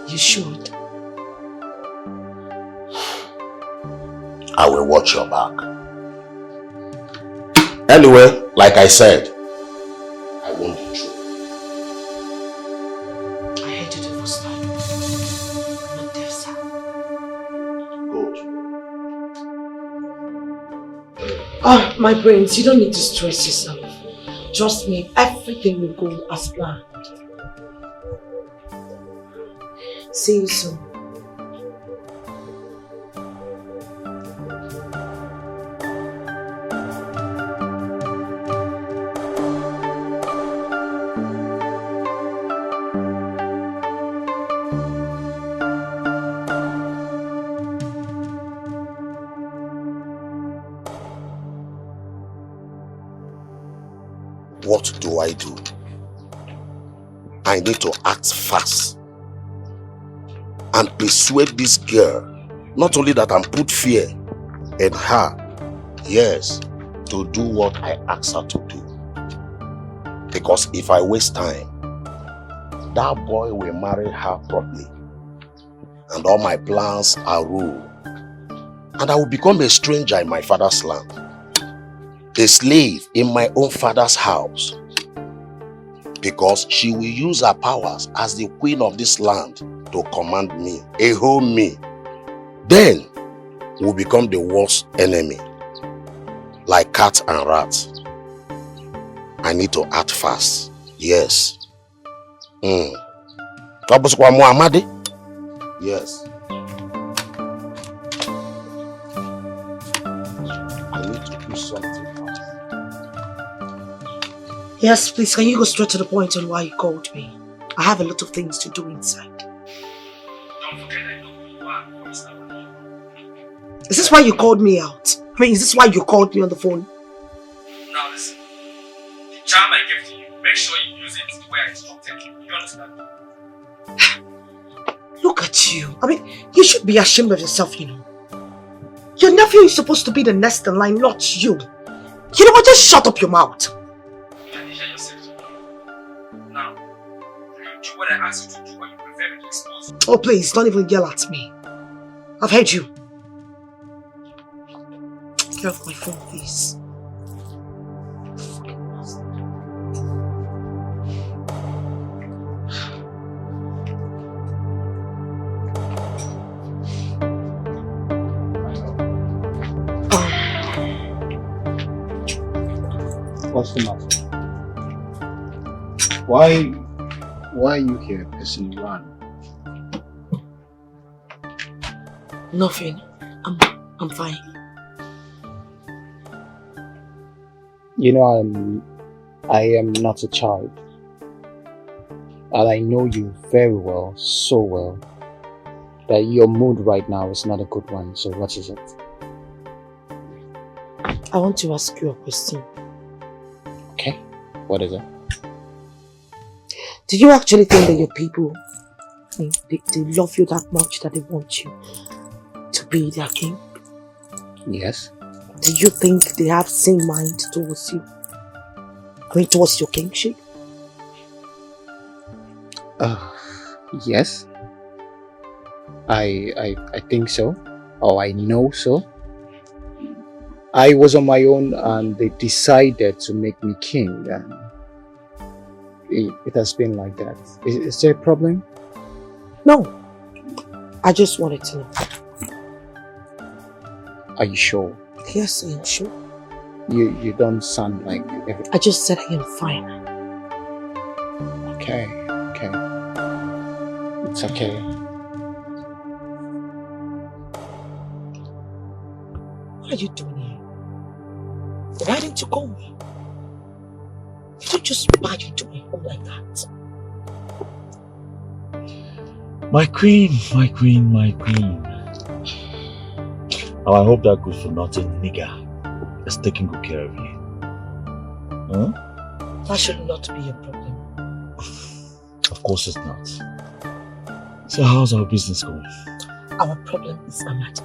You should.
I will watch your back. Anyway, like I said, I want the truth.
I hate you the first time. I'm not deaf, sir.
Good.
My brains, you don't need to stress yourself. Trust me, everything will go as planned. See you soon.
What do? I need to act fast and persuade this girl, not only that I'm put fear in her, yes, to do what I ask her to do. Because if I waste time, that boy will marry her properly. And all my plans are ruined. And I will become a stranger in my father's land. A slave in my own father's house. Because she will use her powers as the queen of this land to command me, own me. Then we'll become the worst enemy. Like cat and rat. I need to act fast. Yes. Yes. I need to do something about it.
Yes, please, can you go straight to the point on why you called me? I have a lot of things to do inside.
Don't forget I know who you are.
Is this why you called me out? I mean, is this why you called me on the phone?
Now listen. The charm I gave to you, make sure you use it the way I instructed you. You understand?
Look at you. I mean, you should be ashamed of yourself, you know. Your nephew is supposed to be the next in line, not you. You know what? Just shut up your mouth.
You can hear yourself. Now, you do what I ask you to do, or you prefer me to expose you.
Oh, please, don't even yell at me. I've heard you. Get off my phone, please.
What's the matter? Why are you here, person one?
Nothing. I'm fine.
You know, I am not a child. And I know you very well, so well, that your mood right now is not a good one. So what is it?
I want to ask you a question.
Okay, what is it?
Do you actually think that your people, they love you that much that they want you to be their king?
Yes.
Do you think they have same mind towards you? I mean, towards your kingship?
Yes. I think so. Or I know so. I was on my own and they decided to make me king, and it has been like that. Is there a problem?
No. I just wanted to know.
Are you sure?
Yes, I am sure.
You don't sound like
I just said I am fine.
Okay. It's okay.
What are you doing here? Why didn't you call me? You don't just barge into my home like that.
My queen. Oh, I hope that good for nothing nigger is taking good care of you. Huh?
That should not be a problem.
Of course it's not. So how's our business going?
Our problem is Ahmad.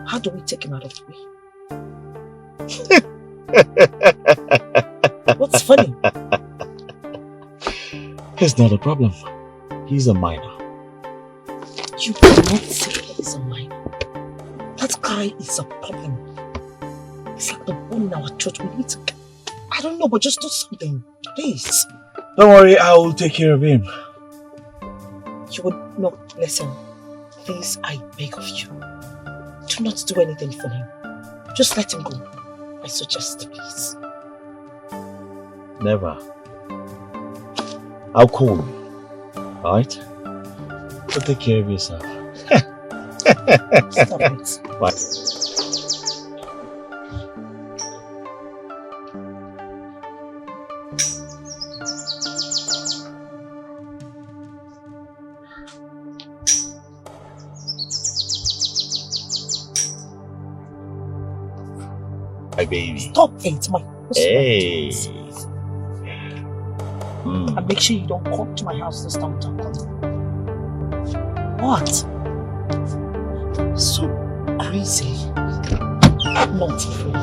How do we take him out of the way? What's funny?
It's not a problem. He's a minor.
You cannot say he's a minor. That guy is a problem. It's like the one in our church. We need to... I don't know, but just do something. Please.
Don't worry, I will take care of him.
You would not listen. Please, I beg of you. Do not do anything for him. Just let him go. I suggest, please.
Never. I'll call you. Alright? So take care of yourself.
Stop it.
Bye. My baby.
Stop it, my husband.
Hey.
And make sure you don't come to my house this time without calling. What? So crazy. Not even.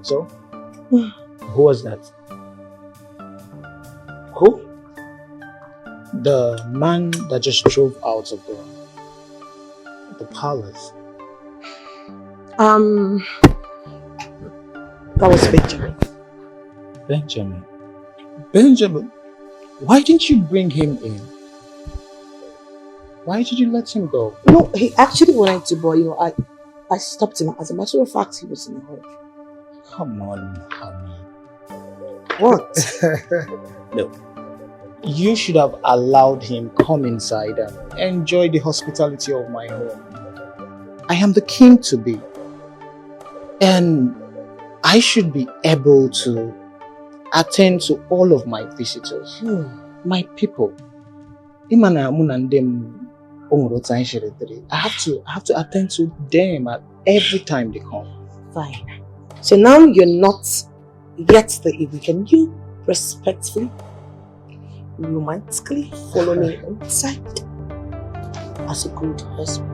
So, who was that? Who? The man that just drove out of the palace.
That was Benjamin.
Benjamin? Benjamin? Why didn't you bring him in? Why did you let him go?
No, he actually wanted to, but I stopped him. As a matter of fact, he was in a hurry.
Come on, honey.
What?
No. You should have allowed him come inside and enjoy the hospitality of my home. I am the king to be. And I should be able to attend to all of my visitors. My people. I have to attend to them at every time they come.
Fine. So now you're not yet the evil. Can you respectfully, romantically follow me inside as a good husband?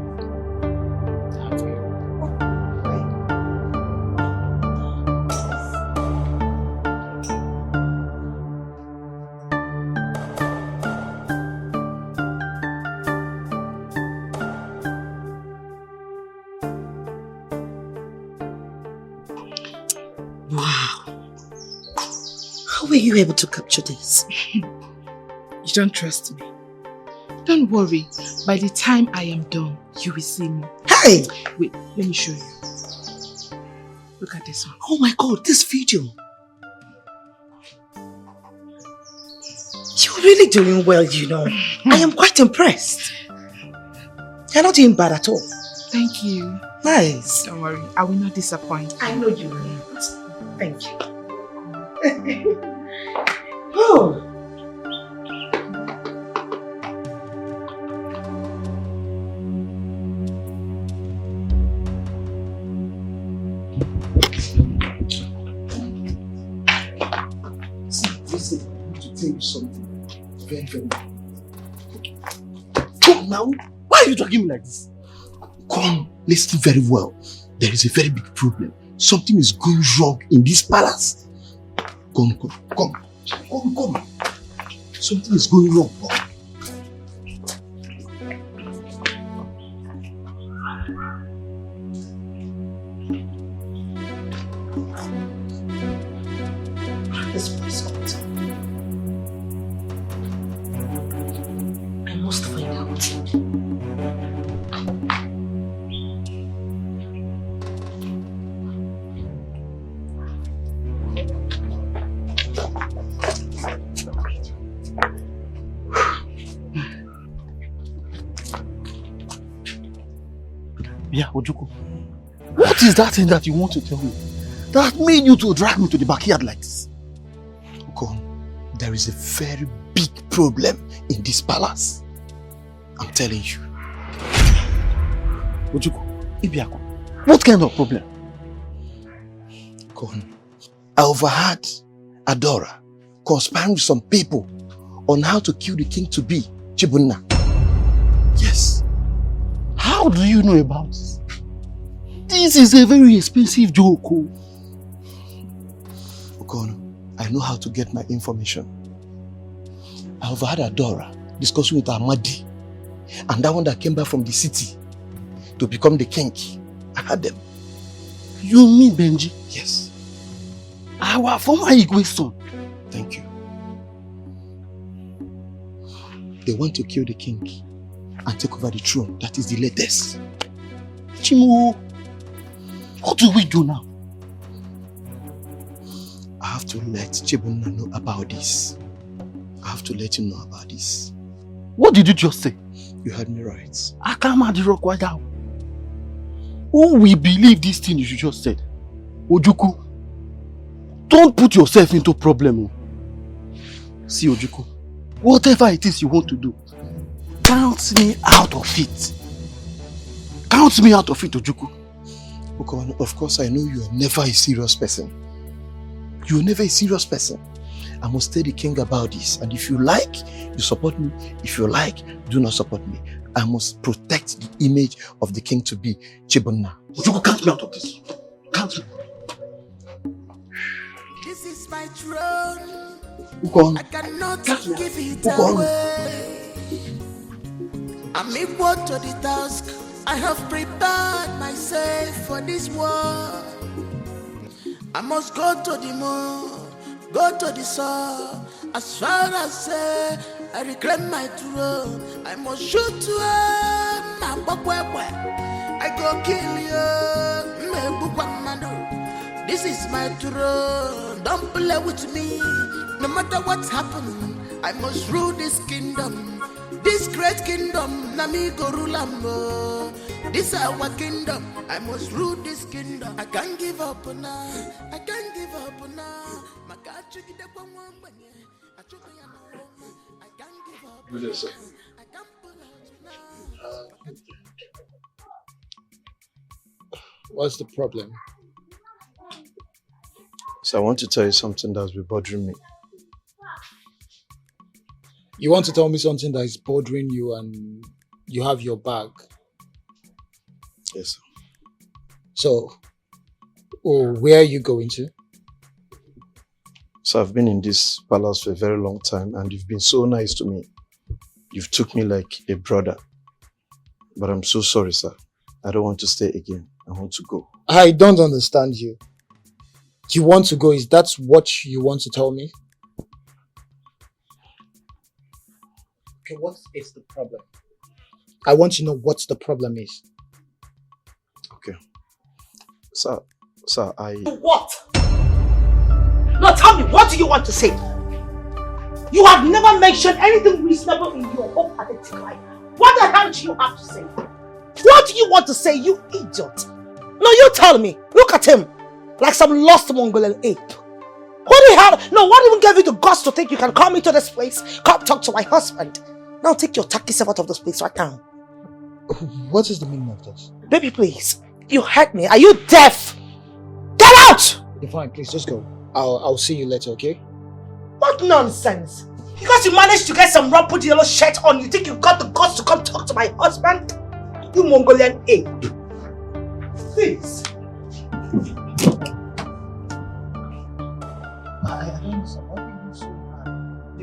How were you able to capture this?
You don't trust me. Don't worry. By the time I am done, you will see me.
Hey!
Wait, let me show you. Look at this one.
Oh my God, this video. You're really doing well, you know. I am quite impressed. You're not doing bad at all.
Thank you.
Nice.
Don't worry, I will not disappoint.
I know you will not. Thank you. Oh.
Listen, I need to tell you something very, very important. Come now. Why are you talking me like this? Come, listen very well. There is a very big problem. Something is going wrong in this palace. Come. Something is going wrong.
This place out. I must find out.
Yeah, Ojuku. What is that thing that you want to tell me? That made you to drag me to the backyard like this? Okon, there is a very big problem in this palace. I'm telling you. Ojuku, Ibiako, what kind of problem? Okon, I overheard Adora conspiring with some people on how to kill the king-to-be, Chibunna. Yes. How do you know about this? This is a very expensive joke. Okono, I know how to get my information. I overheard Adora discussing with Amadi and that one that came back from the city to become the king. I had them. You mean Benji? Yes. Our former Igwe son. Thank you. They want to kill the king and take over the throne. That is the latest. Chimu, what do we do now?
have to let Chibunna know about this. I have to let him know about this.
What did you just say?
You heard me right.
I can't the rock right now. Who will believe this thing you just said? Ojuku, don't put yourself into problem. See, Ojuku, whatever it is you want to do, count me out of it. Count me out of it, Ojuku.
Okon, of course I know you are never a serious person. You are never a serious person. I must tell the king about this. And if you like, you support me. If you like, do not support me. I must protect the image of the king to be Chibunna.
Ojuku, count me out of this. Count me.
This is my throne.
Ukon.
I cannot give it away. I'm equal to the task. I have prepared myself for this war. I must go to the moon, go to the sun. As far as I reclaim my throne, I must shoot to him. I go kill you. This is my throne. Don't play with me. No matter what's happened, I must rule this kingdom. This great kingdom, Nami Gorulambo. This is our kingdom. I must rule this kingdom. I can't give up now. I can't give up now. I can't give up.
Good, sir. What's the problem? So I want to tell you something that's been bothering me. You want to tell me something that is bothering you and you have your bag? Yes, sir. So, where are you going to? So I've been in this palace for a very long time and you've been so nice to me. You've took me like a brother. But I'm so sorry, sir. I don't want to stay again. I want to go. I don't understand you. You want to go? Is that what you want to tell me? Okay, what is the problem? I want to know what the problem is. Okay. Sir,
What? Now tell me, what do you want to say? You have never mentioned anything reasonable in your whole pathetic life. What the hell do you have to say? What do you want to say, you idiot? No, you tell me. Look at him. Like some lost Mongolian ape. What the hell? No, what even gave you the guts to think you can come into this place? Come talk to my husband. Now take your tacky self out of this place right now.
What is the meaning of this?
Baby, please. You heard me. Are you deaf? Get out!
Okay, fine, please just go. I'll see you later, okay?
What nonsense? Because you managed to get some rumpled yellow shirt on, you think you got the guts to come talk to my husband? You Mongolian ape. Please.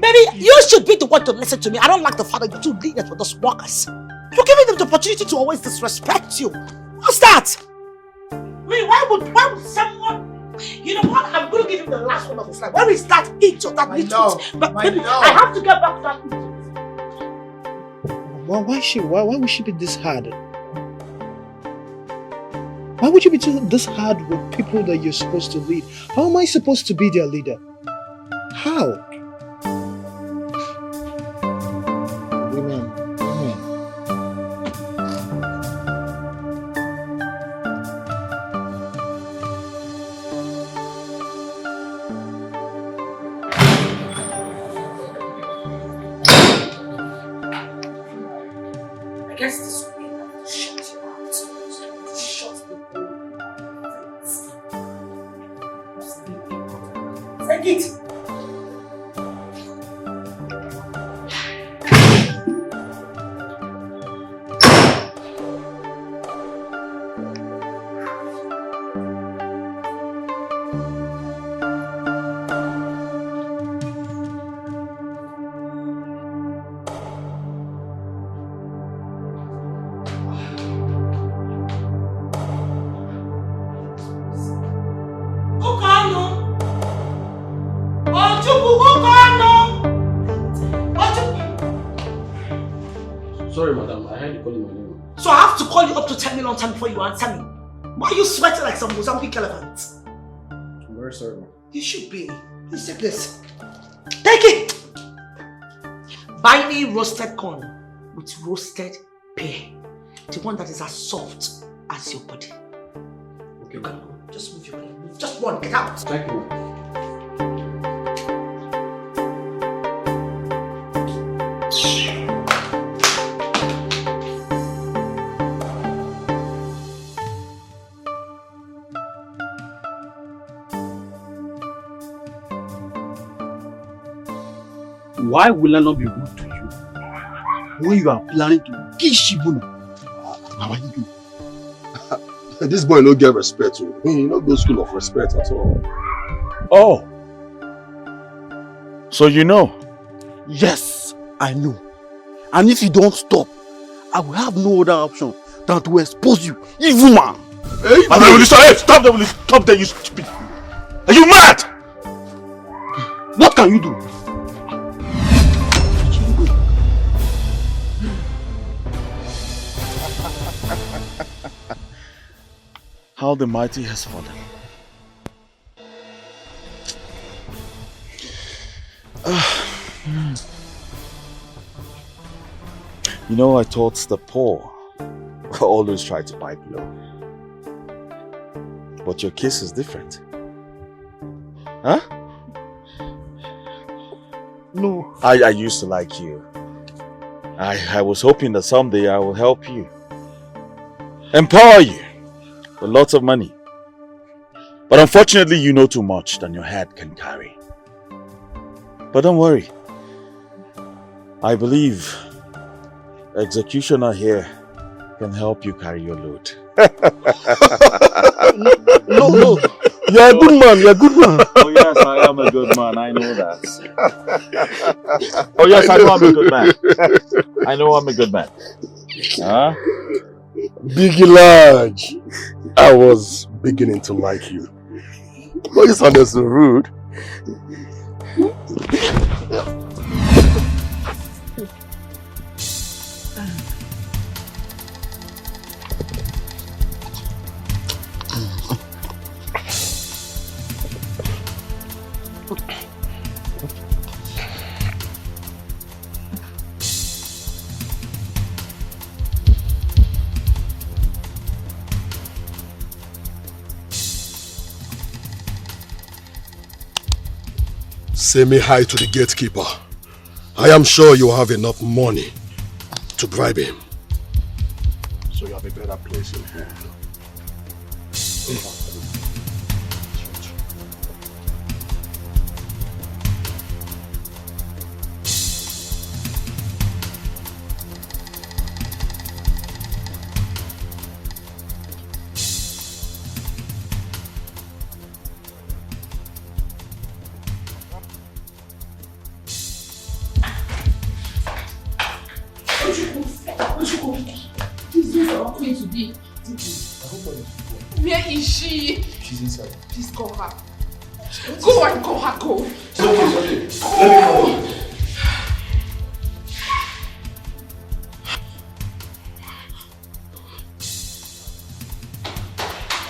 Baby, you should be the one to listen to me. I don't like the fact that you're too lenient with those workers. You're giving them the opportunity to always disrespect you. What's that? I mean, why would someone... You know what? I'm going to give him the last one of his life. Where is that idiot, that idiot? But baby, I have to get back to that idiot.
Why would she be this hard? Why would you be this hard with people that you're supposed to lead? How am I supposed to be their leader? How? Women.
I guess this will be enough to shut you out. Shut the whole Take it!
Sorry, madam. I heard you calling my name.
So I have to call you up to 10 million times before you answer me. Why are you sweating like some Mozambique elephant?
I'm very sorry, ma'am.
You should be. Please take this. Take it! Buy me roasted corn with roasted pear. The one that is as soft as your body. Okay. You can go. Just move your plate. Move. Just one. Get out.
Thank you.
Why will I not be rude to you when you are planning to kill Shibuna? How are you doing?
This boy no get respect. He no go school of respect at all.
Oh. So you know?
Yes, I know. And if you don't stop, I will have no other option than to expose you, evil man.
Hey, stop there, will you stop there, you stupid. Are you mad?
What can you do?
How the mighty has fallen. You know, I thought the poor always try to bite low. But your case is different. Huh?
No.
I used to like you. I was hoping that someday I will help you. Empower you. With lots of money. But unfortunately, you know too much than your head can carry. But don't worry. I believe Executioner here can help you carry your load.
No. You're a good man. You're a good man.
Oh yes, I am a good man. I know that. Oh yes, I know I'm a good man. I know I'm a good man. Huh?
Biggie large. I was beginning to like you. But you sounded so rude. Say me hi to the gatekeeper. I am sure you have enough money to bribe him. So you have a better place in here.
Where is she?
She's inside.
Please call her. Go and call her, go.
Okay. Let me call her.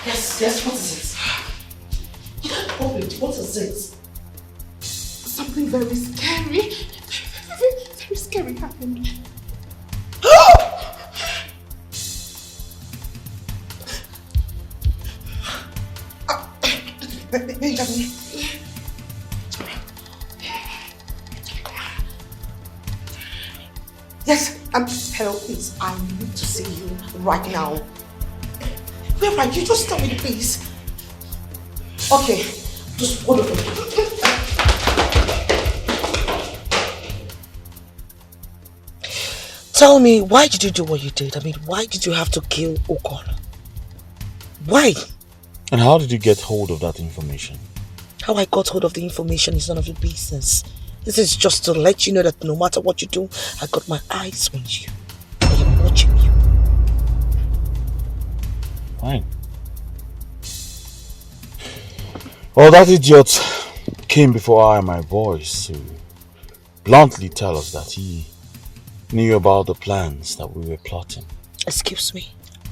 Yes, what is it? Open it, what is it?
Something very scary. Very scary happened.
Benjamin. Yes, hello, please. I need to see you right now. Where are you? Just tell me, please. Okay, just hold on. Tell me, why did you do what you did? I mean, why did you have to kill Okon? Why?
And how did you get hold of that information?
How I got hold of the information is none of your business. This is just to let you know that no matter what you do, I got my eyes on you. I am watching you.
Fine. Well, that idiot came before I and my boys to bluntly tell us that he knew about the plans that we were plotting.
Excuse me?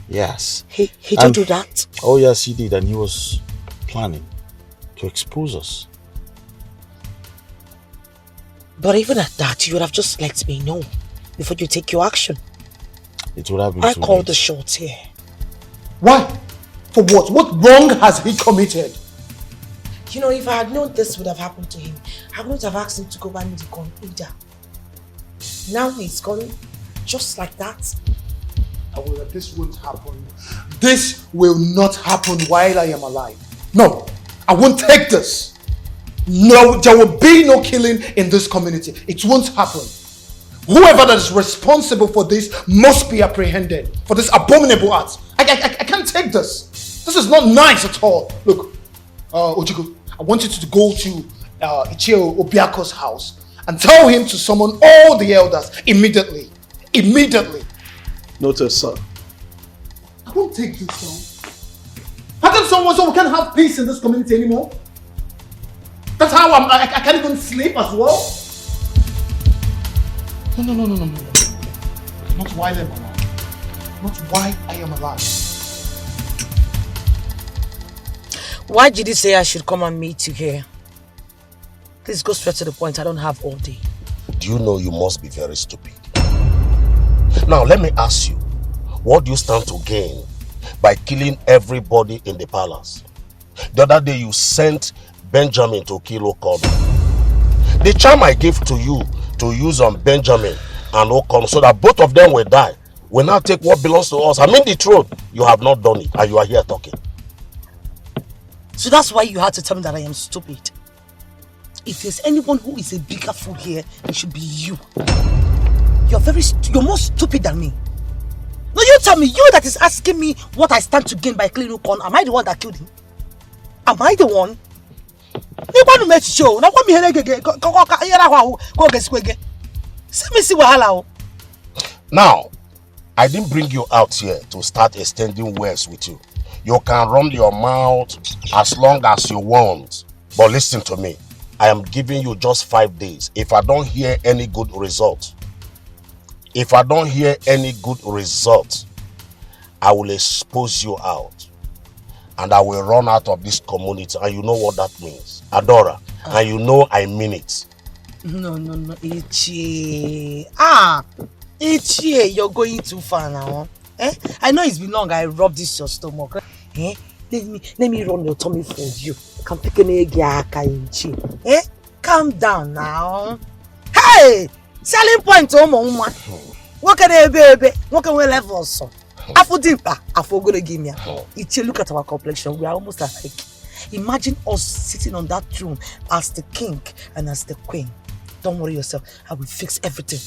Yes.
He did do that?
Oh yes, he did, and he was planning to expose us.
But even at that, you would have just let me know before you take your action.
It would have been
I
too
called
late.
the shots here.
Why? For what? What wrong has he committed?
You know, if I had known this would have happened to him, I wouldn't have asked him to go buy me the gun either. Now he's gone just like that.
This won't happen. This will not happen while I am alive. No, I won't take this. No, there will be no killing in this community. It won't happen. Whoever that is responsible for this must be apprehended for this abominable act. I can't take this. This is not nice at all. Look, Ojiko, I want you to go to Ichio Obiako's house and tell him to summon all the elders immediately. Immediately.
Noted, sir.
I won't take this now. Hasn't someone so we can't have peace in this community anymore? That's how I can't even sleep as well. No. Not while I'm alive. Not why I am alive.
Why did you say I should come and meet you here? Please go straight to the point. I don't have all day.
Do you know you must be very stupid? Now let me ask you, what do you stand to gain by killing everybody in the palace? The other day you sent Benjamin to kill Okon. The charm I gave to you to use on Benjamin and Okon so that both of them will die will now take what belongs to us. I mean the truth, you have not done it and you are here talking.
So that's why you had to tell me that I am stupid. If there's anyone who is a bigger fool here, it should be you. You're more stupid than me. No, you tell me, you that is asking me what I stand to gain by killing Ukon, am I the one that killed him? Am I the one? You want to make show? Now what me
Now, I didn't bring you out here to start extending words with you. You can run your mouth as long as you want. But listen to me. I am giving you just 5 days. If I don't hear any good result, I will expose you out. And I will run out of this community. And you know what that means. Adora. And you know I mean it.
No. Ichie. Ichie, you're going too far now. I know it's been long I rubbed this your stomach. Let me run your tummy for you. Come pick an egg, Ichie. Calm down now. Hey! Selling point, mama. What can I baby? What can we level also? I forgot to give me. Ichie, look at our complexion. We are almost alike. Imagine us sitting on that throne as the king and as the queen. Don't worry yourself. I will fix everything.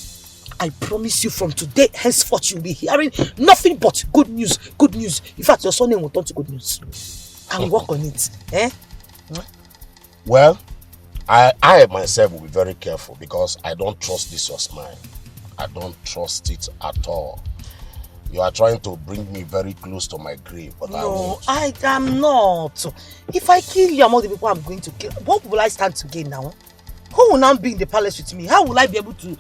I promise you from today, henceforth, you'll be hearing nothing but good news. Good news. In fact, your son name will turn to good news. I will work on it.
Well, I myself will be very careful because I don't trust this your smile. I don't trust it at all. You are trying to bring me very close to my grave, but I won't.
I am not. If I kill you among the people I'm going to kill, what will I stand to gain now? Who will now be in the palace with me? How will I be able to,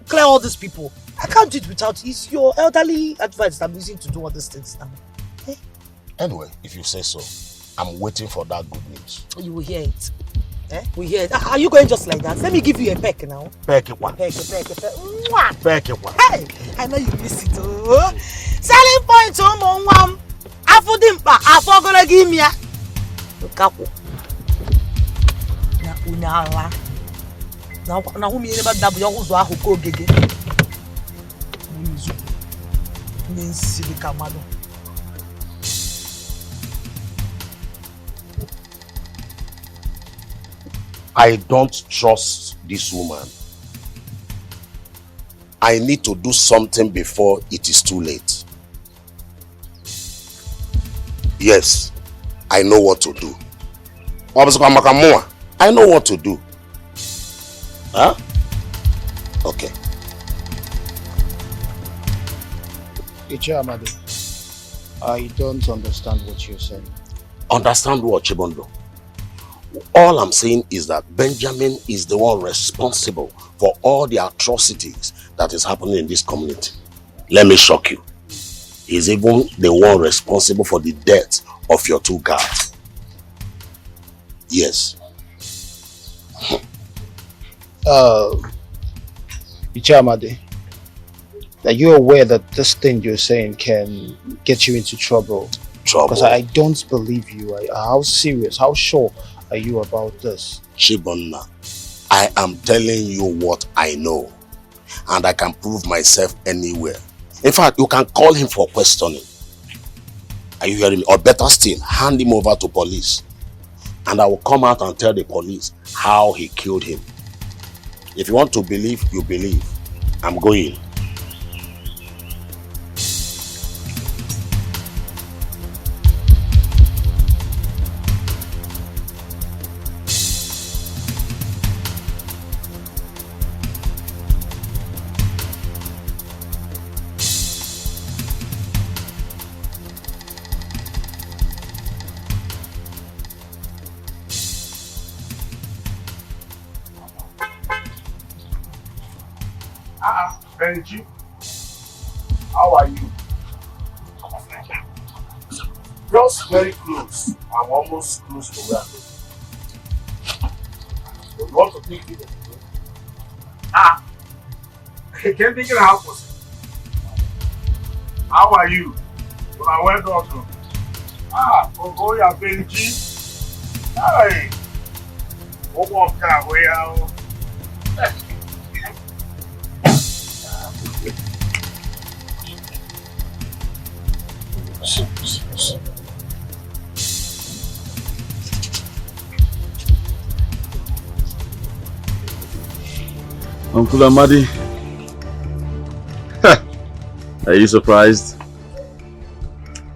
clear all these people? I can't do it without it. It's your elderly advice that I'm using to do all these things now.
Anyway, if you say so, I'm waiting for that good news.
You will hear it. We hear it. Are you going just like that? Let me give you a peck now.
Peck it one.
Peck. Mwah!
Peck it one.
Hey! I know you miss it. Oh. Selling point, mom. Afudimpa, afogora give me a. Look up. Unala. Now who me never double your who's who go gege. Kamado.
I don't trust this woman. I need to do something before it is too late. Yes, I know what to do. I know what to do. Huh? Okay.
Ichie Amadi, I don't understand what you're saying.
Understand what, Chibondo? All I'm saying is that Benjamin is the one responsible for all the atrocities that is happening in this community. Let me shock you. He's even the one responsible for the death of your two guards. Yes.
Ichamade, are you aware that this thing you're saying can get you into trouble?
Trouble?
Because I don't believe you. How serious, how sure are you about this?
Chibonna, I am telling you what I know. And I can prove myself anywhere. In fact, you can call him for questioning. Are you hearing me? Or better still, hand him over to police. And I will come out and tell the police how he killed him. If you want to believe, you believe. I'm going.
Benji, how are you? Just very close. I'm almost close to where I'm going. So you want to take it? I can't think of how possible. How are you? Well done. Oh, yeah, Benji. Hey. What walk that way out?
Uncle Amadi, are you surprised?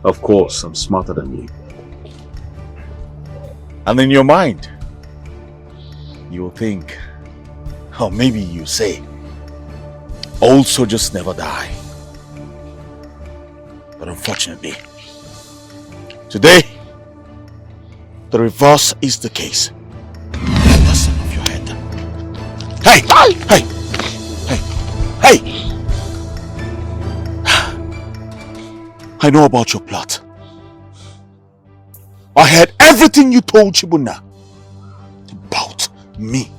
Of course, I'm smarter than you. And in your mind, you will think, or maybe you say, old soldiers never die. But unfortunately, today, the reverse is the case. Listen off your head. Hey! Hey! Hey! Hey! I know about your plot. I heard everything you told Chibuna about me.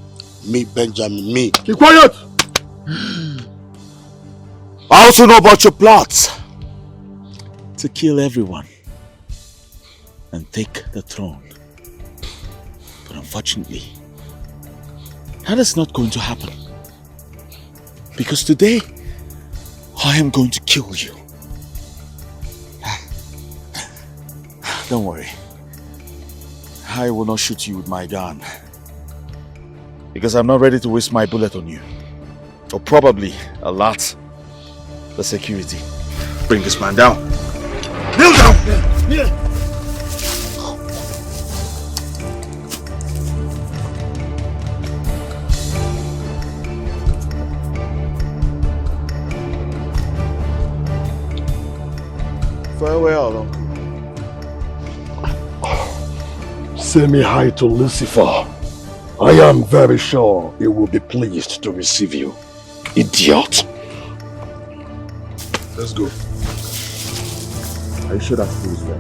Me, Benjamin, me.
Keep quiet! I also know about your plot to kill everyone and take the throne. But unfortunately, that is not going to happen. Because today, I am going to kill you. Don't worry. I will not shoot you with my gun. Because I'm not ready to waste my bullet on you. Or probably alert the security. Bring this man down. Kneel down! Yeah.
Farewell, Uncle.
Say me hi to Lucifer. I am very sure he will be pleased to receive you. Idiot.
Let's go.
Are you sure that fool is there?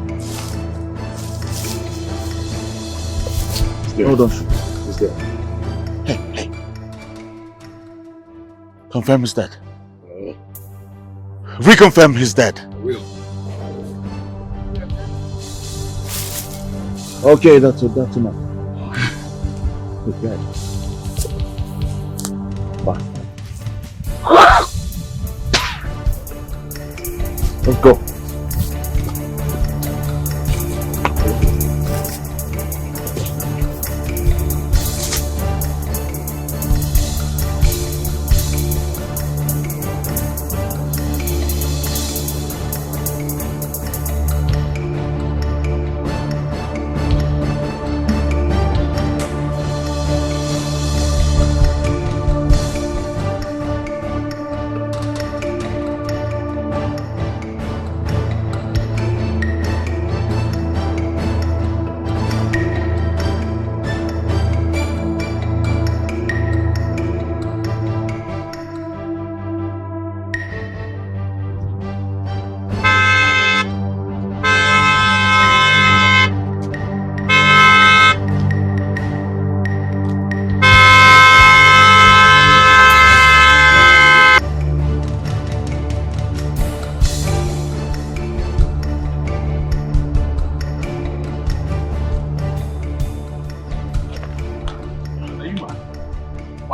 He's there.
No, don't shoot.
He's there.
Hey. Confirm he's dead. Reconfirm he's dead.
I will.
Okay, that's enough. Okay. Bye. Let's go.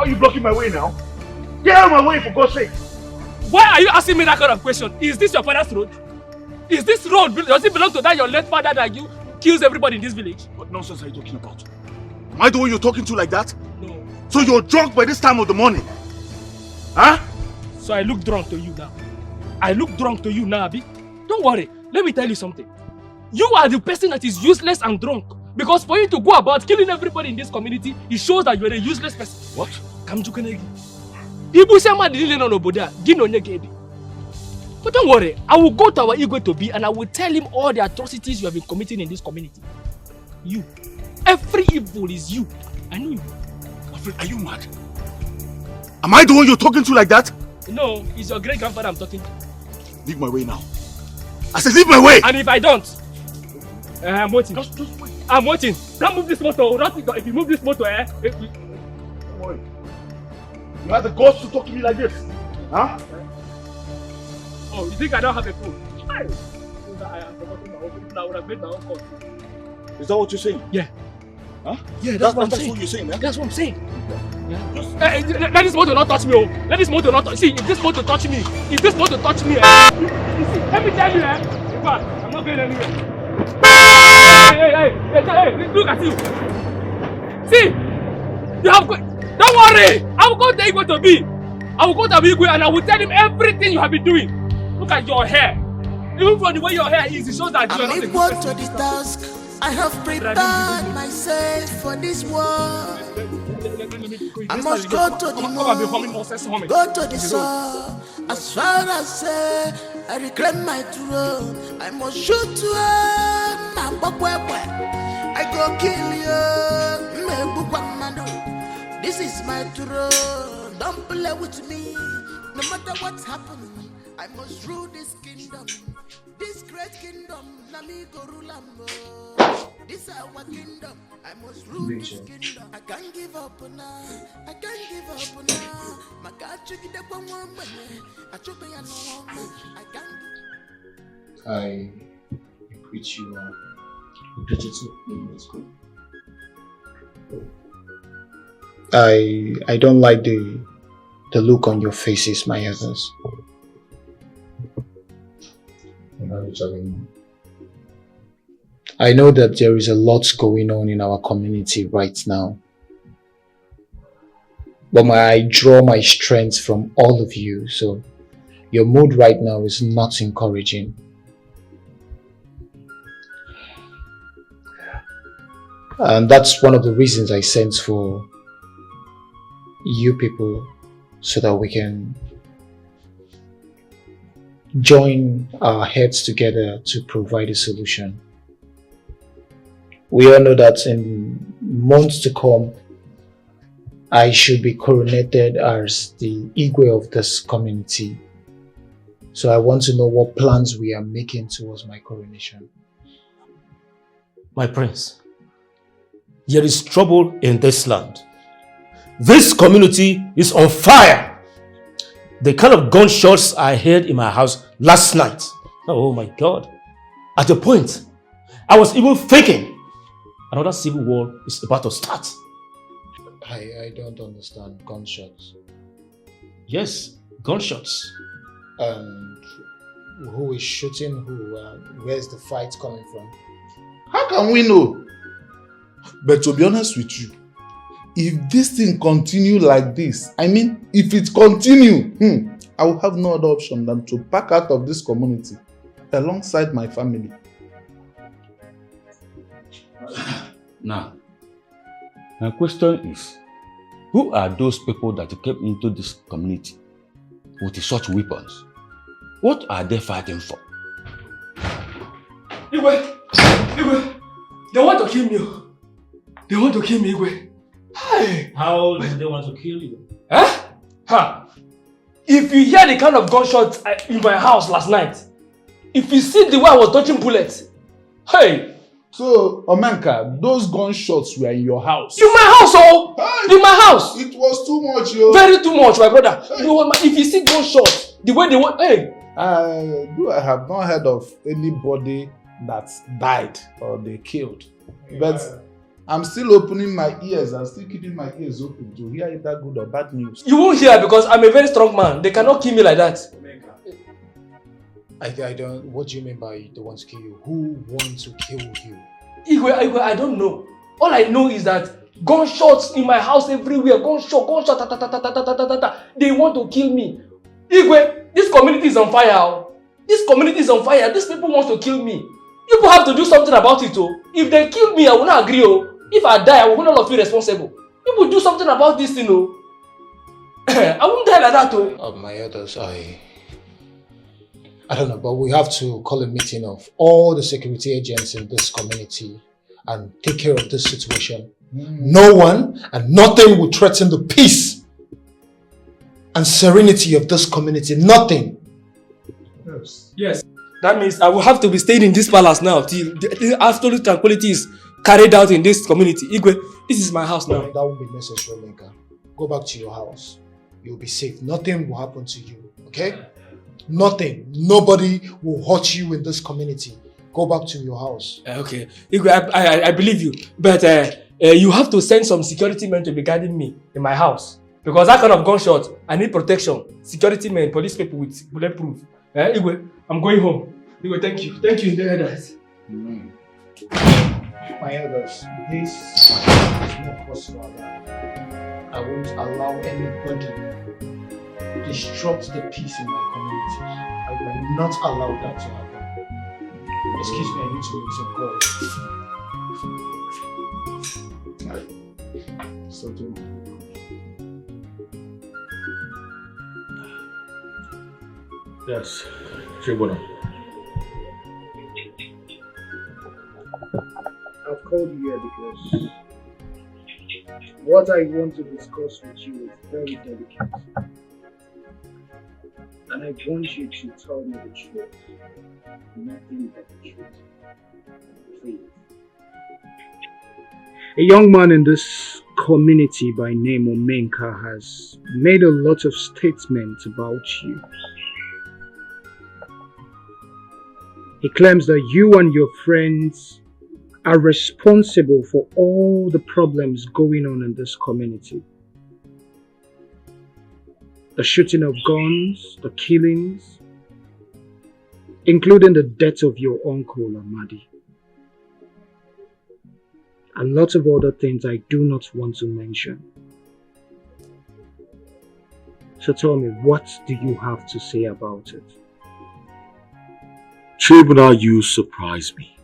you blocking my way now? Get out of my way, for God's sake!
Why are you asking me that kind of question? Is this your father's road? Is this road, does it belong to that your late father that you kills everybody in this village?
What nonsense are you talking about? Am I the one you're talking to like that? No. So you're drunk by this time of the morning? Huh?
So I look drunk to you now. I look drunk to you now, Abi. Don't worry, let me tell you something. You are the person that is useless and drunk. Because for you to go about killing everybody in this community, it shows that you're a useless person.
What?
Kamjukenegi. Ibu Sama didn't know Boda, Gino Negebi. But don't worry, I will go to our Igwe to be and I will tell him all the atrocities you have been committing in this community. You. Every evil is you. I know you.
Are you mad? Am I the one you're talking to like that?
No, it's your great grandfather I'm talking to.
Leave my way now. I said leave my way!
And if I don't, I'm waiting. Just wait. I'm waiting. Don't move this motor. If you move this motor,
Don't worry. You have the guts to talk to me like this? Huh?
Oh, you think I don't have a phone? I have forgotten my own phone. I would have made my own call.
Is that what you're saying?
Yeah.
Huh?
Yeah, that's what I'm saying.
That's what you're saying, man?
That's what I'm saying. Yeah. Let this motor not touch me, oh. Let this motor not touch me. See, if this motor touch me, you see, let me tell you, in fact, I'm not going anywhere. Hey, look at you. See, you have got, don't worry. I will go to Igwe to be. I will go to Igwe and I will tell him everything you have been doing. Look at your hair. Even from the way your hair is, it shows that you are not a good person.
To the task. I have prepared myself for this war. I must go to the moon, go to the sun. As far as I reclaim my throne, I must shoot to I go kill you. This is my throne. Don't play with me. No matter what's happening, I must rule this kingdom. This great kingdom. This is our kingdom. I must rule this kingdom. I can't give up now. I can't give up now. My God, check it up on one minute. I took me and I can't.
I greet you all.
Greet you too. Let's go.
I don't like the look on your faces, my others. I know that there is a lot going on in our community right now. But I draw my strength from all of you, so your mood right now is not encouraging. And that's one of the reasons I sent for you people, so that we can join our heads together to provide a solution. We all know that in months to come, I should be coronated as the Igwe of this community. So I want to know what plans we are making towards my coronation.
My prince, there is trouble in this land. This community is on fire. The kind of gunshots I heard in my house last night. Oh my God. At a point, I was even thinking another civil war is about to start.
I don't understand. Gunshots?
Yes, gunshots.
And who is shooting who? Where's the fight coming from?
How can we know? But to be honest with you, if this thing continue like this, if it continue, I will have no other option than to pack out of this community alongside my family.
Now, my question is, who are those people that came into this community with such weapons? What are they fighting for?
Igwe, they want to kill me. They want to kill me, Igwe. Hey.
How do they want to kill you?
Huh? Ha! If you hear the kind of gunshots in my house last night, if you see the way I was dodging bullets, hey!
So, Omenka, those gunshots were in your house?
In my house, oh! Hey. In my house!
It was too much, yo.
Very too much, my brother. Hey. If you see gunshots, the way they want, hey!
I have not heard of anybody that died or they killed.
Yeah.
But I'm still opening my ears. I'm still keeping my ears open to hear either good or bad news.
You won't hear because I'm a very strong man. They cannot kill me like that.
I don't. What do you mean by they want to kill you? Who wants to kill you?
Igwe, I don't know. All I know is that gunshots in my house everywhere. Gunshot, ta ta ta ta ta ta ta ta ta. They want to kill me. Igwe, this community is on fire. This community is on fire. These people want to kill me. People have to do something about it. Oh. If they kill me, I will not agree. Oh. If I die, I will not feel responsible. People do something about this thing. Oh. I won't die like that. Oh.
My elders, I don't know, but we have to call a meeting of all the security agents in this community and take care of this situation. No one and nothing will threaten the peace and serenity of this community. Nothing.
Yes. That means I will have to be staying in this palace now till the absolute tranquility is carried out in this community. Igwe, this is my house now.
That won't be necessary, Lenka. Go back to your house. You'll be safe. Nothing will happen to you. Okay? Nothing. Nobody will hurt you in this community. Go back to your house.
Okay. Igwe, I believe you. But you have to send some security men to be guarding me in my house. Because that kind of gunshot, I need protection. Security men, police people with bulletproof. Igwe, I'm going home. Igwe, thank you. Thank you, the elders.
My elders, this is not possible. I won't allow anybody to disrupt the peace in my community. I will not allow that to happen. Excuse me, I need to make some calls. So do.
Yes, Tribunal.
I've called you here because what I want to discuss with you is very delicate. And I want you to tell me the truth. Nothing but the truth. Please. A young man in this community by name Omenka has made a lot of statements about you. He claims that you and your friends are responsible for all the problems going on in this community. The shooting of guns, the killings, including the death of your uncle Amadi. A lot of other things I do not want to mention. So tell me, what do you have to say about it?
Tribunal, you surprise me.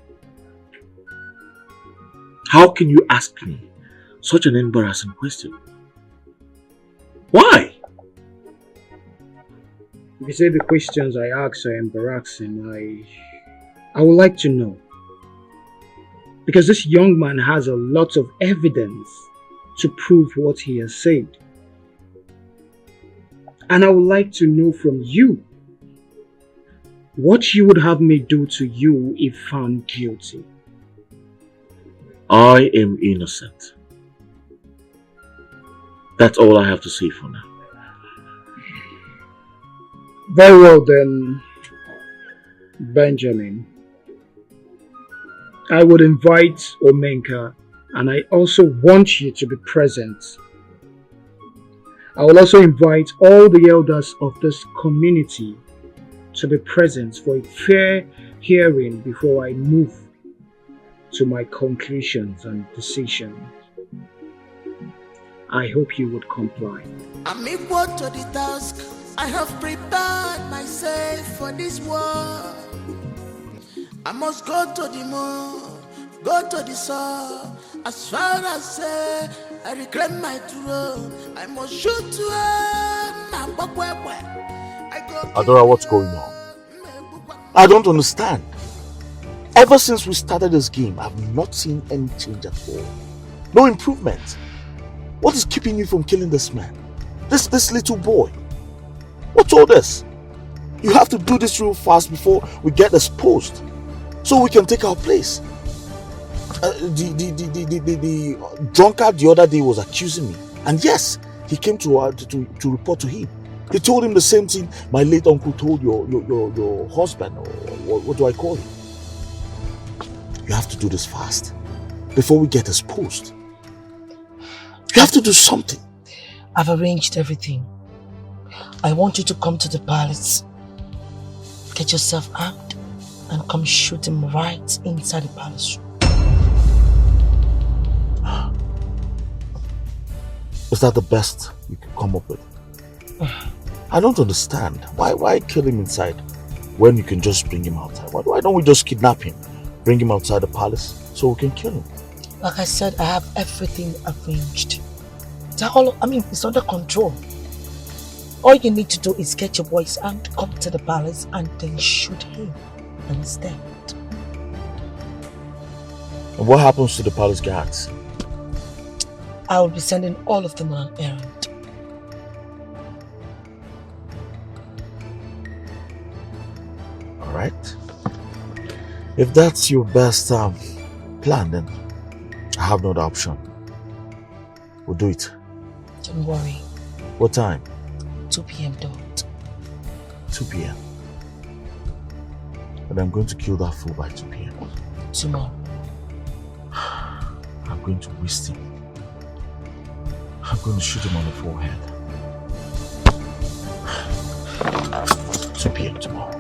How can you ask me such an embarrassing question? Why?
If you say the questions I ask are embarrassing, I would like to know. Because this young man has a lot of evidence to prove what he has said. And I would like to know from you what you would have me do to you if found guilty.
I am innocent. That's all I have to say for now.
Very well then, Benjamin. I would invite Omenka, and I also want you to be present. I will also invite all the elders of this community to be present for a fair hearing before I move to my conclusions and decisions. I hope you would comply.
I'm equal to the task. I have prepared myself for this war. I must go to the moon, go to the sun. As far as I reclaim my throne, I must shoot to
Adora, what's going on? I don't understand. Ever since we started this game, I've not seen any change at all. No improvement. What is keeping you from killing this man? This little boy? What's all this? You have to do this real fast before we get exposed, so we can take our place. The drunkard the other day was accusing me, and yes, he came to report to him. He told him the same thing my late uncle told your husband, or what do I call him? You have to do this fast. before we get exposed. You have to do something.
I've arranged everything. I want you to come to the palace. Get yourself armed and come shoot him right inside the palace room.
Is that the best you could come up with? I don't understand. Why kill him inside when you can just bring him outside? Why don't we just kidnap him, bring him outside the palace so we can kill him?
Like I said, I have everything arranged. It's under control. All you need to do is get your boys and come to the palace and then shoot him instead.
And what happens to the palace guards?
I will be sending all of them on an errand.
Alright. If that's your best plan, then I have no other option. We'll do it.
Don't worry.
What time?
2 p.m. dot.
2 p.m. And I'm going to kill that fool by 2 p.m.
Tomorrow.
I'm going to waste him. I'm going to shoot him on the forehead. 2 p.m. tomorrow.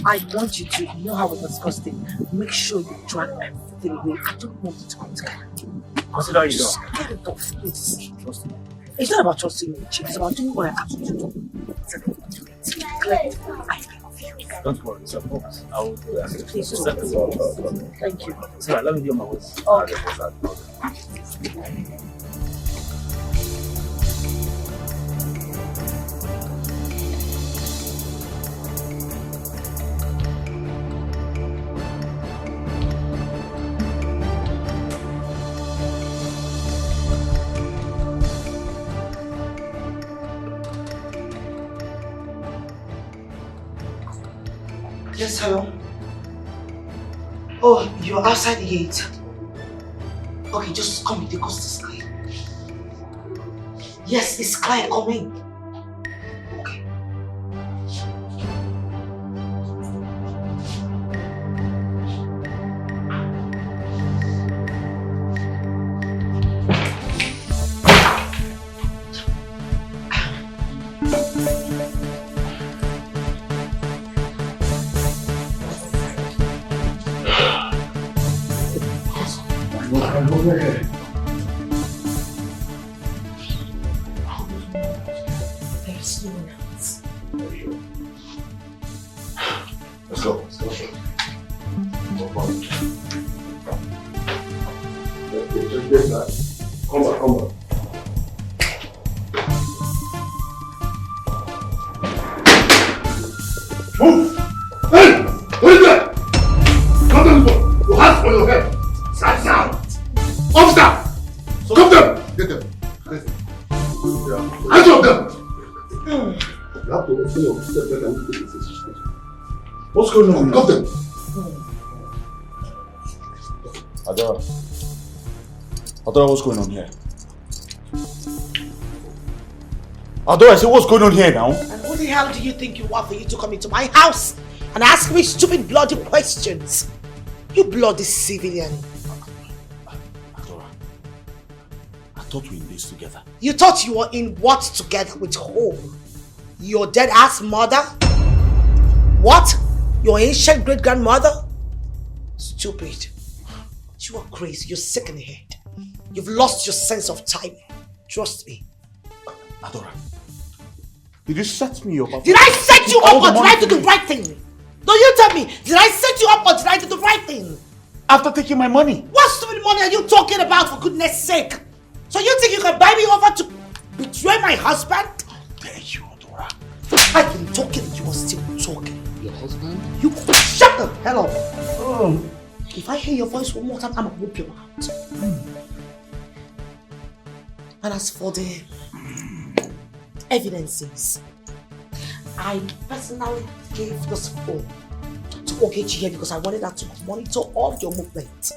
I want you to, you know how we discussed it, make sure you drag everything away. I don't want it to come together.
Consider it
Just
done.
get it off, please. Trust me. It's not about trusting me, Chief. It's about doing what I have to do. I love you.
Don't worry, it's a focus. I will do that.
Please do. Thank you.
It's alright, let me do my words.
Yes, hello? Oh, you're outside the gate. Okay, just come in, the coast is clear. Yes, it's clear, come in. There's no one else.
Let's go. Let's go. Just get that. Come on, come on. Move! Hey! What is that? Come down, your hands on your head. Stand down. Officer! Come down! Get them. Hands up them! You have to explain your step better and take this. What's going on? Come them.
Adora. Adora, what's going on here? Adora, I said, what's going on here now?
And who the hell do you think you are for you to come into my house and ask me stupid bloody questions? You bloody civilian.
Adora, I thought we were in this together.
You thought you were in what together with whom? Your dead ass mother? What? Your ancient great grandmother? Stupid. You are crazy. You're sick in the head. You've lost your sense of time. Trust me.
Adora, did you set me up?
Did I set you up or did I do the right thing? No, you tell me. Did I set you up or did I do the right thing?
After taking my money.
What stupid money are you talking about, for goodness sake? So you think you can buy me over to betray my husband?
How dare you, Adora?
I've been talking and you are still talking.
Your husband?
You shut the hell up. If I hear your voice one more time, I'm gonna whoop your mouth. And as for the evidences, I personally gave this phone to Ogechi here because I wanted her to monitor all your movements.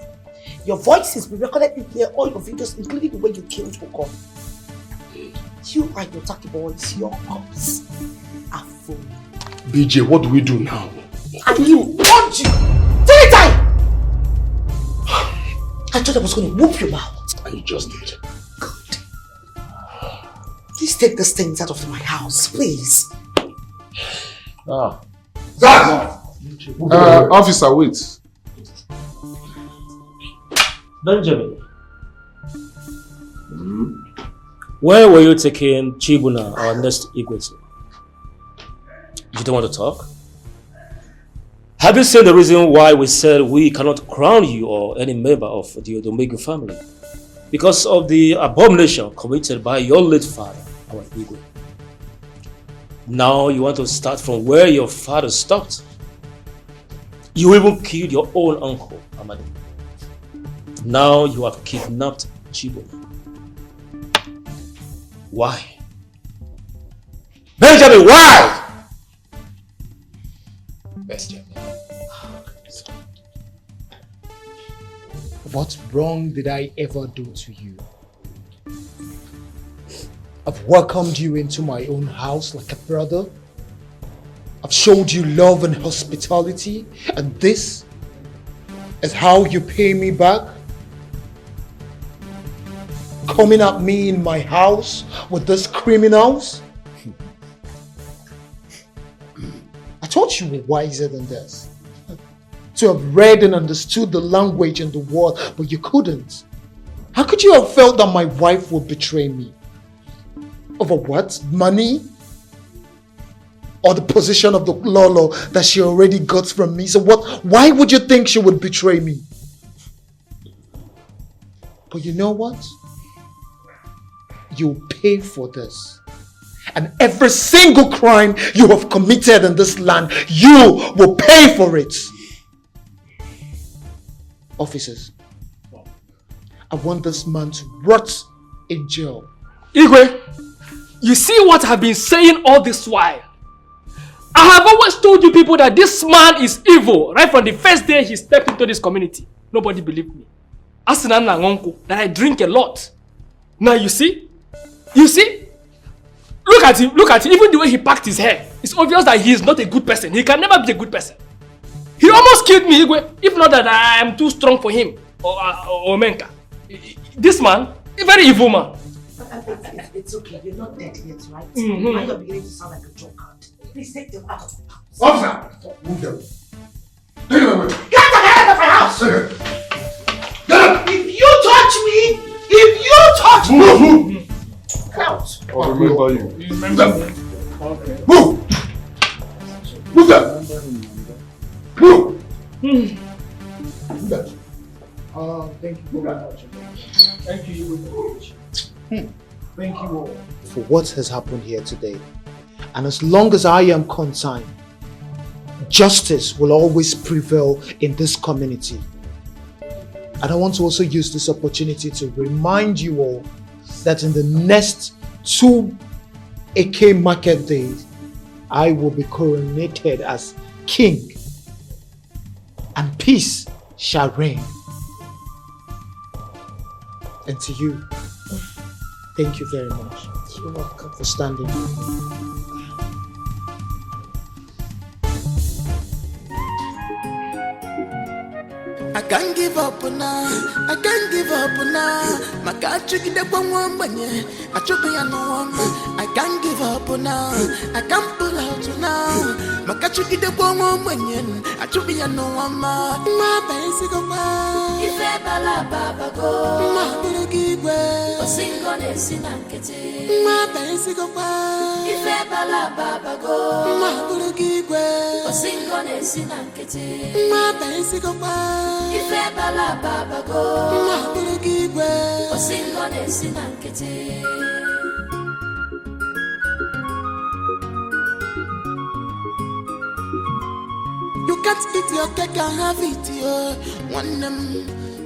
Your voices be recorded in here, all your videos, including the way you killed Oko. You and your tacky boys, your cops are full.
BJ, what do we do now?
I warned you! 3 times! I thought I was going to whoop your mouth.
And you just did.
Good. Please take these things out of my house, please.
Zach! Officer, wait.
Benjamin, where were you taking Chibuna, our next Igwe? You don't want to talk? Have you seen the reason why we said we cannot crown you or any member of the Odomegu family? Because of the abomination committed by your late father, our Igwe. Now you want to start from where your father stopped. You even killed your own uncle, Amadi. Now you have kidnapped Chibo. Why? Benjamin, why?
Benjamin. What wrong did I ever do to you? I've welcomed you into my own house like a brother. I've showed you love and hospitality, and this is how you pay me back? Coming at me in my house with these criminals? I thought you were wiser than this. To have read and understood the language in the world, but you couldn't. How could you have felt that my wife would betray me? Over what? Money? Or the position of the Lolo that she already got from me? So what? Why would you think she would betray me? But you know what? You'll pay for this. And every single crime you have committed in this land, you will pay for it. Officers, I want this man to rot in jail.
Igwe, you see what I've been saying all this while? I have always told you people that this man is evil right from the first day he stepped into this community. Nobody believed me. Asina na ngonko that I drink a lot. Now you see? Look at him, even the way he packed his hair. It's obvious that he is not a good person. He can never be a good person. He almost killed me, Igwe, if not that I am too strong for him, or Menka. This man, a very evil man.
It's okay, you're not dead yet, right? Now you're beginning to sound like a joker. Please take them out.
Officer! Move them. Take them away.
Get the hell out of my house!
Get up!
If you touch me!
Move!
Out!
I'll remember you.
Remember me? Okay.
Move! Move them! Move!
Move them. Thank you very much.
Thank you.
Thank you all for what has happened here today. And as long as I am concerned, justice will always prevail in this community. And I want to also use this opportunity to remind you all that in the next 2 AK market days, I will be coronated as king, and peace shall reign. And to you, thank you very much. You're welcome for standing.
I can't give up now. I can't give up now. My God, tricky the one money. I chop me no one. I can't give up now. I can't pull out now. My God, tricky the one money. I chop me no one. My basic of my. If I bala baba go. My big give way. O single nesi nankete. My basic of my. If I bala baba go. My big give way. O single nesi nankete. My basic of my. If I bala baba go, ma bulugi we, o singo nesi nankete. You can't eat your cake and have it, yo. One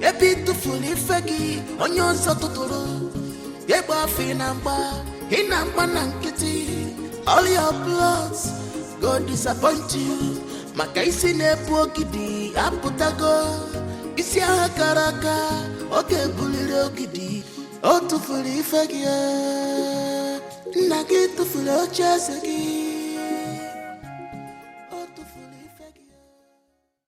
a beautiful ifegi on your sototoro. Yeba finamba, hinamba nankete. All your plots. go disappoint you. Maka isi na-epu ogidi apụtago. Isi aha kara aka, oge buliri ogidi. O tụfuru ife gị, nna gị tụfuru oche eze gị.